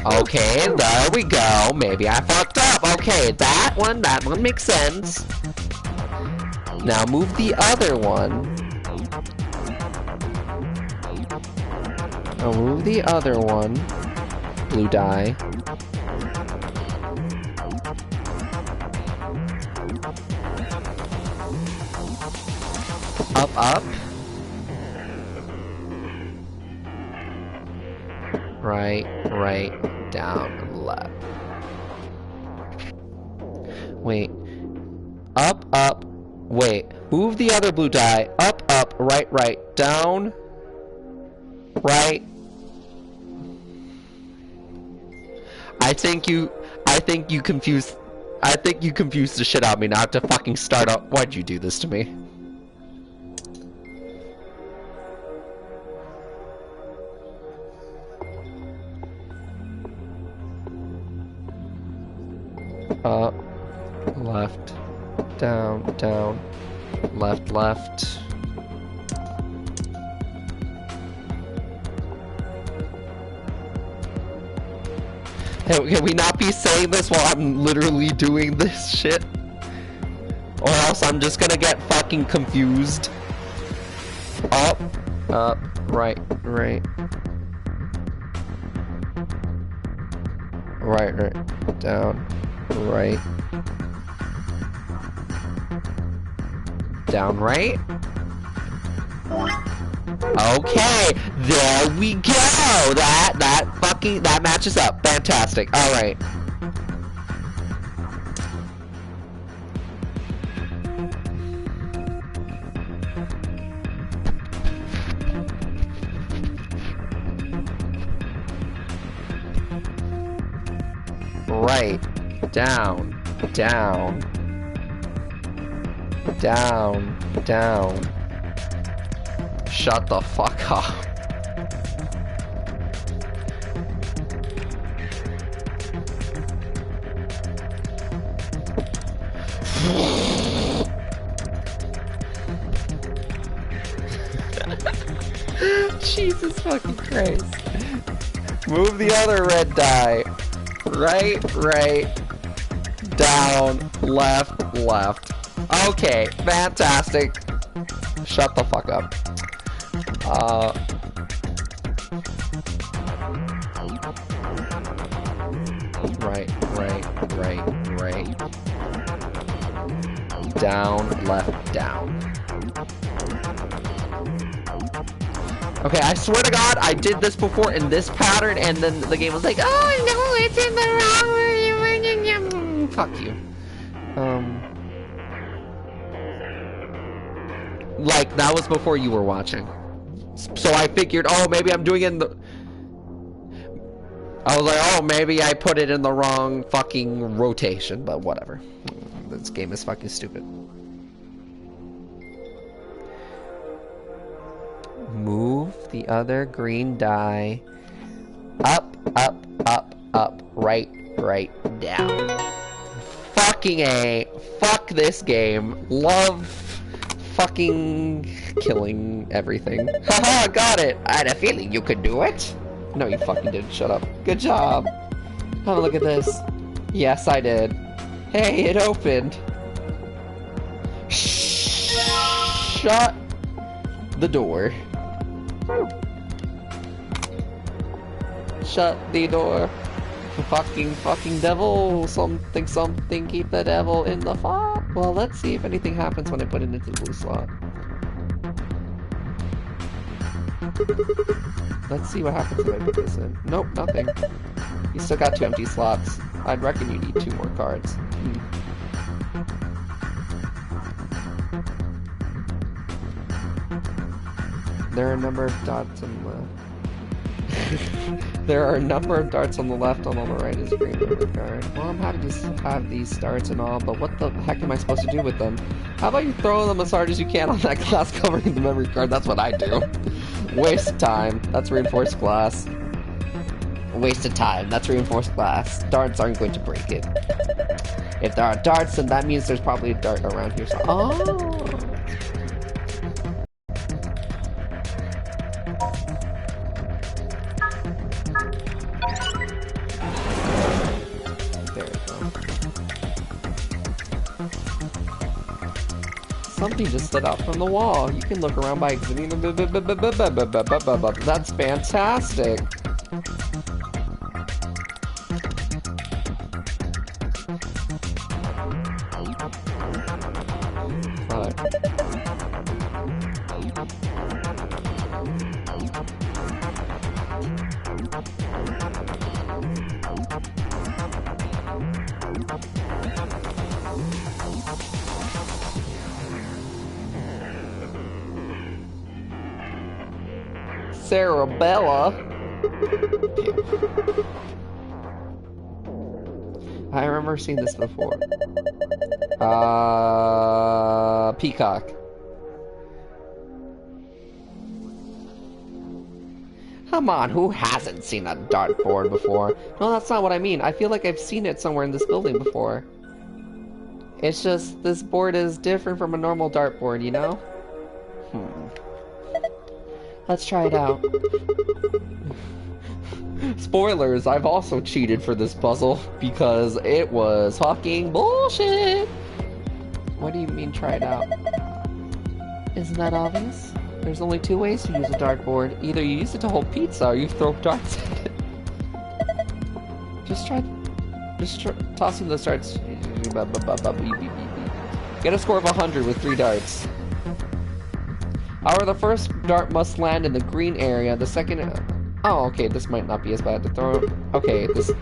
Okay, there we go. Maybe I fucked up. Okay, that one makes sense. Now move the other one. Now move the other one. Blue die. Up. Right, down, left. Wait. Up. Wait. Move the other blue die. Up, right, down, right. I think you confused the shit out of me. Now I have to fucking start up. Why'd you do this to me? Up, left, down, left. Hey, can we not be saying this while I'm literally doing this shit? Or else I'm just gonna get fucking confused. Up, right. Right, down, right. Down, right. Okay, there we go. That matches up. Fantastic. All right. right, down, down, down, down. Shut the fuck up. Jesus fucking Christ. Move the other red die. Right, right, down, left, left. Okay, fantastic. Shut the fuck up. Right, right, right, right. Down, left, down. Okay, I swear to God, I did this before in this pattern, and then the game was like, oh no, it's in the wrong way. Fuck you. Like, that was before you were watching. So I figured, oh, maybe I'm doing it in the... I was like, oh, maybe I put it in the wrong fucking rotation, but whatever. This game is fucking stupid. Move the other green die up, up, up, up, right, right, down. Fucking A. Fuck this game. Love fucking killing everything. Haha, got it. I had a feeling you could do it. No, you fucking didn't. Shut up. Good job. Have a look at this. Yes, I did. Hey, it opened. Shut the door. Shut the door. Fucking devil. Something. Keep the devil in the fog. Well, let's see if anything happens when I put it into the blue slot. Let's see what happens if I put this in. Nope, nothing. You still got 2 empty slots. I'd reckon you need 2 more cards. There are a number of dots on the left. There are a number of darts on the left, and on the right is green memory card. Well, I'm happy to have these darts and all, but what the heck am I supposed to do with them? How about you throw them as hard as you can on that glass covering the memory card? That's what I do. Waste of time. That's reinforced glass. Waste of time. That's reinforced glass. Darts aren't going to break it. If there are darts, then that means there's probably a dart around here. So oh. Something just stood out from the wall. You can look around by exiting the... That's fantastic. Cerebella. I remember seeing this before. Peacock. Come on, who hasn't seen a dartboard before? No, that's not what I mean. I feel like I've seen it somewhere in this building before. It's just, this board is different from a normal dartboard, you know? Let's try it out. Spoilers, I've also cheated for this puzzle because it was fucking bullshit. What do you mean try it out? Isn't that obvious? There's only 2 ways to use a dartboard. Either you use it to hold pizza or you throw darts at it. Just try tossing those darts. Get a score of 100 with 3 darts. However, the first dart must land in the green area. The second... Oh, okay, this might not be as bad to throw. Okay, this is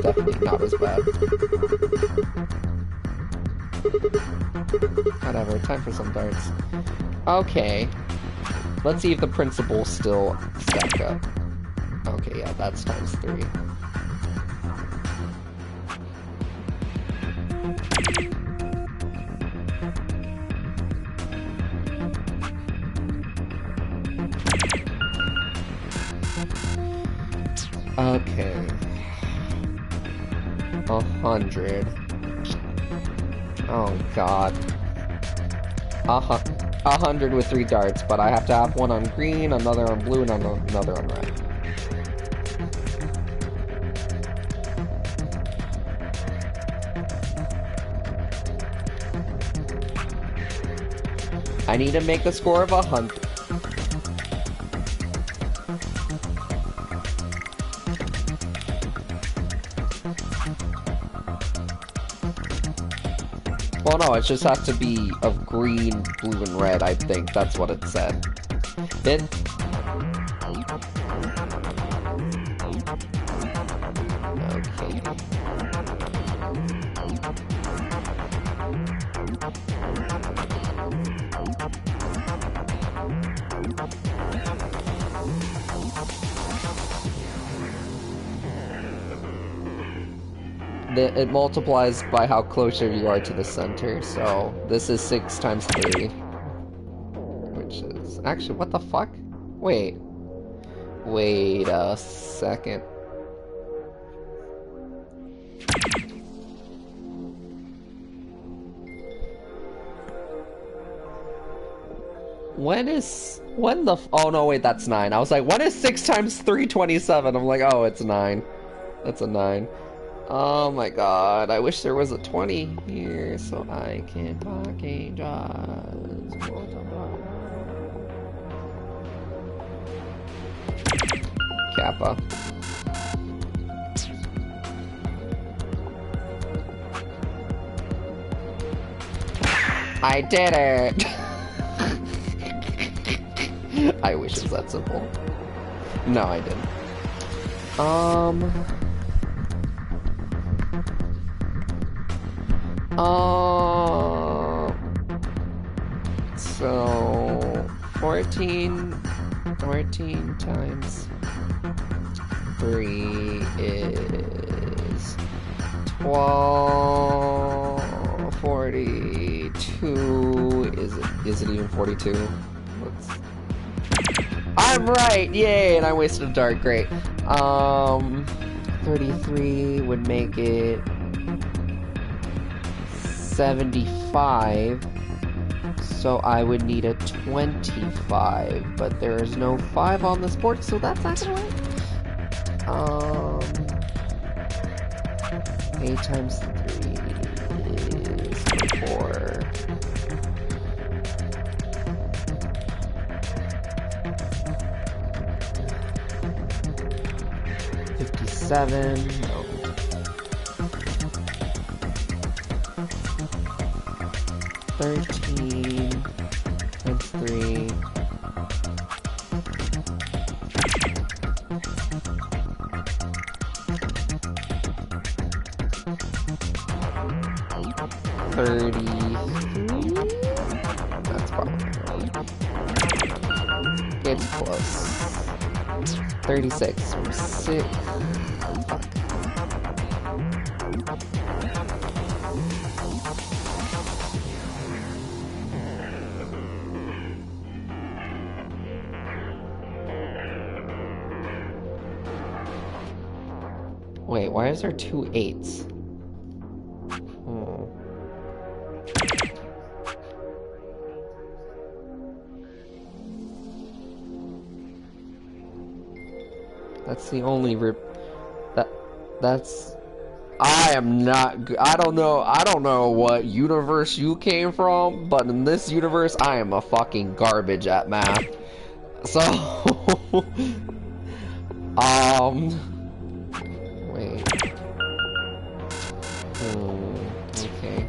definitely not as bad. Whatever, time for some darts. Okay. Let's see if the principles still stack up. Okay, yeah, that's times 3. Okay. 100. Oh god. 100 with 3 darts, but I have to have one on green, another on blue, and another on red. I need to make the score of 100. Well, no, it just has to be of green, blue, and red, I think. That's what it said. It... Okay. It multiplies by how closer you are to the center, so this is 6 times 3. Which is... Actually, what the fuck? Wait. Wait a second. When the... Oh no, wait, that's 9. I was like, when is 6 times 327? I'm like, oh, it's 9. That's a 9. Oh my god, I wish there was a 20 here so I can fucking just multiply. Kappa. I did it! I wish it was that simple. No, I didn't. So 14 times 3 is 12, 42, is it even 42? I'm right, yay, and I wasted a dart, great. 33 would make it 75, so I would need a 25, but there is no 5 on this board, so that's not gonna work. 8 times 3 is 4. 57, no. 13 times 3. 33. That's probably right. It's close. 36. 6. Fuck. Wait, why is there 2 8s? That's the only that's... I am not... I don't know what universe you came from, but in this universe, I am a fucking garbage at math. So... Wait. Okay.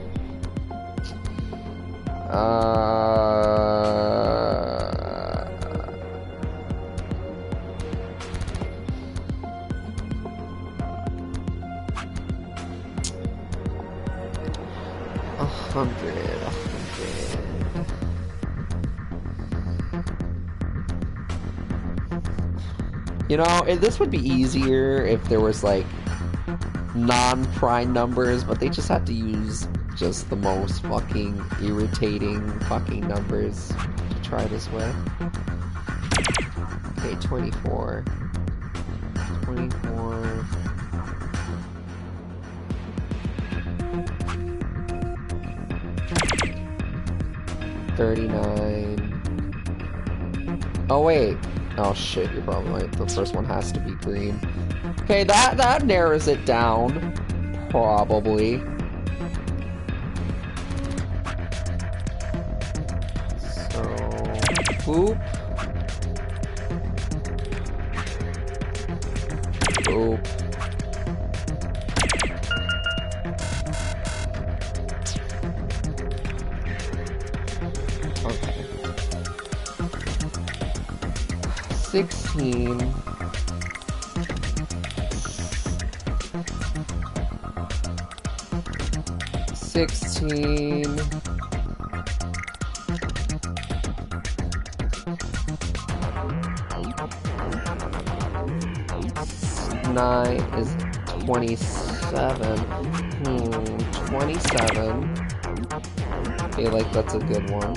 100. You know, this would be easier if there was, like, non-prime numbers, but they just had to use just the most fucking irritating fucking numbers to try this with. Okay, 24. 24. 39. Oh wait. Oh shit, you're probably right. The first one has to be green. Okay, that narrows it down. Probably. So boop. Boop. Okay. 16. 16. 9 is 27. 27. I feel like that's a good one.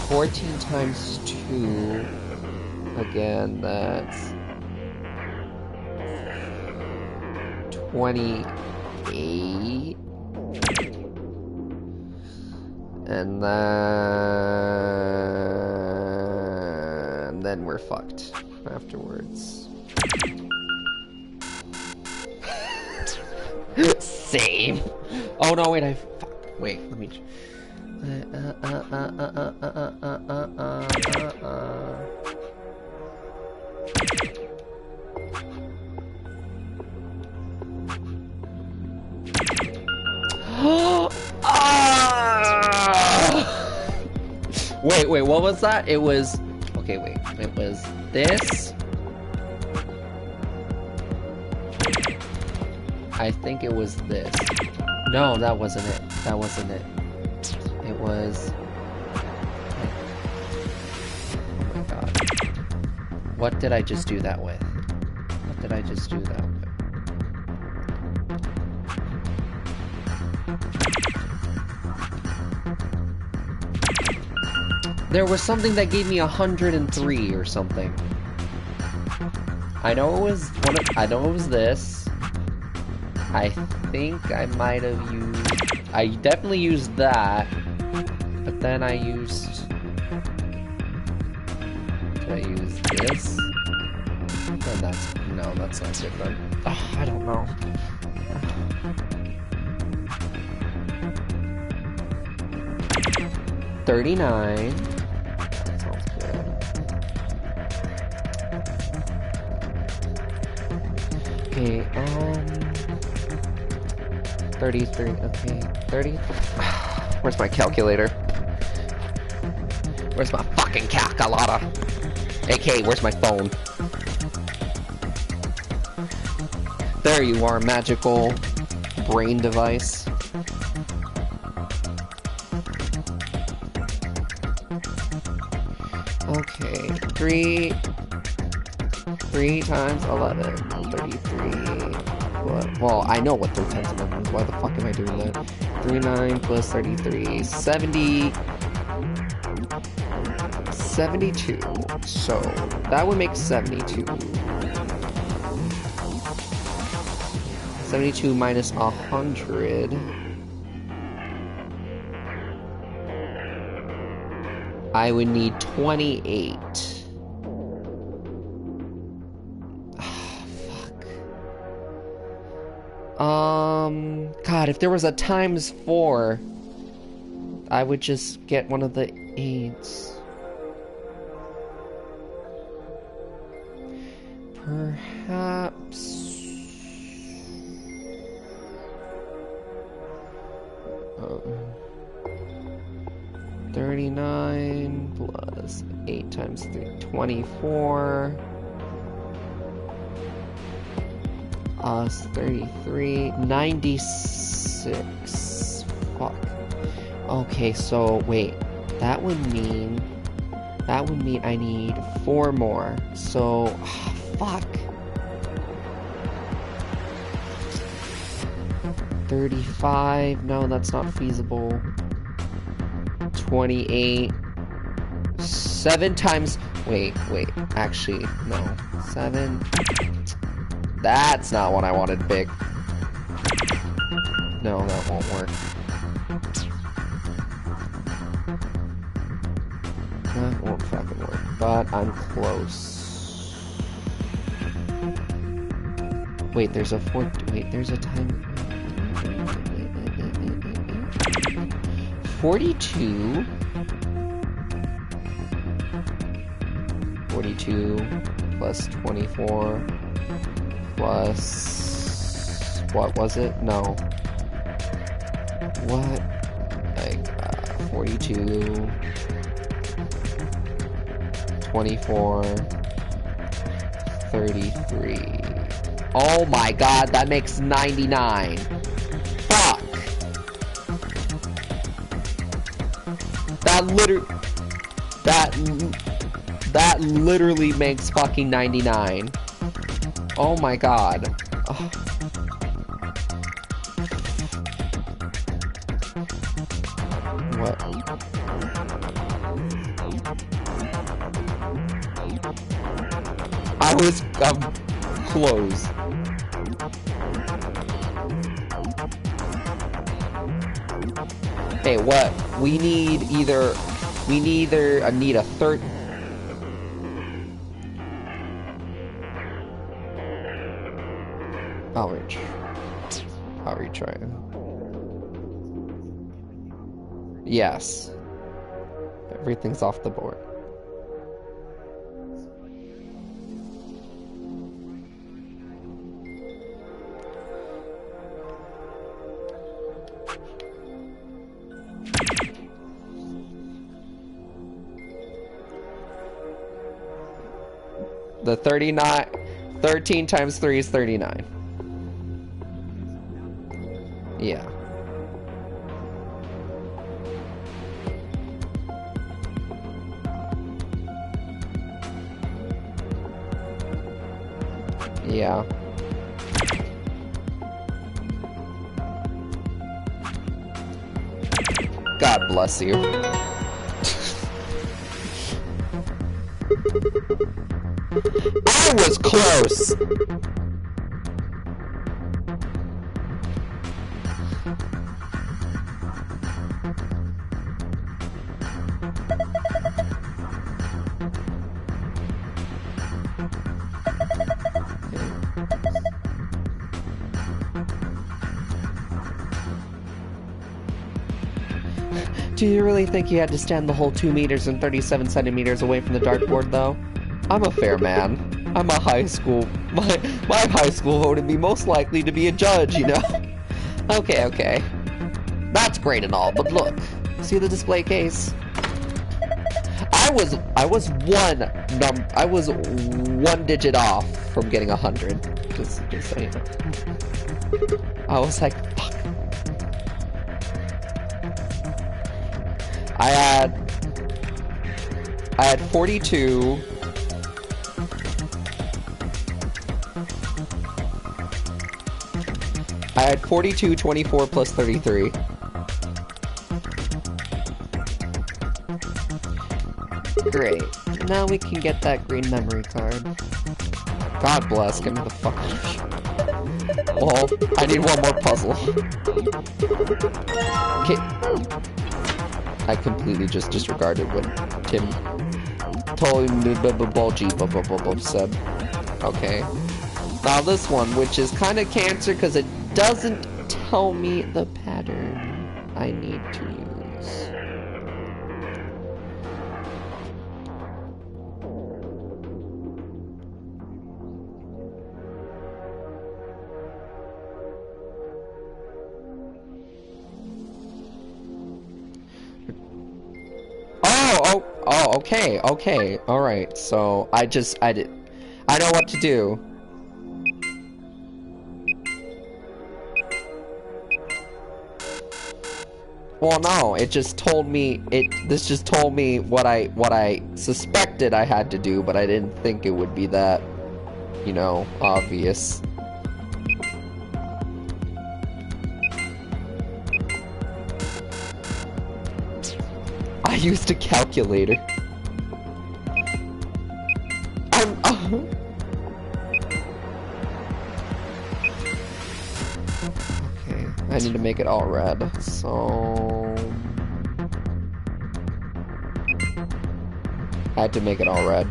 14 times 2. Again, that's 28. And then we're fucked afterwards. Same. Oh no, wait, wait, let me. Wait, what was that? It was... Okay, wait. It was this. I think it was this. No, that wasn't it. That wasn't it. It was... Oh my god. What did I just do that with? What did I just do that with? There was something that gave me 103 or something. I know it was I know it was this. I think I might have used... I definitely used that. But then I used... Did I use this? And that's... No, that's not it then. Oh, I don't know. $39. That sounds good. Okay, 33, okay, 30. Where's my calculator? Where's my fucking calculator? AK, where's my phone? There you are, magical brain device. Okay, 3 times 11, 33. Well, I know what 3 times 11 is. Why the fuck am I doing that? 39 plus 33, 70, 72. So that would make 72. 72 minus 100. I would need 28. God, if there was a times 4, I would just get one of the 8s. Perhaps... 39 plus 8 times 3, 24. Us 33, 96. Fuck. Okay, so wait. That would mean I need 4 more. So, fuck. 35. No, that's not feasible. 28. 7 times... Wait. Actually, no. 7... That's not what I wanted to pick. No, that won't work. That won't fucking work. But I'm close. Wait, there's a 4... Wait, there's a time... 42... 42 plus 24 plus... What was it? No. What? Like, 42... 24... 33... Oh my god, that makes 99! Fuck! That literally makes fucking 99. Oh my god. Oh. What? I was close. Hey, what? We need either a third. I'll retry it. Yes. Everything's off the board. The 13 times 3 is 39. Yeah. Yeah. God bless you. I was close! Do you really think you had to stand the whole 2 meters and 37 centimeters away from the dartboard, though? I'm a fair man. I'm a high school... My high school voted me most likely to be a judge, you know? Okay. That's great and all, but look. See the display case? I was one digit off from getting 100. Just so you know. I was like, fuck. I had 42. I had 42, 24 plus 33. Great. Now we can get that green memory card. God bless, give me the fuck. Well, I need one more puzzle. Okay. I completely just disregarded what Tim told me said. Okay. Now this one, which is kind of cancer because it doesn't tell me the pattern I need to use. Oh, okay, alright, so I know what to do. Well, no, it just told me, this just told me what I suspected I had to do, but I didn't think it would be that, you know, obvious. I used a calculator. Oh. Okay, I need to make it all red. So I had to make it all red.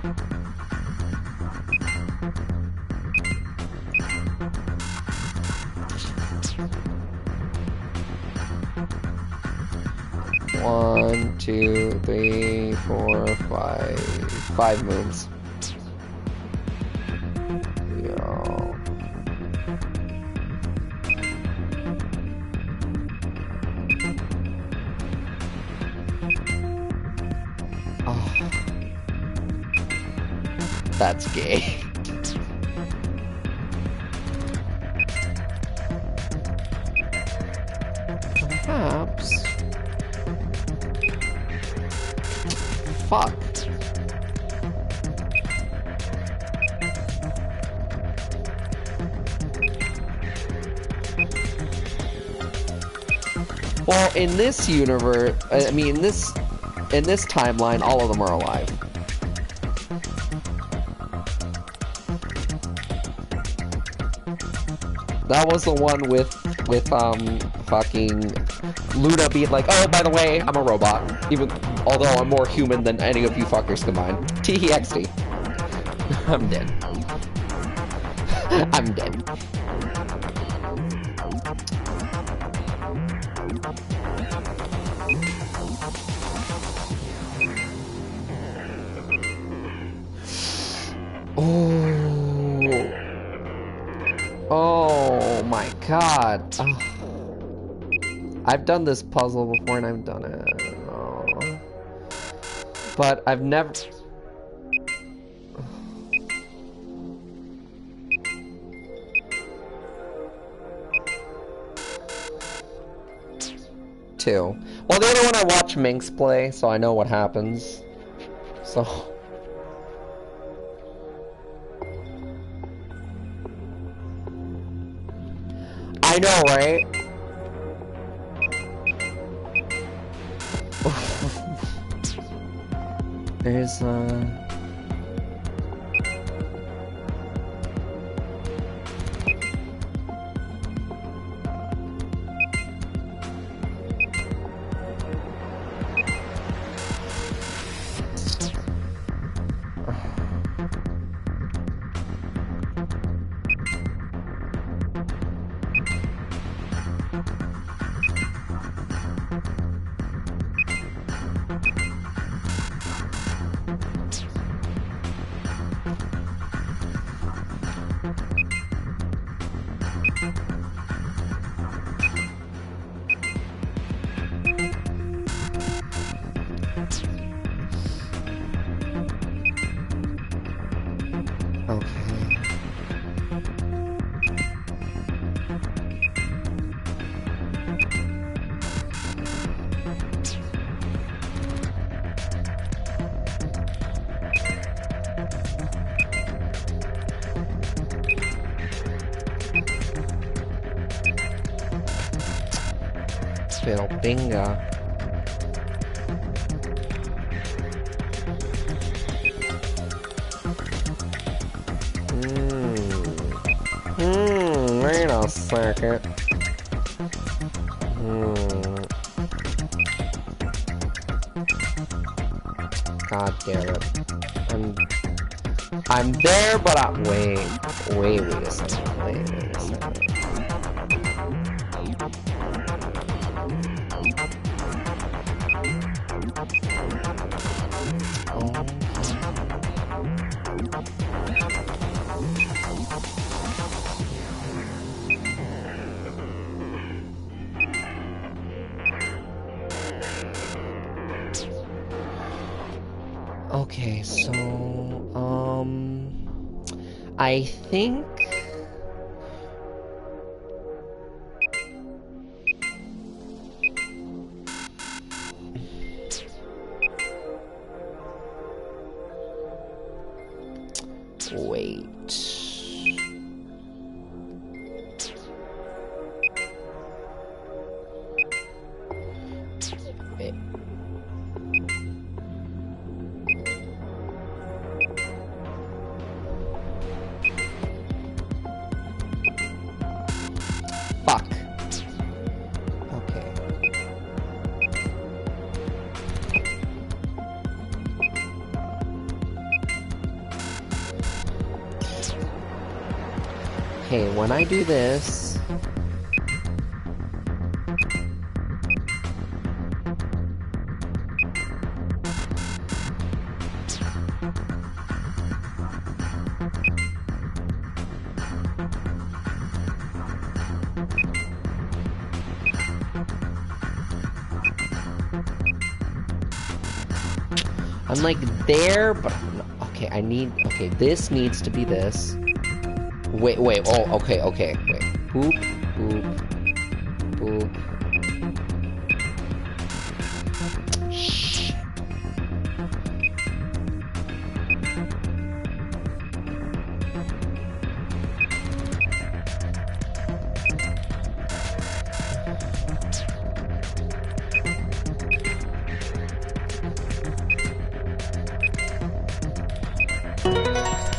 One, two, three, four, five. 5 moves. Yeah. Oh. That's gay. Perhaps. Fuck. Well, in this universe, I mean, in this timeline, all of them are alive. That was the one with fucking Luna being like, oh, by the way, I'm a robot. Even although I'm more human than any of you fuckers combined. TXT. I'm dead. I'm dead. Oh. Oh my god. Oh. I've done this puzzle before and I've done it. Oh. But I've never... Two. Well, the other one I watch Minx play, so I know what happens. So... I know, right? There's Bingo. Wait a second. God damn it. I'm there, but wait a second. Wait a second. Okay, so, I think... Wait... Okay, when I do this... I'm like there, but okay, I need, okay, this needs to be this. Wait, oh, okay, wait. Boop, boop, boop. Shh.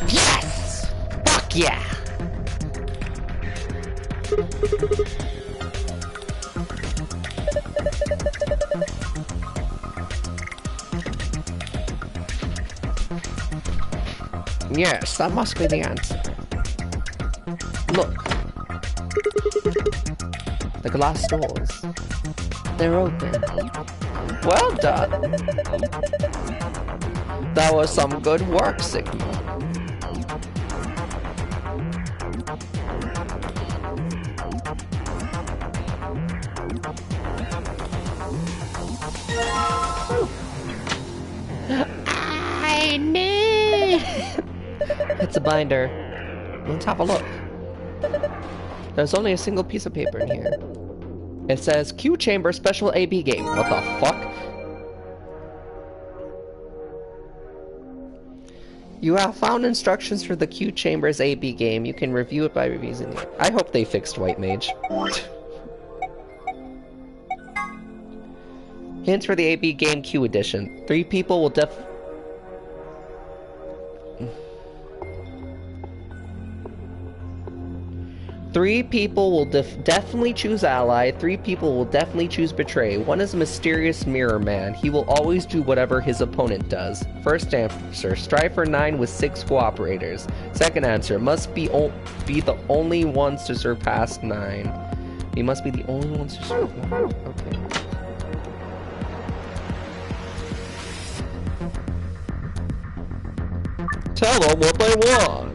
Yes! Fuck yeah! Yes, that must be the answer. Look. The glass doors. They're open. Well done. That was some good work, Sigma. I knew. It's a binder. Let's have a look. There's only a single piece of paper in here. It says Q Chamber Special AB Game. What the fuck? You have found instructions for the Q Chambers AB game. You can review it by using it. I hope they fixed White Mage. Hints for the AB game Q edition. 3 people will definitely choose ally. 3 people will definitely choose betray. 1 is a mysterious mirror man. He will always do whatever his opponent does. First answer, strive for 9 with 6 cooperators. Second answer, must be the only ones to surpass 9. You must be the only ones to surpass 9. Okay. Tell them what they want.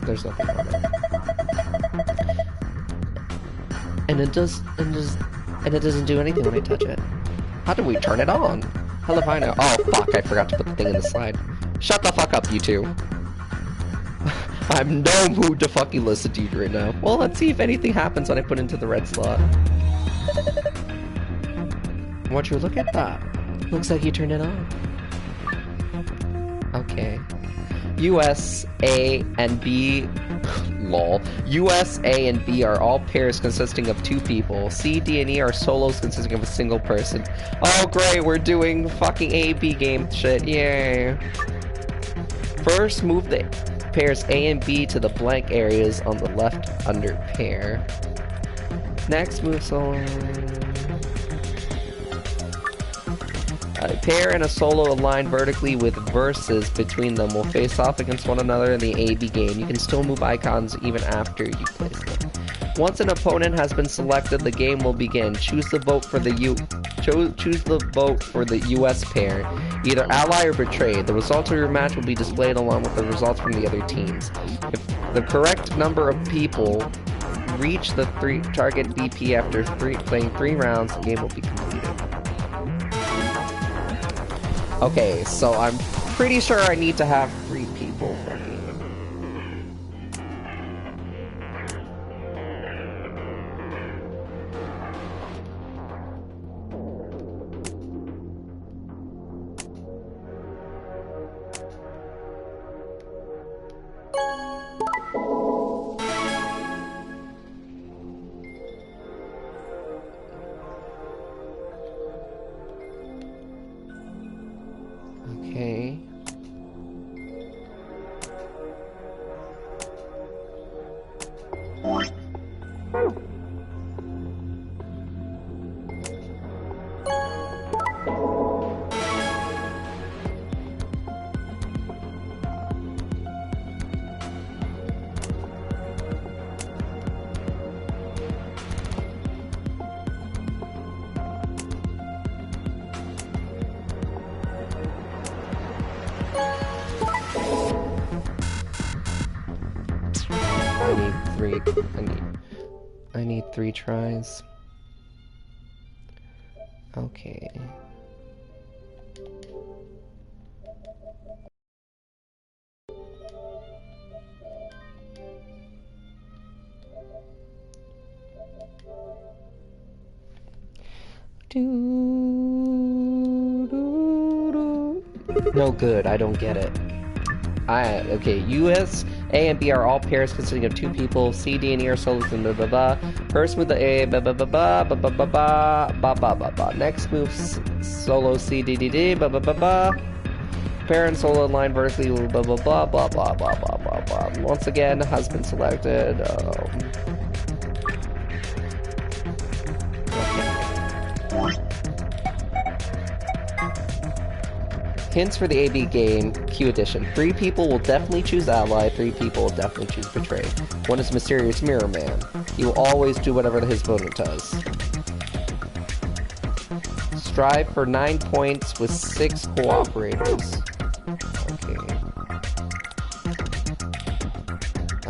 There's nothing on it. And it doesn't do anything when I touch it. How do we turn it on? Hell if I know. Oh fuck, I forgot to put the thing in the slide. Shut the fuck up, you two. I'm no mood to fucking listen to you right now. Well, let's see if anything happens when I put it into the red slot. Won't you look at that? Looks like you turned it on. Okay. US, A, and B... lol. US, A, and B are all pairs consisting of 2 people. C, D, and E are solos consisting of a single person. Oh great, we're doing fucking A, B game shit. Yay. First, move the pairs A and B to the blank areas on the left under pair. Next, move solo... A pair and a solo aligned vertically with verses between them will face off against one another in the AB game. You can still move icons even after you place them. Once an opponent has been selected, the game will begin. Choose the vote for the US pair, either ally or betray. The results of your match will be displayed along with the results from the other teams. If the correct number of people reach the target BP after playing 3 rounds, the game will be completed. Okay, so I'm pretty sure I need to have 3 people for me. Okay. 3. I need 3 tries. Okay. No good, I don't get it. Okay, US, A and B are all pairs consisting of 2 people. C, D, and E are solos and blah blah blah. First move the A, blah blah blah blah, blah blah blah blah, blah blah blah blah. Next move solo C, D, D, D, blah blah blah blah. Pair and solo line vertically, blah blah blah blah blah blah blah blah blah. Once again, husband selected. Hints for the AB game, Q edition. 3 people will definitely choose ally, 3 people will definitely choose betray. One is mysterious mirror man. He will always do whatever his opponent does. Strive for 9 points with 6 cooperators.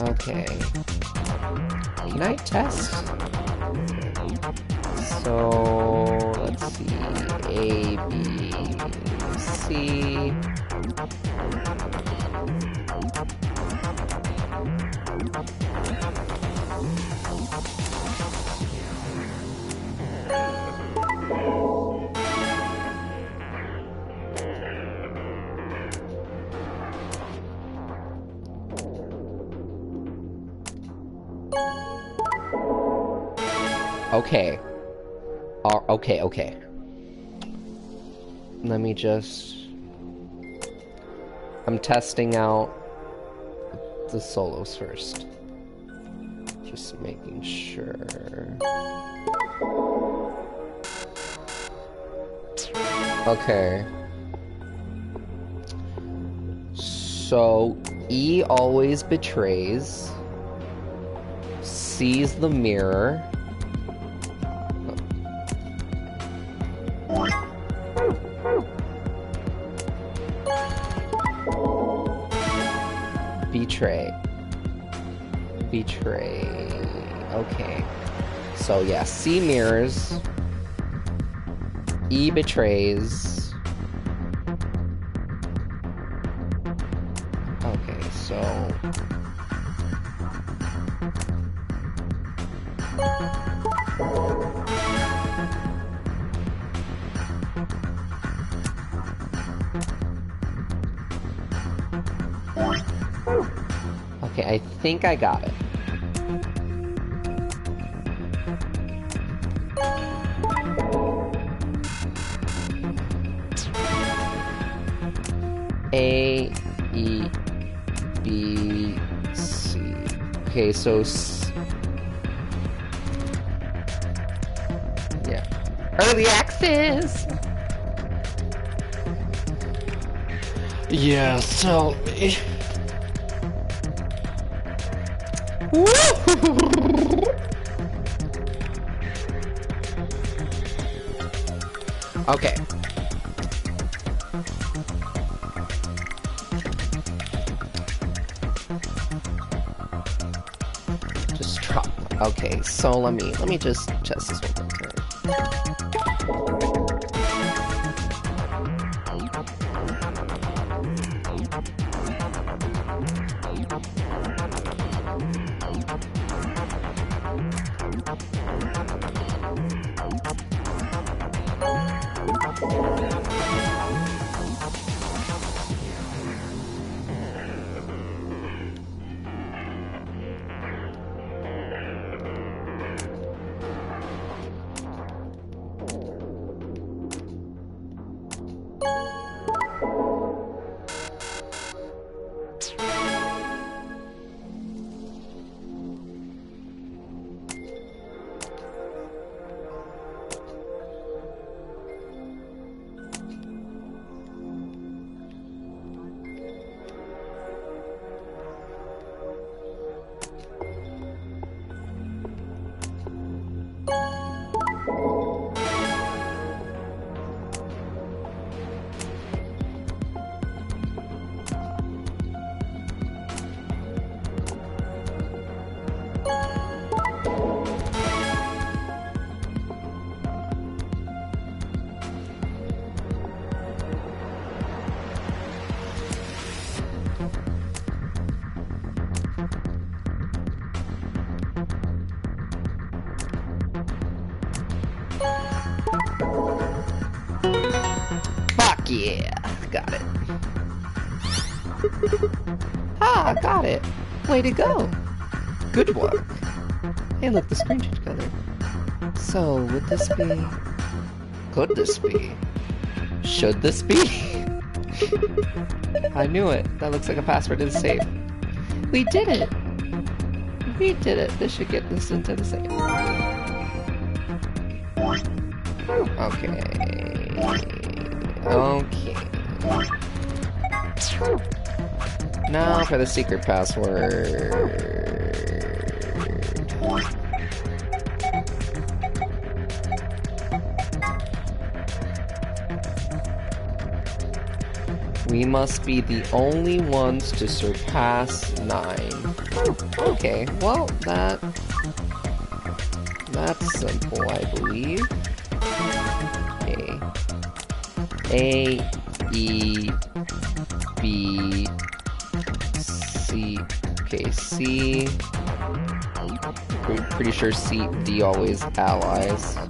Okay. Can I test? So, let's see. A, B, C. Okay. Okay. Let me just... I'm testing out the solos first. Just making sure. Okay. So, E always betrays. Sees the mirror. Betray. Okay. So yeah, C mirrors. E betrays. Okay, so... Okay, I think I got it. A, E, B, C. Okay, so... yeah. Early access! Yeah, so... Okay. Just drop. Okay, so let me just test this one more time. Yeah, got it. Ah, got it. Way to go. Good work. Hey, look, the screen changed color. So, would this be... Could this be? Should this be? I knew it. That looks like a password to the safe. We did it. We did it. This should get this into the safe. Okay. Okay. Now for the secret password. We must be the only ones to surpass 9. Okay, well, that's simple, I believe. A, E, B, C. Okay, C. Pretty sure C, D always allies, so...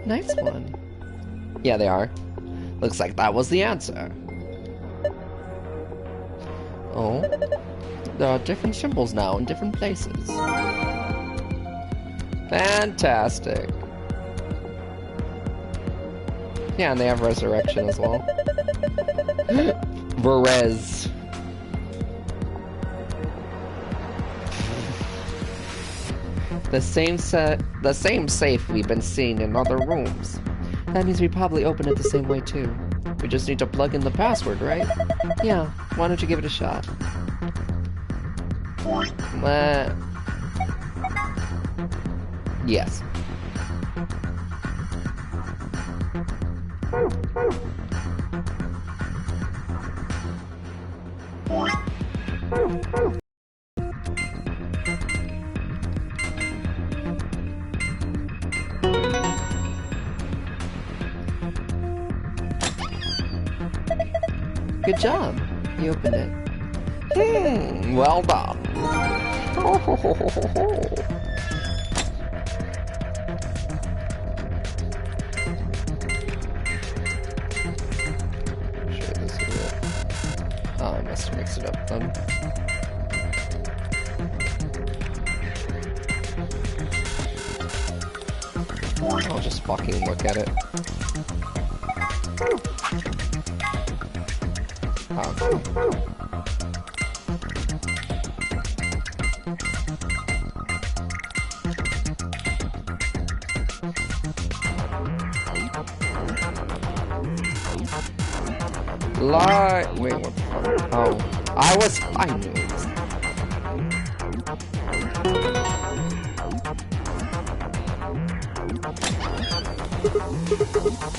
Nice one. Yeah, they are. Looks like that was the answer. Oh. There are different symbols now in different places. Fantastic. Yeah, and they have resurrection as well. Verez. The same safe we've been seeing in other rooms. That means we probably open it the same way too. We just need to plug in the password, right? Yeah, why don't you give it a shot? Yes. Good job. You opened it. Well done. Ho, ho, ho, ho, ho, ho. I'm sure this is it. Oh, I must have mixed it up then. I'll just fucking look at it. Wait, what the fuck? Oh. I knew it was...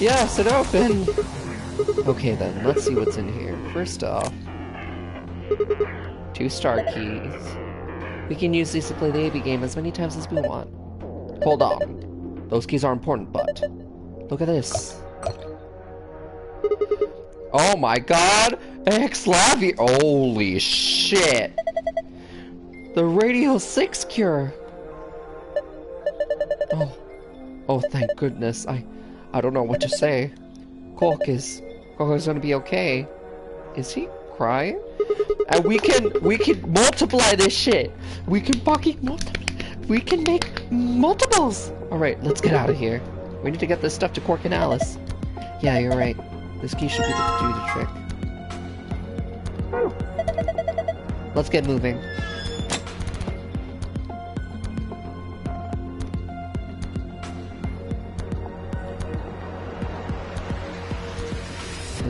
Yes, it opened! Okay then, let's see what's in here. First off... 2 star keys. We can use these to play the AB game as many times as we want. Hold on. Those keys are important, but... Look at this. Oh my god! Ex-Lavi! Holy shit! The Radio 6 cure! Oh, thank goodness. I don't know what to say. Cork is gonna be okay. Is he crying? And we can multiply this shit! We can fucking we can make multiples! Alright, let's get out of here. We need to get this stuff to Cork and Alice. Yeah, you're right. This key should do the trick. Let's get moving.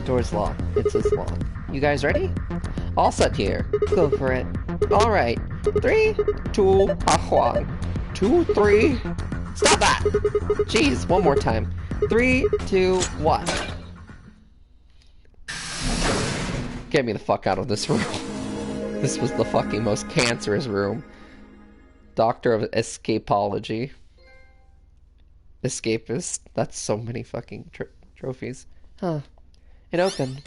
Door's locked. It says locked. You guys ready? All set here. Go for it. Alright. 3, 2, 1. 2, 3. Stop that! Jeez, one more time. 3, 2, 1. Get me the fuck out of this room. This was the fucking most cancerous room. Doctor of Escapology. Escapist. That's so many fucking trophies. Huh. It opened.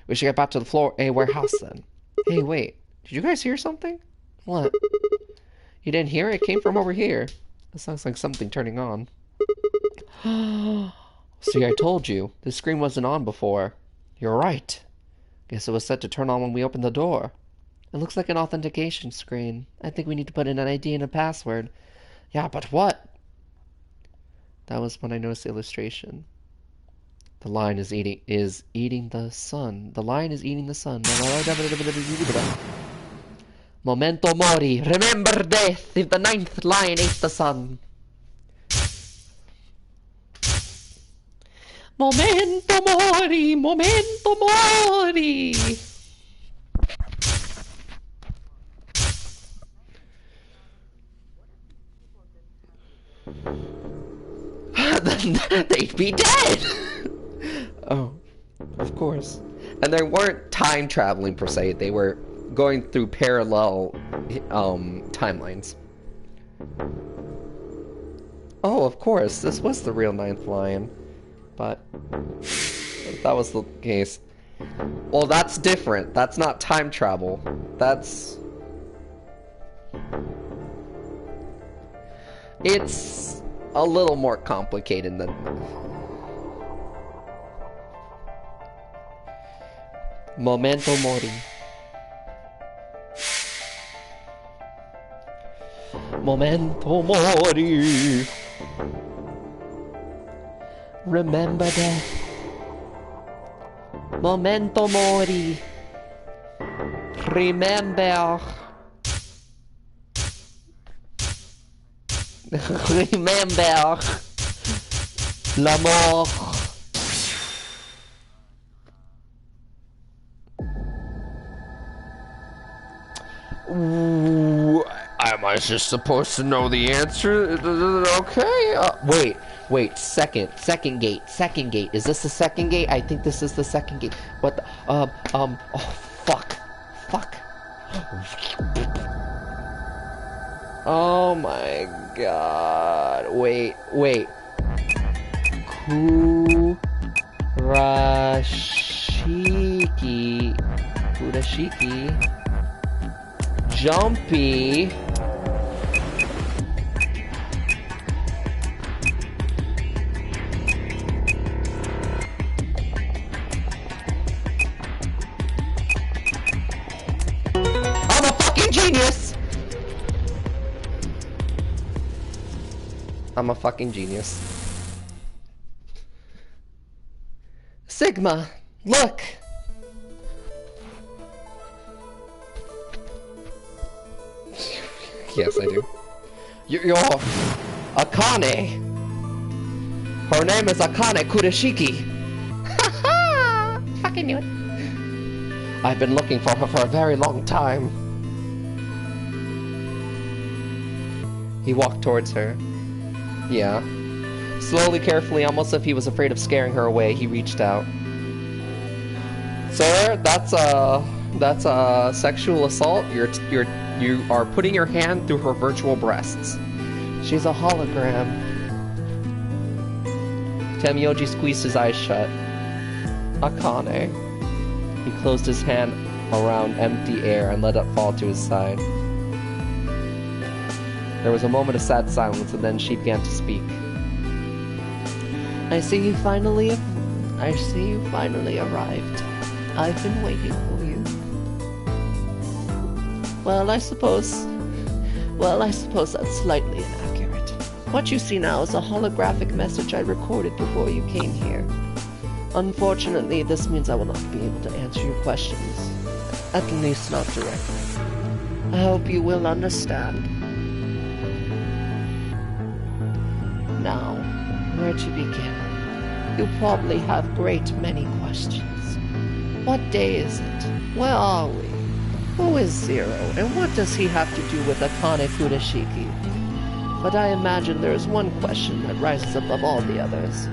We should get back to the floor warehouse then. Hey, wait. Did you guys hear something? What? You didn't hear it? It came from over here. It sounds like something turning on. See, I told you. The screen wasn't on before. You're right. Guess it was set to turn on when we opened the door. It looks like an authentication screen. I think we need to put in an ID and a password. Yeah, but what? That was when I noticed the illustration. The lion is eating the sun. The lion is eating the sun. Memento mori. Remember death if the 9th lion ate the sun. Memento mori. Memento mori. Then they'd be dead. Oh, of course. And they weren't time traveling per se. They were going through parallel timelines. Oh, of course. This was the real 9th lion. But if that was the case. Well, that's different. That's not time travel. That's... It's a little more complicated than... Memento mori. Memento mori. Remember death. Memento mori. Remember. Remember. La mort. Ooh, am I just supposed to know the answer? Okay. Wait. Second gate. Is this the second gate? I think this is the second gate. What the, oh, fuck. Oh my god. Wait. Kurashiki. Jumpy. I'm a fucking genius! I'm a fucking genius. Sigma, look! Yes, I do. You're Akane. Her name is Akane Kurashiki. Haha! Fucking knew it. I've been looking for her for a very long time. He walked towards her. Yeah. Slowly, carefully, almost as if he was afraid of scaring her away, he reached out. Sir, that's a sexual assault. You are putting your hand through her virtual breasts. She's a hologram. Tamiyoji squeezed his eyes shut. Akane. He closed his hand around empty air and let it fall to his side. There was a moment of sad silence, and then she began to speak. I see you finally arrived. I've been waiting for you. Well, I suppose that's slightly inaccurate. What you see now is a holographic message I recorded before you came here. Unfortunately, this means I will not be able to answer your questions. At least not directly. I hope you will understand. Now, where to begin? You probably have great many questions. What day is it? Where are we? Who is Zero, and what does he have to do with Akane Kudashiki? But I imagine there is one question that rises above all the others.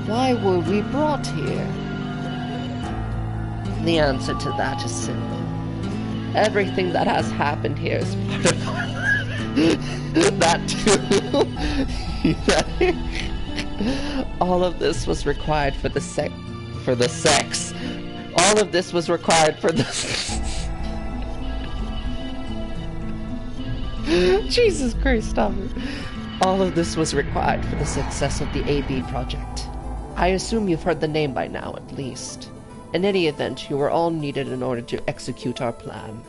Why were we brought here? The answer to that is simple. Everything that has happened here is part of that too. All of this was required for the sex. All of this was required for the... Jesus Christ, stop it. All of this was required for the success of the AB project. I assume you've heard the name by now, at least. In any event, you were all needed in order to execute our plan.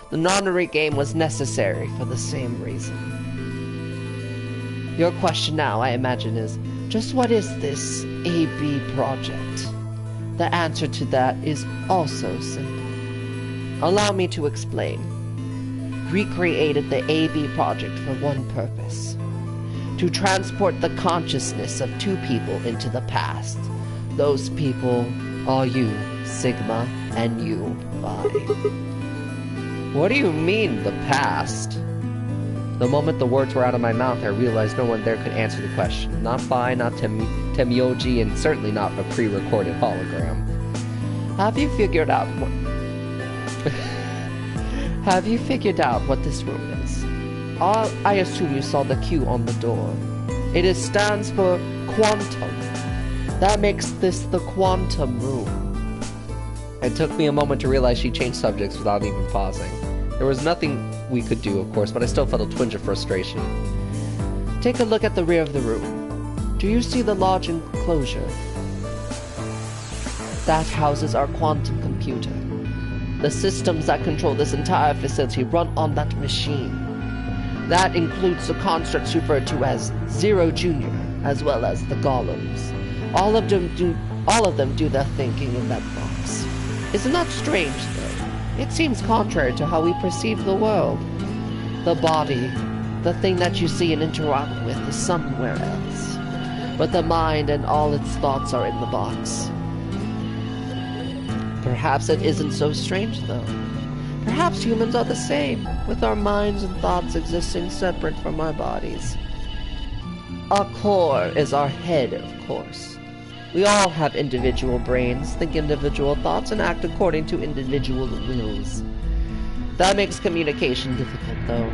The nonary game was necessary for the same reason. Your question now, I imagine, is, just what is this AB project? The answer to that is also simple. Allow me to explain. We created the AB project for one purpose. To transport the consciousness of two people into the past. Those people are you, Sigma, and you, Phi. What do you mean, the past? The moment the words were out of my mouth, I realized no one there could answer the question. Not Phi, not Temioji, and certainly not a pre-recorded hologram. Have you figured out what this room is? I assume you saw the Q on the door. It stands for quantum. That makes this the quantum room. It took me a moment to realize she changed subjects without even pausing. There was nothing we could do, of course, but I still felt a twinge of frustration. Take a look at the rear of the room. Do you see the large enclosure? That houses our quantum computer. The systems that control this entire facility run on that machine. That includes the constructs referred to as Zero Jr., as well as the golems. All of them do their thinking in that box. Isn't that strange, though? It seems contrary to how we perceive the world. The body, the thing that you see and interact with, is somewhere else. But the mind and all its thoughts are in the box. Perhaps it isn't so strange, though. Perhaps humans are the same, with our minds and thoughts existing separate from our bodies. Our core is our head, of course. We all have individual brains, think individual thoughts, and act according to individual wills. That makes communication difficult, though.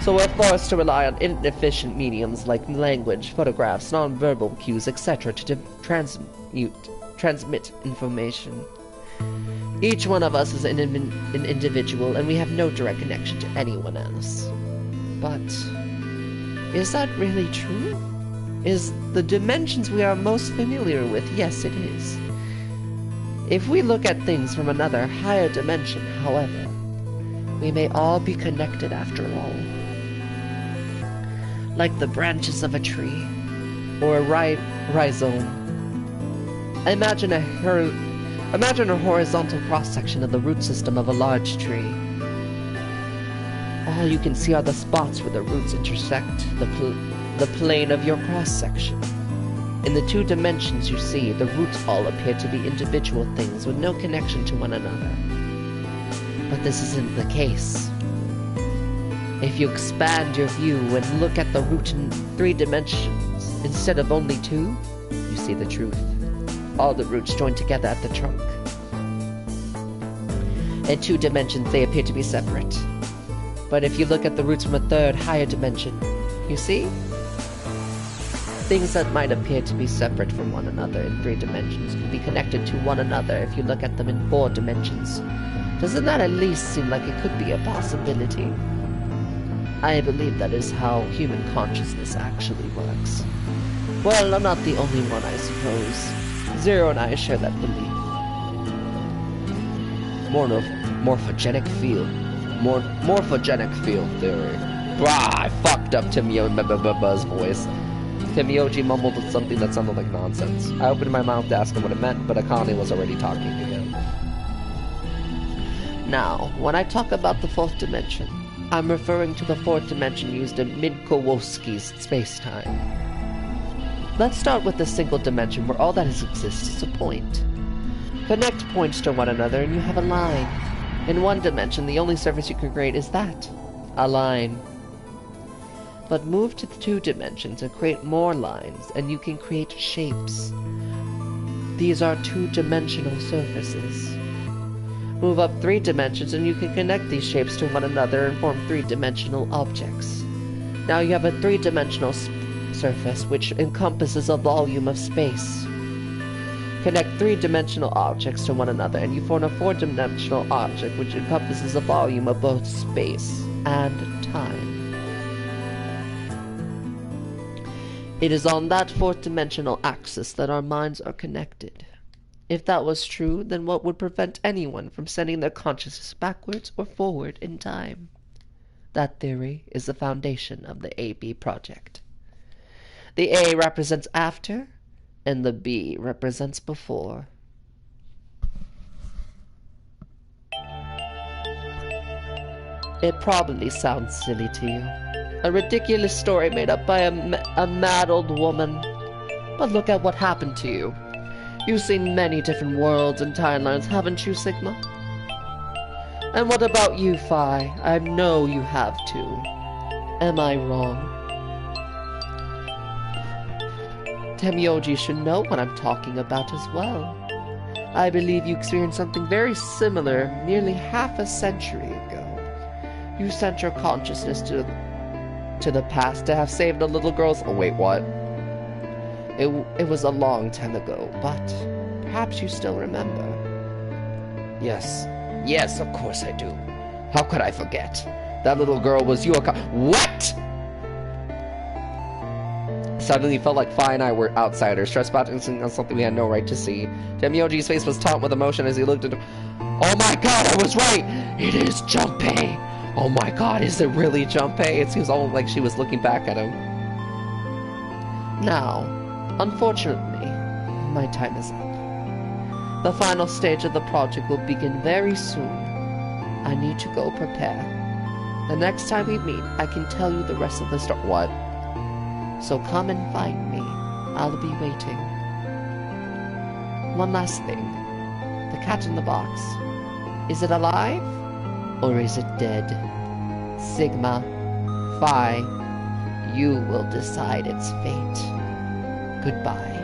So we're forced to rely on inefficient mediums like language, photographs, non-verbal cues, etc. to transmit information. Each one of us is an individual, and we have no direct connection to anyone else. But is that really true? Is the dimensions we are most familiar with? Yes, it is. If we look at things from another, higher dimension, however, we may all be connected after all. Like the branches of a tree, or a rhizome. Imagine a horizontal cross-section of the root system of a large tree. All you can see are the spots where the roots intersect the plane of your cross-section. In the two dimensions you see, the roots all appear to be individual things with no connection to one another. But this isn't the case. If you expand your view and look at the root in 3 dimensions, instead of only 2, you see the truth. All the roots join together at the trunk. In 2 dimensions, they appear to be separate. But if you look at the roots from a 3rd, higher dimension, you see? Things that might appear to be separate from one another in 3 dimensions can be connected to one another if you look at them in 4 dimensions. Doesn't that at least seem like it could be a possibility? I believe that is how human consciousness actually works. Well, I'm not the only one, I suppose. Zero and I share that belief. Morphogenic field theory. Bah, I fucked up Timioji's voice. Temioji mumbled something that sounded like nonsense. I opened my mouth to ask him what it meant, but Akane was already talking again. Now, when I talk about the 4th dimension, I'm referring to the 4th dimension used in Minkowski's space-time. Let's start with the single dimension where all that exists is a point. Connect points to one another and you have a line. In one dimension, the only surface you can create is that. A line. But move to the 2 dimensions and create more lines, and you can create shapes. These are 2-dimensional surfaces. Move up 3 dimensions and you can connect these shapes to one another and form 3-dimensional objects. Now you have a 3-dimensional surface which encompasses a volume of space. Connect 3-dimensional objects to one another and you form a 4-dimensional object which encompasses a volume of both space and time. It is on that 4th-dimensional axis that our minds are connected. If that was true, then what would prevent anyone from sending their consciousness backwards or forward in time? That theory is the foundation of the AB project. The A represents after, and the B represents before. It probably sounds silly to you. A ridiculous story made up by a mad old woman. But look at what happened to you. You've seen many different worlds and timelines, haven't you, Sigma? And what about you, Phi? I know you have too. Am I wrong? Temyoji should know what I'm talking about as well. I believe you experienced something very similar nearly half a century ago. You sent your consciousness to the past to have saved a little girl's... Oh, wait, what? It was a long time ago, but perhaps you still remember. Yes. Yes, of course I do. How could I forget? That little girl was you. What? Suddenly felt like Phi and I were outsiders, trespassing on something we had no right to see. Temyoji's face was taut with emotion as he looked into... Oh my god, I was right! It is Junpei! Oh my god, is it really Junpei? It seems almost like she was looking back at him. Now, unfortunately, my time is up. The final stage of the project will begin very soon. I need to go prepare. The next time we meet, I can tell you the rest of the story. What? So come and find me. I'll be waiting. One last thing. The cat in the box. Is it alive? Or is it dead? Sigma, Phi, you will decide its fate. Goodbye.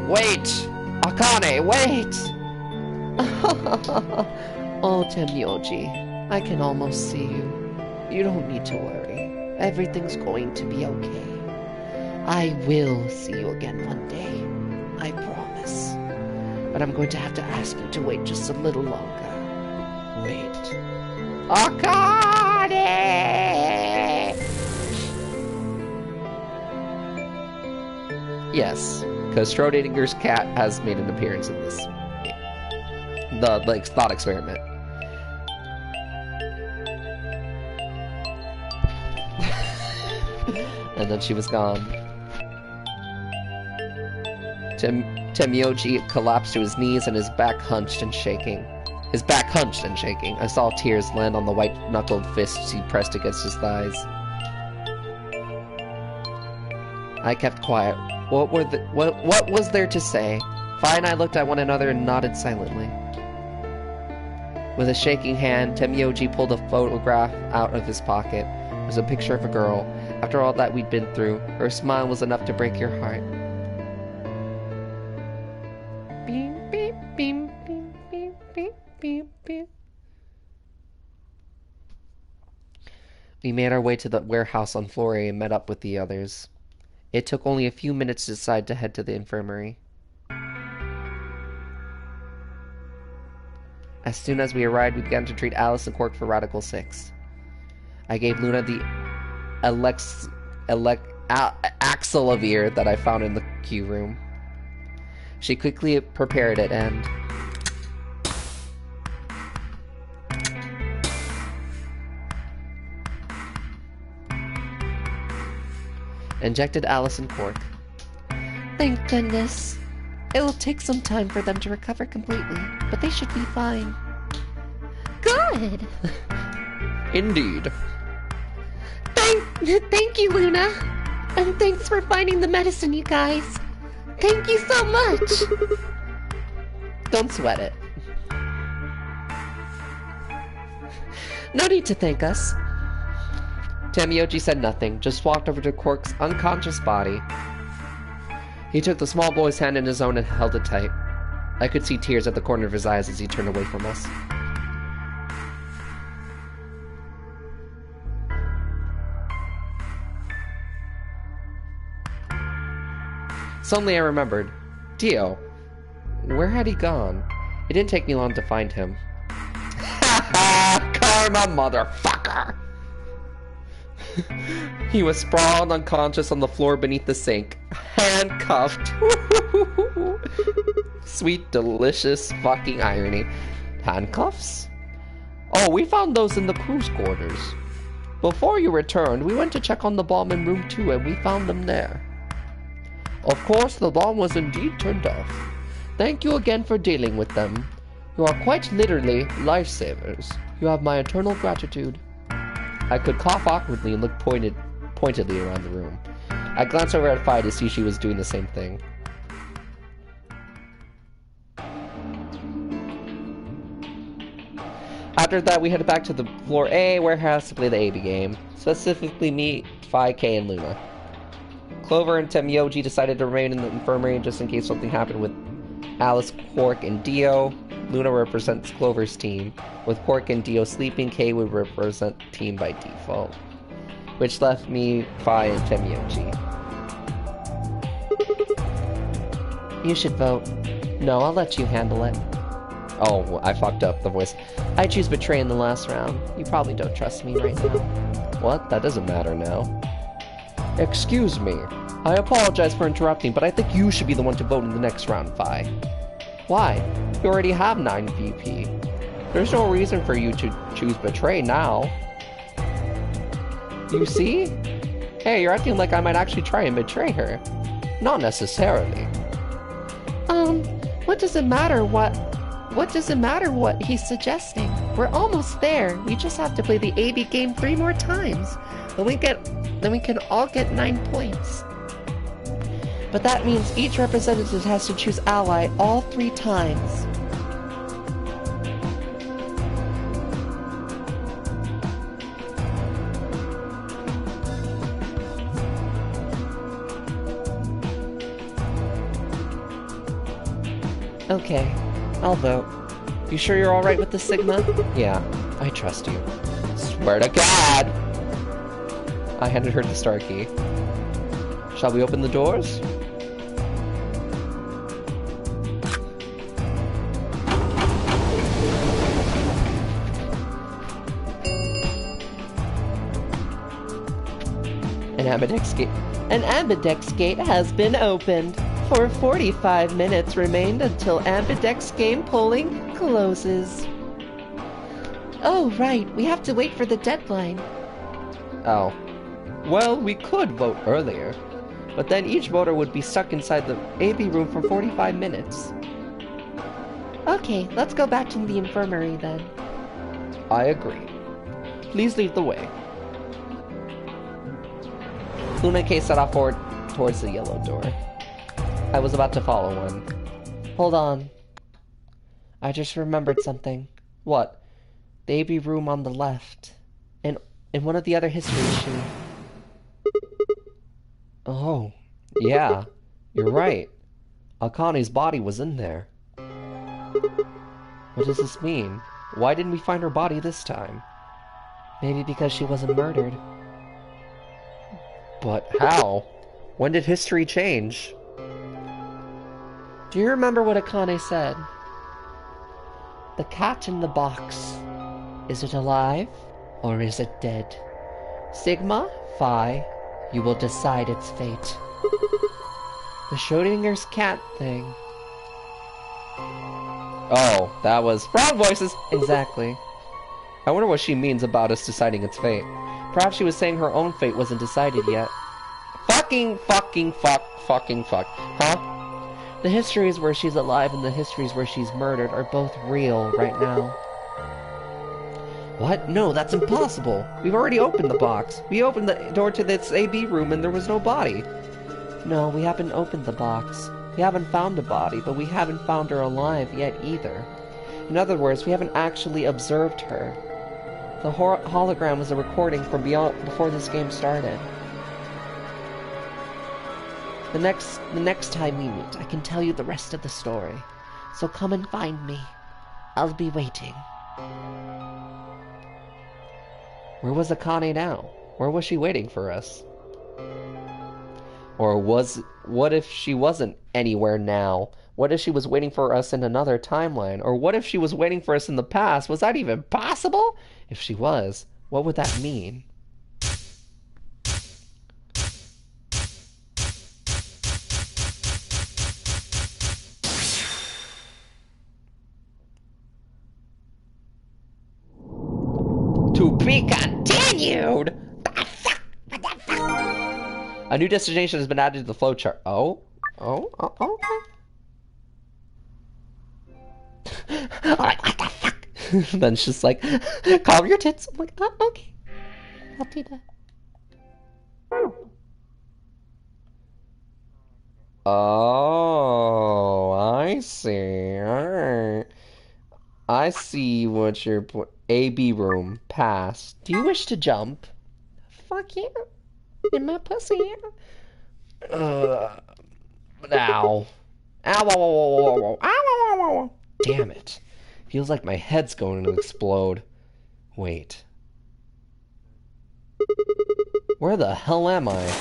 Wait! Akane, wait! Oh, Temyoji, I can almost see you. You don't need to worry. Everything's going to be okay. I will see you again one day. I promise. But I'm going to have to ask you to wait just a little longer. Wait. Akane! Yes, because Schrodinger's cat has made an appearance in this. The thought experiment. And then she was gone. Temyoji collapsed to his knees and his back hunched and shaking. I saw tears land on the white-knuckled fists he pressed against his thighs. I kept quiet. What was there to say? Phi and I looked at one another and nodded silently. With a shaking hand, Temyoji pulled a photograph out of his pocket. It was a picture of a girl. After all that we'd been through, her smile was enough to break your heart. Beep, beep, beep, beep, beep, beep, beep, beep. We made our way to the warehouse on floor A and met up with the others. It took only a few minutes to decide to head to the infirmary. As soon as we arrived, we began to treat Alice and Quark for Radical 6. I gave Luna the Axelavir that I found in the queue room. She quickly prepared it and... injected Alice and Quark. Thank goodness. It will take some time for them to recover completely, but they should be fine. Good. Indeed. Thank you, Luna. And thanks for finding the medicine, you guys. Thank you so much. Don't sweat it. No need to thank us. Tamioji said nothing, just walked over to Quark's unconscious body. He took the small boy's hand in his own and held it tight. I could see tears at the corner of his eyes as he turned away from us. Suddenly I remembered. Dio. Where had he gone? It didn't take me long to find him. Ha ha! Karma, motherfucker! He was sprawled unconscious on the floor beneath the sink. Handcuffed. Sweet, delicious fucking irony. Handcuffs? Oh, we found those in the crew's quarters. Before you returned, we went to check on the bomb in room 2 and we found them there. Of course, the bomb was indeed turned off. Thank you again for dealing with them. You are quite literally lifesavers. You have my eternal gratitude. I could cough awkwardly and look pointedly around the room. I glanced over at Phi to see she was doing the same thing. After that, we headed back to the floor A warehouse to play the AB game. Specifically me, Phi, K, and Luna. Clover and Temyoji decided to remain in the infirmary just in case something happened with Alice, Quark, and Dio. Luna represents Clover's team. With Quark and Dio sleeping, K would represent team by default. Which left me, Phi, and Temyoji. You should vote. No, I'll let you handle it. Oh, I fucked up the voice. I choose Betray in the last round. You probably don't trust me right now. What? That doesn't matter now. Excuse me. I apologize for interrupting, but I think you should be the one to vote in the next round, Phi. Why? You already have 9 VP. There's no reason for you to choose Betray now. You see? Hey, you're acting like I might actually try and betray her. Not necessarily. What does it matter what he's suggesting? We're almost there. We just have to play the AB game 3 more times. Then we can all get 9 points. But that means each representative has to choose ally all 3 times. Okay, I'll vote. You sure you're alright with the Sigma? Yeah, I trust you. Swear to God! I handed her the star key. Shall we open the doors? An ambidex gate has been opened. For 45 minutes remained until ambidex game polling closes. Oh, right. We have to wait for the deadline. Oh. Well, we could vote earlier, but then each voter would be stuck inside the AB room for 45 minutes. Okay, let's go back to the infirmary then. I agree. Please lead the way. Luna and K set off forward towards the yellow door. I was about to follow one. Hold on. I just remembered something. What? The AB room on the left. And in one of the other history sheets. Oh, yeah. You're right. Akane's body was in there. What does this mean? Why didn't we find her body this time? Maybe because she wasn't murdered. But how? When did history change? Do you remember what Akane said? The cat in the box. Is it alive, or is it dead? Sigma, Phi, you will decide its fate. The Schrodinger's cat thing. Oh, that was... Wrong voices! Exactly. I wonder what she means about us deciding its fate. Perhaps she was saying her own fate wasn't decided yet. Fucking fuck. Huh? The histories where she's alive and the histories where she's murdered are both real right now. What? No, that's impossible. We've already opened the box. We opened the door to this AB room and there was no body. No, we haven't opened the box. We haven't found a body, but we haven't found her alive yet either. In other words, we haven't actually observed her. The hologram was a recording from before this game started. The next time we meet, I can tell you the rest of the story. So come and find me. I'll be waiting. Where was Akane now? Where was she waiting for us? Or what if she wasn't anywhere now? What if she was waiting for us in another timeline? Or what if she was waiting for us in the past? Was that even possible? If she was, what would that mean? To be continued! A new destination has been added to the flowchart. Okay. Alright, what the fuck? Then she's just like, calm your tits. I'm like, oh, okay. I'll do that. Oh, I see. Alright. I see what you're AB room. Pass. Do you wish to jump? Fuck you. In my pussy. Ow. Ow. Ow. Damn it. Feels like my head's going to explode. Wait. Where the hell am I?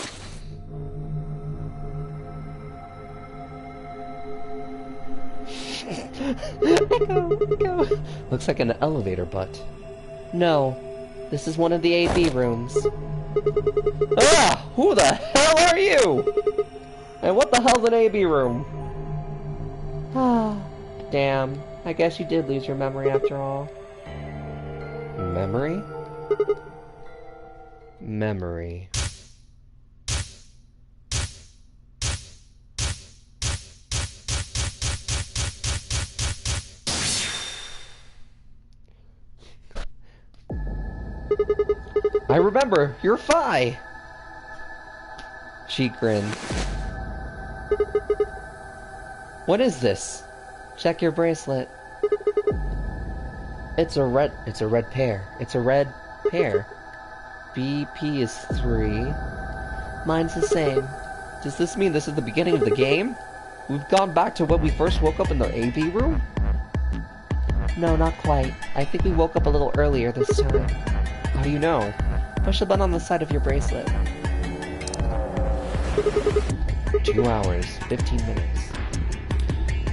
Go. Looks like an elevator butt. No. This is one of the AB rooms. Ah! Who the hell are you? And what the hell's an AB room? Ah. Damn. I guess you did lose your memory after all. Memory? Memory. I remember! You're Phi! She grinned. What is this? Check your bracelet. It's a red pair. It's a red pair. BP is 3. Mine's the same. Does this mean this is the beginning of the game? We've gone back to when we first woke up in the AV room? No, not quite. I think we woke up a little earlier this time. How do you know? Push the button on the side of your bracelet. 2 hours, 15 minutes.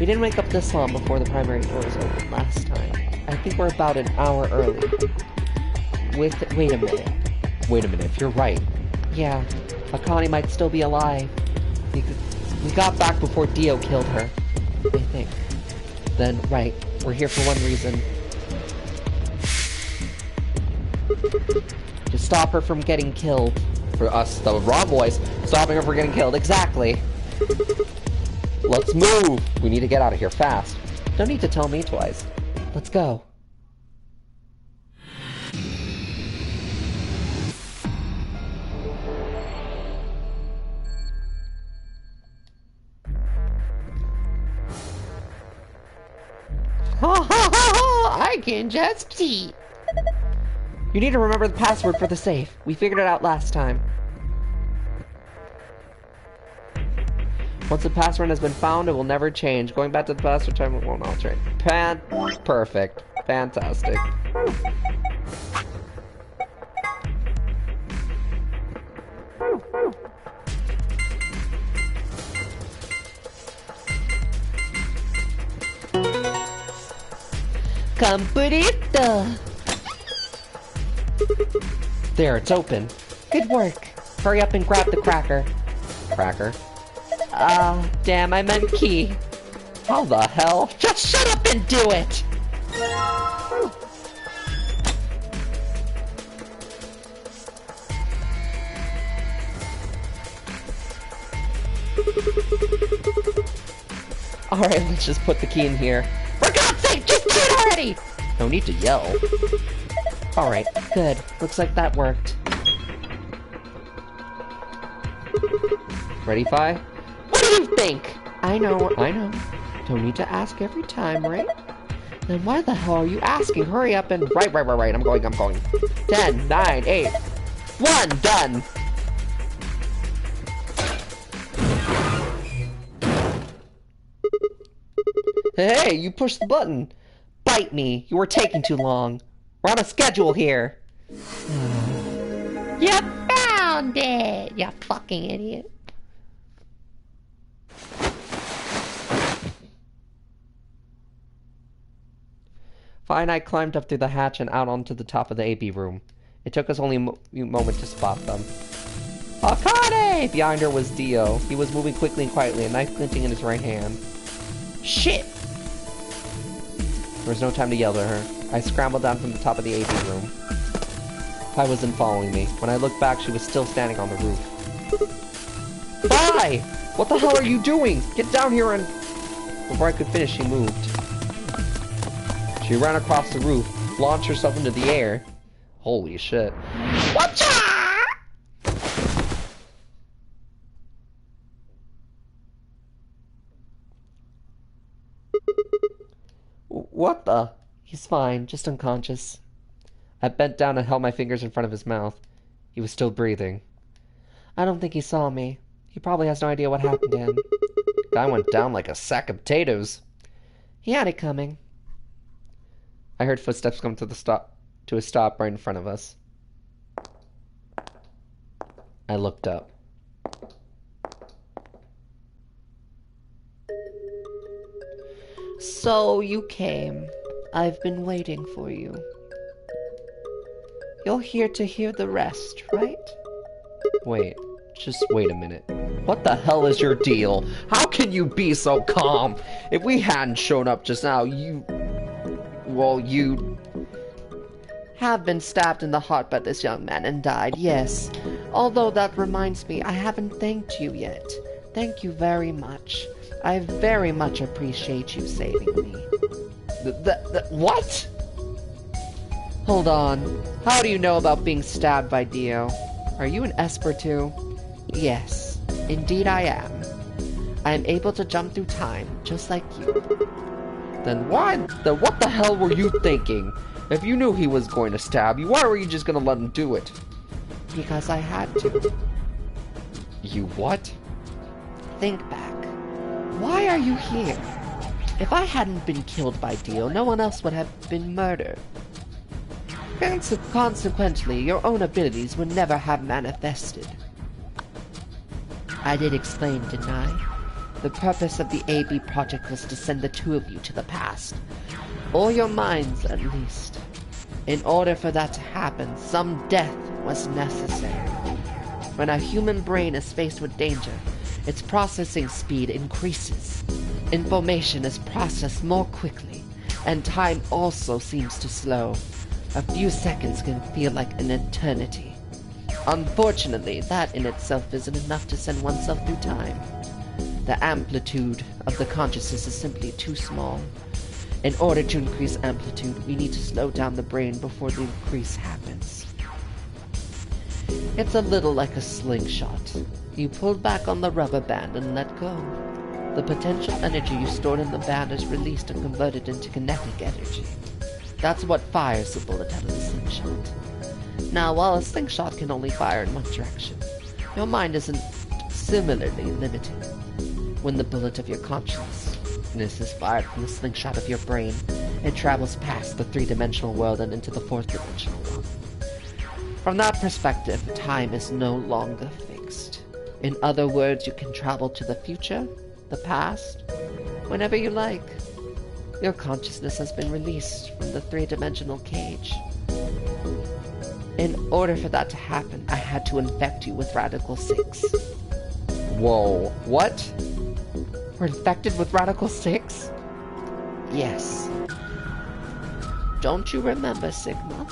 We didn't wake up this long before the primary doors opened last time. I think we're about an hour early. Wait a minute. Wait a minute, you're right. Yeah, Akane might still be alive. We got back before Dio killed her, I think. Then, right, we're here for one reason. To stop her from getting killed. For us, the raw boys, stopping her from getting killed, exactly. Let's move! We need to get out of here fast. Don't need to tell me twice. Let's go. I can just see. You need to remember the password for the safe. We figured it out last time. Once the password has been found, it will never change. Going back to the password time, it won't alter it. Perfect. Fantastic. Camperita. There, it's open. Good work. Hurry up and grab the cracker. Cracker? Damn, I meant key. How the hell? Just shut up and do it! Alright, let's just put the key in here. For God's sake, just do it already! No need to yell. Alright, good. Looks like that worked. Ready, Phi? What do you think? I know. Don't need to ask every time, right? Then why the hell are you asking? Hurry up and... Right. I'm going. 10, 9, 8. 1, done! Hey, you pushed the button. Bite me. You were taking too long. We're on a schedule here. You found it, you fucking idiot. Fi and I climbed up through the hatch and out onto the top of the AP room. It took us only a moment to spot them. Akane! Behind her was Dio. He was moving quickly and quietly, a knife glinting in his right hand. Shit! There was no time to yell at her. I scrambled down from the top of the AP room. Fi wasn't following me. When I looked back, she was still standing on the roof. Fi! What the hell are you doing? Get down here and... Before I could finish, she moved. She ran across the roof, launched herself into the air. Holy shit. Watcha! What the? He's fine, just unconscious. I bent down and held my fingers in front of his mouth. He was still breathing. I don't think he saw me. He probably has no idea what happened to him. Guy went down like a sack of potatoes. He had it coming. I heard footsteps come to a stop right in front of us. I looked up. So you came. I've been waiting for you. You're here to hear the rest, right? Wait, just wait a minute. What the hell is your deal? How can you be so calm? If we hadn't shown up just now, you have been stabbed in the heart by this young man and died, yes. Although that reminds me, I haven't thanked you yet. Thank you very much. I very much appreciate you saving me. What? Hold on. How do you know about being stabbed by Dio? Are you an Esper too? Yes, indeed I am. I am able to jump through time, just like you. Then what the hell were you thinking? If you knew he was going to stab you, why were you just gonna let him do it? Because I had to. You what? Think back. Why are you here? If I hadn't been killed by Dio, no one else would have been murdered. Consequently, your own abilities would never have manifested. I did explain, didn't I? The purpose of the AB project was to send the two of you to the past. Or your minds, at least. In order for that to happen, some death was necessary. When a human brain is faced with danger, its processing speed increases. Information is processed more quickly, and time also seems to slow. A few seconds can feel like an eternity. Unfortunately, that in itself isn't enough to send oneself through time. The amplitude of the consciousness is simply too small. In order to increase amplitude, we need to slow down the brain before the increase happens. It's a little like a slingshot. You pull back on the rubber band and let go. The potential energy you stored in the band is released and converted into kinetic energy. That's what fires the bullet out of the slingshot. Now, while a slingshot can only fire in one direction, your mind isn't similarly limited. When the bullet of your consciousness is fired from the slingshot of your brain, it travels past the three-dimensional world and into the fourth-dimensional one. From that perspective, time is no longer fixed. In other words, you can travel to the future, the past, whenever you like. Your consciousness has been released from the three-dimensional cage. In order for that to happen, I had to infect you with Radical 6. Whoa, what? We're infected with Radical 6? Yes. Don't you remember, Sigma?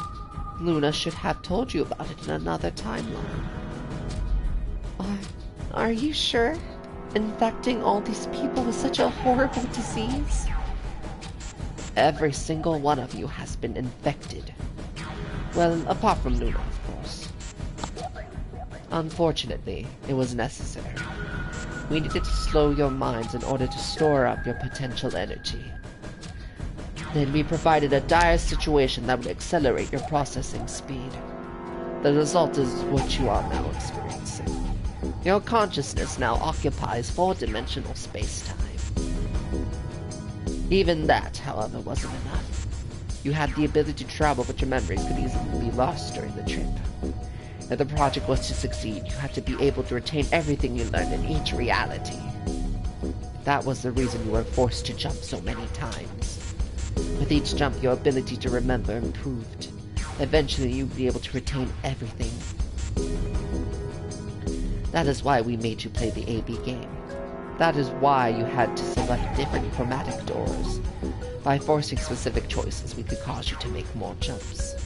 Luna should have told you about it in another timeline. Are you sure? Infecting all these people with such a horrible disease? Every single one of you has been infected. Well, apart from Luna, of course. Unfortunately, it was necessary. We needed to slow your minds in order to store up your potential energy. Then we provided a dire situation that would accelerate your processing speed. The result is what you are now experiencing. Your consciousness now occupies four-dimensional space-time. Even that, however, wasn't enough. You had the ability to travel, but your memories could easily be lost during the trip. If the project was to succeed, you had to be able to retain everything you learned in each reality. That was the reason you were forced to jump so many times. With each jump, your ability to remember improved. Eventually, you'd be able to retain everything. That is why we made you play the AB game. That is why you had to select different chromatic doors. By forcing specific choices, we could cause you to make more jumps.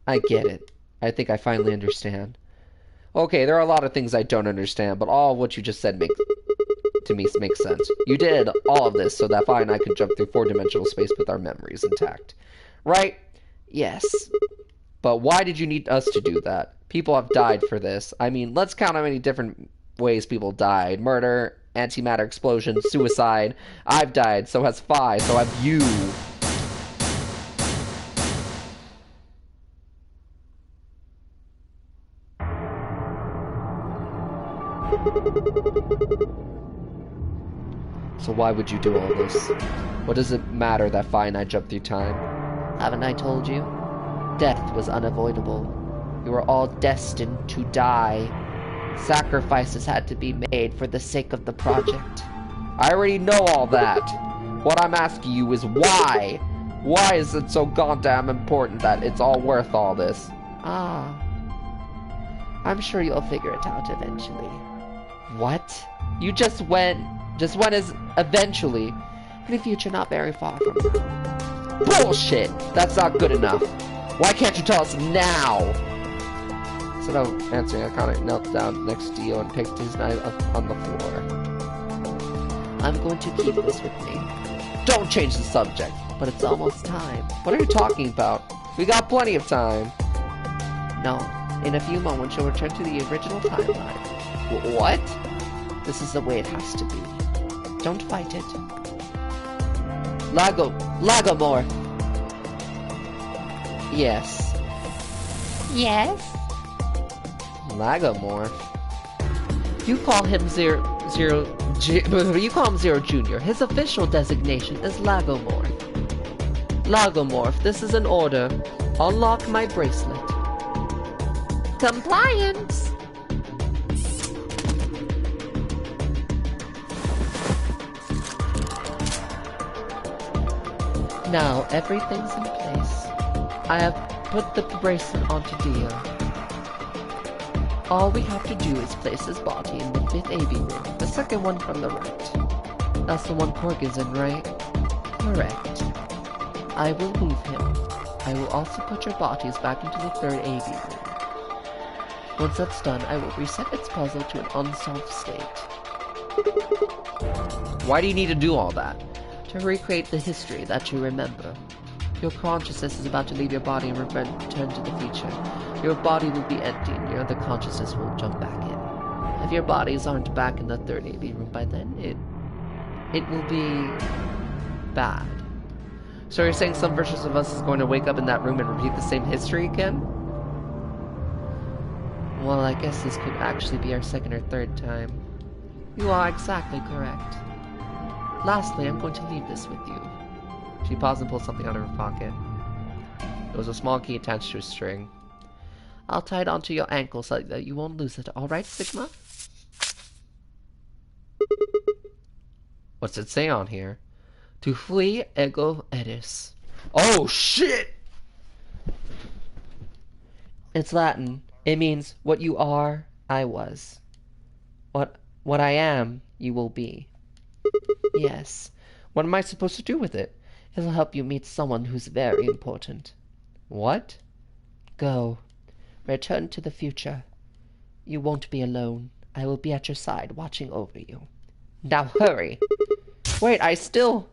I get it. I think I finally understand. Okay, there are a lot of things I don't understand, but all of what you just said makes sense. You did all of this so that Vi and I could jump through four-dimensional space with our memories intact. Right? Yes. But why did you need us to do that? People have died for this. I mean, let's count how many different ways people died. Murder, antimatter explosion, suicide. I've died, so has Vi, so have you. So why would you do all this? What does it matter that Vi and I jumped through time? Haven't I told you? Death was unavoidable. You were all destined to die. Sacrifices had to be made for the sake of the project. I already know all that. What I'm asking you is why? Why is it so goddamn important that it's all worth all this? Ah. I'm sure you'll figure it out eventually. What? You just went as eventually. In the future, not very far from now. Bullshit! That's not good enough. Why can't you tell us now? Instead of answering, Iconic knelt down next to you and picked his knife up on the floor. I'm going to keep this with me. Don't change the subject. But it's almost time. What are you talking about? We got plenty of time. No. In a few moments, you'll return to the original timeline. What? This is the way it has to be. Don't fight it. Lagomorph. Yes. Yes? Lagomorph? You call him Zero Junior. His official designation is Lagomorph. Lagomorph, this is an order. Unlock my bracelet. Compliance! Now everything's in place. I have put the bracelet onto Dio. All we have to do is place his body in the 5th AV room, the second one from the right. That's the one Korg is in, right? Correct. I will move him. I will also put your bodies back into the 3rd AV room. Once that's done, I will reset its puzzle to an unsolved state. Why do you need to do all that? To recreate the history that you remember. Your consciousness is about to leave your body and return to the future. Your body will be empty and your other consciousness will jump back in. If your bodies aren't back in the 3rd AV room by then, it will be bad. So you're saying some versions of us is going to wake up in that room and repeat the same history again? Well, I guess this could actually be our 2nd or 3rd time. You are exactly correct. Lastly, I'm going to leave this with you. She paused and pulled something out of her pocket. It was a small key attached to a string. I'll tie it onto your ankle so that you won't lose it, alright, Sigma? What's it say on here? Tu fui ego eris. Oh, shit! It's Latin. It means, what you are, I was. What I am, you will be. Yes. What am I supposed to do with it? It'll help you meet someone who's very important. What? Go. Return to the future. You won't be alone. I will be at your side, watching over you. Now hurry! Wait, I still...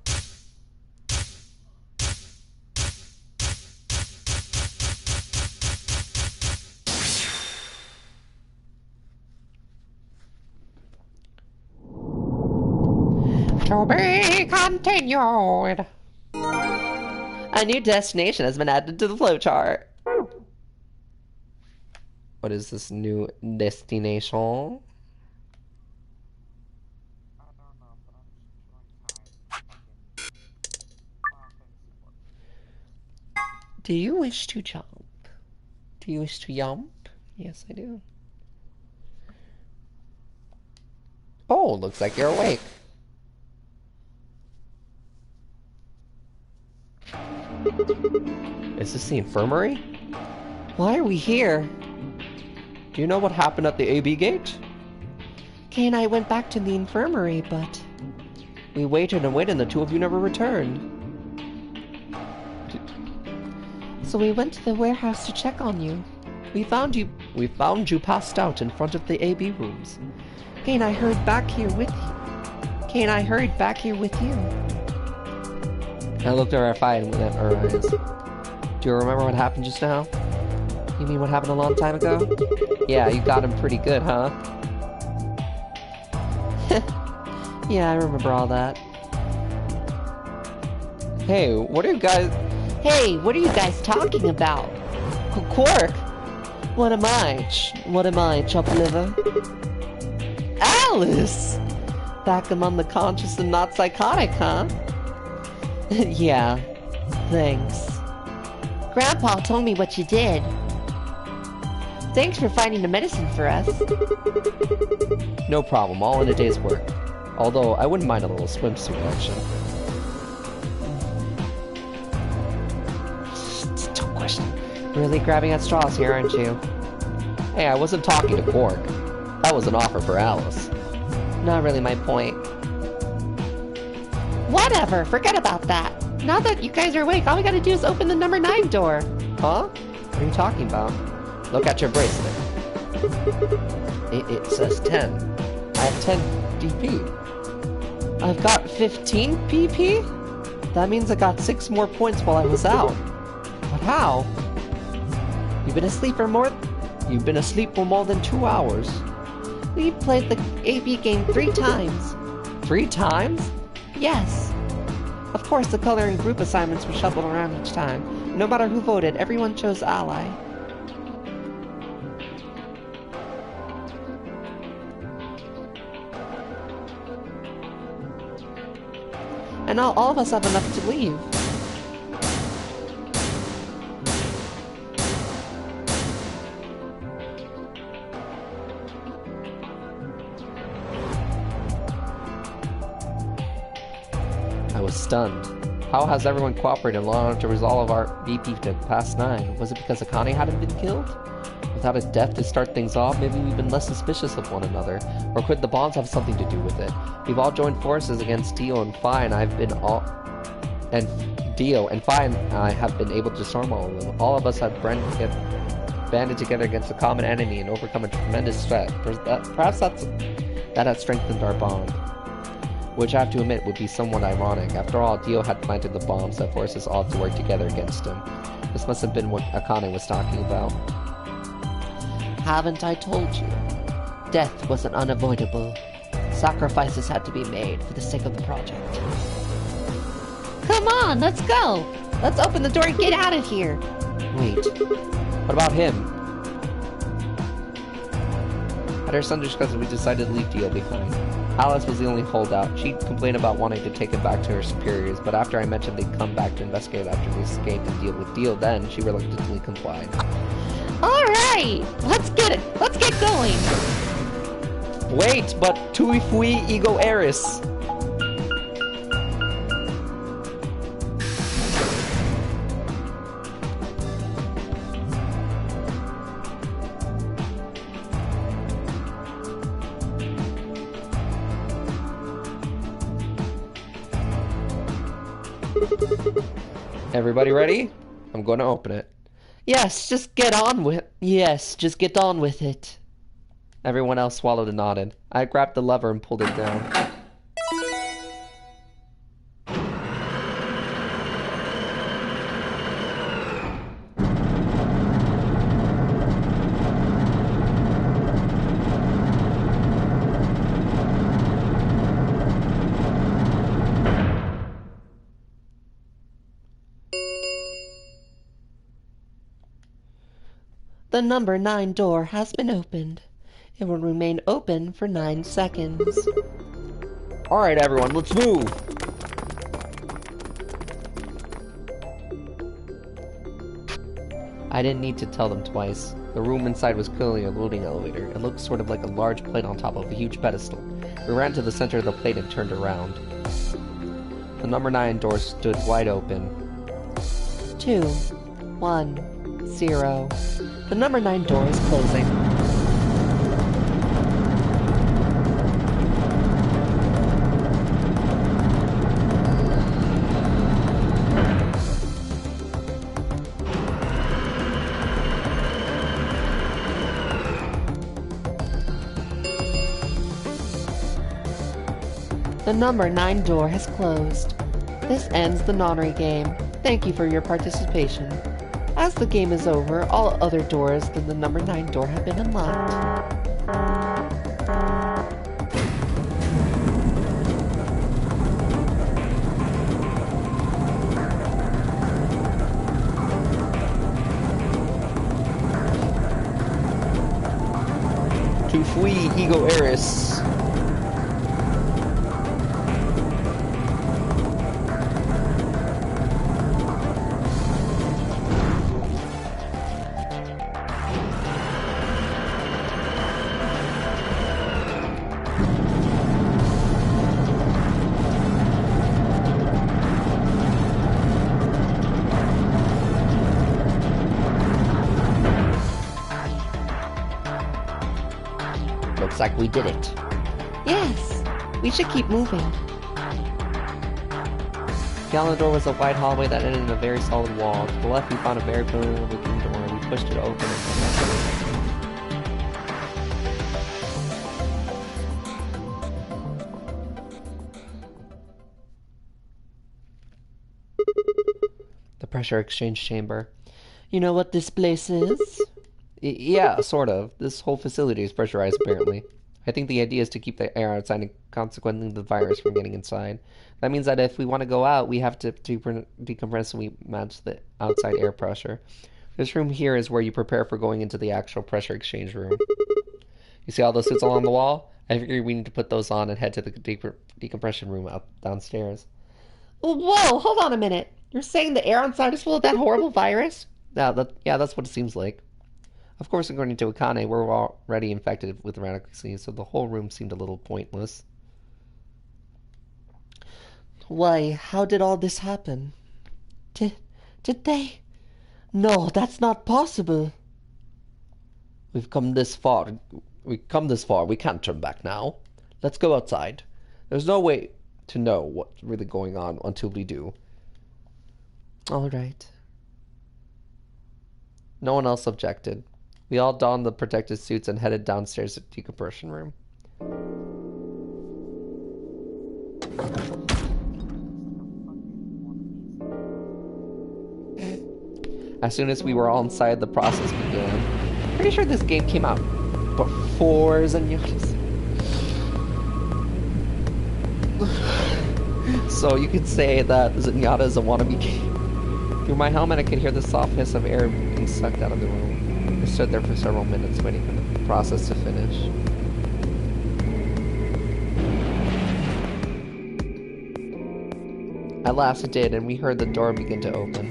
To be continued. A new destination has been added to the flowchart. What is this new destination? Do you wish to jump? Do you wish to jump? Yes, I do. Oh, looks like you're awake. Is this the infirmary? Why are we here? Do you know what happened at the AB gate? Kay and I went back to the infirmary, but we waited and waited and the two of you never returned. So we went to the warehouse to check on you. We found you passed out in front of the AB rooms. Kay and I hurried back here with you. I looked at her eye and went at her eyes. Do you remember what happened just now? You mean what happened a long time ago? Yeah, you got him pretty good, huh? Yeah, I remember all that. Hey, what are you guys talking about? Quark! What am I, chopped liver? Alice! Back among the conscious and not psychotic, huh? Yeah, thanks. Grandpa told me what you did. Thanks for finding the medicine for us. No problem, all in a day's work. Although, I wouldn't mind a little swimsuit action. Don't question. Really grabbing at straws here, aren't you? Hey, I wasn't talking to Quark. That was an offer for Alice. Not really my point. Whatever, forget about that. Now that you guys are awake, all we gotta do is open the number 9 door. Huh? What are you talking about? Look at your bracelet. It says 10. I have 10 DP. I've got 15 PP? That means I got 6 more points while I was out. But how? You've been asleep for more than 2 hours. We've played the AB game 3 times. 3 times? Yes. Of course, the color and group assignments were shuffled around each time. No matter who voted, everyone chose ally. And now all of us have enough to leave. I was stunned. How has everyone cooperated long enough to resolve our BP to past 9? Was it because Akane hadn't been killed? Without a death to start things off, maybe we've been less suspicious of one another. Or could the bonds have something to do with it? We've all joined forces against Dio and Phi, and I have been able to disarm all of them. All of us have banded together against a common enemy and overcome a tremendous threat. Perhaps that has strengthened our bond. Which I have to admit would be somewhat ironic. After all, Dio had planted the bombs that forced us all to work together against him. This must have been what Akane was talking about. Haven't I told you? Death wasn't unavoidable. Sacrifices had to be made for the sake of the project. Come on, let's go! Let's open the door and get out of here! Wait, what about him? At our Sunday discussion, we decided to leave Dio behind. Alice was the only holdout. She complained about wanting to take him back to her superiors, but after I mentioned they'd come back to investigate after we escaped and deal with Dio, then she reluctantly complied. Alright! Let's get going! Wait, but tui fui ego eris. Everybody ready? I'm going to open it. Yes, just get on with it. Everyone else swallowed and nodded. I grabbed the lever and pulled it down. The number 9 door has been opened. It will remain open for 9 seconds. Alright, everyone, let's move! I didn't need to tell them twice. The room inside was clearly a loading elevator. It looked sort of like a large plate on top of a huge pedestal. We ran to the center of the plate and turned around. The number 9 door stood wide open. 2, 1, 0. The number 9 door is closing. The number 9 door has closed. This ends the nonary game. Thank you for your participation. As the game is over, all other doors than the number 9 door have been unlocked. To flee Ego Eris. Looks like we did it. Yes, we should keep moving. Beyond the door was a wide hallway that ended in a very solid wall. To the left we found a very familiar looking door. We pushed it open The pressure exchange chamber. You know what this place is? Yeah, sort of. This whole facility is pressurized, apparently. I think the idea is to keep the air outside and consequently the virus from getting inside. That means that if we want to go out, we have to decompress and we match the outside air pressure. This room here is where you prepare for going into the actual pressure exchange room. You see all those suits along the wall? I figure we need to put those on and head to the decompression room out downstairs. Whoa, hold on a minute. You're saying the air outside is full of that horrible virus? Yeah, that's what it seems like. Of course, according to Akane, we're already infected with radical disease, so the whole room seemed a little pointless. Why, how did all this happen? Did they? No, that's not possible. We've come this far. We can't turn back now. Let's go outside. There's no way to know what's really going on until we do. All right. No one else objected. We all donned the protective suits and headed downstairs to the decompression room. As soon as we were all inside, the process began. Pretty sure this game came out before Zenyatta's. So you could say that Zenyatta is a wannabe game. Through my helmet, I could hear the soft hiss of air being sucked out of the room. I stood there for several minutes waiting for the process to finish. At last it did, and we heard the door begin to open.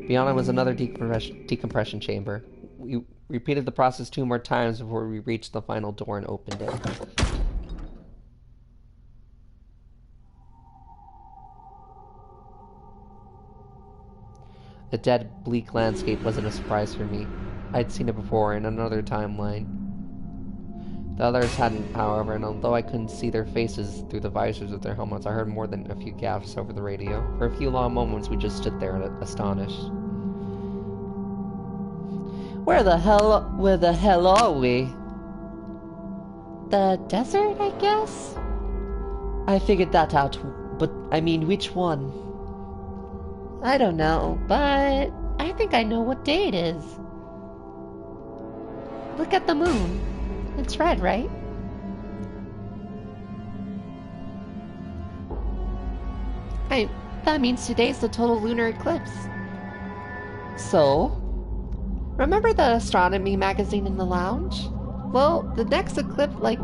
Beyond it was another decompression chamber. We repeated the process 2 more times before we reached the final door and opened it. The dead, bleak landscape wasn't a surprise for me. I'd seen it before in another timeline. The others hadn't, however, and although I couldn't see their faces through the visors of their helmets, I heard more than a few gasps over the radio. For a few long moments, we just stood there astonished. Where the hell are we? The desert, I guess? I figured that out, but I mean, which one? I don't know, but I think I know what day it is. Look at the moon. It's red, right? That means today's the total lunar eclipse. So? Remember the astronomy magazine in the lounge? Well, the next eclipse like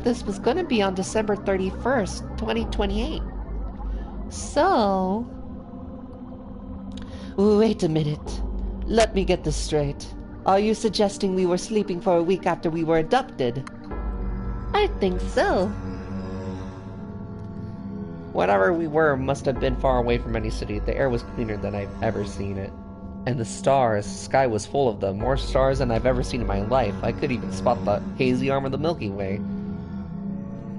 this was going to be on December 31st, 2028. So... Wait a minute. Let me get this straight. Are you suggesting we were sleeping for a week after we were abducted? I think so. Whatever we were must have been far away from any city. The air was cleaner than I've ever seen it. And the stars, the sky was full of them. More stars than I've ever seen in my life. I could even spot the hazy arm of the Milky Way.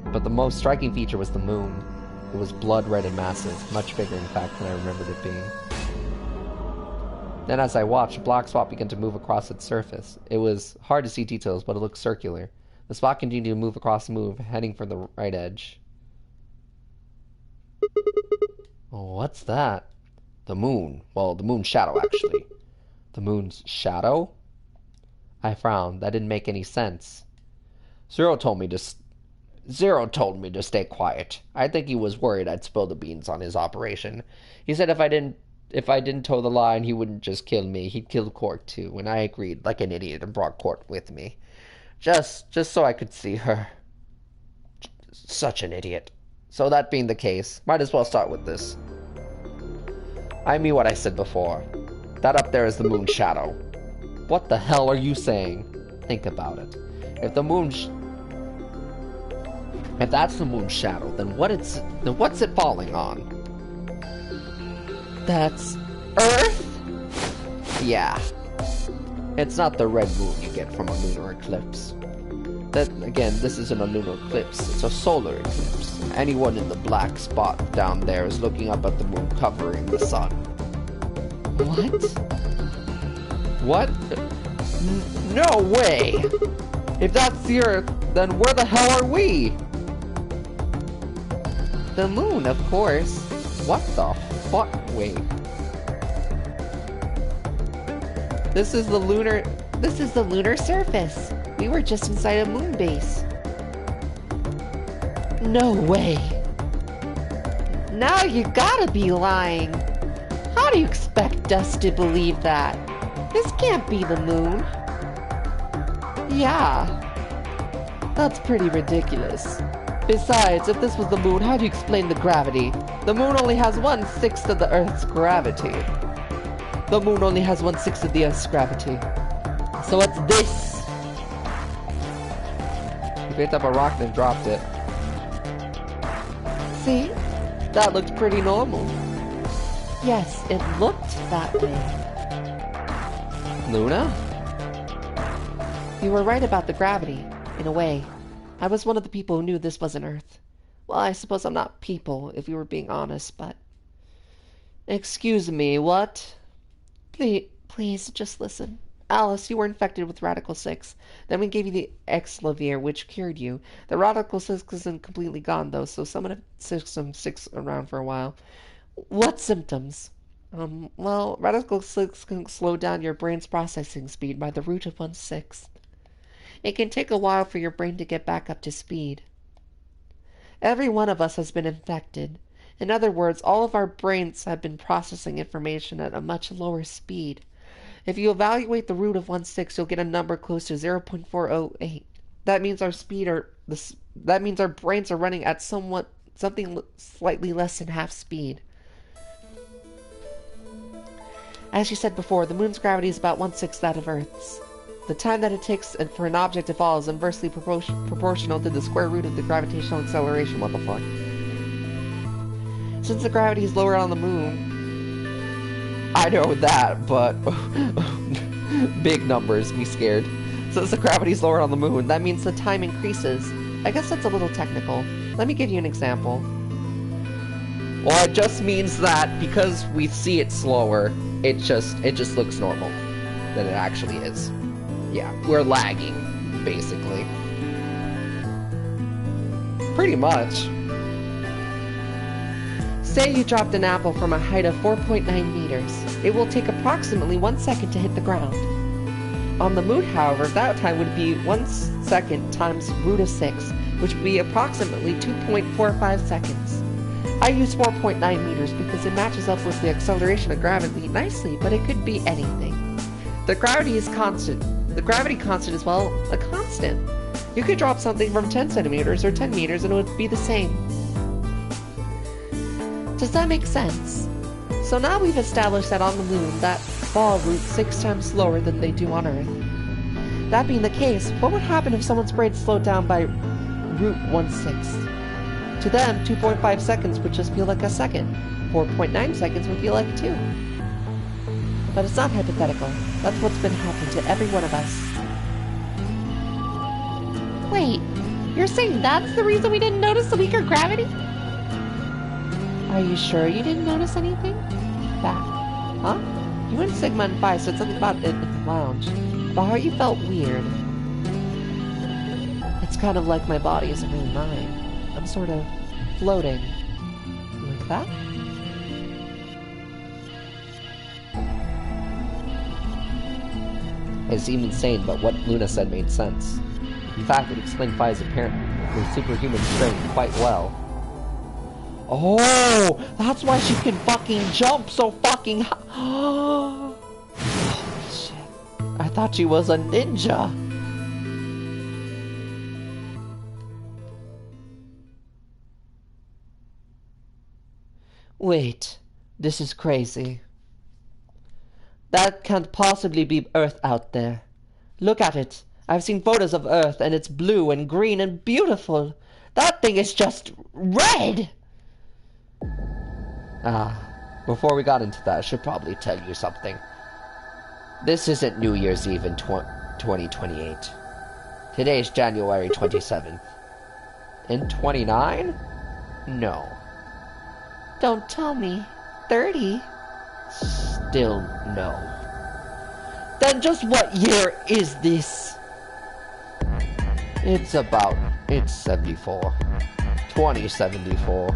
But the most striking feature was the moon. It was blood red and massive, much bigger in fact than I remembered it being. Then as I watched, a black spot began to move across its surface. It was hard to see details, but it looked circular. The spot continued to move across the moon, heading for the right edge. Oh, what's that? The moon. Well, the moon's shadow, actually. The moon's shadow? I frowned. That didn't make any sense. Zero told me to stay quiet. I think he was worried I'd spill the beans on his operation. He said if I didn't toe the line, he wouldn't just kill me, he'd kill Court too, and I agreed like an idiot and brought Court with me. Just so I could see her. Such an idiot. So that being the case, might as well start with this. I mean what I said before. That up there is the moon's shadow. What the hell are you saying? Think about it. If that's the moon's shadow, then what's it falling on? That's Earth? Yeah. It's not the red moon you get from a lunar eclipse. This isn't a lunar eclipse, it's a solar eclipse. Anyone in the black spot down there is looking up at the moon covering the sun. What? What? No way! If that's the Earth, then where the hell are we? The moon, of course. What the fuck? Wait. This is the lunar surface. We were just inside a moon base. No way. Now you gotta be lying. How do you expect us to believe that? This can't be the moon. Yeah. That's pretty ridiculous. Besides, if this was the moon, how do you explain the gravity? The moon only has 1/6 of the Earth's gravity. The moon only has 1/6 of the Earth's gravity. So what's this? He picked up a rock and dropped it. See? That looked pretty normal. Yes, it looked that way. Luna? You were right about the gravity, in a way. I was one of the people who knew this wasn't Earth. Well, I suppose I'm not people, if you were being honest, but... Excuse me, what? Please, just listen. Alice, you were infected with Radical 6. Then we gave you the Exlavir, which cured you. The Radical 6 isn't completely gone, though, so some of the symptoms stick around for a while. What symptoms? Well, Radical 6 can slow down your brain's processing speed by the root of 1/6. It can take a while for your brain to get back up to speed. Every one of us has been infected. In other words, all of our brains have been processing information at a much lower speed. If you evaluate the root of 1/6, you'll get a number close to 0.408. That means our brains are running at something slightly less than half speed. As you said before, the moon's gravity is about 1/6 that of Earth's. The time that it takes for an object to fall is inversely proportional to the square root of the gravitational acceleration. What the fuck? Since the gravity is lower on the moon... I know that, but... big numbers, me scared. Since the gravity is lower on the moon, that means the time increases. I guess that's a little technical. Let me give you an example. Well, it just means that because we see it slower, it just looks normal than it actually is. Yeah, we're lagging, basically. Pretty much. Say you dropped an apple from a height of 4.9 meters. It will take approximately 1 second to hit the ground. On the moon, however, that time would be 1 second times root of 6, which would be approximately 2.45 seconds. I use 4.9 meters because it matches up with the acceleration of gravity nicely, but it could be anything. The gravity is constant. The gravity constant is, well, a constant. You could drop something from 10 centimeters or 10 meters and it would be the same. Does that make sense? So now we've established that on the moon, that ball routes 6 times slower than they do on Earth. That being the case, what would happen if someone's brain slowed down by root 1/6? To them, 2.5 seconds would just feel like a second. 4.9 seconds would feel like 2. But it's not hypothetical. That's what's been happening to every one of us. Wait, you're saying that's the reason we didn't notice the weaker gravity? Are you sure you didn't notice anything? Back. Huh? You and Sigma and Phi said something about it in the lounge. But how you felt weird. It's kind of like my body isn't really mine. I'm sort of floating. Like that? It seemed insane, but what Luna said made sense. In fact, it explained Phi's apparent superhuman strength quite well. Oh, that's why she can fucking jump so fucking high. Holy shit. I thought she was a ninja. Wait, this is crazy. That can't possibly be Earth out there. Look at it. I've seen photos of Earth and it's blue and green and beautiful. That thing is just red! Before we got into that, I should probably tell you something. This isn't New Year's Eve in 2028. Today's January 27th. In 29? No. Don't tell me. 30? Still no. Then just what year is this? It's 74. 2074.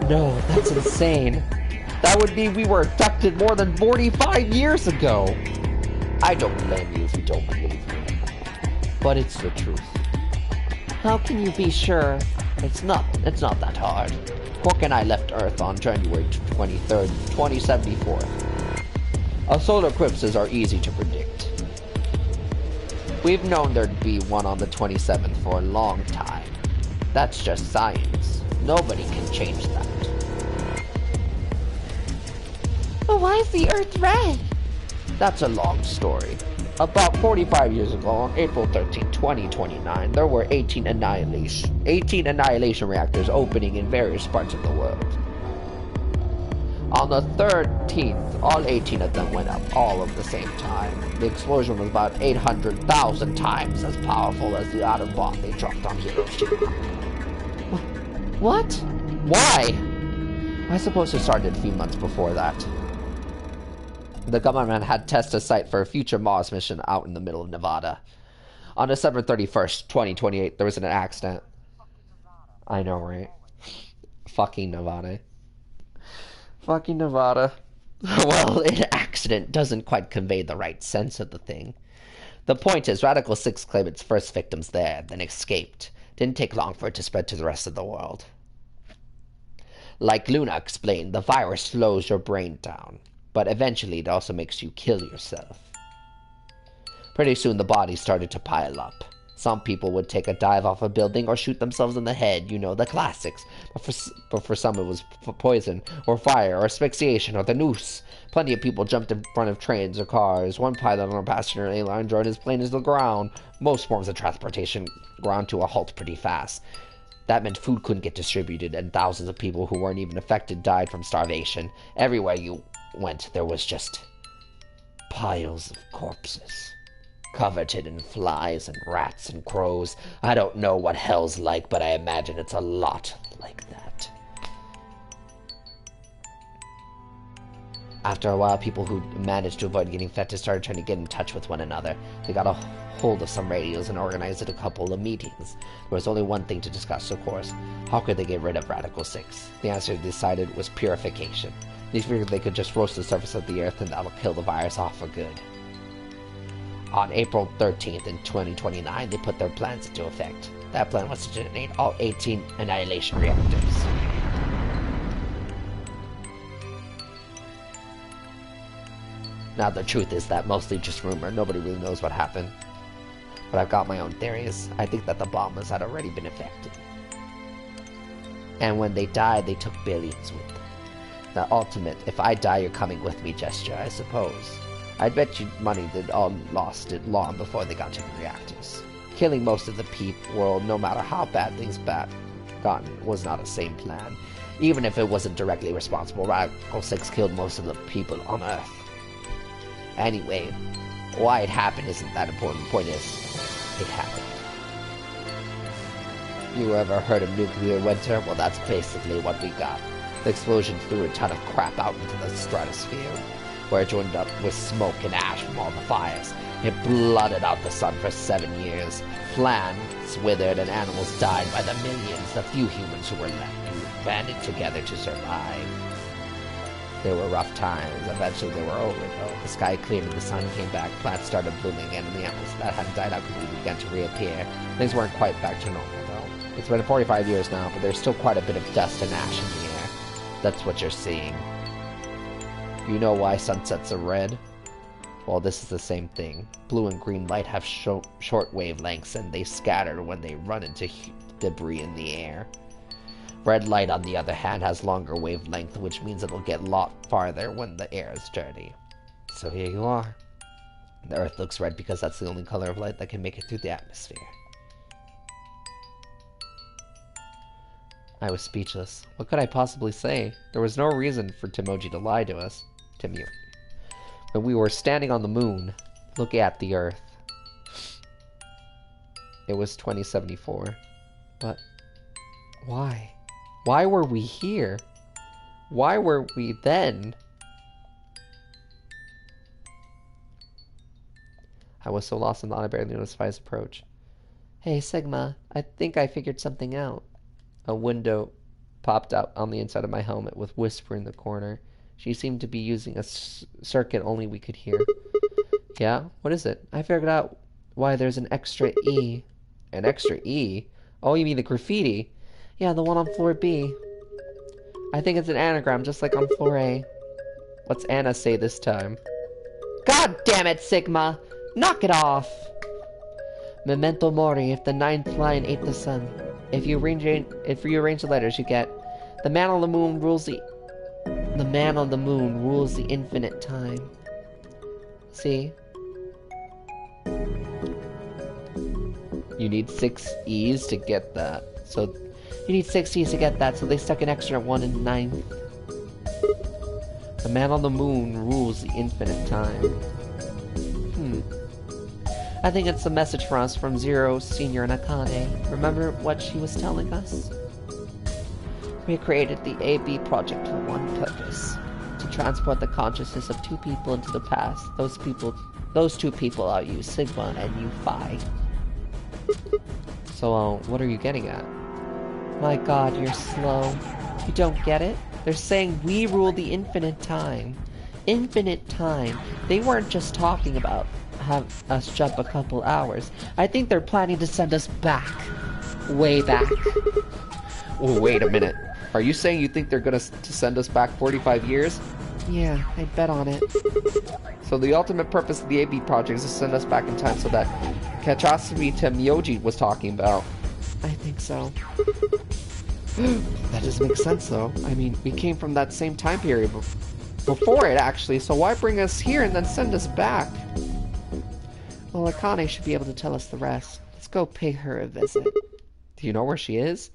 No, that's insane. That would mean we were abducted more than 45 years ago. I don't blame you if you don't believe me. But it's the truth. How can you be sure? It's not that hard. Quark and I left Earth on January 23rd, 2074. Our solar eclipses are easy to predict. We've known there'd be one on the 27th for a long time. That's just science. Nobody can change that. But why is the Earth red? That's a long story. About 45 years ago, on April 13, 2029, there were 18 annihilation reactors opening in various parts of the world. On the 13th, all 18 of them went up all at the same time. The explosion was about 800,000 times as powerful as the atom bomb they dropped on Hiroshima. What? Why? I suppose it started a few months before that. The government had tested a site for a future Mars mission out in the middle of Nevada. On December 31st, 2028, there was an accident. I know, right? Fucking Nevada. Fucking Nevada. Well, an accident doesn't quite convey the right sense of the thing. The point is, Radical 6 claimed its first victims there, then escaped. Didn't take long for it to spread to the rest of the world. Like Luna explained, the virus slows your brain down, but eventually it also makes you kill yourself. Pretty soon the bodies started to pile up. Some people would take a dive off a building or shoot themselves in the head, you know, the classics. But for some it was poison, or fire, or asphyxiation, or the noose. Plenty of people jumped in front of trains or cars. One pilot on a passenger airline drove his plane into the ground. Most forms of transportation ground to a halt pretty fast. That meant food couldn't get distributed, and thousands of people who weren't even affected died from starvation. Everywhere you went, there was just piles of corpses, covered in flies and rats and crows. I don't know what hell's like, but I imagine it's a lot like that. After a while, people who managed to avoid getting infected started trying to get in touch with one another. They got a hold of some radios and organized a couple of meetings. There was only one thing to discuss, of course. How could they get rid of Radical 6? The answer they decided was purification. They figured they could just roast the surface of the Earth and that'll kill the virus off for good. On April 13th in 2029, they put their plans into effect. That plan was to detonate all 18 annihilation reactors. Now, the truth is that mostly just rumor. Nobody really knows what happened. But I've got my own theories. I think that the bombers had already been affected. And when they died, they took billions with them. The ultimate, if I die, you're coming with me gesture, I suppose. I'd bet you money they'd all lost it long before they got to the reactors. Killing most of the world, no matter how bad things gotten, was not a sane plan. Even if it wasn't directly responsible, Radical 6 killed most of the people on Earth. Anyway, why it happened isn't that important. The point is, it happened. You ever heard of nuclear winter? Well, that's basically what we got. The explosion threw a ton of crap out into the stratosphere, where it joined up with smoke and ash from all the fires. It blotted out the sun for 7 years. Plants withered and animals died by the millions. The few humans who were left banded together to survive. There were rough times. Eventually they were over, though. The sky cleared and the sun came back. Plants started blooming again, and the animals that hadn't died out completely began to reappear. Things weren't quite back to normal, though. It's been 45 years now, but there's still quite a bit of dust and ash in the air. That's what you're seeing. You know why sunsets are red? Well, this is the same thing. Blue and green light have short wavelengths, and they scatter when they run into debris in the air. Red light, on the other hand, has longer wavelength, which means it'll get a lot farther when the air is dirty. So here you are. The Earth looks red because that's the only color of light that can make it through the atmosphere. I was speechless. What could I possibly say? There was no reason for Timoji to lie to us. But we were standing on the moon, looking at the Earth. It was 2074. But why? Why were we here? Why were we then? I was so lost in thought I barely noticed Fi's approach. Hey, Sigma, I think I figured something out. A window popped out on the inside of my helmet with Whisper in the corner. She seemed to be using a circuit only we could hear. Yeah? What is it? I figured out why there's an extra E. An extra E? Oh, you mean the graffiti? Yeah, the one on floor B. I think it's an anagram, just like on floor A. What's Anna say this time? God damn it, Sigma! Knock it off! Memento mori, if the 9th line ate the sun. If you arrange the letters, you get the man on the moon rules the infinite time. See? You need 6 E's to get that. So you need 6 E's to get that, so they stuck an extra one in the 9th. The man on the moon rules the infinite time. I think it's a message for us from Zero, Senior, and Akane. Remember what she was telling us? We created the AB project for one purpose. To transport the consciousness of 2 people into the past. Those 2 people are you, Sigma, and you, Phi. So, what are you getting at? My god, you're slow. You don't get it? They're saying we rule the infinite time. Infinite time. They weren't just talking about have us jump a couple hours. I think they're planning to send us back. Way back. Oh, wait a minute. Are you saying you think they're gonna send us back 45 years? Yeah, I'd bet on it. So the ultimate purpose of the AB project is to send us back in time so that catastrophe Timoji was talking about. I think so. That doesn't make sense, though. I mean, we came from that same time period before it, actually, so why bring us here and then send us back? Well, Akane should be able to tell us the rest. Let's go pay her a visit. Do you know where she is?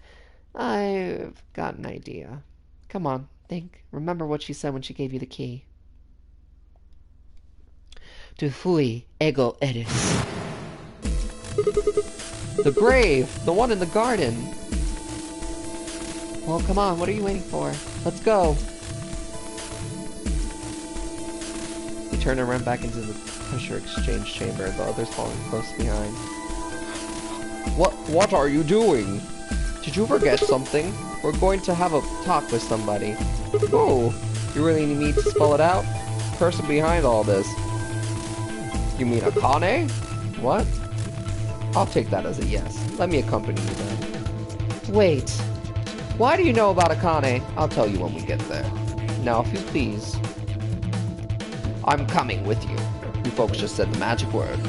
I've got an idea. Come on, think. Remember what she said when she gave you the key. Tu fui ego eris. The grave! The one in the garden! Well, come on, what are you waiting for? Let's go! We turned and ran back into the pressure exchange chamber, the others following close behind. What are you doing? Did you forget something? We're going to have a talk with somebody. Oh, you really need me to spell it out? The person behind all this. You mean Akane? What? I'll take that as a yes. Let me accompany you then. Wait. Why do you know about Akane? I'll tell you when we get there. Now, if you please. I'm coming with you. You folks just said the magic word.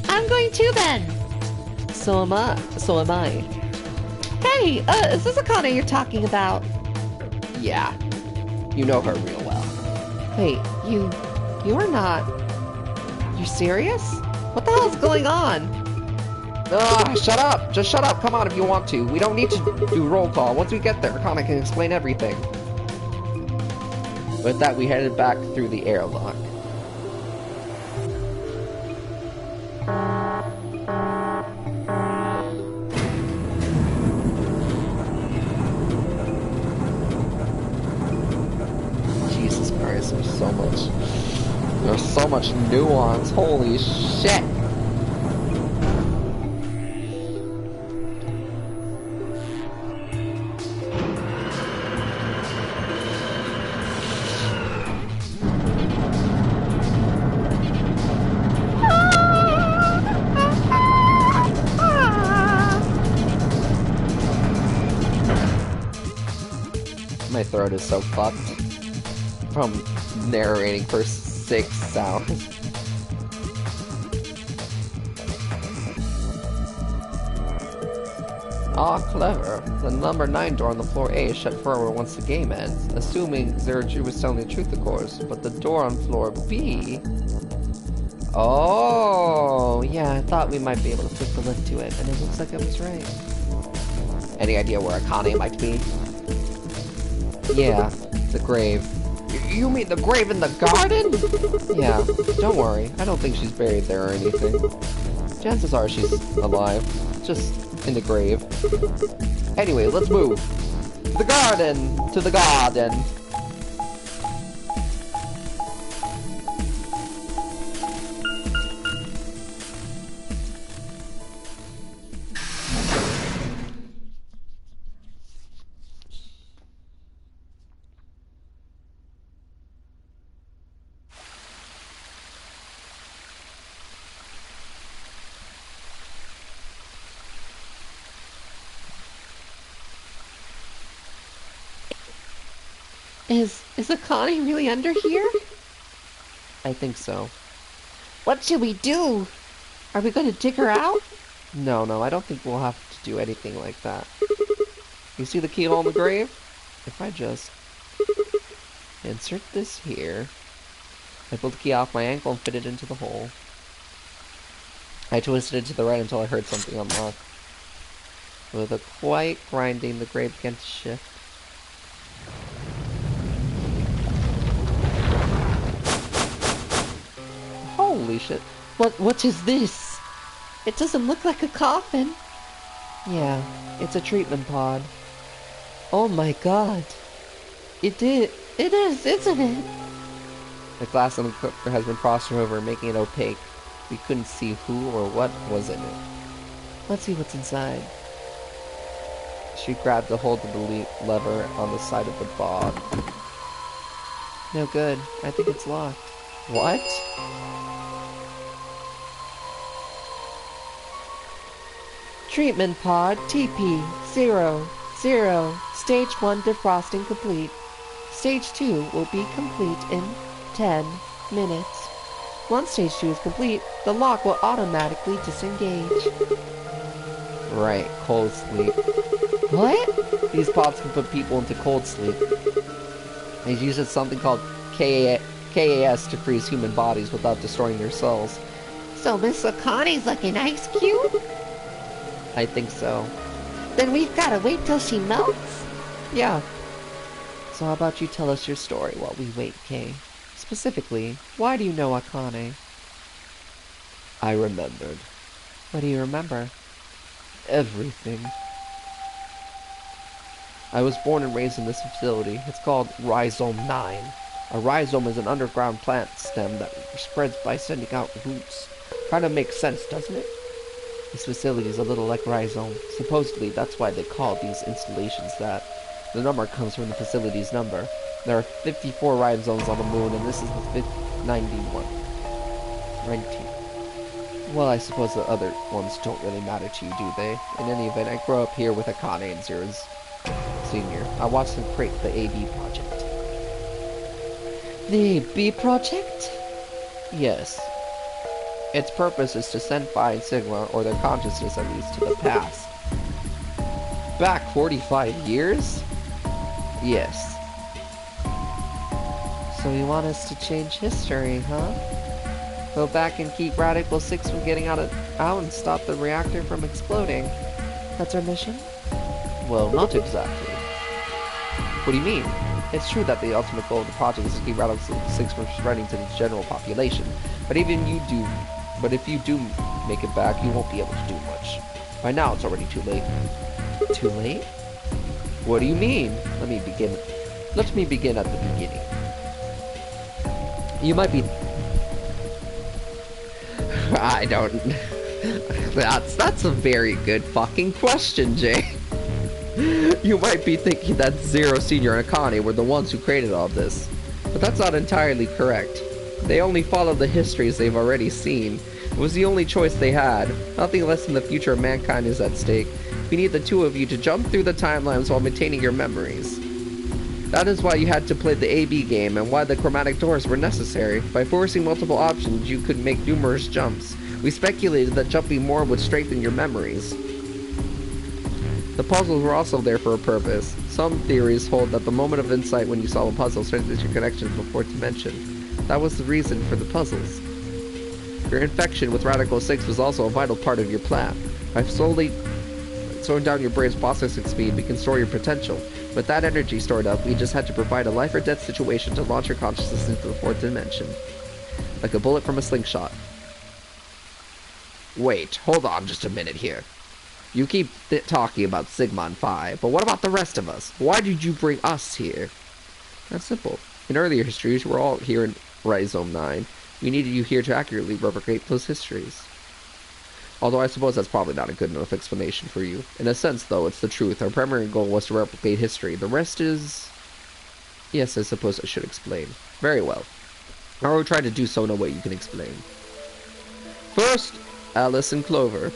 I'm going too then. So am I. Hey, is this Akane you're talking about? Yeah. You know her real well. Wait, you're not... You're serious? What the hell's going on? Ugh, shut up! Just shut up! Come on if you want to. We don't need to do roll call. Once we get there, Akane can explain everything. With that, we headed back through the airlock. Jesus Christ, there's so much nuance. Holy shit! My throat is so fucked from narrating for 6 sounds. Ah, clever. The number 9 door on the floor A is shut forever once the game ends. Assuming Zero G was telling the truth, of course. But the door on floor B... Oh, yeah, I thought we might be able to flick the lift to it, and it looks like I was right. Any idea where Akane might be? Yeah, the grave. You mean the grave in the garden? Yeah, don't worry. I don't think she's buried there or anything. Chances are she's alive. Just in the grave. Anyway, let's move. The garden! To the garden! Is Akane really under here? I think so. What should we do? Are we going to dig her out? No, I don't think we'll have to do anything like that. You see the keyhole in the grave? If I just insert this here, I pulled the key off my ankle and fit it into the hole. I twisted it to the right until I heard something unlock. With a quiet grinding, the grave began to shift. Holy shit. What is this? It doesn't look like a coffin. Yeah, it's a treatment pod. Oh my god. It is, isn't it? The glass on the cooker has been frosted over, making it opaque. We couldn't see who or what was in it. Let's see what's inside. She grabbed a hold of the lever on the side of the pod. No good. I think it's locked. What? Treatment pod TP-00. Stage 1 defrosting complete. Stage 2 will be complete in 10 minutes. Once Stage 2 is complete, the lock will automatically disengage. Right, cold sleep. What? These pods can put people into cold sleep. They use something called KAS to freeze human bodies without destroying their cells. So Miss Akane's like an ice cube? I think so. Then we've gotta wait till she melts? Yeah. So how about you tell us your story while we wait, Kay? Specifically, why do you know Akane? I remembered. What do you remember? Everything. I was born and raised in this facility. It's called Rhizome 9. A rhizome is an underground plant stem that spreads by sending out roots. Kind of makes sense, doesn't it? This facility is a little like rhizome. Supposedly, that's why they call these installations that. The number comes from the facility's number. There are 54 ride zones on the moon, and this is the 91. 19. Well, I suppose the other ones don't really matter to you, do they? In any event, I grew up here with Akane and Zero's Senior. I watched them create the AB project. The AB project? Yes. Its purpose is to send Phi and Sigma, or their consciousness at least, to the past. Back 45 years? Yes. So you want us to change history, huh? Go back and keep Radical 6 from getting out and stop the reactor from exploding. That's our mission? Well, not exactly. What do you mean? It's true that the ultimate goal of the project is to keep Radical 6 from spreading to the general population. But if you do make it back, you won't be able to do much. By now, it's already too late. Too late? What do you mean? Let me begin at the beginning. You might be... I don't... That's a very good fucking question, Jay. You might be thinking that Zero Senior and Akane were the ones who created all this. But that's not entirely correct. They only followed the histories they've already seen. It was the only choice they had. Nothing less than the future of mankind is at stake. We need the two of you to jump through the timelines while maintaining your memories. That is why you had to play the AB game and why the chromatic doors were necessary. By forcing multiple options, you could make numerous jumps. We speculated that jumping more would strengthen your memories. The puzzles were also there for a purpose. Some theories hold that the moment of insight when you solve a puzzle strengthens your connection to the fourth dimension. That was the reason for the puzzles. Your infection with Radical 6 was also a vital part of your plan. By slowing down your brain's processing speed, we can store your potential. With that energy stored up, we just had to provide a life or death situation to launch your consciousness into the fourth dimension. Like a bullet from a slingshot. Wait, hold on just a minute here. You keep talking about Sigma and Phi, but what about the rest of us? Why did you bring us here? That's simple. In earlier histories, you were all here in Rhizome 9. We needed you here to accurately replicate those histories. Although I suppose that's probably not a good enough explanation for you. In a sense, though, it's the truth. Our primary goal was to replicate history. The rest is... Yes, I suppose I should explain. Very well. I will try to do so in a way you can explain. First, Alice and Clover.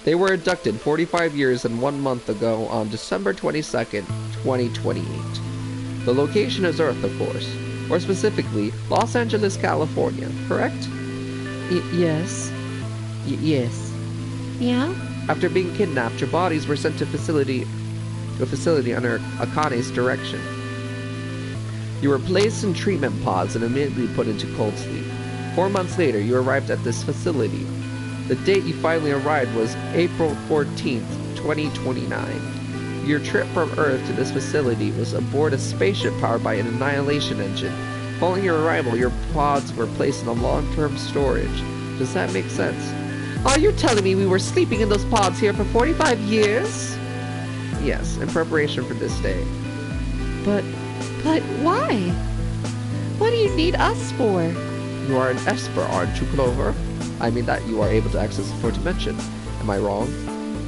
They were abducted 45 years and 1 month ago on December 22nd, 2028. The location is Earth, of course. Or specifically, Los Angeles, California, correct? Yes. Yes. Yeah? After being kidnapped, your bodies were sent to a facility under Akane's direction. You were placed in treatment pods and immediately put into cold sleep. 4 months later, you arrived at this facility. The date you finally arrived was April 14th, 2029. Your trip from Earth to this facility was aboard a spaceship powered by an annihilation engine. Following your arrival, your pods were placed in a long-term storage. Does that make sense? Are you telling me we were sleeping in those pods here for 45 years? Yes, in preparation for this day. But why? What do you need us for? You are an Esper, aren't you, Clover? I mean that you are able to access the fourth dimension. Am I wrong?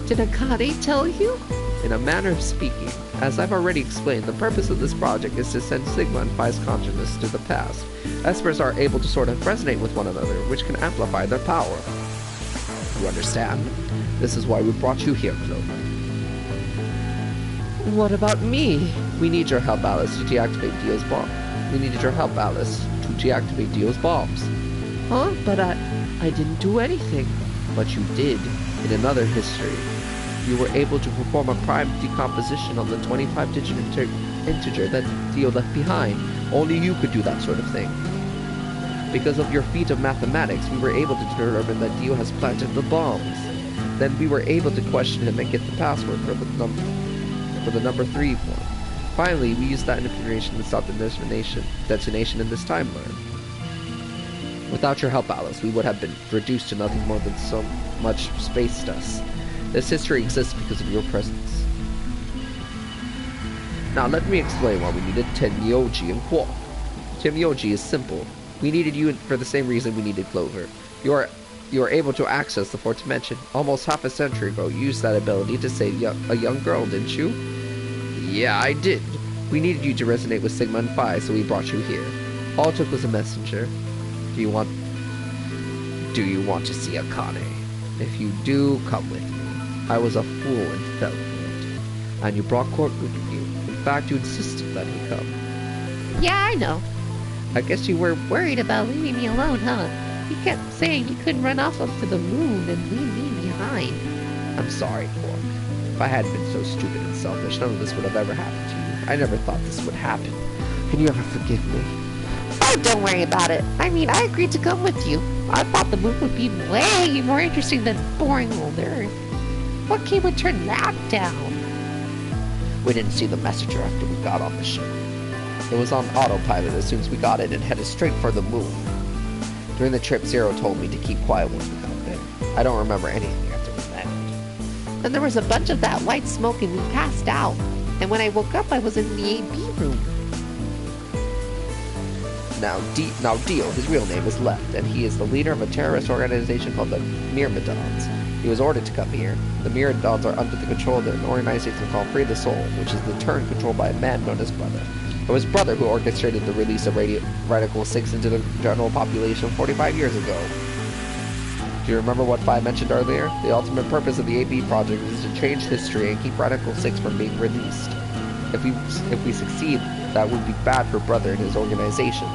Did Akane tell you? In a manner of speaking. As I've already explained, the purpose of this project is to send Sigma and Phi's consciousness to the past. Espers are able to sort of resonate with one another, which can amplify their power. You understand? This is why we brought you here, Clover. What about me? We need your help, Alice, to deactivate Dio's bomb. We needed your help, Alice, to deactivate Dio's bombs. Huh? But I didn't do anything. But you did. In another history, you were able to perform a prime decomposition on the 25-digit integer that Dio left behind. Only you could do that sort of thing. Because of your feat of mathematics, we were able to determine that Dio has planted the bombs. Then we were able to question him and get the password for the number 3 one. Finally, we used that information to stop the detonation in this timeline. Without your help, Alice, we would have been reduced to nothing more than so much space dust. This history exists because of your presence. Now, let me explain why we needed Tenyoji and Quark. Tenyoji is simple. We needed you for the same reason we needed Clover. You are able to access the fourth dimension. Almost half a century ago, you used that ability to save a young girl, didn't you? Yeah, I did. We needed you to resonate with Sigma and Phi, so we brought you here. All it took was a messenger. Do you want to see Akane? If you do, come with me. I was a fool and fell for it. And you brought Court with you. In fact, you insisted that he come. Yeah, I know. I guess you were Worried about leaving me alone, huh? He kept saying he couldn't run off up to the moon and leave me behind. I'm sorry, Quark. If I hadn't been so stupid and selfish, none of this would have ever happened to you. I never thought this would happen. Can you ever forgive me? Oh, don't worry about it. I mean, I agreed to come with you. I thought the moon would be way more interesting than boring old Earth. What came would turn that down? We didn't see the messenger after we got on the ship. It was on autopilot as soon as we got in and headed straight for the moon. During the trip, Zero told me to keep quiet when we got there. I don't remember anything after we landed. And there was a bunch of that white smoke and we passed out. And when I woke up, I was in the AB room. Now Dio, his real name is Left, and he is the leader of a terrorist organization called the Myrmidons. He was ordered to come here. The Myrmidons are under the control of an organization called Free the Soul, which is the turn controlled by a man known as Brother. It was Brother who orchestrated the release of Radical 6 into the general population 45 years ago. Do you remember what Phi mentioned earlier? The ultimate purpose of the AB project is to change history and keep Radical 6 from being released. If we succeed, that would be bad for Brother and his organization.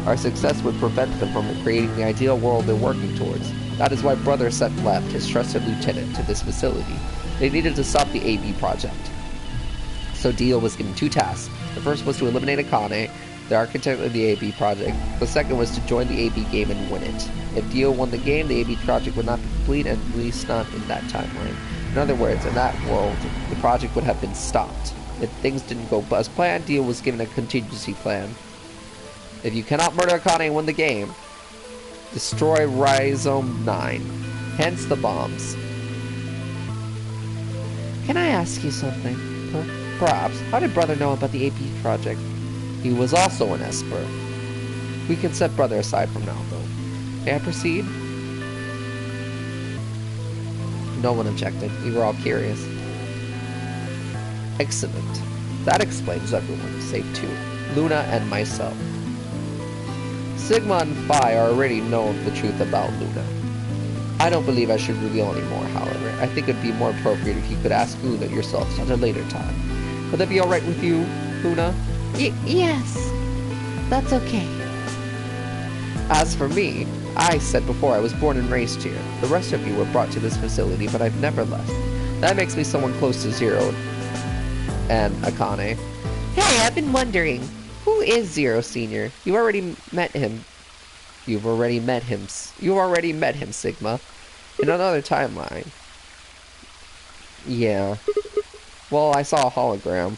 Our success would prevent them from creating the ideal world they're working towards. That is why Brother sent Left, his trusted lieutenant, to this facility. They needed to stop the AB project. So Dio was given two tasks. The first was to eliminate Akane, the architect of the AB project. The second was to join the AB game and win it. If Dio won the game, the AB project would not be complete, and at least not in that timeline. In other words, in that world, the project would have been stopped. If things didn't go as planned, Dio was given a contingency plan. If you cannot murder Akane and win the game, destroy Rhizome 9. Hence the bombs. Can I ask you something? Perhaps. How did Brother know about the AP project? He was also an Esper. We can set Brother aside from now, though. May I proceed? No one objected. We were all curious. Excellent. That explains everyone, save two. Luna and myself. Sigma and Phi already know the truth about Luna. I don't believe I should reveal any more, however. I think it would be more appropriate if you could ask Luna yourself at a later time. Would that be alright with you, Luna? Yes. That's okay. As for me, I said before I was born and raised here. The rest of you were brought to this facility, but I've never left. That makes me someone close to Zero and Akane. Hey, I've been wondering. Who is Zero Senior? You've already met him, Sigma. In another timeline. Yeah. Well, I saw a hologram.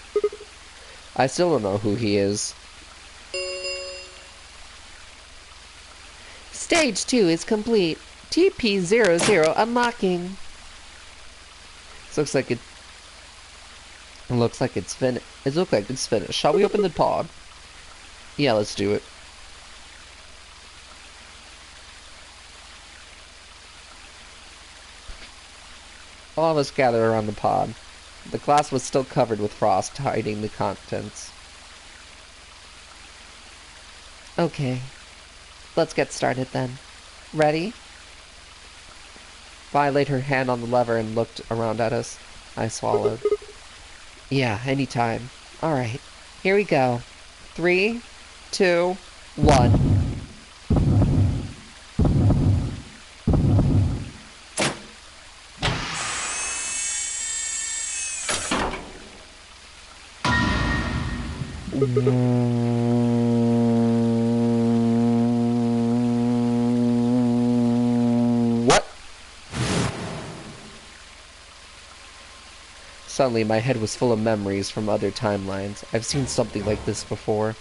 I still don't know who he is. Stage 2 is complete. TP00 unlocking. Looks like it's finished. Shall we open the pod? Yeah, let's do it. All of us gathered around the pod. The glass was still covered with frost, hiding the contents. Okay. Let's get started then. Ready? Vi laid her hand on the lever and looked around at us. I swallowed. Yeah, anytime. Alright, here we go. 3, 2, 1. What? Suddenly, my head was full of memories from other timelines. I've seen something like this before.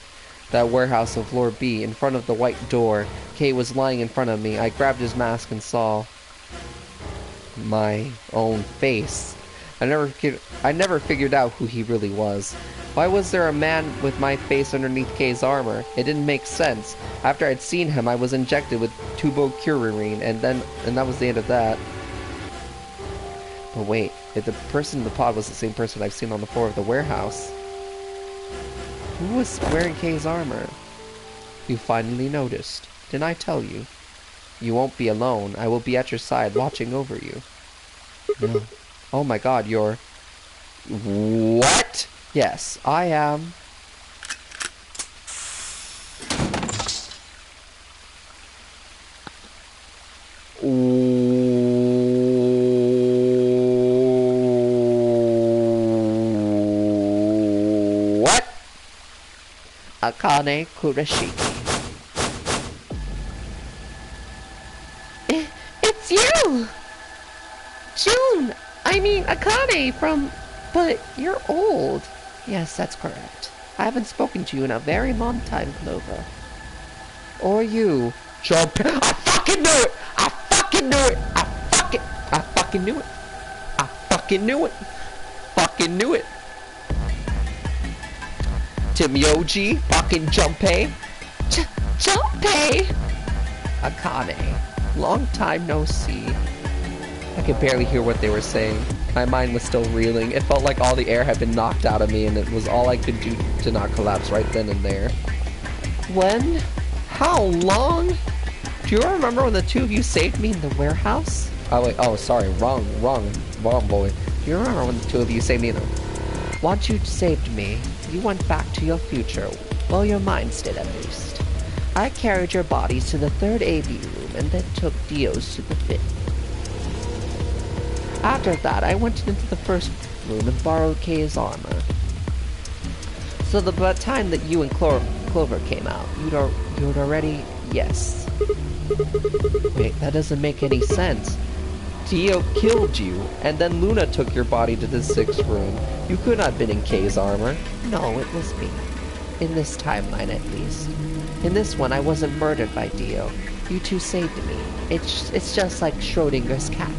That warehouse of floor B, in front of the white door. Kay was lying in front of me. I grabbed his mask and saw my own face. I never figured out who he really was. Why was there a man with my face underneath Kay's armor? It didn't make sense. After I'd seen him, I was injected with tubocurarine, and that was the end of that. But wait, if the person in the pod was the same person I've seen on the floor of the warehouse, Who was wearing Kay's armor? You finally noticed. Didn't I tell you? You won't be alone. I will be at your side, watching over you. No. Oh my god, you're... What? Yes, I am. What? Akane Kurashiki. It's you! June! I mean, Akane from... But you're old. Yes, that's correct. I haven't spoken to you in a very long time, Clover. Or you. Jump. I fucking knew it! I fucking knew it! I fucking knew it! I fucking knew it! Fucking knew it! Timyoji, fucking Junpei. Junpei! Akane. Long time no see. I could barely hear what they were saying. My mind was still reeling. It felt like all the air had been knocked out of me, and it was all I could do to not collapse right then and there. When? How long? Do you remember when the two of you saved me in the warehouse? Oh wait, oh sorry, wrong boy. Do you remember when the two of you saved me in the... Once you saved me, you went back to your future. Well, your minds did at least. I carried your bodies to the 3rd AV room and then took Dio's to the 5th. After that, I went into the 1st room and borrowed Kay's armor. So by the time that you and Clover came out, you'd already... Yes. Wait, that doesn't make any sense. Dio killed you, and then Luna took your body to the 6th room. You could not have been in Kay's armor. No, it was me. In this timeline, at least. In this one, I wasn't murdered by Dio. You two saved me. It's just like Schrodinger's cat.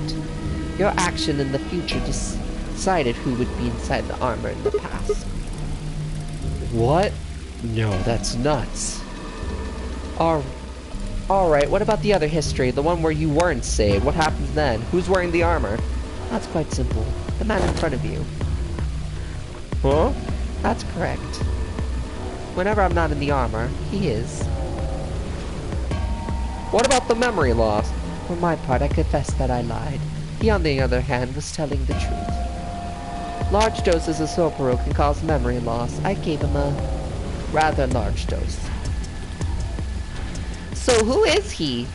Your action in the future decided who would be inside the armor in the past. What? No, that's nuts. Alright, what about the other history? The one where you weren't saved? What happens then? Who's wearing the armor? That's quite simple. The man in front of you. Huh? That's correct. Whenever I'm not in the armor, he is. What about the memory loss? For my part, I confess that I lied. He, on the other hand, was telling the truth. Large doses of Sopro can cause memory loss. I gave him a rather large dose. So who is he?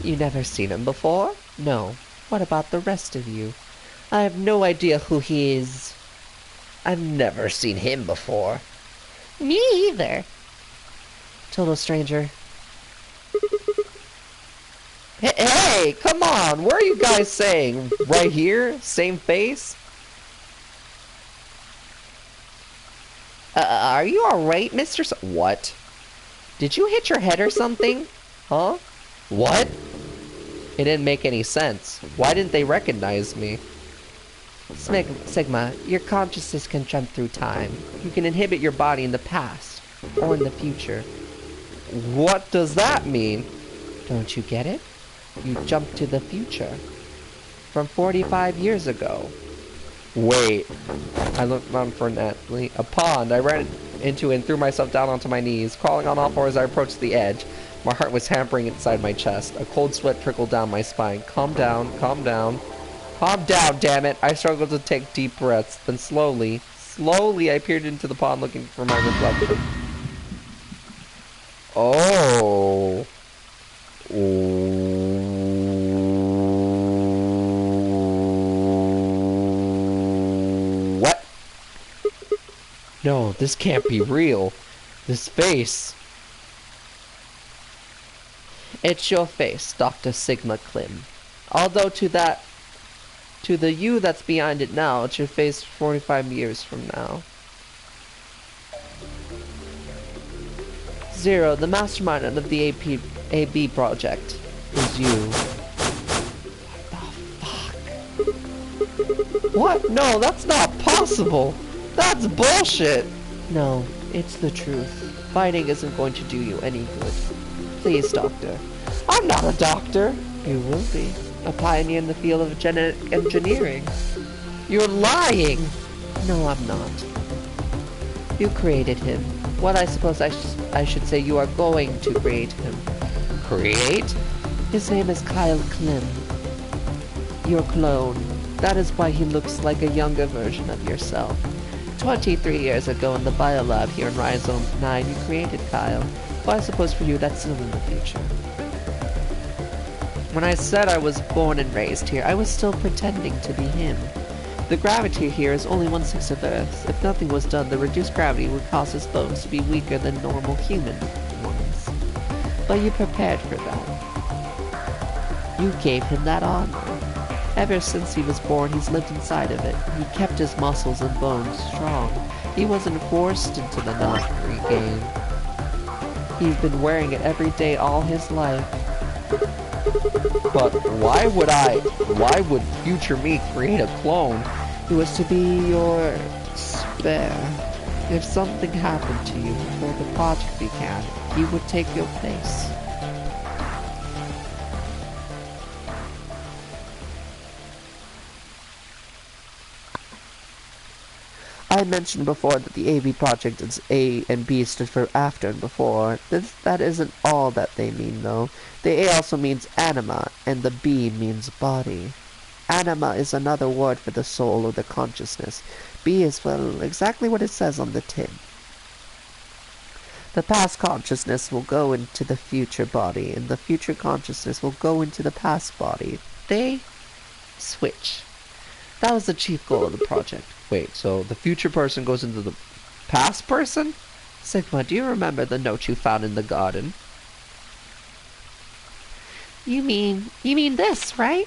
You never seen him before? No. What about the rest of you? I have no idea who he is. I've never seen him before. Me either. Total stranger. Hey, come on! What are you guys saying? Right here? Same face? Are you alright, Mr. What? Did you hit your head or something? Huh? What? It didn't make any sense. Why didn't they recognize me? Sigma, your consciousness can jump through time. You can inhibit your body in the past, or in the future. What does that mean? Don't you get it? You jump to the future. From 45 years ago. Wait. I looked around for a pond. I ran into it and threw myself down onto my knees. Crawling on all fours, I approached the edge. My heart was hammering inside my chest. A cold sweat trickled down my spine. Calm down, calm down. Calm down, damn it! I struggled to take deep breaths. Then slowly, I peered into the pond looking for my reflection. Oh. What? No, this can't be real. This face. It's your face, Dr. Sigma Klim. Although to the you that's behind it now, it's your face 45 years from now. Zero, the mastermind of the AB project, is you. What the fuck? What? No, that's not possible! That's bullshit! No, it's the truth. Fighting isn't going to do you any good. Please, doctor. I'm not a doctor! You will be. A pioneer in the field of genetic engineering. You're lying! No, I'm not. You created him. Well, I suppose I should say you are going to create him. Create? His name is Kyle Klim. Your clone. That is why he looks like a younger version of yourself. 23 years ago in the biolab here in Rhizome 9, you created Kyle. Well, I suppose for you that's still in the future. When I said I was born and raised here, I was still pretending to be him. The gravity here is only 1/6 of Earth's. If nothing was done, the reduced gravity would cause his bones to be weaker than normal human ones. But you prepared for that. You gave him that armor. Ever since he was born, he's lived inside of it. He kept his muscles and bones strong. He wasn't forced into the non-free game. He's been wearing it every day all his life. But why would future me create a clone? It was to be your spare. If something happened to you before the project began, he would take your place. I mentioned before that the AV project is A and B stood for after and before. That isn't all that they mean, though. The A also means anima, and the B means body. Anima is another word for the soul or the consciousness. B is, well, exactly what it says on the tin. The past consciousness will go into the future body, and the future consciousness will go into the past body. They switch. That was the chief goal of the project. Wait, so the future person goes into the past person? Sigma, do you remember the note you found in the garden? You mean this, right?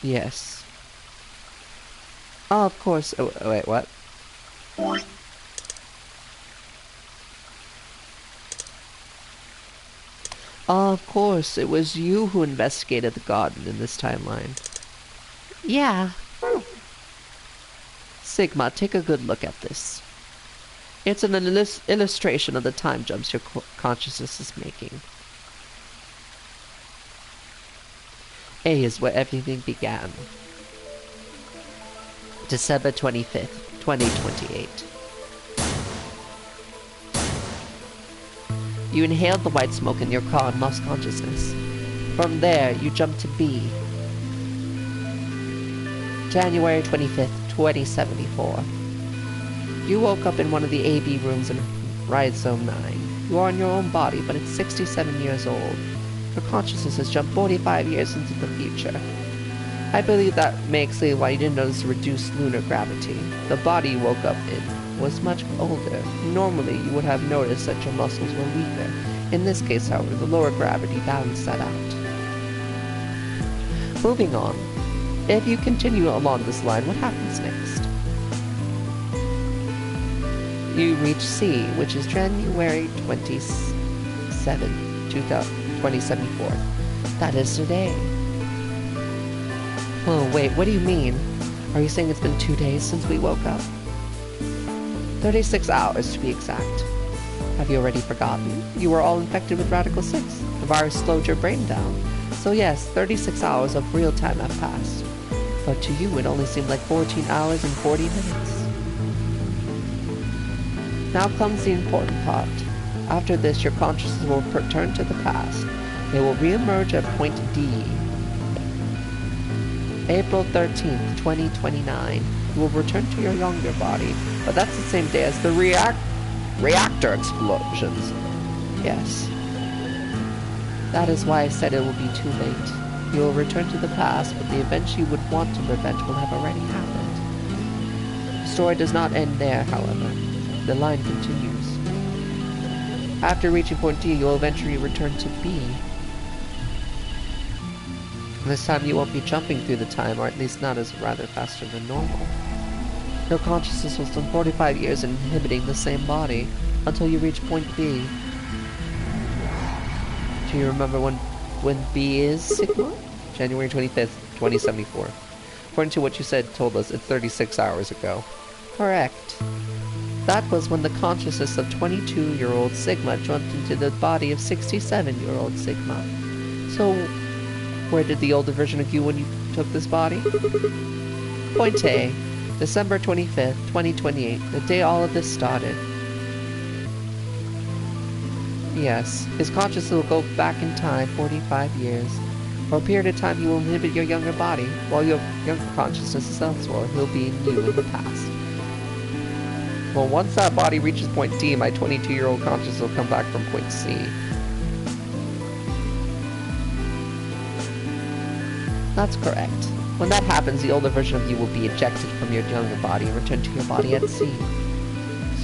Yes. Oh, of course. Oh, wait, what? Oh, of course. It was you who investigated the garden in this timeline. Yeah. Sigma, take a good look at this. It's an illustration of the time jumps your consciousness is making. A is where everything began. December 25th, 2028. You inhaled the white smoke in your car and lost consciousness. From there, you jumped to B. January 25th, 2074. You woke up in one of the AB rooms in Rhizome 9. You are in your own body, but it's 67 years old. Your consciousness has jumped 45 years into the future. I believe that may explain why you didn't notice reduced lunar gravity. The body you woke up in was much older. Normally, you would have noticed that your muscles were weaker. In this case, however, the lower gravity balanced that out. Moving on. If you continue along this line, what happens next? You reach C, which is January 27, 2074. That is today. Oh, wait, what do you mean? Are you saying it's been 2 days since we woke up? 36 hours to be exact. Have you already forgotten? You were all infected with Radical 6. The virus slowed your brain down. So yes, 36 hours of real time have passed. But to you, it only seemed like 14 hours and 40 minutes. Now comes the important part. After this, your consciousness will return to the past. It will re-emerge at point D. April 13th, 2029. You will return to your younger body, but that's the same day as the reactor explosions. Yes. That is why I said it will be too late. You will return to the past, but the events you would want to prevent will have already happened. The story does not end there, however. The line continues. After reaching point D, you will eventually return to B. This time you won't be jumping through the time, or at least not as rather faster than normal. Your consciousness will spend 45 years inhibiting the same body, until you reach point B. Do you remember when B is, Sigma? January 25th, 2074. According to what you told us, it's 36 hours ago. Correct. That was when the consciousness of 22-year-old Sigma jumped into the body of 67-year-old Sigma. So, where did the older version of you when you took this body? Point A, December 25th, 2028, the day all of this started. Yes, his consciousness will go back in time 45 years. For a period of time, he will inhibit your younger body, while your younger consciousness is elsewhere. He'll be you in the past. Well, once that body reaches point D, my 22-year-old consciousness will come back from point C. That's correct. When that happens, the older version of you will be ejected from your younger body and return to your body at C.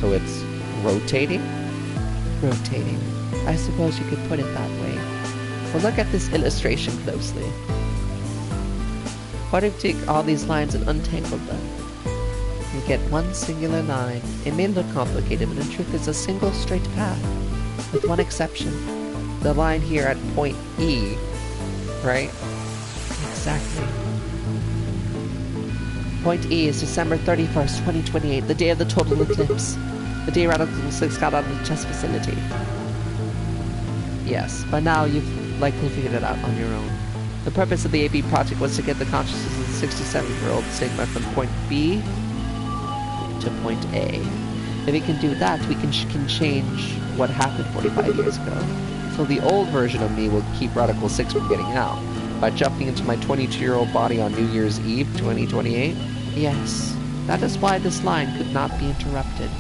So it's rotating? Rotating. I suppose you could put it that way. Well, look at this illustration closely. What if you take all these lines and untangle them? You get one singular line. It may look complicated, but in truth it's a single straight path. With one exception. The line here at point E, right? Exactly. Point E is December 31st, 2028, the day of the total eclipse. The day Radical 6 got out of the test facility. Yes, by now you've likely figured it out on your own. The purpose of the AB project was to get the consciousness of the 67-year-old Sigma from point B to point A. If we can do that, we can change what happened 45 years ago. So the old version of me will keep Radical 6 from getting out. By jumping into my 22-year-old body on New Year's Eve, 2028? Yes. That is why this line could not be interrupted.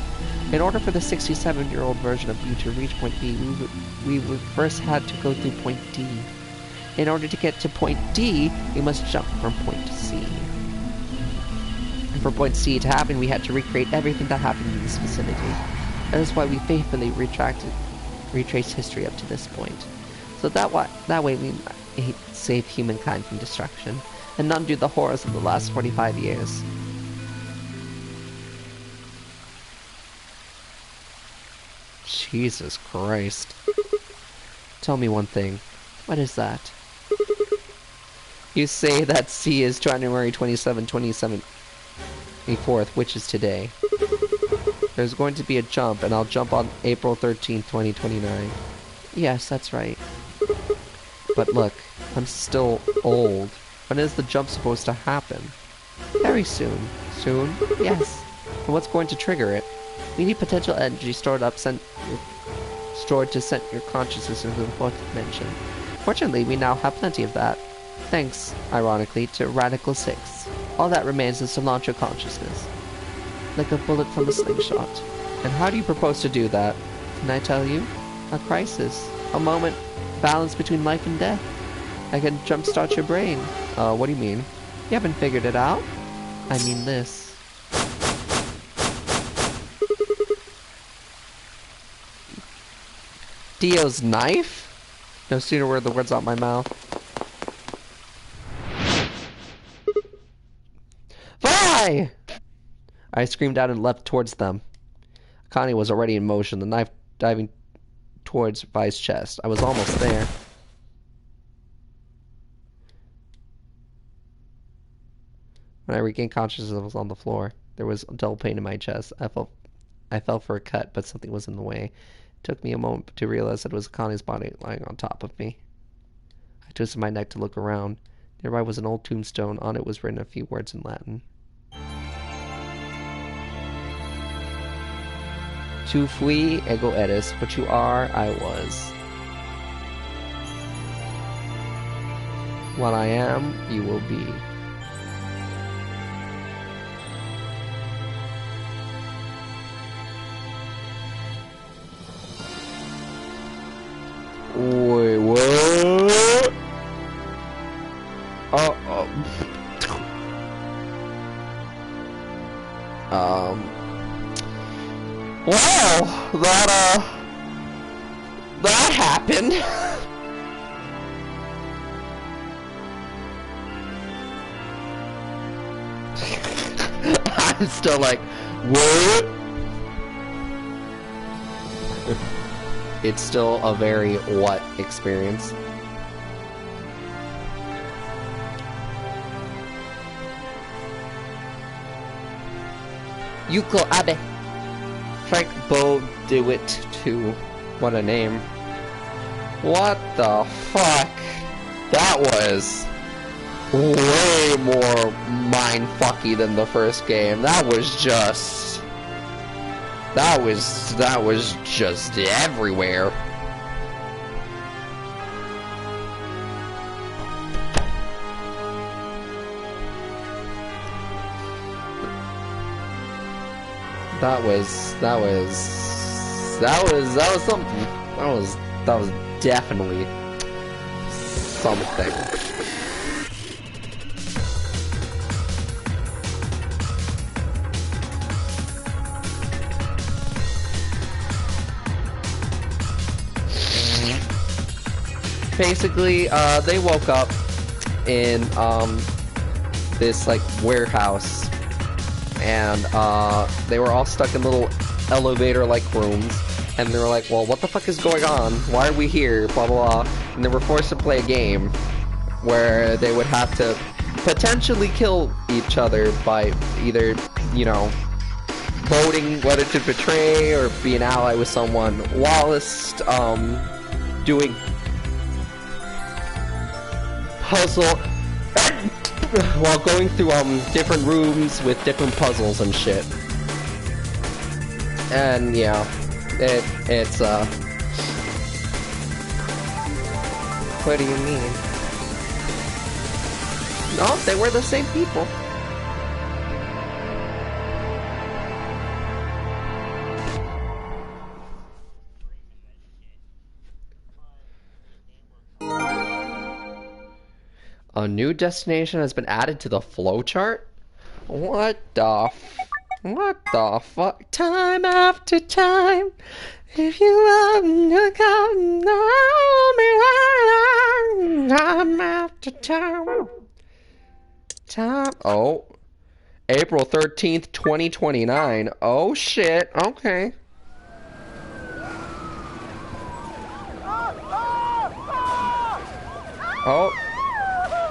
In order for the 67-year-old version of you to reach point B, we would first had to go through point D. In order to get to point D, we must jump from point C. And for point C to happen, we had to recreate everything that happened in this facility. That is why we faithfully retraced history up to this point. So that way we save humankind from destruction, and undo the horrors of the last 45 years. Jesus Christ. Tell me one thing. What is that? You say that C is January 27, 2074, which is today. There's going to be a jump, and I'll jump on April 13th, 2029. Yes, that's right. But look, I'm still old. When is the jump supposed to happen? Very soon. Soon? Yes. And what's going to trigger it? We need potential energy stored to send your consciousness into the fourth dimension. Fortunately, we now have plenty of that. Thanks, ironically, to Radical 6. All that remains is to launch your consciousness. Like a bullet from a slingshot. And how do you propose to do that? Can I tell you? A crisis. A moment balanced between life and death. I can jumpstart your brain. What do you mean? You haven't figured it out? I mean this. Dio's knife? No sooner were the words out my mouth. Vi! I screamed out and leapt towards them. Connie was already in motion, the knife diving towards Vi's chest. I was almost there. When I regained consciousness, I was on the floor. There was a dull pain in my chest. I fell for a cut, but something was in the way. It took me a moment to realize that it was Connie's body lying on top of me. I twisted my neck to look around. Nearby was an old tombstone. On it was written a few words in Latin. Tu fui, ego eris. What you are, I was. What I am, you will be. Wait, what? Well, that happened. I'm still like, what? It's still a very what experience. Yuko Abe. Frank Bo-DeWitt 2. What a name. What the fuck? That was way more mind-fucky than the first game. That was just everywhere. That was something. That was definitely something. Basically, they woke up in this like warehouse, and they were all stuck in little elevator-like rooms, and they were like, well, what the fuck is going on? Why are we here? Blah blah blah. And they were forced to play a game where they would have to potentially kill each other by either, you know, voting whether to betray or be an ally with someone, whilst doing puzzle while going through different rooms with different puzzles and shit. And yeah, it's what do you mean? No, they were the same people. A new destination has been added to the flowchart? What the fuck? Time after time, if you love me, come time after time. Oh. April 13th, 2029. Oh shit, okay. Oh.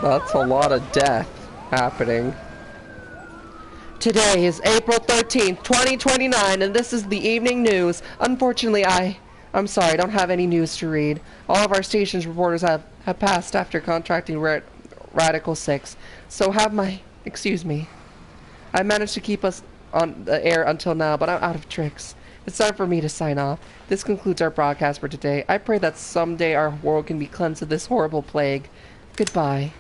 That's a lot of death happening. Today is April 13th, 2029, and this is the evening news. Unfortunately, I'm sorry, I don't have any news to read. All of our station's reporters have passed after contracting Radical 6. So excuse me. I managed to keep us on the air until now, but I'm out of tricks. It's time for me to sign off. This concludes our broadcast for today. I pray that someday our world can be cleansed of this horrible plague. Goodbye.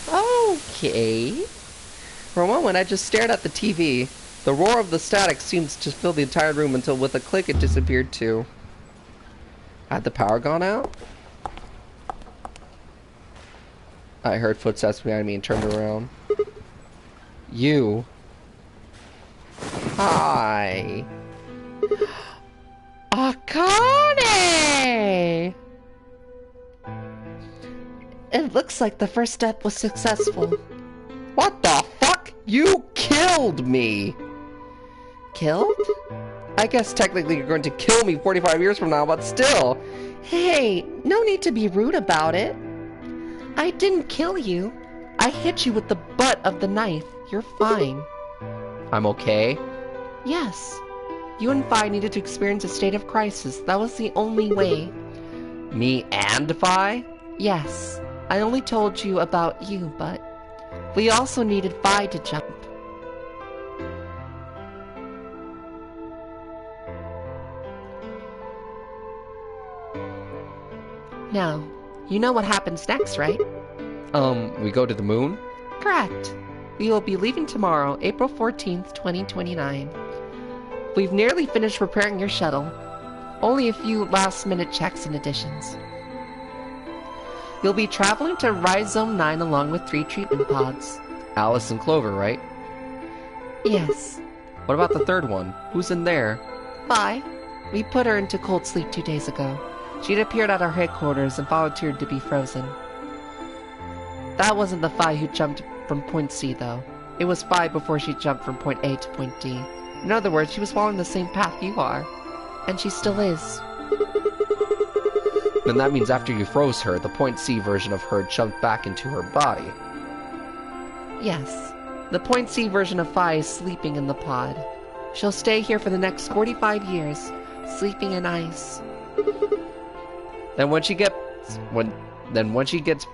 Okay. For a moment, I just stared at the TV. The roar of the static seemed to fill the entire room until with a click it disappeared too. Had the power gone out? I heard footsteps behind me and turned around. You. Hi. Akane! It looks like the first step was successful. What the fuck? You killed me! Killed? I guess technically you're going to kill me 45 years from now, but still. Hey, no need to be rude about it. I didn't kill you. I hit you with the butt of the knife. You're fine. I'm okay? Yes. You and Vi needed to experience a state of crisis. That was the only way. Me and Vi? Yes. I only told you about you, but we also needed Vi to jump. Now, you know what happens next, right? We go to the moon? Correct. We will be leaving tomorrow, April 14th, 2029. We've nearly finished preparing your shuttle. Only a few last-minute checks and additions. You'll be traveling to Rhizome 9 along with 3 treatment pods. Alice and Clover, right? Yes. What about the third one? Who's in there? Vi. We put her into cold sleep 2 days ago. She'd appeared at our headquarters and volunteered to be frozen. That wasn't the Vi who jumped from point C, though. It was Vi before she jumped from point A to point D. In other words, she was following the same path you are. And she still is. Then that means after you froze her, the point C version of her jumped back into her body. Yes. The point C version of Vi is sleeping in the pod. She'll stay here for the next 45 years, sleeping in ice. Then when she gets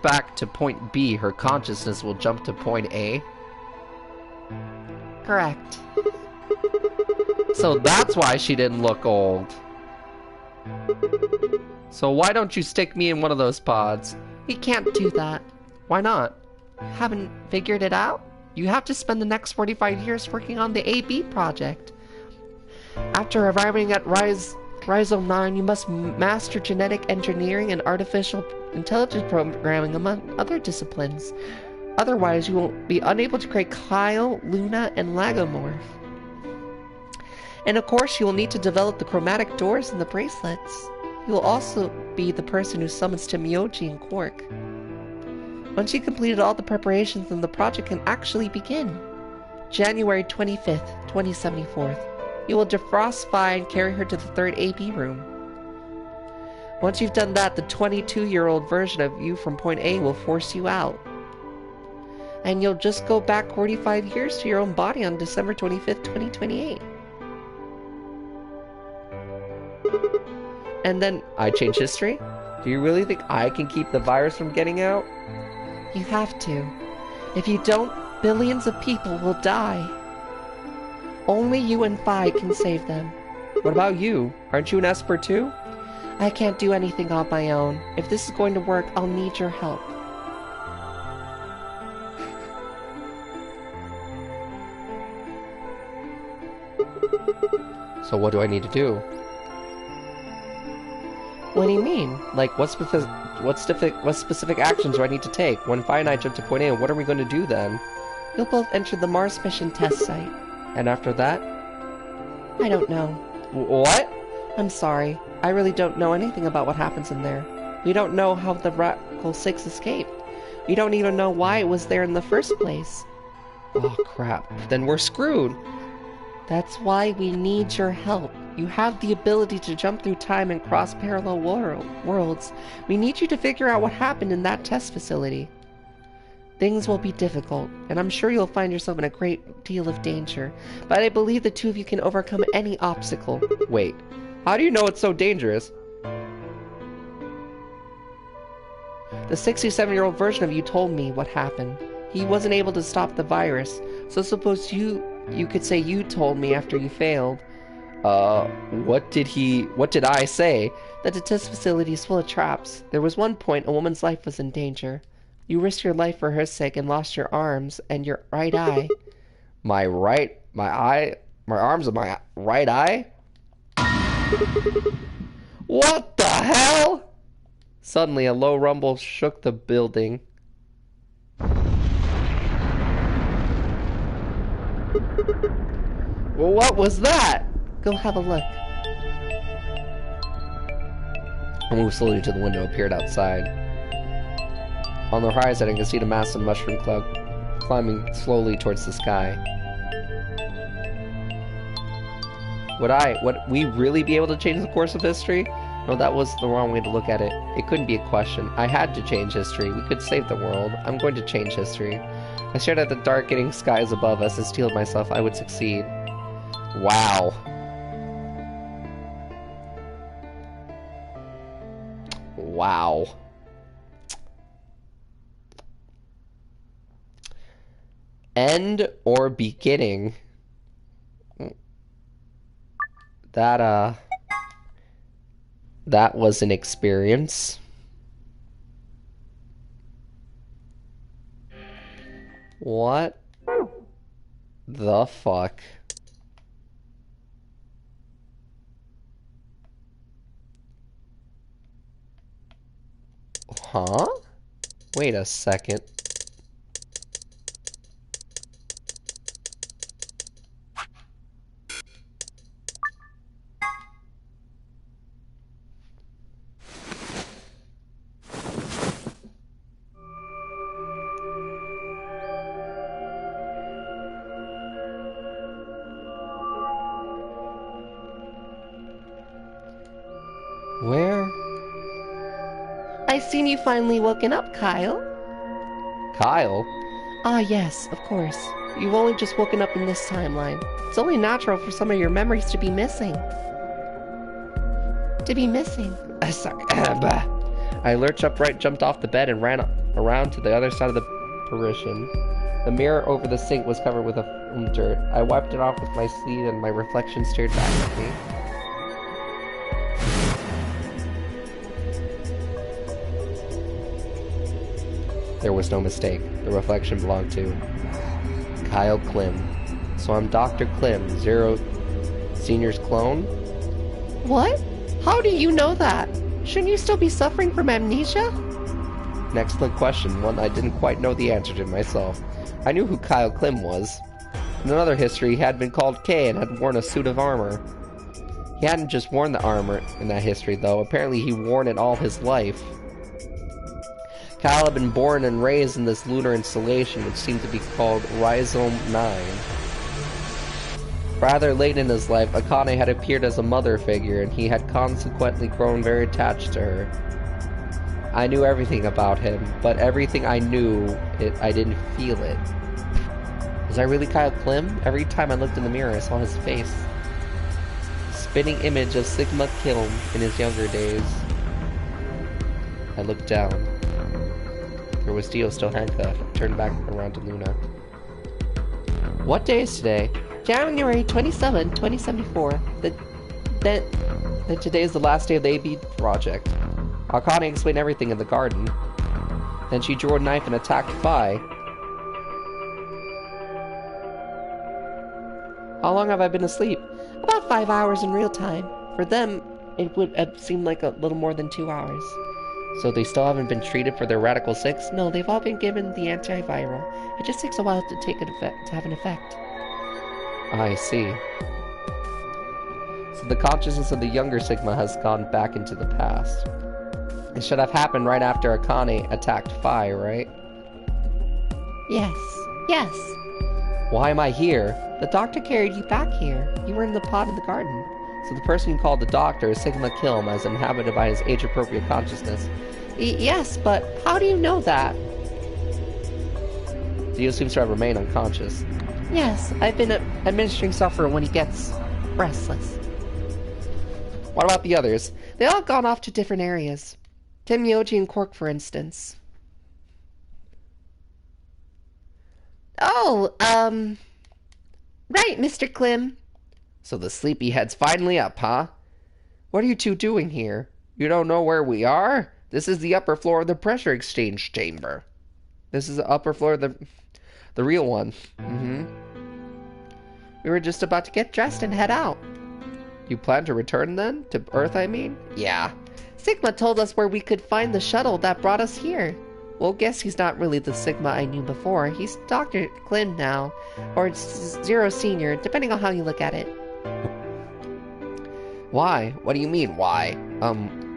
back to point B, her consciousness will jump to point A? Correct. So that's why she didn't look old. So why don't you stick me in one of those pods? We can't do that. Why not? Haven't figured it out? You have to spend the next 45 years working on the AB project. After arriving at Rhizome 9, you must master genetic engineering and artificial intelligence programming, among other disciplines. Otherwise, you will be unable to create Kyle, Luna, and Lagomorph. And of course, you will need to develop the chromatic doors and the bracelets. You will also be the person who summons Timioji and Quark. Once you completed all the preparations, then the project can actually begin. January 25th, 2074. You will defrost Phi and carry her to the third AB room. Once you've done that, the 22-year-old version of you from point A will force you out. And you'll just go back 45 years to your own body on December 25th, 2028. And then I change history? Do you really think I can keep the virus from getting out? You have to. If you don't, billions of people will die. Only you and Phi can save them. What about you? Aren't you an Esper too? I can't do anything on my own. If this is going to work, I'll need your help. So what do I need to do? What do you mean? Like, what specific actions do I need to take? When Phi and I jump to point A, what are we going to do then? You'll both enter the Mars mission test site. And after that? I don't know. What? I'm sorry. I really don't know anything about what happens in there. We don't know how the Radical 6 escaped. We don't even know why it was there in the first place. Oh, crap. Then we're screwed. That's why we need your help. You have the ability to jump through time and cross parallel worlds. We need you to figure out what happened in that test facility. Things will be difficult, and I'm sure you'll find yourself in a great deal of danger, but I believe the two of you can overcome any obstacle. Wait, how do you know it's so dangerous? The 67-year-old version of you told me what happened. He wasn't able to stop the virus, so suppose you could say you told me after you failed. What did I say? That the test facility is full of traps. There was one point a woman's life was in danger. You risked your life for her sake and lost your arms and your right eye. My arms and my right eye? What the hell? Suddenly, a low rumble shook the building. Well, what was that? Go have a look. I moved slowly to the window, appeared outside. On the horizon, I can see the massive mushroom cloud climbing slowly towards the sky. Would we really be able to change the course of history? No, that was the wrong way to look at it. It couldn't be a question. I had to change history. We could save the world. I'm going to change history. I stared at the darkening skies above us and steeled myself I would succeed. Wow. Wow. End or beginning? That was an experience. What the fuck? Huh? Wait a second. Where? I've seen you finally woken up, Kyle. Kyle? Ah, yes, of course. You've only just woken up in this timeline. It's only natural for some of your memories to be missing. Sorry. I lurched upright, jumped off the bed, and ran around to the other side of the partition. The mirror over the sink was covered with dirt. I wiped it off with my sleeve, and my reflection stared back at me. There was no mistake. The reflection belonged to Kyle Klim. So I'm Dr. Klim, Zero Senior's clone? What? How do you know that? Shouldn't you still be suffering from amnesia? An excellent question, one I didn't quite know the answer to myself. I knew who Kyle Klim was. In another history, he had been called K and had worn a suit of armor. He hadn't just worn the armor in that history, though. Apparently he worn it all his life. Kyle had been born and raised in this lunar installation, which seemed to be called Rhizome 9. Rather late in his life, Akane had appeared as a mother figure, and he had consequently grown very attached to her. I knew everything about him, but everything I knew, I didn't feel it. Was I really Kyle Klim? Every time I looked in the mirror, I saw his face. A spinning image of Sigma Kilm in his younger days. I looked down. There was Dio still handcuffed. I turned back around to Luna. What day is today? January 27, 2074. Then today is the last day of the AB project. Akane explained everything in the garden. Then she drew a knife and attacked Phi. How long have I been asleep? About 5 hours in real time. For them, it would have seemed like a little more than 2 hours. So they still haven't been treated for their Radical 6? No, they've all been given the antiviral. It just takes a while to have an effect. I see. So the consciousness of the younger Sigma has gone back into the past. It should have happened right after Akane attacked Phi, right? Yes. Yes. Why am I here? The doctor carried you back here. You were in the pod in the garden. So the person you called the doctor is Sigma Kilm, as inhabited by his age-appropriate consciousness. Yes, but how do you know that? Dio seems to have remained unconscious. Yes, I've been administering sulfur when he gets restless. What about the others? They all gone off to different areas. Tim, Yoji, and Quark, for instance. Oh, right, Mr. Klim. So the sleepyhead's finally up, huh? What are you two doing here? You don't know where we are? This is the upper floor of the pressure exchange chamber. This is the upper floor of the real one. We were just about to get dressed and head out. You plan to return then? To Earth, I mean? Yeah. Sigma told us where we could find the shuttle that brought us here. Well, guess he's not really the Sigma I knew before. He's Dr. Klim now. Or Zero Senior, depending on how you look at it. Why? What do you mean, why?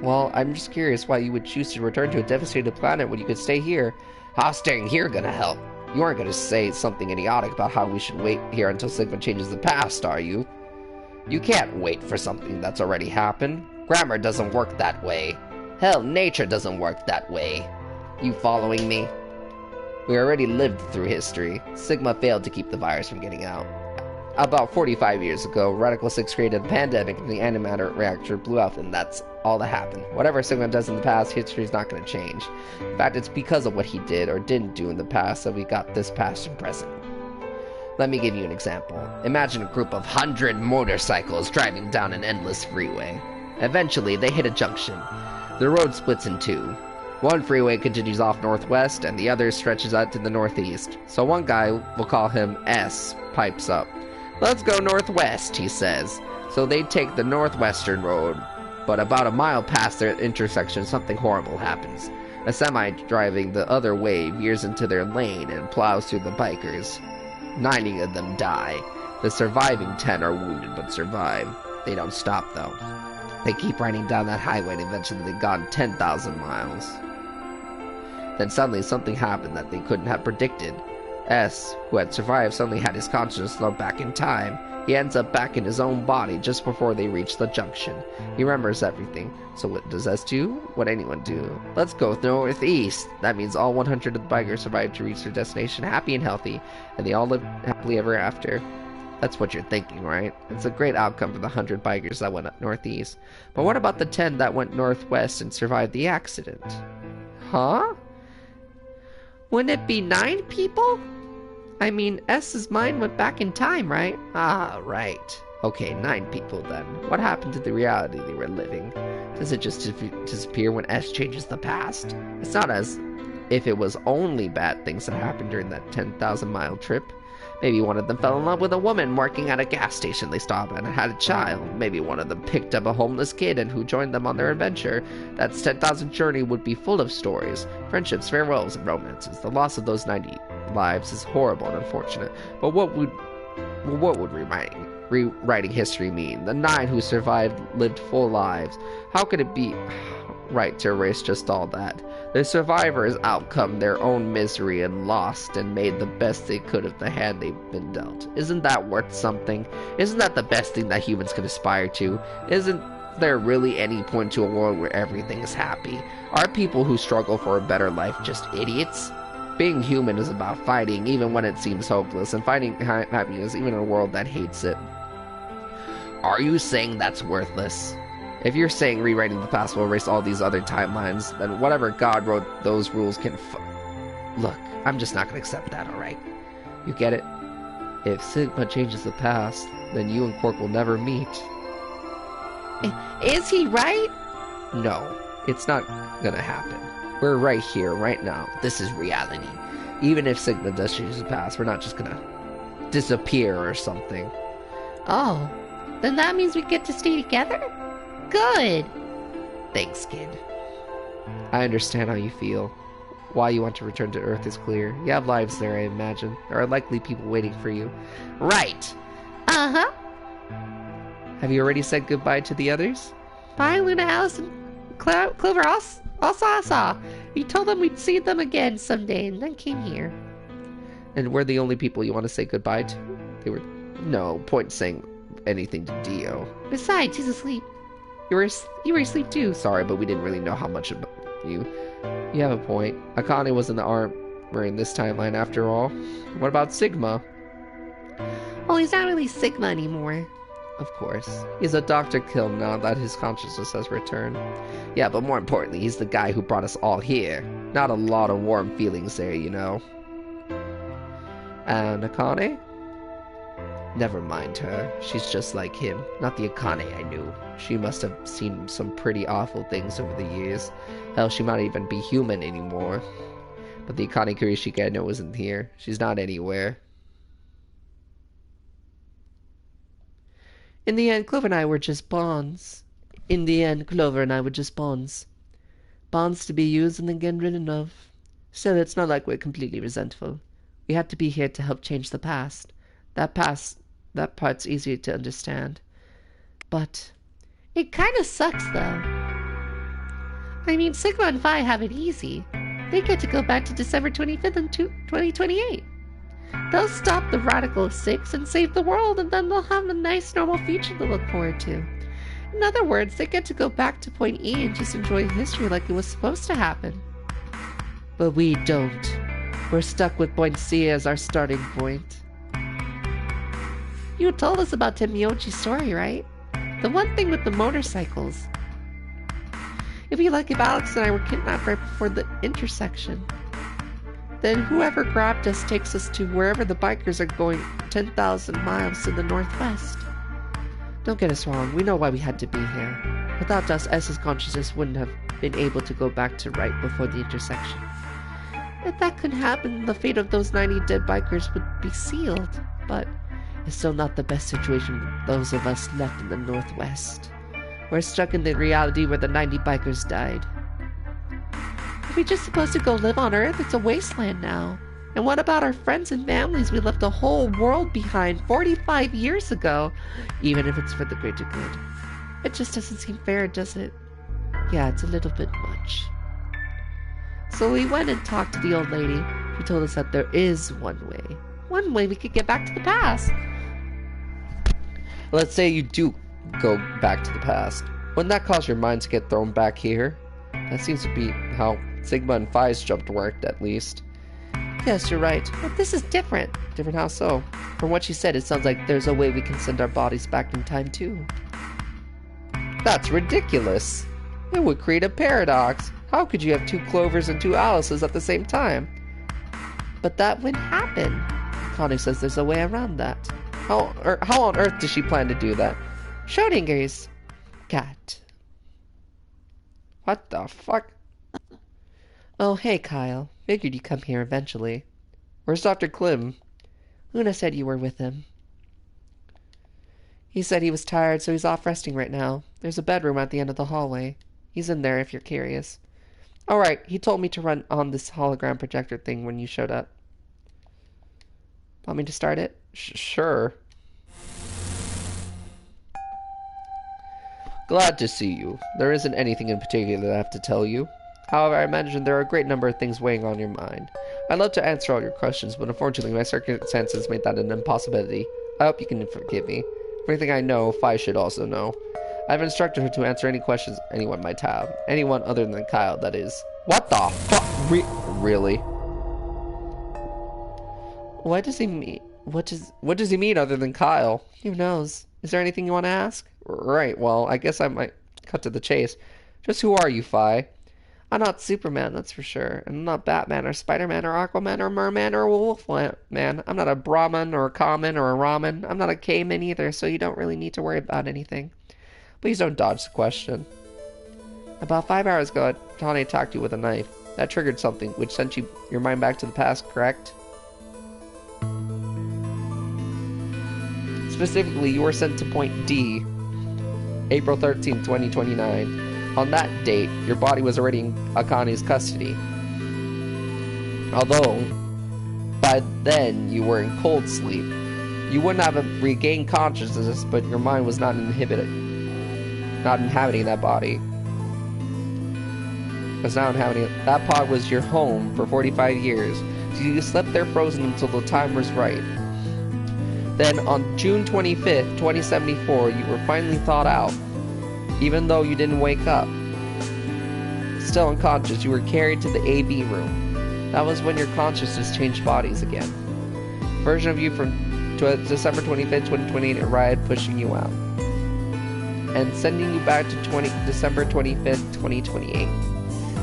Well, I'm just curious why you would choose to return to a devastated planet when you could stay here. How's staying here gonna help? You aren't gonna say something idiotic about how we should wait here until Sigma changes the past, are you? You can't wait for something that's already happened. Grammar doesn't work that way. Hell, nature doesn't work that way. You following me? We already lived through history. Sigma failed to keep the virus from getting out. About 45 years ago, Radical 6 created a pandemic and the antimatter reactor blew up, and that's all that happened. Whatever Sigma does in the past, history's not going to change. In fact, it's because of what he did or didn't do in the past that we got this past and present. Let me give you an example. Imagine a group of 100 motorcycles driving down an endless freeway. Eventually, they hit a junction. The road splits in two. One freeway continues off northwest, and the other stretches out to the northeast. So one guy, we'll call him S, pipes up. "Let's go northwest," he says. So they take the northwestern road. But about a mile past their intersection, something horrible happens. A semi driving the other way veers into their lane and plows through the bikers. 90 of them die. The surviving 10 are wounded but survive. They don't stop though. They keep riding down that highway and eventually they've gone 10,000 miles. Then suddenly something happened that they couldn't have predicted. S, who had survived, suddenly had his consciousness thrown back in time. He ends up back in his own body just before they reach the junction. He remembers everything. So what does S do? What anyone do? Let's go northeast. That means all 100 of the bikers survived to reach their destination happy and healthy, and they all lived happily ever after. That's what you're thinking, right? It's a great outcome for the 100 bikers that went up northeast. But what about the 10 that went northwest and survived the accident? Huh? Wouldn't it be 9 people? I mean, S's mind went back in time, right? Ah, right. Okay, 9 people then. What happened to the reality they were living? Does it just disappear when S changes the past? It's not as if it was only bad things that happened during that 10,000-mile trip. Maybe one of them fell in love with a woman working at a gas station they stopped at and had a child. Maybe one of them picked up a homeless kid and who joined them on their adventure. That 10,000 journey would be full of stories, friendships, farewells, and romances. The loss of those 90 lives is horrible and unfortunate, but what would rewriting history mean? The 9 who survived lived full lives. How could it be right to erase just all that? The survivors outcome their own misery and lost and made the best they could of the hand they've been dealt. Isn't that worth something? Isn't that the best thing that humans can aspire to? Isn't there really any point to a world where everything is happy? Are people who struggle for a better life just idiots? Being human is about fighting even when it seems hopeless, and finding happiness even in a world that hates it. Are you saying that's worthless? If you're saying rewriting the past will erase all these other timelines, then whatever God wrote those rules can Look, I'm just not gonna accept that, alright? You get it? If Sigma changes the past, then you and Quark will never meet. Is he right? No, it's not gonna happen. We're right here, right now. This is reality. Even if Sigma does change the past, we're not just gonna disappear or something. Oh, then that means we get to stay together? Good. Thanks, kid. I understand how you feel. Why you want to return to Earth is clear. You have lives there, I imagine. There are likely people waiting for you. Right! Uh-huh. Have you already said goodbye to the others? Bye, Luna, Alice, and Clover. All saw. You told them we'd see them again someday, and then came here. And we're the only people you want to say goodbye to? They were... No point saying anything to Dio. Besides, he's asleep. You were asleep too. Sorry, but we didn't really know how much about you. You have a point. Akane was in the armor in this timeline after all. What about Sigma? Well, he's not really Sigma anymore. Of course. He's a Dr. Kill now that his consciousness has returned. Yeah, but more importantly, he's the guy who brought us all here. Not a lot of warm feelings there, you know. And Akane? Never mind her. She's just like him. Not the Akane I knew. She must have seen some pretty awful things over the years. Hell, she might even be human anymore. But the Akane Kurishika I know isn't here. She's not anywhere. In the end, Clover and I were just bonds. Bonds to be used and then again ridden of. Still, it's not like we're completely resentful. We had to be here to help change the past. That part's easier to understand. But it kind of sucks, though. I mean, Sigma and Phi have it easy. They get to go back to December 25th in 2028. They'll stop the Radical 6 and save the world, and then they'll have a nice, normal future to look forward to. In other words, they get to go back to Point E and just enjoy history like it was supposed to happen. But we don't. We're stuck with Point C as our starting point. You told us about Temioji's story, right? The one thing with the motorcycles. It'd be like if Alex and I were kidnapped right before the intersection. Then whoever grabbed us takes us to wherever the bikers are going 10,000 miles to the northwest. Don't get us wrong, we know why we had to be here. Without us, S's consciousness wouldn't have been able to go back to right before the intersection. If that could happen, the fate of those 90 dead bikers would be sealed, but it's still not the best situation with those of us left in the northwest. We're stuck in the reality where the 90 bikers died. Are we just supposed to go live on Earth? It's a wasteland now. And what about our friends and families? We left a whole world behind 45 years ago, even if it's for the greater good. It just doesn't seem fair, does it? Yeah, it's a little bit much. So we went and talked to the old lady, who told us that there is one way. One way we could get back to the past. Let's say you do go back to the past. Wouldn't that cause your mind to get thrown back here? That seems to be how Sigma and Phi's jump worked, at least. Yes, you're right. But this is different. Different how so? From what she said, it sounds like there's a way we can send our bodies back in time, too. That's ridiculous. It would create a paradox. How could you have 2 Clovers and 2 Alices at the same time? But that wouldn't happen. Connie says there's a way around that. How on earth does she plan to do that? Schrodinger's cat. What the fuck? Oh, hey, Kyle. Figured you'd come here eventually. Where's Dr. Klim? Luna said you were with him. He said he was tired, so he's off resting right now. There's a bedroom at the end of the hallway. He's in there if you're curious. Alright, he told me to run on this hologram projector thing when you showed up. Want me to start it? Sure. Glad to see you. There isn't anything in particular I have to tell you. However, I imagine there are a great number of things weighing on your mind. I'd love to answer all your questions, but unfortunately my circumstances made that an impossibility. I hope you can forgive me. Everything I know, Fi should also know. I've instructed her to answer any questions anyone might have. Anyone other than Kyle, that is. What the fuck? Really? What does he mean? What does he mean other than Kyle? Who knows? Is there anything you want to ask? Right, well, I guess I might cut to the chase. Just who are you, Fi? I'm not Superman, that's for sure. And I'm not Batman or Spider-Man or Aquaman or Merman or Wolfman. I'm not a Brahmin or a Common or a Ramen. I'm not a Cayman either, so you don't really need to worry about anything. Please don't dodge the question. About 5 hours ago, Tawny attacked you with a knife. That triggered something, which sent your mind back to the past, correct? Specifically, you were sent to Point D, April 13th, 2029. On that date, your body was already in Akane's custody. Although, by then, you were in cold sleep. You wouldn't have regained consciousness, but your mind was not inhabiting that body. Was now inhabiting it. That pod was your home for 45 years. So you slept there frozen until the time was right. Then, on June 25th, 2074, you were finally thawed out. Even though you didn't wake up. Still unconscious, you were carried to the AB room. That was when your consciousness changed bodies again. Version of you from December 25th, 2028 arrived, pushing you out. And sending you back to December 25th, 2028.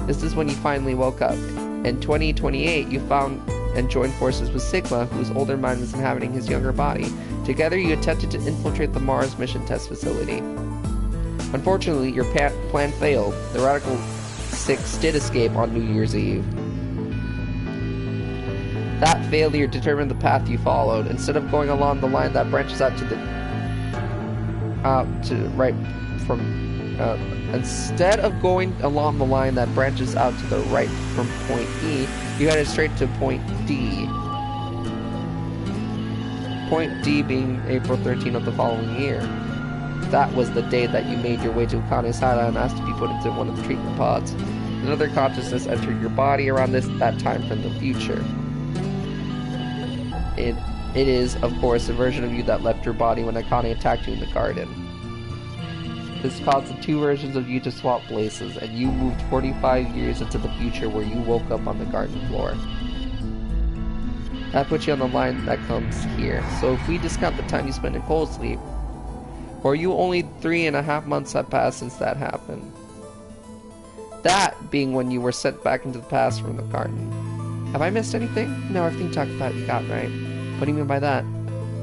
This is when you finally woke up. In 2028, you found and joined forces with Sigma, whose older mind was inhabiting his younger body. Together, you attempted to infiltrate the Mars mission test facility. Unfortunately, your plan failed. The Radical Six did escape on New Year's Eve. That failure determined the path you followed. Instead of going along the line that branches out instead of going along the line that branches out to the right from Point E, you headed straight to Point D. Point D being April 13th of the following year. That was the day that you made your way to Akane's hideout and asked to be put into one of the treatment pods. Another consciousness entered your body around that time from the future. It is, of course, a version of you that left your body when Akane attacked you in the garden. This caused the two versions of you to swap places, and you moved 45 years into the future where you woke up on the garden floor. That puts you on the line that comes here. So if we discount the time you spent in cold sleep, for you only 3.5 months have passed since that happened. That being when you were sent back into the past from the garden. Have I missed anything? No, everything talked about you got right. What do you mean by that?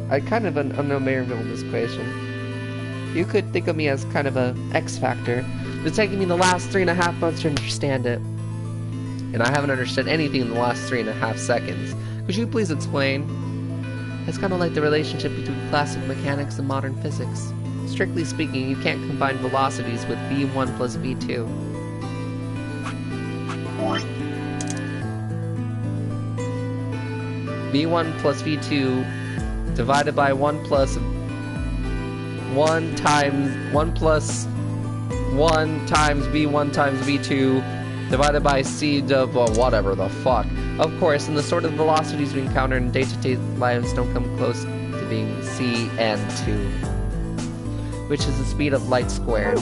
I kind of an unknown variable in this equation. You could think of me as kind of a X factor. It's taken me the last 3.5 months to understand it. And I haven't understood anything in the last 3.5 seconds. Could you please explain? It's kind of like the relationship between classic mechanics and modern physics. Strictly speaking, you can't combine velocities with v1 plus v2. v1 plus v2 divided by 1 plus 1 times 1 plus 1 times v1 times v2 divided by c of whatever the fuck. Of course, and the sort of velocities we encounter in day-to-day lives don't come close to being c and 2, which is the speed of light squared.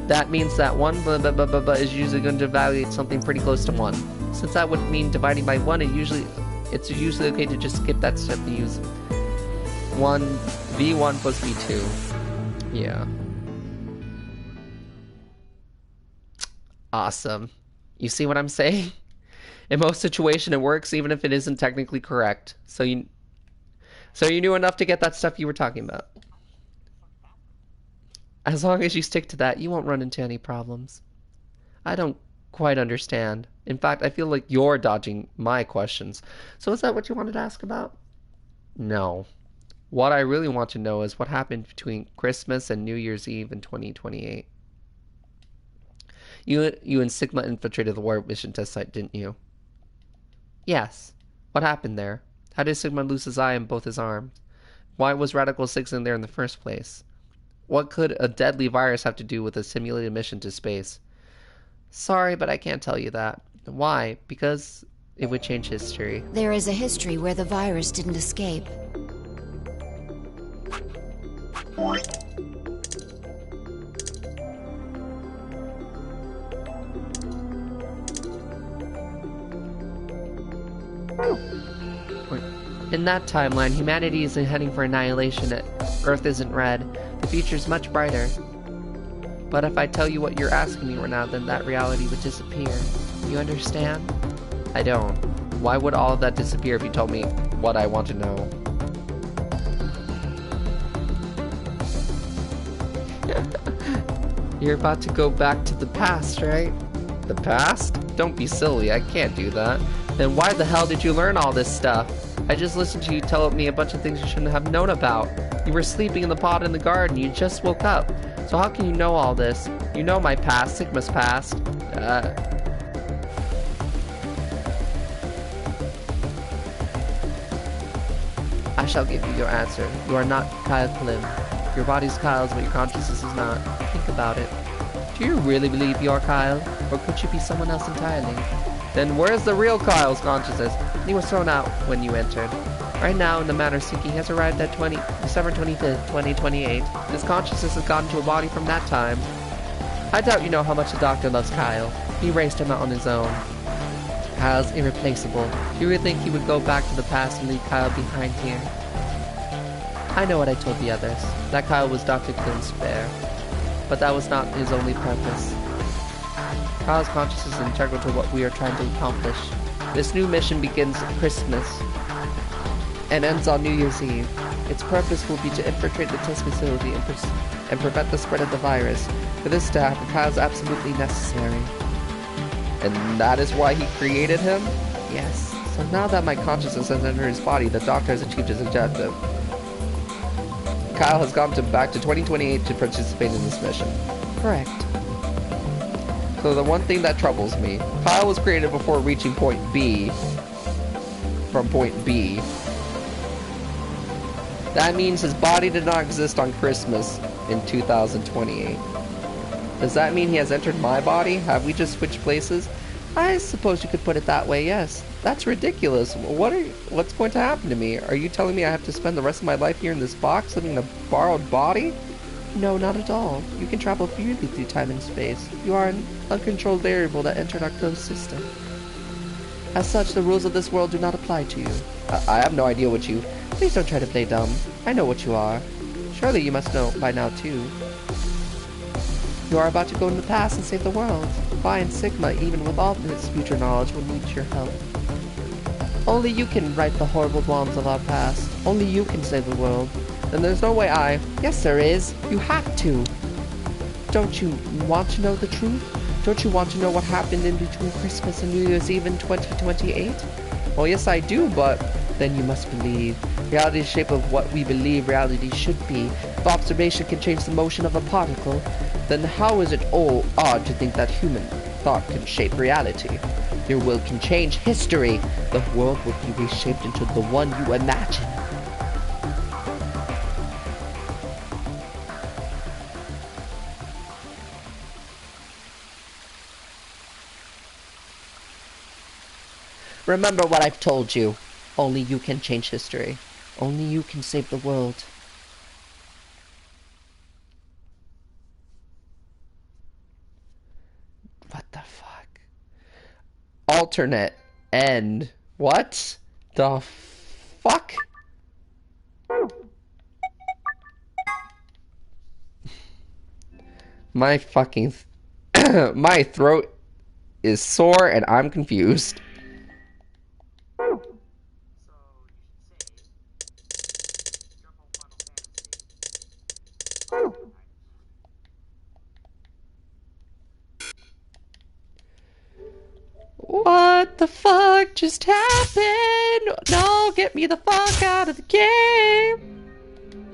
That means that 1 blah blah blah blah blah is usually going to evaluate something pretty close to 1. Since that would mean dividing by 1, it's usually okay to just skip that step and use v1 plus v2. Yeah. Awesome. You see what I'm saying? In most situations, it works even if it isn't technically correct. So you knew enough to get that stuff you were talking about. As long as you stick to that, you won't run into any problems. I don't quite understand. In fact, I feel like you're dodging my questions. So is that what you wanted to ask about? No. What I really want to know is what happened between Christmas and New Year's Eve in 2028. You and Sigma infiltrated the warp mission test site, didn't you? Yes. What happened there? How did Sigma lose his eye and both his arms? Why was Radical 6 in there in the first place? What could a deadly virus have to do with a simulated mission to space? Sorry, but I can't tell you that. Why? Because it would change history. There is a history where the virus didn't escape. In that timeline, humanity isn't heading for annihilation. Earth isn't red. The future's much brighter. But if I tell you what you're asking me right now, then that reality would disappear. You understand? I don't. Why would all of that disappear if you told me what I want to know? You're about to go back to the past, right? The past? Don't be silly, I can't do that. Then why the hell did you learn all this stuff? I just listened to you tell me a bunch of things you shouldn't have known about. You were sleeping in the pod in the garden, you just woke up. So how can you know all this? You know my past, Sigma's past. I shall give you your answer. You are not Kyle Klim. Your body's Kyle's, but your consciousness is not. Think about it. Do you really believe you're Kyle? Or could you be someone else entirely? Then where's the real Kyle's consciousness? He was thrown out when you entered. Right now, in the matter seeking, he has arrived at December 25th, 2028. His consciousness has gotten to a body from that time. I doubt you know how much the Doctor loves Kyle. He raised him out on his own. Kyle's irreplaceable. Do you really think he would go back to the past and leave Kyle behind here? I know what I told the others, that Kyle was Dr. Klim's spare. But that was not his only purpose. Kyle's consciousness is integral to what we are trying to accomplish. This new mission begins at Christmas and ends on New Year's Eve. Its purpose will be to infiltrate the test facility and prevent the spread of the virus. For this to happen, Kyle's absolutely necessary. And that is why he created him? Yes. So now that my consciousness has entered his body, the Doctor has achieved his objective. Kyle has gone back to 2028 to participate in this mission. Correct. So the one thing that troubles me, Kyle was created before reaching point B, from point B. That means his body did not exist on Christmas in 2028. Does that mean he has entered my body? Have we just switched places? I suppose you could put it that way, yes. That's ridiculous. What's going to happen to me? Are you telling me I have to spend the rest of my life here in this box, living in a borrowed body? No, not at all. You can travel freely through time and space. You are an uncontrolled variable that entered our closed system. As such, the rules of this world do not apply to you. I have no idea what you... Please don't try to play dumb. I know what you are. Surely you must know by now, too. You are about to go in the past and save the world. I and Sigma, even with all this future knowledge, will need your help. Only you can right the horrible wrongs of our past. Only you can save the world. Then there's no way I... Yes, there is. You have to. Don't you want to know the truth? Don't you want to know what happened in between Christmas and New Year's Eve in 2028? Well, yes, I do, but then you must believe. Reality is the shape of what we believe reality should be. If observation can change the motion of a particle, then how is it all odd to think that human thought can shape reality? Your will can change history. The world will be reshaped into the one you imagine. Remember what I've told you. Only you can change history. Only you can save the world. What the fuck? Alternate end. What the fuck? My fucking... my throat is sore and I'm confused. What the fuck just happened? No, get me the fuck out of the game.